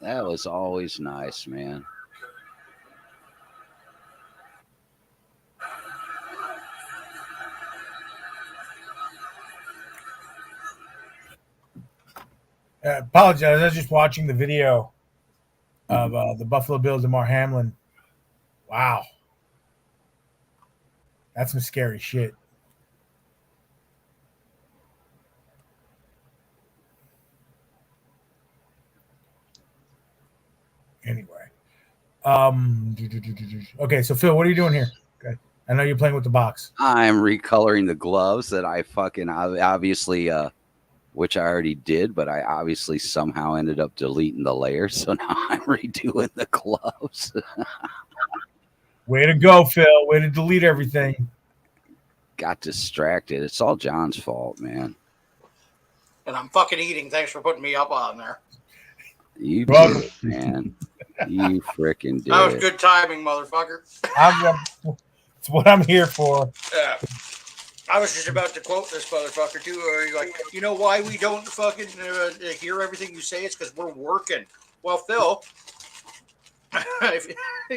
That was always nice, man. Apologize. I was just watching the video of the Buffalo Bills and Mar Hamlin. Wow. That's some scary shit. Anyway. Okay, so Phil, what are you doing here? Okay. I know you're playing with the box. I'm recoloring the gloves that I fucking obviously which I already did, but I obviously somehow ended up deleting the layer. So now I'm redoing the gloves. Way to go, Phil. Way to delete everything. Got distracted. It's all John's fault, man. And I'm fucking eating. Thanks for putting me up on there. You did it, man. You freaking did. That was good timing, motherfucker. It's what I'm here for. Yeah. I was just about to quote this motherfucker too. Or like, you know why we don't fucking hear everything you say? It's because we're working. Well, Phil,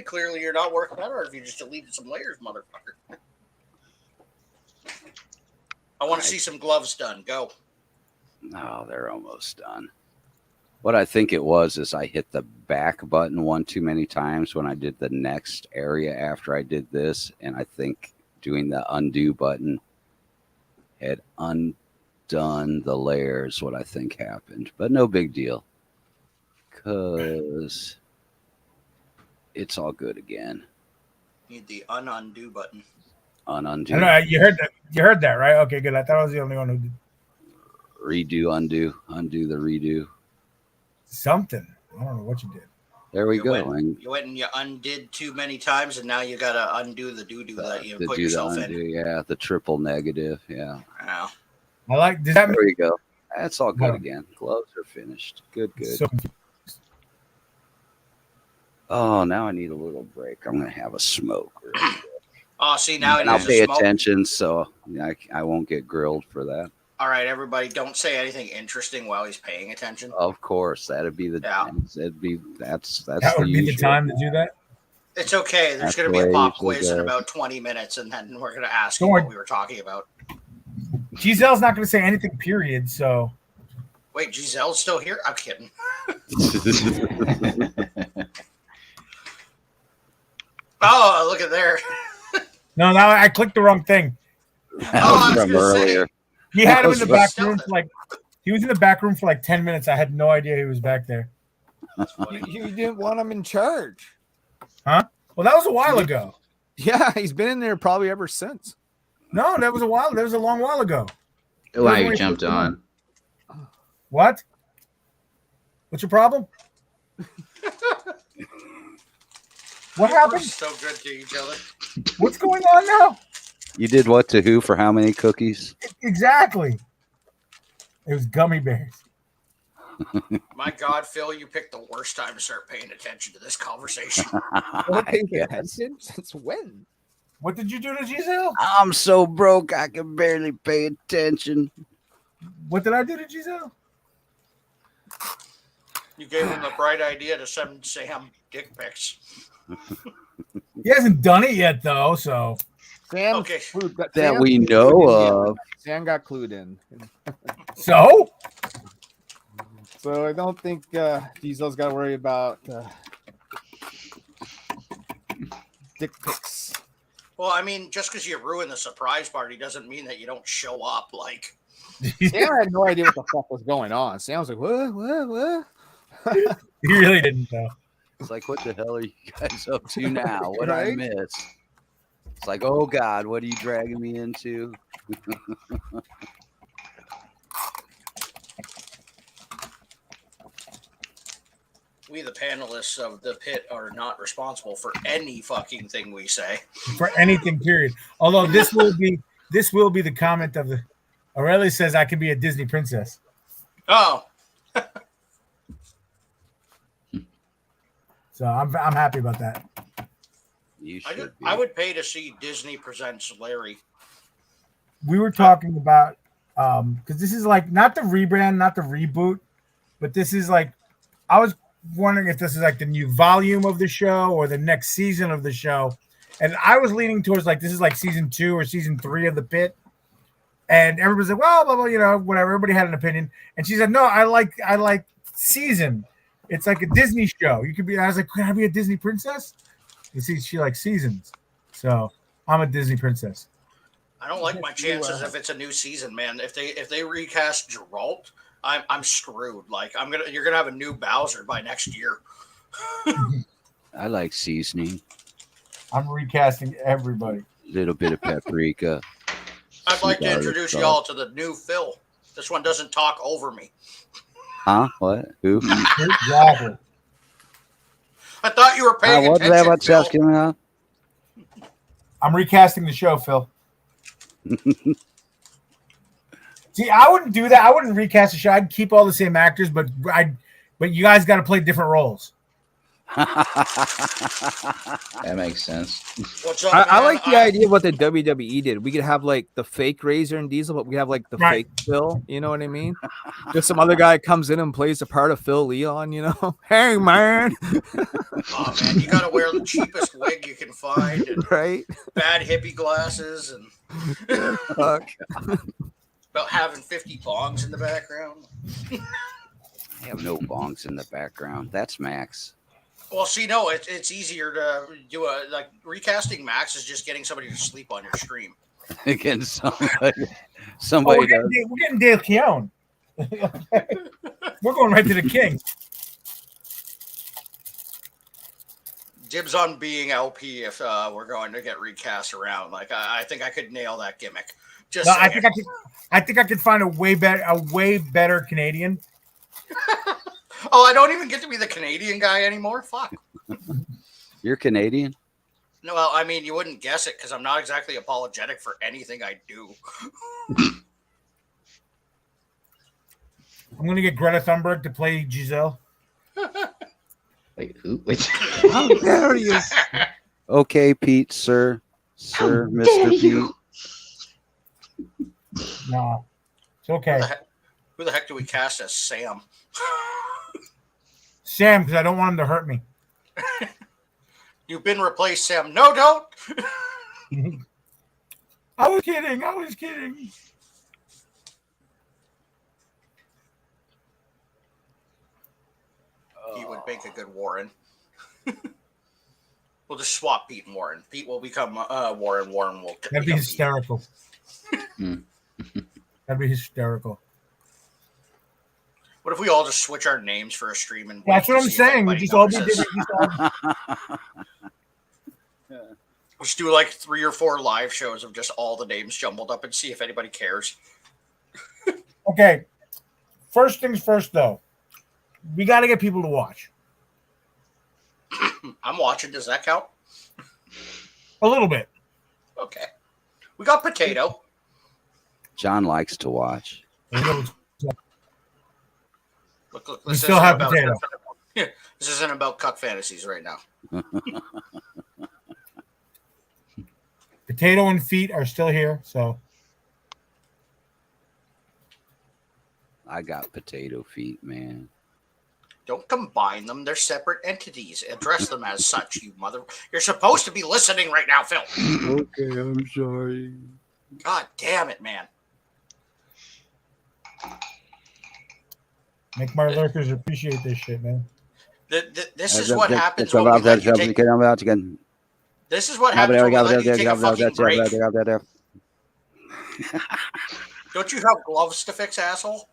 clearly you're not working that hard if you just deleted some layers, motherfucker. I want to see some gloves done. Go. Oh, they're almost done. What I think it was is I hit the back button one too many times when I did the next area after I did this. And I think doing the undo button had undone the layers, what I think happened. But no big deal. Because it's all good again. Need the undo button. Undo. I know, you heard that. You heard that, right? Okay, good. I thought I was the only one who did. Redo, undo the redo. Something. I don't know what you did. There we go. You went and you undid too many times, and now you got to undo the doo-doo that you put yourself in. Yeah, the triple negative. Yeah. Wow. I like. Does that there we go. That's all good again. Gloves are finished. Good. So, oh, now I need a little break. I'm gonna have a smoke. Oh, see now I'll pay attention, so I won't get grilled for that. All right, everybody, don't say anything interesting while he's paying attention. Of course, that'd be the time. That would be the time to do that. It's okay. There's going to be a pop quiz in about 20 minutes, and then we're going to ask you what we were talking about. Giselle's not going to say anything. Period. So. Wait, Giselle's still here? I'm kidding. Oh, look at there. No, now I clicked the wrong thing. That was from earlier. He had him in the back room for he was in the back room for like 10 minutes. I had no idea he was back there. You didn't want him in charge. Huh? Well, that was a while ago. Yeah, he's been in there probably ever since. No, that was a long while ago. Oh, you jumped on. What? What's your problem? What happened? We're so good to each other. What's going on now? You did what to who for how many cookies? Exactly. It was gummy bears. My God, Phil, you picked the worst time to start paying attention to this conversation. Since when? What did you do to Giselle? I'm so broke I can barely pay attention. What did I do to Giselle? You gave him the bright idea to send Sam dick pics. He hasn't done it yet, though, so. Sam, that we know of. Sam got clued in. So I don't think Giselle's got to worry about dick pics. Well, I mean, just because you ruin the surprise party doesn't mean that you don't show up. Like, Sam had no idea what the fuck was going on. Sam was like, what? He really didn't know. It's like, what the hell are you guys up to now? What I miss? It's like, oh God, what are you dragging me into? we, the panelists of the pit, are not responsible for any fucking thing we say. For anything, period. Although this will be the comment of the. Aurelia says I can be a Disney princess. Oh. So I'm happy about that. You should I would pay to see Disney Presents Larry. We were talking about because this is like not the rebrand, not the reboot, but this is like I was wondering if this is like the new volume of the show or the next season of the show. And I was leaning towards like this is like season 2 or season 3 of the pit. And everybody's like, well, blah, blah, whatever. Everybody had an opinion. And she said, no, I like season. It's like a Disney show. You could be. I was like, can I be a Disney princess? You see, she likes seasons, so I'm a Disney princess. I don't like my chances if it's a new season, man. If they recast Geralt, I'm screwed. Like you're gonna have a new Bowser by next year. I like seasoning. I'm recasting everybody. A little bit of paprika. I'd like to introduce y'all to the new Phil. This one doesn't talk over me. Huh? What? Who? Exactly. I thought you were paying attention, Phil. I'm recasting the show, Phil. See, I wouldn't do that. I wouldn't recast the show. I'd keep all the same actors, but you guys got to play different roles. That makes sense. What's up, I like the idea of what the WWE did. We could have like the fake Razor and Diesel, but we have like the fake Phil. You know what I mean? Just some other guy comes in and plays the part of Phil Leon. You know, hey man. Oh man, you gotta wear the cheapest wig you can find, and right? Bad hippie glasses, and Fuck. about having 50 bongs in the background. I have no bongs in the background. That's Max. Well, see, no, it's easier to do recasting Max is just getting somebody to sleep on your stream. Again, somebody. We're getting Dale Keown. We're going right to the king. Dibs on being LP if we're going to get recast around. Like I think I could nail that gimmick. I think I could find a way better Canadian. Oh, I don't even get to be the Canadian guy anymore. Fuck. You're Canadian? No, well, I mean, you wouldn't guess it because I'm not exactly apologetic for anything I do. I'm gonna get Greta Thunberg to play Giselle. Wait, who? Wait. How dare you? Okay, Pete, sir, Mr. Pete. No, it's okay. Who the heck do we cast as Sam? Sam, because I don't want him to hurt me. You've been replaced, Sam. No, don't. I was kidding. I was kidding. He would make a good Warren. We'll just swap Pete and Warren. Pete will become Warren. Warren will. That'd be hysterical. That'd be hysterical. What if we all just switch our names for a stream and? That's what I'm saying. We just all be different. Let's do like 3 or 4 live shows of just all the names jumbled up and see if anybody cares. Okay. First things first, though. We got to get people to watch. I'm watching. Does that count? A little bit. Okay. We got Potato. John likes to watch. Look, We still have Potato. This isn't about cuck fantasies right now. Potato and Feet are still here, so. I got potato feet, man. Don't combine them. They're separate entities. Address them as such, you mother. You're supposed to be listening right now, Phil. Okay, I'm sorry. God damn it, man. Make my lurkers appreciate this shit, man. This is what happens when we let you take... This is what happens when we let you take a fucking break. Don't you have gloves to fix, asshole?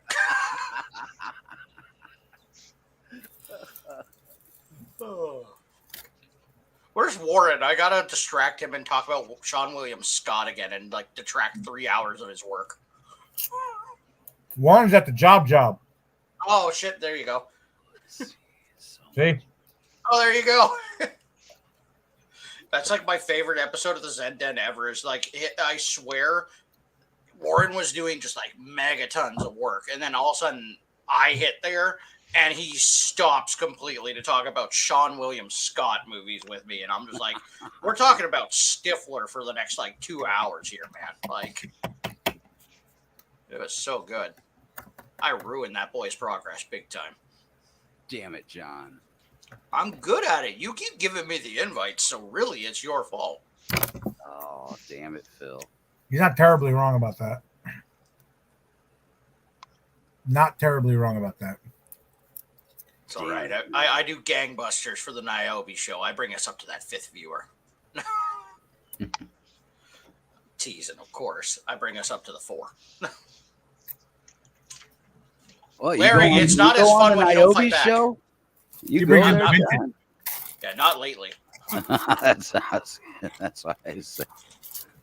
Where's Warren? I gotta distract him and talk about Sean William Scott again and like detract 3 hours of his work. Warren's at the job. Oh shit! There you go. See? Oh, there you go. That's like my favorite episode of the Zen Den ever. Is like I swear, Warren was doing just like megatons of work, and then all of a sudden I hit there. And he stops completely to talk about Sean William Scott movies with me. And I'm just like, we're talking about Stifler for the next like 2 hours here, man. Like, it was so good. I ruined that boy's progress big time. Damn it, John. I'm good at it. You keep giving me the invites, so really it's your fault. Oh, damn it, Phil. He's not terribly wrong about that. Not terribly wrong about that. It's all right. I do gangbusters for the Niobe show. I bring us up to that 5th viewer. Teasing, of course. I bring us up to the 4. Well, Larry, it's not as fun when you don't fight back. Show? You bring go him there, John? Yeah, not lately. that's why I said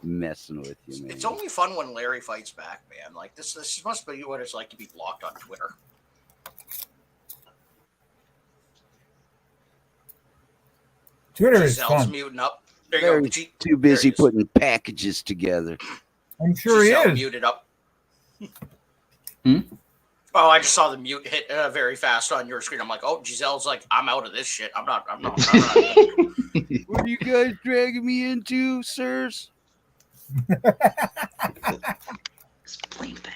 messing with you, man. It's only fun when Larry fights back, man. Like this must be what it's like to be blocked on Twitter. Twitter Giselle's is fun. muting up. There you go. Too busy putting packages together. I'm sure Giselle he is. Muted up. Hmm? Oh, I just saw the mute hit very fast on your screen. I'm like, oh, Giselle's like, I'm out of this shit. I'm not. What are you guys dragging me into, sirs? Explain thing.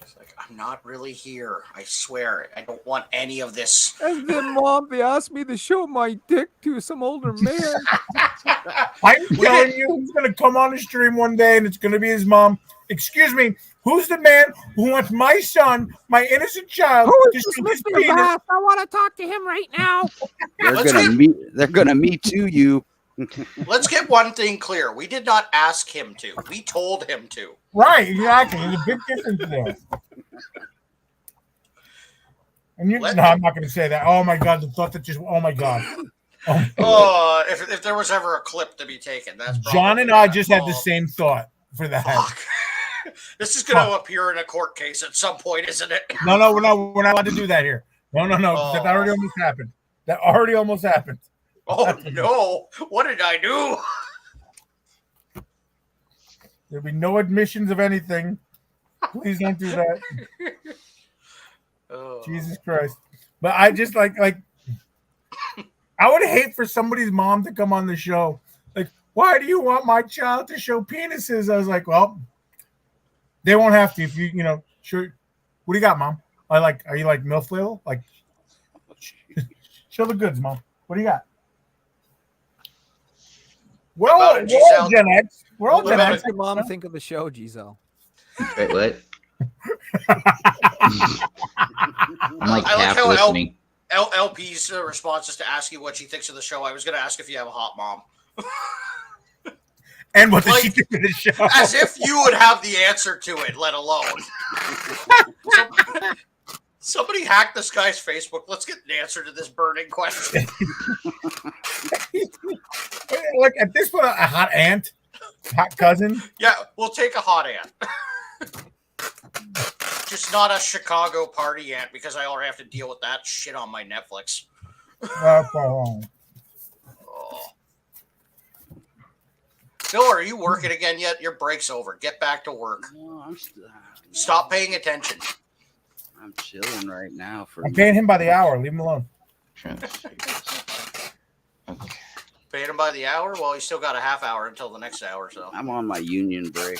It's like, I'm not really here. I swear. I don't want any of this. And then, Mom, they asked me to show my dick to some older man. I'm telling you, he's going to come on the stream one day and it's going to be his mom. Excuse me, who's the man who wants my son, my innocent child, Who is to this see his Mr. penis? Bass? I want to talk to him right now. They're gonna me too you. Let's get one thing clear. We did not ask him to. We told him to. Right, exactly. There's a big difference there. And no, I'm not going to say that. Oh my God, the thought that just. Oh my God. Oh, if there was ever a clip to be taken, that's John and I just had the same thought for that. Fuck. This is going to appear in a court case at some point, isn't it? No, we're not allowed to do that here. No. Oh. That already almost happened. Oh no! What did I do? There'll be no admissions of anything. Please don't do that. Oh. Jesus Christ. But I just like I would hate for somebody's mom to come on the show. Like, why do you want my child to show penises? I was like, well, they won't have to if you sure. What do you got, Mom? Are you like MILF Lil? Like, show the goods, Mom. What do you got? Well, we're Gen X. We're all Gen X. What does your mom think of the show, Giselle? Wait, what? I'm like half listening. LP's response is to ask you what she thinks of the show. I was going to ask if you have a hot mom. And what does she think of the show? As if you would have the answer to it, let alone. Somebody hack this guy's Facebook. Let's get an answer to this burning question. Like at this point, a hot aunt, hot cousin. Yeah, we'll take a hot aunt. Just not a Chicago party aunt because I already have to deal with that shit on my Netflix. Oh. Phil, are you working again yet? Your break's over. Get back to work. No, Stop paying attention. I'm chilling right now. I'm paying him by the hour. Leave him alone. Okay. Paying him by the hour? Well, he's still got a half hour until the next hour. So I'm on my union break.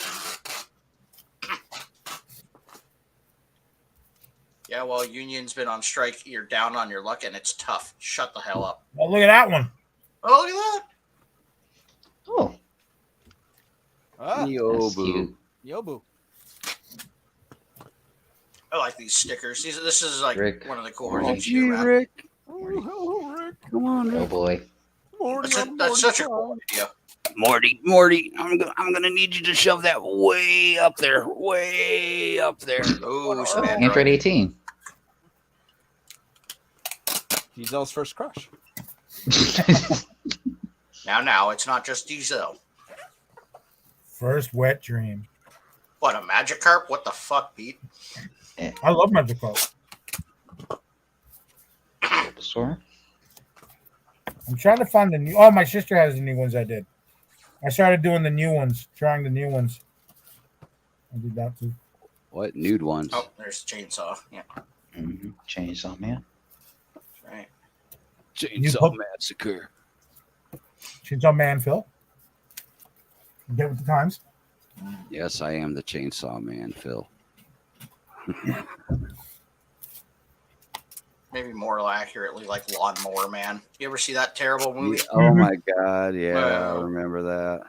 Yeah, well, union's been on strike. You're down on your luck, and it's tough. Shut the hell up. Oh, look at that one. Oh, look at that. Oh. Yobu. Yobu. I like these stickers. This is like Rick. one of the cooler Oh, things gee, you do, man. Rick. Oh, hello, Rick. Come on, Oh Rick. boy. That's such a cool idea. Morty, I'm gonna need you to shove that way up there. Oh, some Android 18. Giselle's first crush. Now, it's not just Diesel. First wet dream. What, a Magikarp? What the fuck, Pete? I love Magikarp. Store. I'm trying to find the new. Oh, my sister has the new ones. I did. I started doing the new ones, trying the new ones. I did that too. What nude ones? Oh, there's Chainsaw. Yeah. Mm-hmm. Chainsaw Man. That's right. Chainsaw Massacre. Chainsaw Man, Phil. Get with the times. Yes, I am the Chainsaw Man, Phil. Maybe more accurately, like Lawnmower Man. You ever see that terrible movie? Oh my God! Yeah, I remember that.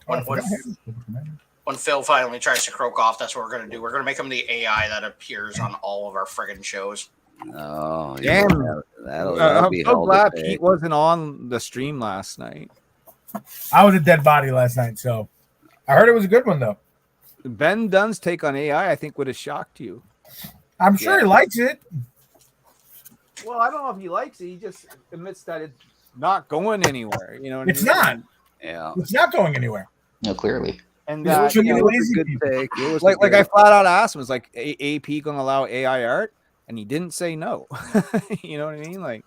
When Phil finally tries to croak off, that's what we're gonna do. We're gonna make him the AI that appears on all of our friggin' shows. Oh, damn! Yeah, that'll be I'm so glad to Pete wasn't on the stream last night. I was a dead body last night, so I heard it was a good one though. Ben Dunn's take on AI, I think, would have shocked you. I'm sure he likes it. Well, I don't know if he likes it. He just admits that it's not going anywhere. You know, what It's I mean? not. Yeah, it's not going anywhere. No, And it was a good take. It was like I flat out asked him, was like AP going to allow AI art, and he didn't say no. You know what I mean? Like,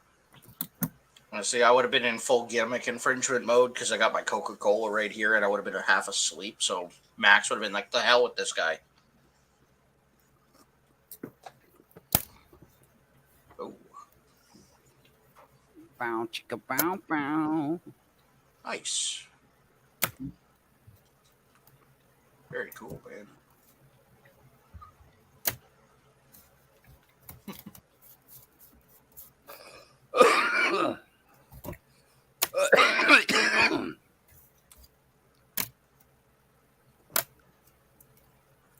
See, I would have been in full gimmick infringement mode because I got my Coca-Cola right here, and I would have been half asleep. So Max would have been like, "The hell with this guy." Oh, bow chicka bow bow. Nice. Very cool, man.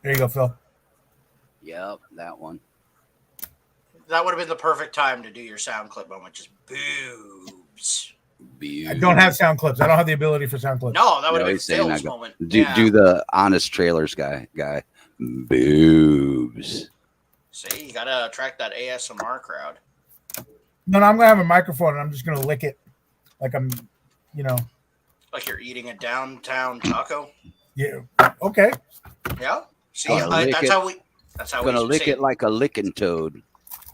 There you go, Phil. Yep, that one. That would have been the perfect time to do your sound clip moment. Just boobs. I don't have sound clips. I don't have the ability for sound clips. No, that would have been he's saying Phil's moment. Do the honest trailers guy. Boobs. See, you gotta attract that ASMR crowd. No, I'm gonna have a microphone and I'm just gonna lick it, like I'm, like you're eating a downtown taco. Yeah. Okay. Yeah. See, that's how gonna we lick say it like a licking toad.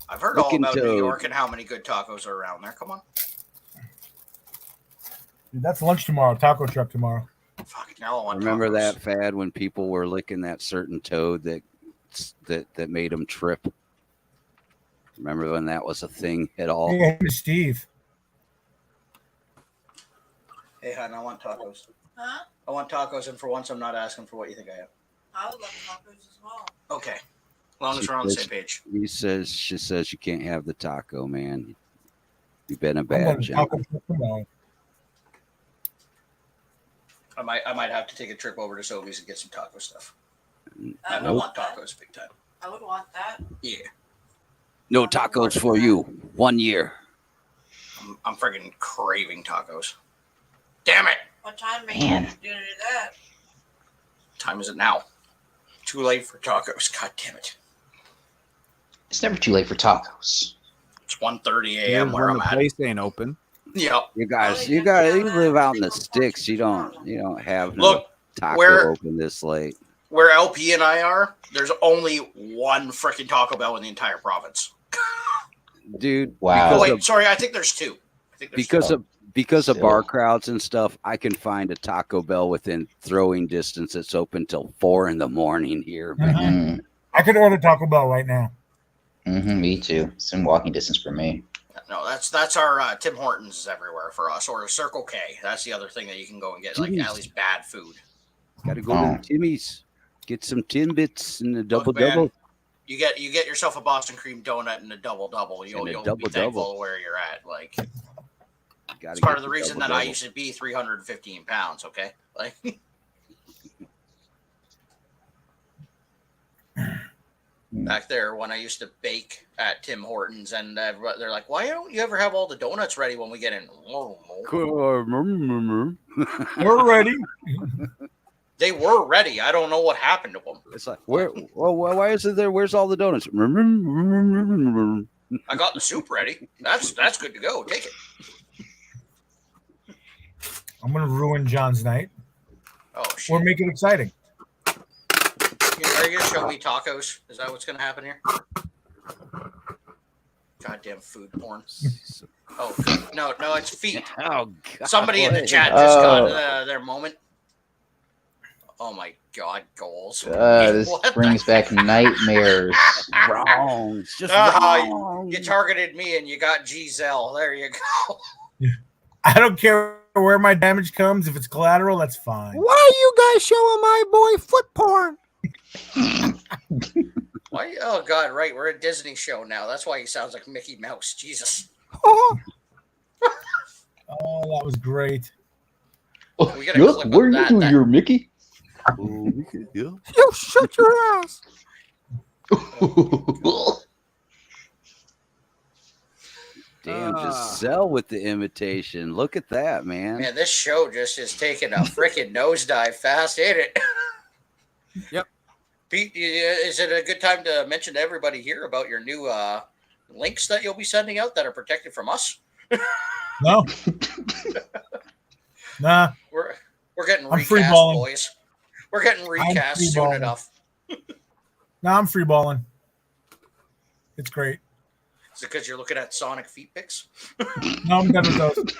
I've heard licking all about toad. New York and how many good tacos are around there. Come on. Dude, that's lunch tomorrow. Taco truck tomorrow. Fuck, now I want Remember tacos. that fad when people were licking that certain toad that made them trip? Remember when that was a thing at all? Yeah, Steve. Hey, hon, I want tacos. Huh? I want tacos, and for once, I'm not asking for what you think I am. I would love tacos as well. Okay. As long as we're on the same page. She says you can't have the taco, man. You've been a I'm bad going to gentleman. taco truck tomorrow. I might have to take a trip over to Sobeys and get some taco stuff. I Nope. want tacos big time. I would want that. Yeah. No tacos for you. 1 year. I'm friggin' craving tacos. Damn it. What time are Man. you do that? Time is it now? Too late for tacos. God damn it. It's never too late for tacos. It's 1:30 Here's a.m. where when I'm the at. place ain't open. Yep. You live out in the sticks. You don't have no Look, taco where- open this late. Where LP and I are, there's only one freaking Taco Bell in the entire province. Dude, Wow. Oh, wait, sorry. I think there's two. Because of Still. bar crowds and stuff, I can find a Taco Bell within throwing distance that's open till 4 a.m. here, man. Mhm. I could order Taco Bell right now. Me too. It's in walking distance for me. No, that's our Tim Hortons is everywhere for us, or Circle K. That's the other thing that you can go and get, like Jeez. at least bad food. Got to go to the Timmy's, get some Timbits and a double Look, man, double. You get yourself a Boston cream donut and a double double. You'll be thankful where you're at. Like it's part of the reason that I used to be 315 pounds. Okay, like. Back there when I used to bake at Tim Hortons, and they're like, "Why don't you ever have all the donuts ready when we get in?" We're ready. They were ready. I don't know what happened to them. It's like, why is it there? Where's all the donuts? I got the soup ready. That's good to go. Take it. I'm going to ruin John's night. Oh shit! Or make it exciting. Are you gonna show me tacos? Is that what's gonna happen here? Goddamn food porn. Oh no, it's feet. Oh God. Somebody in the chat just got their moment. Oh my God, goals. This brings back nightmares. Wrong. It's just wrong. You targeted me and you got Giselle. There you go. I don't care where my damage comes. If it's collateral, that's fine. Why are you guys showing my boy foot porn? Why? Oh God, right. We're a Disney show now. That's why he sounds like Mickey Mouse. Jesus. Oh, that was great. We got a clip of that. Your Mickey? You shut your ass. Damn, Giselle with the imitation. Look at that, man. Man, this show just is taking a freaking nosedive fast, ain't it? Yep. Pete, is it a good time to mention to everybody here about your new links that you'll be sending out that are protected from us? No. Nah. We're getting I'm recast, free-balling. boys. We're getting recast soon free-balling. enough. No, I'm free balling. It's great. Is it because you're looking at Sonic feet pics? No, I'm done with those.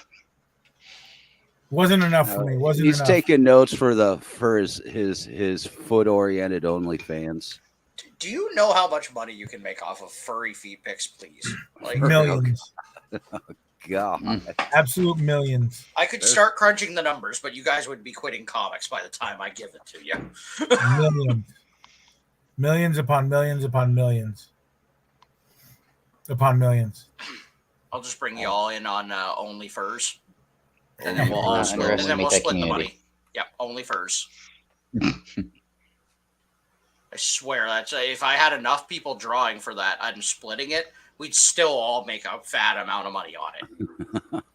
Wasn't enough for me. He's taking notes for his foot oriented OnlyFans. Do you know how much money you can make off of furry feet pics, please? Like millions. God. Absolute millions. I could start crunching the numbers, but you guys would be quitting comics by the time I give it to you. Millions. Millions upon millions upon millions. Upon millions. I'll just bring you all in on Only Furs. And then we'll all split, and then we'll that split the community. money. Yep, Only Furs. I swear, that's if I had enough people drawing for that, I'm splitting it. We'd still all make a fat amount of money on it.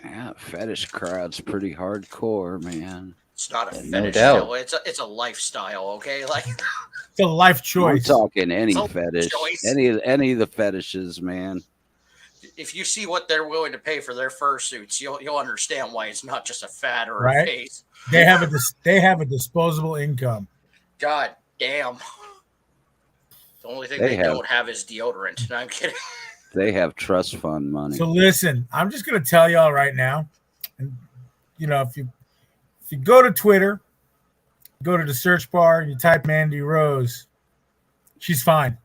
Yeah, fetish crowd's pretty hardcore, man. It's not a No fetish, doubt. though. It's a lifestyle, okay? Like It's a life I'm choice. talking any It's a fetish, choice. any of the fetishes, man. if you see what they're willing to pay for their fursuits, you'll understand why it's not just a fat or Right? a face. They have a disposable income. God damn. The only thing they don't have is deodorant. No, I'm kidding. They have trust fund money. So listen, I'm just gonna tell y'all right now, and if you go to Twitter, go to the search bar, and you type Mandy Rose, she's fine.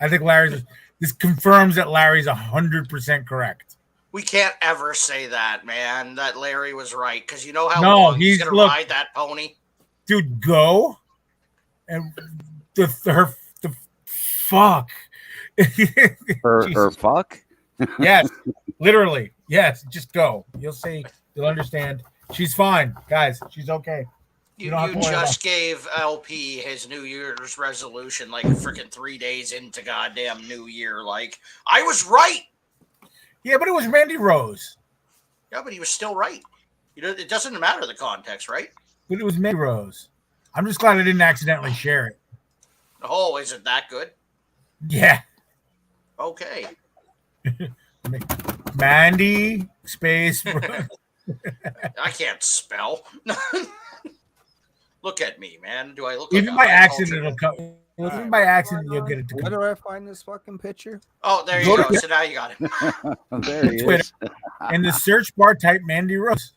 I think this confirms that Larry's 100% correct. We can't ever say that, man. That Larry was right, because you know how No, long he's gonna ride that pony. Dude, go and the fuck. Her fuck? Yes, literally. Yes, just go. You'll see. You'll understand. She's fine, guys. She's okay. You just gave LP his New Year's resolution like freaking 3 days into goddamn New Year. Like, I was right. Yeah, but it was Mandy Rose. Yeah, but he was still right. It doesn't matter the context, right? But it was Mandy Rose. I'm just glad I didn't accidentally share it. Oh, is it that good? Yeah. Okay. Mandy space. I can't spell. Look at me, man. Do I look even like by accident it'll come? Even by accident you'll get it to Where come. do I find this fucking picture? Oh, there you go. So now you got it. There he Twitter. is. In the search bar, type Mandy Rose.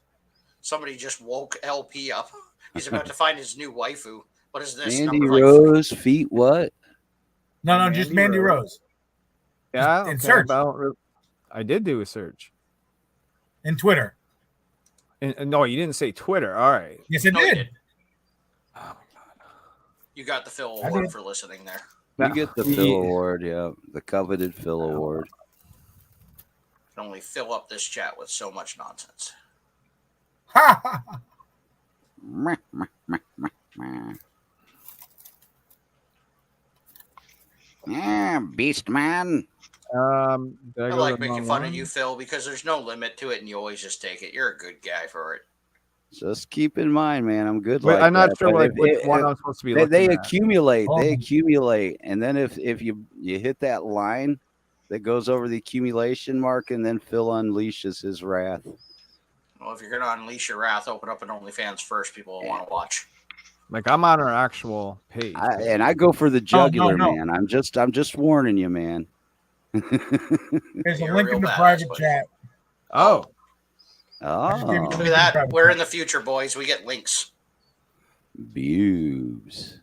Somebody just woke LP up. He's about to find his new waifu. What is this? Mandy Number Rose, feet what? No, just Mandy Rose. Yeah, in search. I did do a search. In Twitter. And no, you didn't say Twitter. All right. Yes, it did. Oh my god. You got the Phil Award for listening there. You get the Phil Award, yeah. The coveted Phil Award. Can only fill up this chat with so much nonsense. Yeah, Beast Man. I like making fun of you, Phil, because there's no limit to it, and you always just take it. You're a good guy for it. Just keep in mind, man. I'm good. But like I'm not that. sure But which one I'm supposed to be looking They at. accumulate. Oh. They accumulate, and then if you hit that line that goes over the accumulation mark, and then Phil unleashes his wrath. Well, if you're gonna unleash your wrath, open up an OnlyFans first. People will want to watch. Like I'm on our actual page, I go for the jugular, no. man. I'm just warning you, man. There's a You're link real in the badass, private buddy. chat. Oh, Look at that. We're in the future, boys. We get links. Boobs.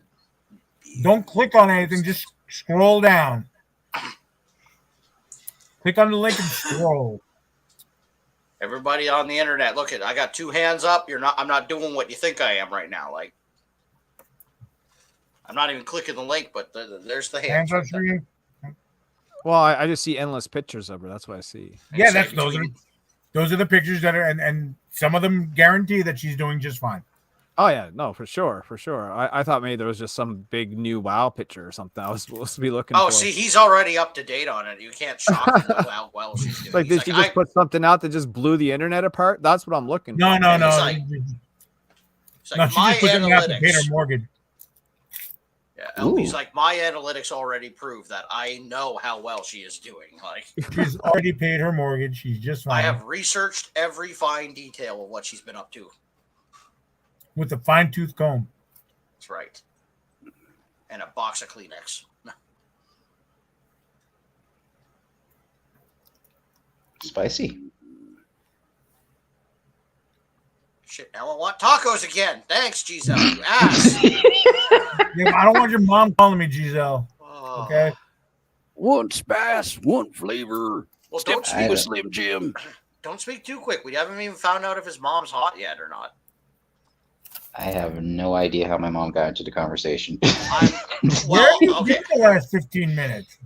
Don't click on anything. Just scroll down. Click on the link and scroll. Everybody on the internet, look at. I got 2 hands up. I'm not doing what you think I am right now. Like, I'm not even clicking the link, but there's the hands. Hands up for you. well, I just see endless pictures of her. That's what I see. Yeah, those are the pictures that are, and some of them guarantee that she's doing just fine. Oh yeah, no, for sure. I thought maybe there was just some big new WoW picture or something I was supposed to be looking for. Oh, see, he's already up to date on it. You can't shock him with how well she's doing. Like, did she just put something out that just blew the internet apart? That's what I'm looking for. No. It's like She my just put something out to pay analytics. her mortgage. Yeah, LP's like, my analytics already prove that I know how well she is doing. Like, She's already paid her mortgage. She's just fine. I have researched every fine detail of what she's been up to. With a fine-tooth comb. That's right. And a box of Kleenex. Spicy. Shit, now I want tacos again. Thanks, Giselle, you ass. Yeah, I don't want your mom calling me Giselle. Oh. Okay. One spice, one flavor. Well, Step don't to speak, a Slim Jim. don't speak too quick. We haven't even found out if his mom's hot yet or not. I have no idea how my mom got into the conversation. Where have you been the last 15 minutes?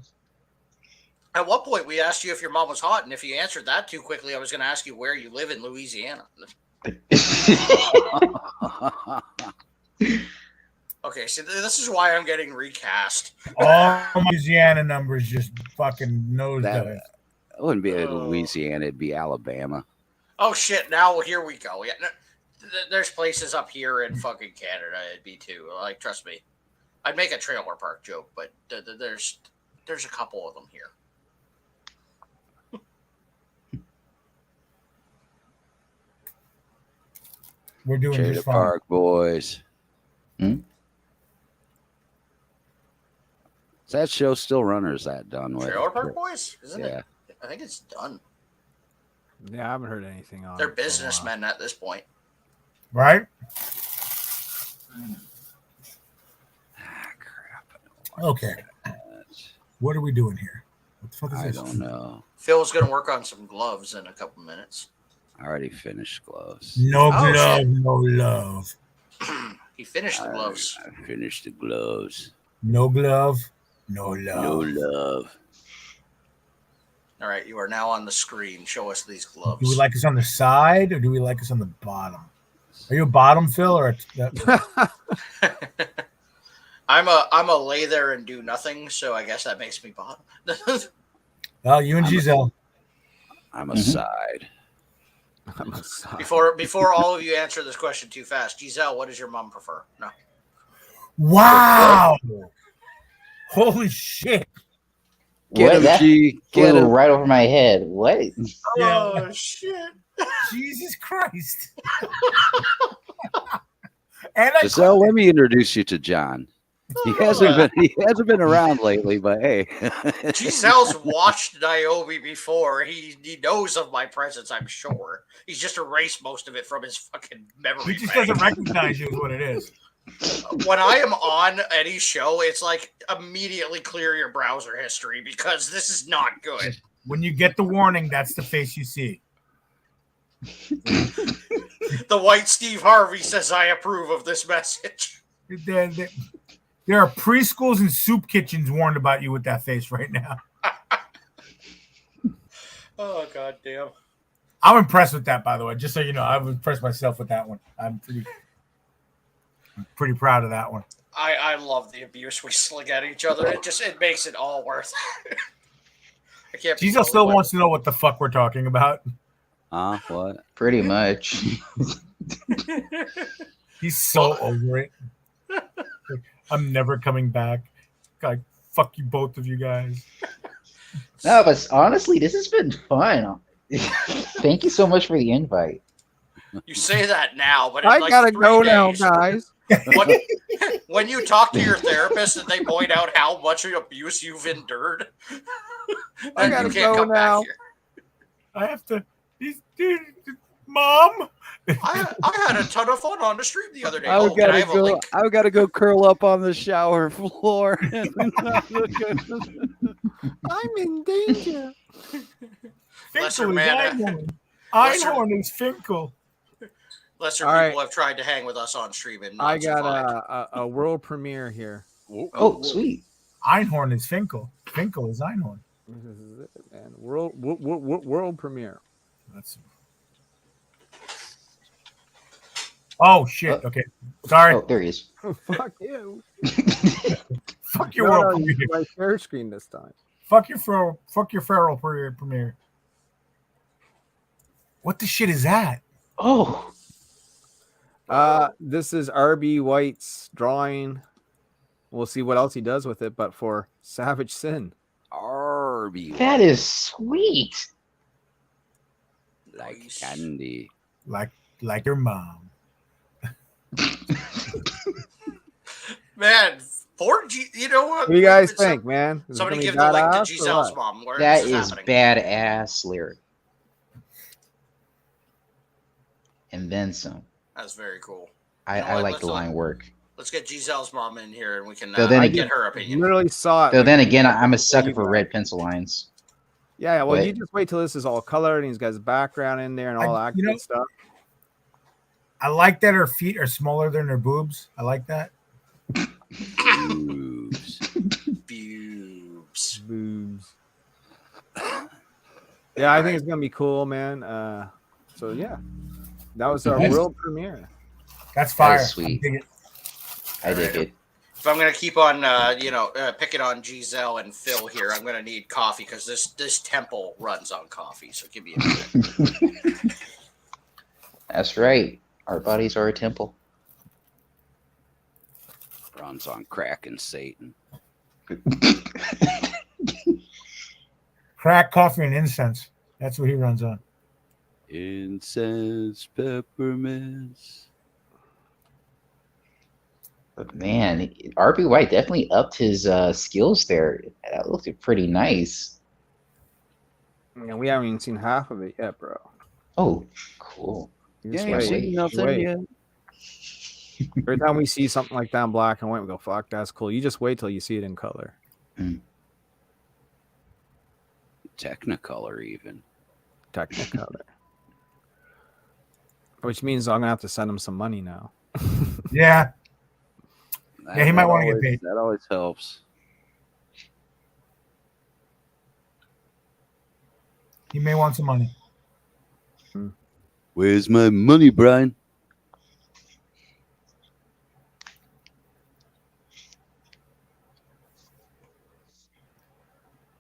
At one point, we asked you if your mom was hot, and if you answered that too quickly, I was going to ask you where you live in Louisiana. Okay, so this is why I'm getting recast. Oh, All Louisiana numbers just fucking nosedive. It wouldn't be Louisiana, it'd be Alabama. Oh shit! Now here we go. Yeah, there's places up here in fucking Canada. It'd be too. Like, trust me, I'd make a trailer park joke, but there's a couple of them here. We're doing Trailer just fine. Park Boys. Hmm? Is that show still run or is that done with? Trailer Park Boys, isn't Yeah. it? I think it's done. Yeah, I haven't heard anything on They're it for a while. businessmen at this point. Right? Crap. Okay. What are we doing here? What the fuck is I this? don't know. Phil's going to work on some gloves in a couple minutes. I already finished gloves. No Oh, glove, shit. no love. He finished the gloves. I finished the gloves. No glove, no love. No love. All right, you are now on the screen. Show us these gloves. Do we like us on the side or do we like us on the bottom? Are you a bottom, Phil, or I'm a lay there and do nothing, so I guess that makes me bottom. well, you and Giselle. I'm a side. I'm a side. Before all of you answer this question too fast, Giselle, what does your mom prefer? No. Wow! Holy shit! Get What? him, That G. Get flew him. right over my head. What? Oh shit! Jesus Christ! And Giselle, let me introduce you to John. He hasn't been around lately, but hey. Giselle's watched Niobe before. He knows of my presence, I'm sure. He's just erased most of it from his fucking memory. he just bank. doesn't recognize you is what it is. When I am on any show, it's like immediately clear your browser history because this is not good. When you get the warning, that's the face you see. The white Steve Harvey says, I approve of this message. There are preschools and soup kitchens warned about you with that face right now. Oh, god damn. I'm impressed with that, by the way. Just so you know, I've impressed myself with that one. I'm pretty proud of that one. I love the abuse we sling at each other. It makes it all worth it. I can't. Giselle still wants to know what the fuck we're talking about. What? Pretty much. He's so over it. I'm never coming back. God, fuck you, both of you guys. No, but honestly, this has been fun. Thank you so much for the invite. You say that now, but in I like gotta 3 go now, days, guys. when you talk to your therapist and they point out how much abuse you've endured, I then gotta you can't go come now. back here. I have to. Mom. I had a ton of fun on the stream the other day. I've Can I got have a to go. link? I've got to go curl up on the shower floor. I'm in danger. Lesser Finkel is man- Einhorn. Lesser- Einhorn is Finkel. Lesser All people right. have tried to hang with us on stream and not I got survived. a world premiere here. Oh, sweet. Einhorn is Finkel. Finkel is Einhorn. This is it, man. World premiere. That's. Oh shit! Okay, sorry. Oh, there he is. Fuck you. Fuck your No, world no, premiere. my share screen this time. Fuck your feral premiere. What the shit is that? Oh, This is RB White's drawing. We'll see what else he does with it, but for Savage Sin. Arby, that is sweet. like candy. Like your mom. Man, you know what? What do you guys think, man? Is it Somebody gonna be give the link to badass or Giselle's what? mom. Where That this is happening. badass lyric. And then some. That's very cool. I You know what? like Let's the line work. Let's get Giselle's mom in here and we can So then get again- her I opinion. literally saw it. So like, then again, I'm a sucker you for guys. red pencil lines. Yeah, well, But- you just wait till this is all colored and he's got his background in there and all that you good know- stuff. I like that her feet are smaller than her boobs. I like that. Boobs. Boobs. Boobs. Yeah, I think it's gonna be cool, man. So yeah, that was our Nice. world premiere. That's fire. That is sweet. I dig it. I dig it. If I'm gonna keep on, picking on Giselle and Phil here, I'm gonna need coffee because this temple runs on coffee. So give me a minute. That's right. Our bodies are a temple. Runs on crack and Satan. Crack, coffee, and incense. That's what he runs on. Incense, peppermints. But man, RB White definitely upped his skills there. That looked pretty nice. And we haven't even seen half of it yet, bro. Oh, cool. Yeah, I ain't seen nothing yet. Every time we see something like that in black and white, we go, fuck, that's cool. You just wait till you see it in color. Technicolor, even. Technicolor. Which means I'm going to have to send him some money now. Yeah. Yeah, he might want to get paid. That always helps. He may want some money. Where's my money, Brian?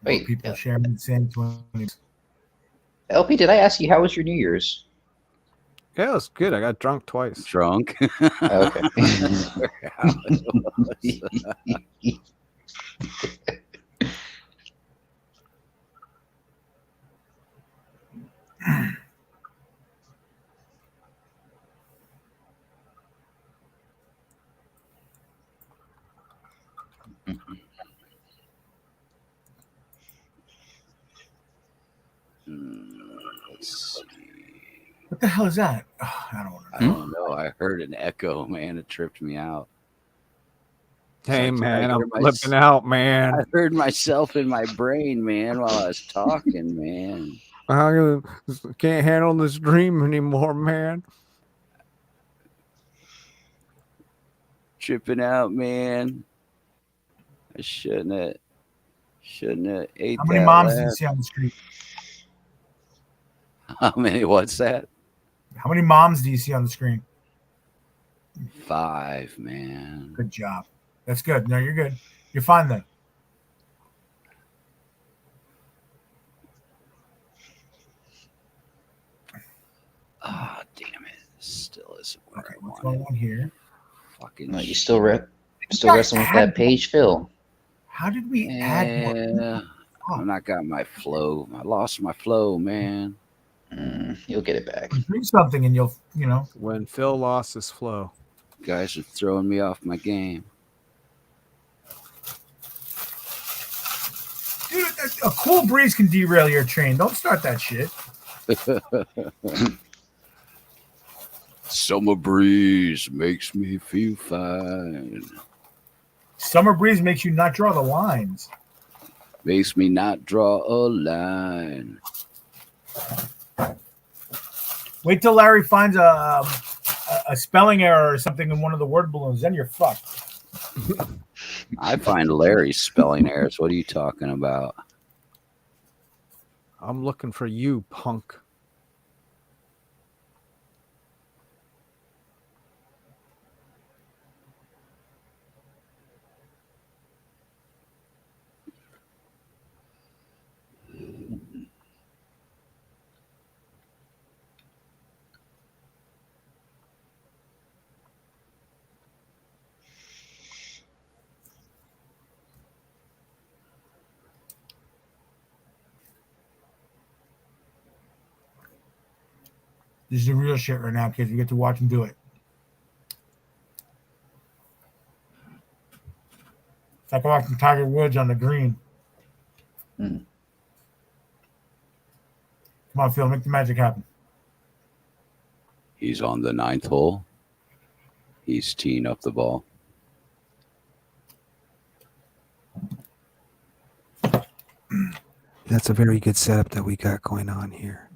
Wait, people sharing the same 20s. LP, did I ask you how was your New Year's? Yeah, it was good. I got drunk twice. Drunk? Okay. What the hell is that? Oh, I don't know. I heard an echo, man. It tripped me out. Hey, man, I'm flipping out, man. I heard myself in my brain, man, while I was talking, man. I can't handle this dream anymore, man. Tripping out, man. I shouldn't have ate that. How many moms do you see on the screen? How many? What's that? How many moms do you see on the screen? 5, man. Good job. That's good. No, you're good. You're fine then. Ah, damn it. Still isn't where Okay, I what's want going on here? Fucking no, you still wrestling with that page, Phil. How did we add more? I'm not got my flow. I lost my flow, man. You'll get it back. Do something and you'll, When Phil lost his flow. Guys are throwing me off my game. Dude, a cool breeze can derail your train. Don't start that shit. Summer breeze makes me feel fine. Summer breeze makes you not draw the lines. Makes me not draw a line. Wait till Larry finds a spelling error or something in one of the word balloons. Then you're fucked. I find Larry's spelling errors. What are you talking about? I'm looking for you, punk. This is the real shit right now, kids. You get to watch him do it. It's like watching Tiger Woods on the green. Come on, Phil. Make the magic happen. He's on the 9th hole. He's teeing up the ball. That's a very good setup that we got going on here.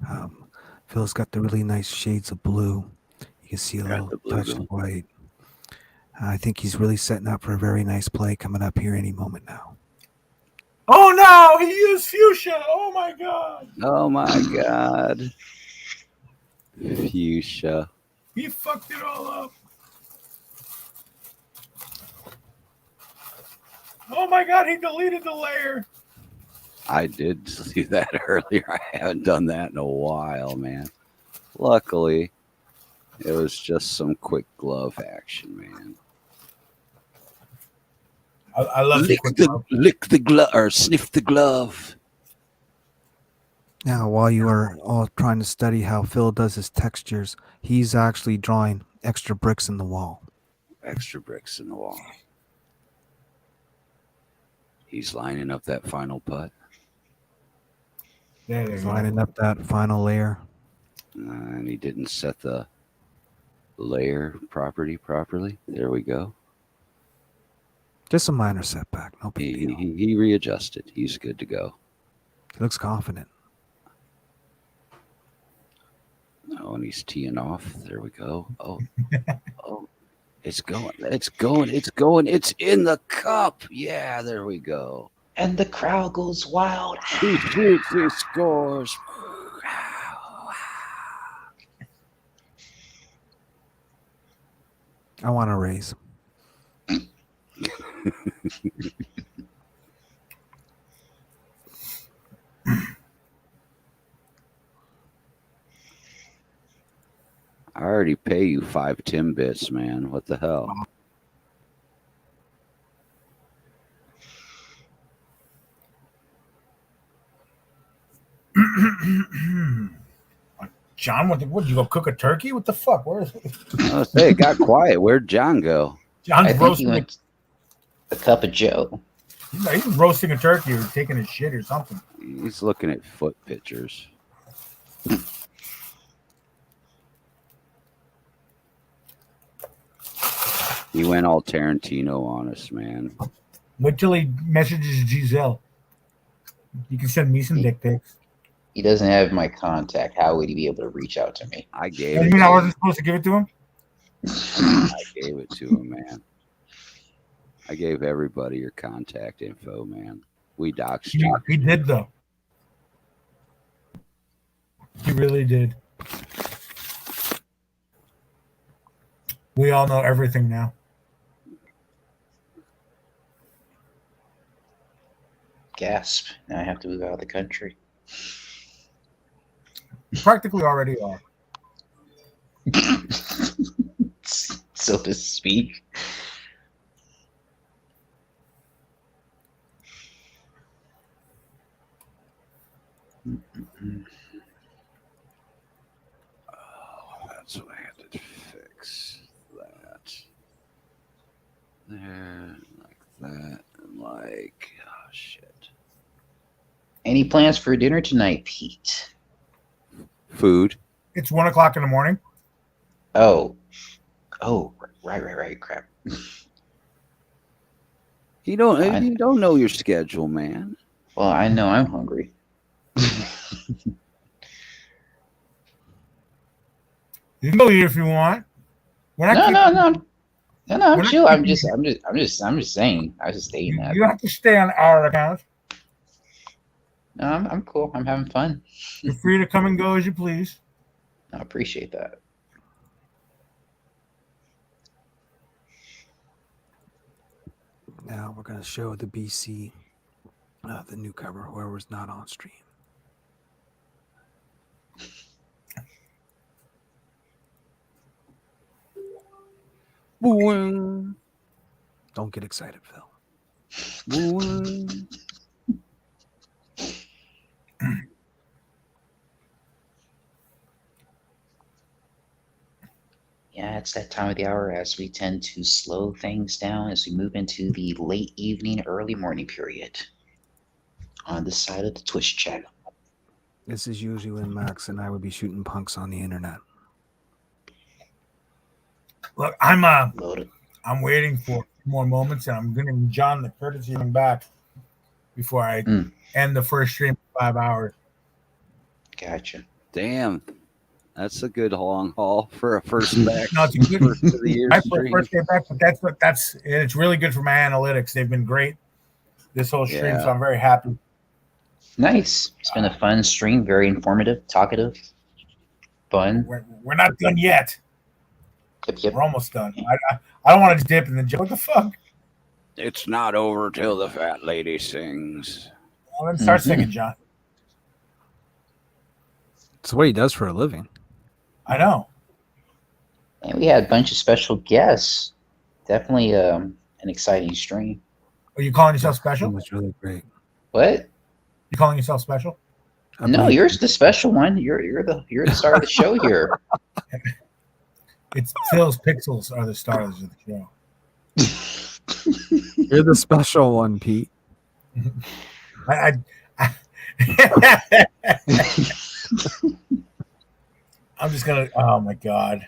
Phil's got the really nice shades of blue. You can see a little touch of white. I think he's really setting up for a very nice play coming up here any moment now. Oh, no. He used fuchsia. Oh, my God. Oh, my God. Fuchsia. He fucked it all up. Oh, my God. He deleted the layer. I did see that earlier. I haven't done that in a while, man. Luckily, it was just some quick glove action, man. I love lick the glove or sniff the glove. Now, while you are all trying to study how Phil does his textures, he's actually drawing extra bricks in the wall. extra bricks in the wall. He's lining up that final putt. He's lining up that final layer. And he didn't set the layer properly. There we go. Just a minor setback. No big deal. He readjusted. He's good to go. He looks confident. Oh, and he's teeing off. There we go. Oh, it's going. It's in the cup. Yeah, there we go. And the crowd goes wild. He scores. I want to raise. I already pay you 5 Timbits, man. What the hell? John, what did you go cook a turkey? What the fuck? Where is it? Oh, say, it got quiet. Where'd John go? John's I think roasting he went a cup of Joe. He's roasting a turkey or taking a shit or something. He's looking at foot pictures. He went all Tarantino on us, man. Wait till he messages Giselle. You can send me some dick pics. He doesn't have my contact. How would he be able to reach out to me? I gave You it. mean I wasn't supposed to give it to him? I gave it to him, man. I gave everybody your contact info, man. We doxed you. He did, though. He really did. We all know everything now. Gasp. Now I have to move out of the country. You practically already are. So to speak. That's what I had to fix. That. There, like that, and like, oh shit. Any plans for dinner tonight, Pete? Food. It's 1 o'clock in the morning. Oh, right. Crap. You don't know your schedule, man. Well, I know I'm hungry. You can go eat if you want. No. I'm chill. I'm just saying. I was just stating that. You have to stay on our account. No, I'm cool. I'm having fun. You're free to come and go as you please. I appreciate that. Now we're going to show the BC, the new cover, whoever's not on stream. Don't get excited, Phil. Yeah, it's that time of the hour as we tend to slow things down as we move into the late evening, early morning period on this side of the Twitch chat. This is usually when Max and I would be shooting punks on the internet. Look, I'm waiting for more moments, and I'm giving John the courtesy of him back before I end the first stream for 5 hours. Gotcha. Damn. That's a good long haul for a first back. No, it's a good first of the year stream. first day back, but it's really good for my analytics. They've been great this whole stream, so I'm very happy. Nice. It's been a fun stream, very informative, talkative, fun. We're not done yet. Yep. We're almost done. I don't want to just dip and then what the fuck? It's not over till the fat lady sings. Well, then start singing, John. It's what he does for a living. I know. And we had a bunch of special guests. Definitely an exciting stream. Are you calling yourself special? It was really great. What? You calling yourself special? No, you're the special one. You're the star of the show here. It's Phil's Pixels are the stars of the show. You're the special one, Pete. I'm just gonna. Oh my god.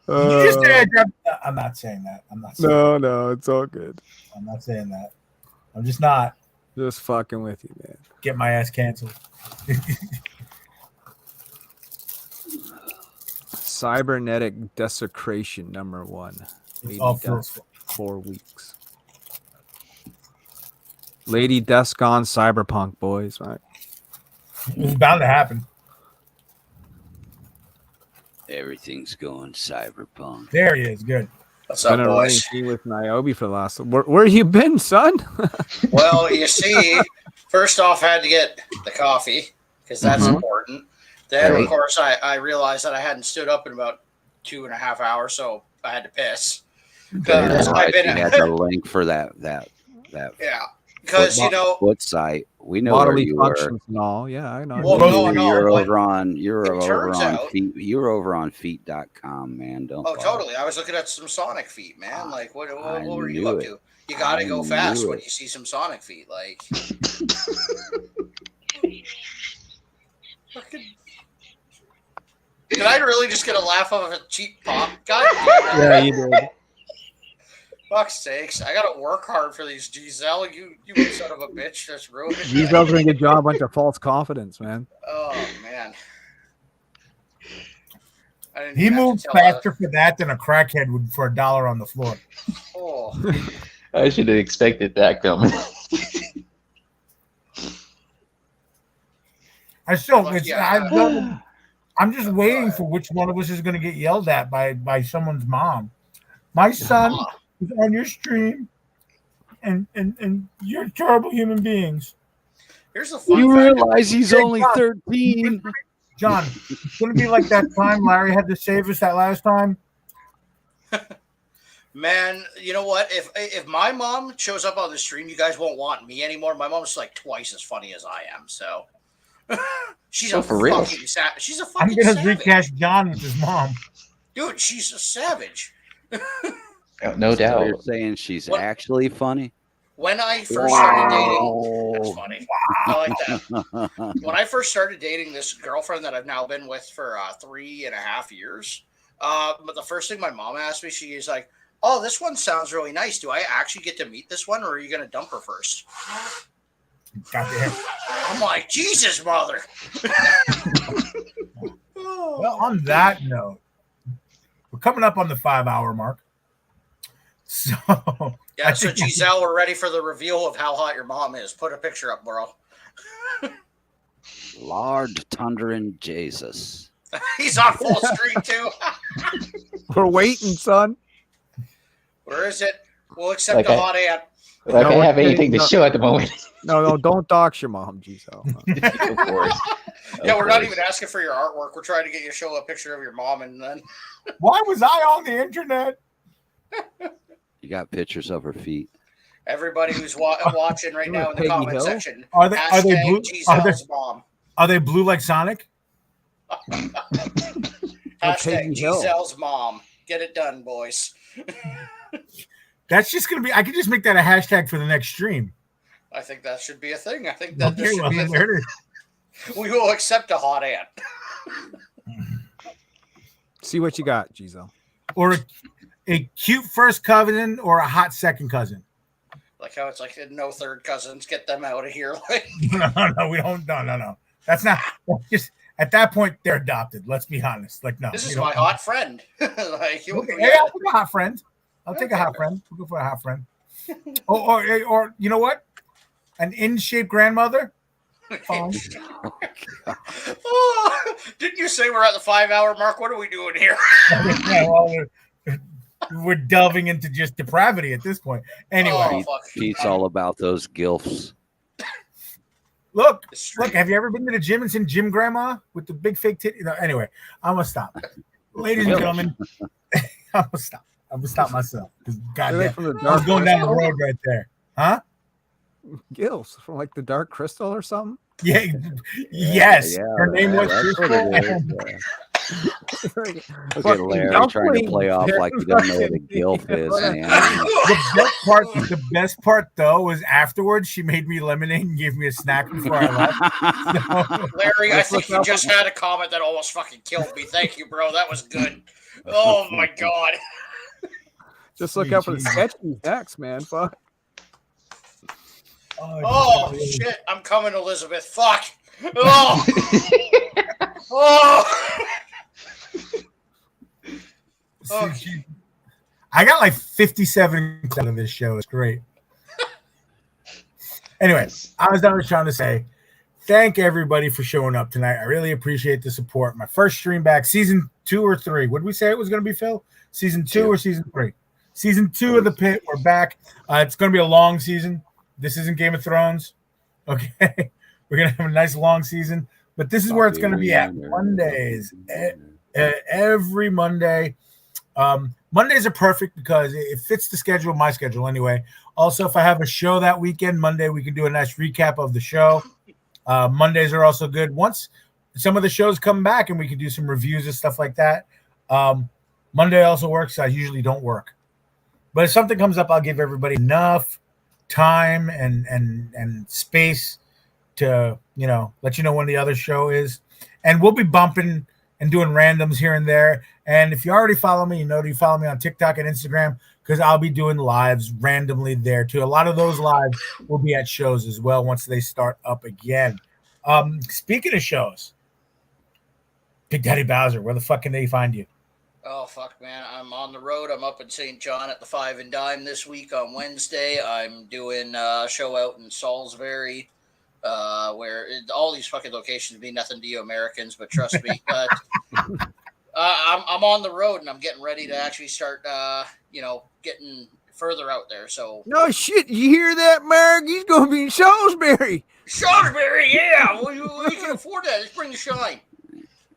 You just said I'm not saying that. I'm not saying No, it's all good. I'm not saying that. I'm just not. Just fucking with you, man. Get my ass canceled. Cybernetic desecration number 1. It's all Phil's 4 weeks. Lady Death's gone cyberpunk, boys. Right? It was bound to happen. Everything's going cyberpunk. There he is. Good. What's up, boys? With Niobe for the last. Where you been, son? Well, you see, first off, I had to get the coffee because that's important. Then, of course, I realized that I hadn't stood up in about 2.5 hours, so I had to piss. Because I've been had the link for that. Yeah, because foot site. We know bodily where you functions were. and all. Yeah, I know. Well, You're over on feet.com, man. Don't. Oh, totally. I was looking at some Sonic feet, man. Like, what were you up to? You got to go fast when you see some Sonic feet. Like, did I really just get a laugh off of a cheap pop? God damn it. Yeah, you did. Fuck's sakes. I got to work hard for these, Giselle. You son of a bitch. That's ruined it. Giselle's doing a good job. A bunch of false confidence, man. Oh, man. He moved faster for that than a crackhead would for $1 on the floor. Oh. I should have expected that coming. I'm just waiting for which one of us is going to get yelled at by someone's mom. My son is on your stream, and you're terrible human beings. Here's the fun You fact. realize he's only 13. John, it's going to be like that time Larry had to save us that last time. Man, you know what? If my mom shows up on the stream, you guys won't want me anymore. My mom's like twice as funny as I am, so she's a fucking she's a fucking I'm gonna savage. recast John with his mom. Dude, she's a savage. No doubt. So you're saying she's actually funny? When I first started dating, that's funny. I like that. When I first started dating this girlfriend that I've now been with for 3.5 years, but the first thing my mom asked me, she's like, "Oh, this one sounds really nice. Do I actually get to meet this one, or are you going to dump her first?" Goddamn. I'm like, Jesus, mother. Well, on that note, we're coming up on the 5-hour mark. So yeah, so Giselle, we're ready for the reveal of how hot your mom is. Put a picture up, bro. Lord Thunder and Jesus. He's on full screen too. We're waiting, son. Where is it? We'll accept a hot aunt. I don't have anything to show at the moment. No, don't dox your mom, Giselle. Of course. Yeah, we're not even asking for your artwork. We're trying to get you to show a picture of your mom, and then. Why was I on the internet? You got pictures of her feet. Everybody who's watching right now in the comment section, are they blue? Giselle's mom. Are they blue like Sonic? Hashtag Giselle's mom. Get it done, boys. That's just gonna be. I could just make that a hashtag for the next stream. I think that should be a thing. I think that there should be a thing. We will accept a hot aunt. See what you got, Giselle. Or a cute first cousin or a hot second cousin. Like how it's like no third cousins. Get them out of here. Like No, we don't. No. That's not. Just at that point, they're adopted. Let's be honest. Like no. This is my hot friend. Like I'll take a hot friend. I'll take a hot friend. We'll go for a hot friend. Or you know what? An in-shape grandmother. Oh, didn't you say we're at the 5-hour mark? What are we doing here? We're delving into just depravity at this point. Anyway, Pete's all about those gilfs. Look. Have you ever been to the gym and seen Gym Grandma with the big fake titty? No, anyway, I'm gonna stop, ladies and gentlemen. I'm gonna stop. I'm gonna stop myself because goddamn, I was going down the road right there, huh? Gills from like the Dark Crystal or something. Yeah. Yes. Her name was Crystal. Look at Larry trying to play off like you don't know what a gilf is, man. The best part though was afterwards she made me lemonade and gave me a snack before I left. So, Larry, I think you just had a comment that almost fucking killed me. Thank you, bro. That was good. Oh my god. Just look out for the sketchy next, man. Fuck. Oh shit! I'm coming, Elizabeth. Fuck. Oh. Oh. Okay. I got like 57 out of this show. It's great. Anyway, I was trying to say thank everybody for showing up tonight. I really appreciate the support. My first stream back, season 2 or 3. What did we say it was going to be, Phil? Season 2 or season 3? Season 2 of the Pit. We're back. It's going to be a long season. This isn't Game of Thrones. Okay. We're going to have a nice long season. But this is where it's going to be at. Mondays. Every Monday. Mondays are perfect because it fits the schedule, my schedule anyway. Also, if I have a show that weekend, Monday, we can do a nice recap of the show. Mondays are also good. Once some of the shows come back and we can do some reviews and stuff like that. Monday also works. I usually don't work. But if something comes up, I'll give everybody enough time and space to, let you know when the other show is. And we'll be bumping and doing randoms here and there. And if you already follow me, you follow me on TikTok and Instagram because I'll be doing lives randomly there too. A lot of those lives will be at shows as well once they start up again. Speaking of shows, Big Daddy Bowser, where the fuck can they find you? Oh, fuck, man. I'm on the road. I'm up in St. John at the Five and Dime this week on Wednesday. I'm doing a show out in Salisbury, where all these fucking locations mean nothing to you Americans, but trust me. I'm on the road, and I'm getting ready to actually start, getting further out there. So no shit, you hear that, Mark? He's going to be in Salisbury. Salisbury, yeah. We can afford that. Let's bring the shine.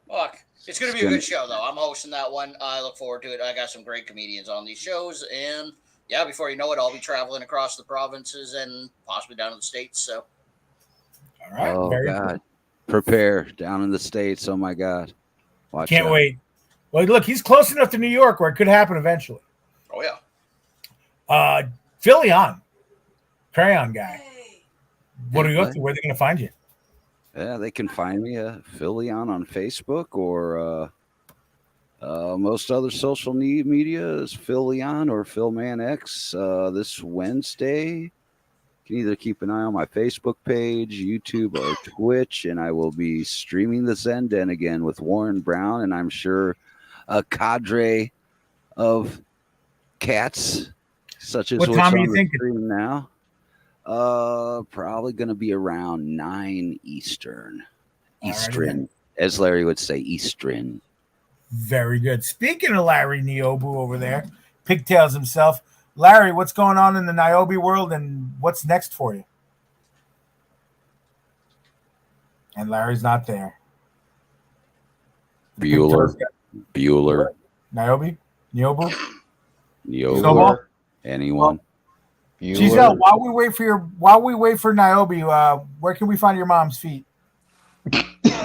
Fuck. It's going to be a good show, though. I'm hosting that one. I look forward to it. I got some great comedians on these shows. And, yeah, before you know it, I'll be traveling across the provinces and possibly down to the States. So, all right. Oh, God. Cool. Prepare. Down in the States. Oh, my God. Can't wait. Well, look, he's close enough to New York where it could happen eventually. Oh, yeah. Philly on. Crayon guy. What are you up to? Where are they going to find you? Yeah, they can find me Philly on Facebook or most other social media is Philly-on or PhilManX. This Wednesday, you can either keep an eye on my Facebook page, YouTube, or Twitch, and I will be streaming the Zen Den again with Warren Brown, and I'm sure a cadre of cats such as what what's time are on you the thinking stream now. Probably going to be around 9 Eastern, as Larry would say, Eastern. Very good. Speaking of Larry Niobu over there, Pigtails himself, Larry, what's going on in the Niobe world and what's next for you? And Larry's not there. Bueller. Niobe? Niobu? Snowball? Anyone? Giselle, while we wait for Niobe, where can we find your mom's feet?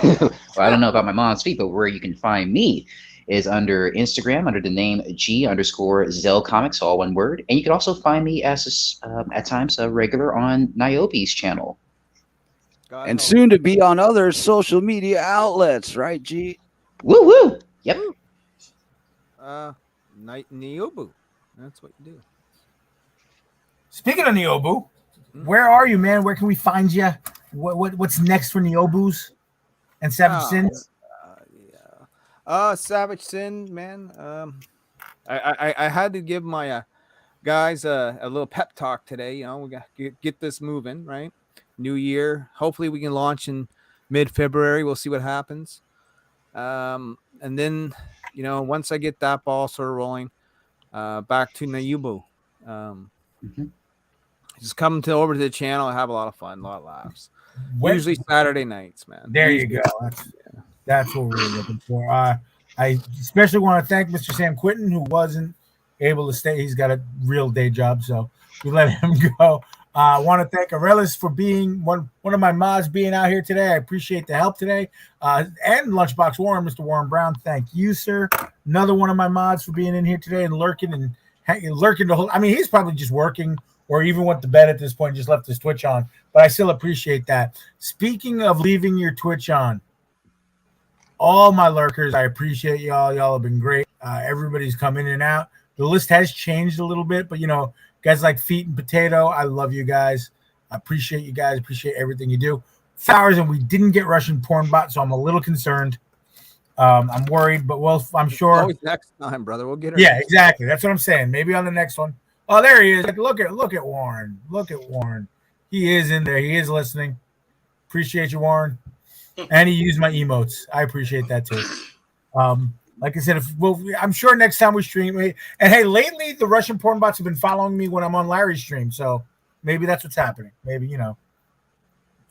Well, I don't know about my mom's feet, but where you can find me is under Instagram under the name G_Zell Comics, all one word. And you can also find me as at times a regular on Niobe's channel. And soon to be on other social media outlets, right, G? Woo woo. Yep. Niobu. That's what you do. Speaking of Niobu, where are you, man? Where can we find you? What's next for Niobus and Savage Sins? Savage Sin, man. I had to give my guys a little pep talk today. We got to get this moving, right? New year. Hopefully we can launch in mid-February. We'll see what happens. And then, once I get that ball sort of rolling, back to Niobu. Just come over to the channel and have a lot of fun, a lot of laughs. Usually Saturday nights, man. There you go. That's what we're looking for. I especially want to thank Mr. Sam Quinton, who wasn't able to stay. He's got a real day job, so we let him go. I want to thank Arelis for being one of my mods being out here today. I appreciate the help today. And Lunchbox Warren, Mr. Warren Brown, thank you, sir. Another one of my mods for being in here today and lurking the whole. I mean, he's probably just working or even went to bed at this point, just left his Twitch on. But I still appreciate that. Speaking of leaving your Twitch on, all my lurkers, I appreciate y'all. Y'all have been great. Everybody's come in and out. The list has changed a little bit, but guys like Feet and Potato, I love you guys. I appreciate you guys. Appreciate everything you do. Flowers, and we didn't get Russian porn bot, so I'm a little concerned. I'm worried, but I'm sure. Always next time, brother. We'll get her. Yeah, exactly. That's what I'm saying. Maybe on the next one. Oh, there he is. Look at Warren. Look at Warren. He is in there. He is listening. Appreciate you, Warren. And he used my emotes. I appreciate that too. Like I said, I'm sure next time we stream. And hey, lately the Russian porn bots have been following me when I'm on Larry's stream, so maybe that's what's happening. Maybe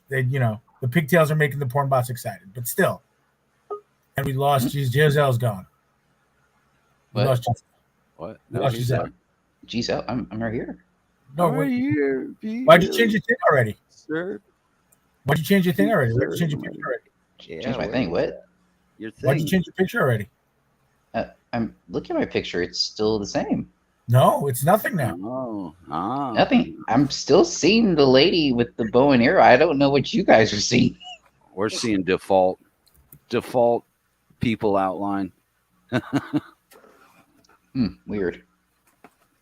the pigtails are making the porn bots excited, but still. And we lost. Giselle's gone. What? Lost Giselle. What? No, Giselle. Giselle, I'm right here. No, right here. Why'd you change your thing already? Sir. Why'd you change your thing already? Why'd you change your picture already? Yeah, Change my thing. What? Your thing. Why'd you change your picture already? I'm looking at my picture. It's still the same. No, it's nothing now. Oh, Nothing. I'm still seeing the lady with the bow and arrow. I don't know what you guys are seeing. We're seeing default people outline. Weird.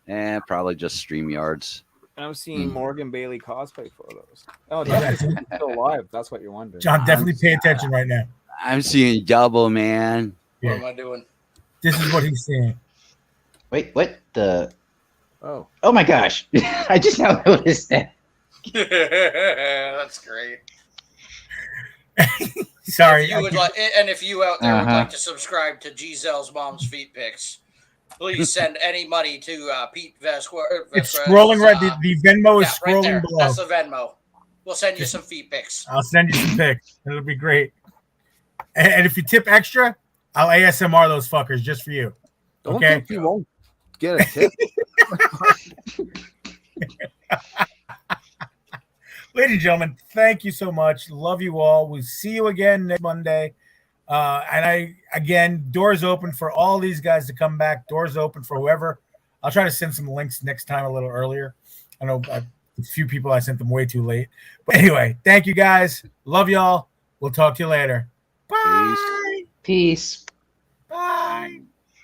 Probably just StreamYards. I'm seeing Morgan Bailey cosplay photos. Oh, that's still live. That's what you're wondering. John, definitely pay attention right now. I'm seeing double, man. What am I doing? This is what he's saying. Wait, what the? Oh my gosh! I just now noticed that. That's great. Sorry. If you out there would like to subscribe to Giselle's mom's feet pics, please send any money to Pete Vasquez. It's scrolling right. The Venmo is scrolling right below. That's the Venmo. We'll send you some feet pics. I'll send you some pics. It'll be great. And if you tip extra, I'll ASMR those fuckers just for you. Don't Okay. think you won't get a tip. Ladies and gentlemen, thank you so much. Love you all. We'll see you again next Monday. Doors open for all these guys to come back. Doors open for whoever. I'll try to send some links next time a little earlier. I know a few people I sent them way too late. But anyway, thank you guys. Love y'all. We'll talk to you later. Bye. Peace. Bye.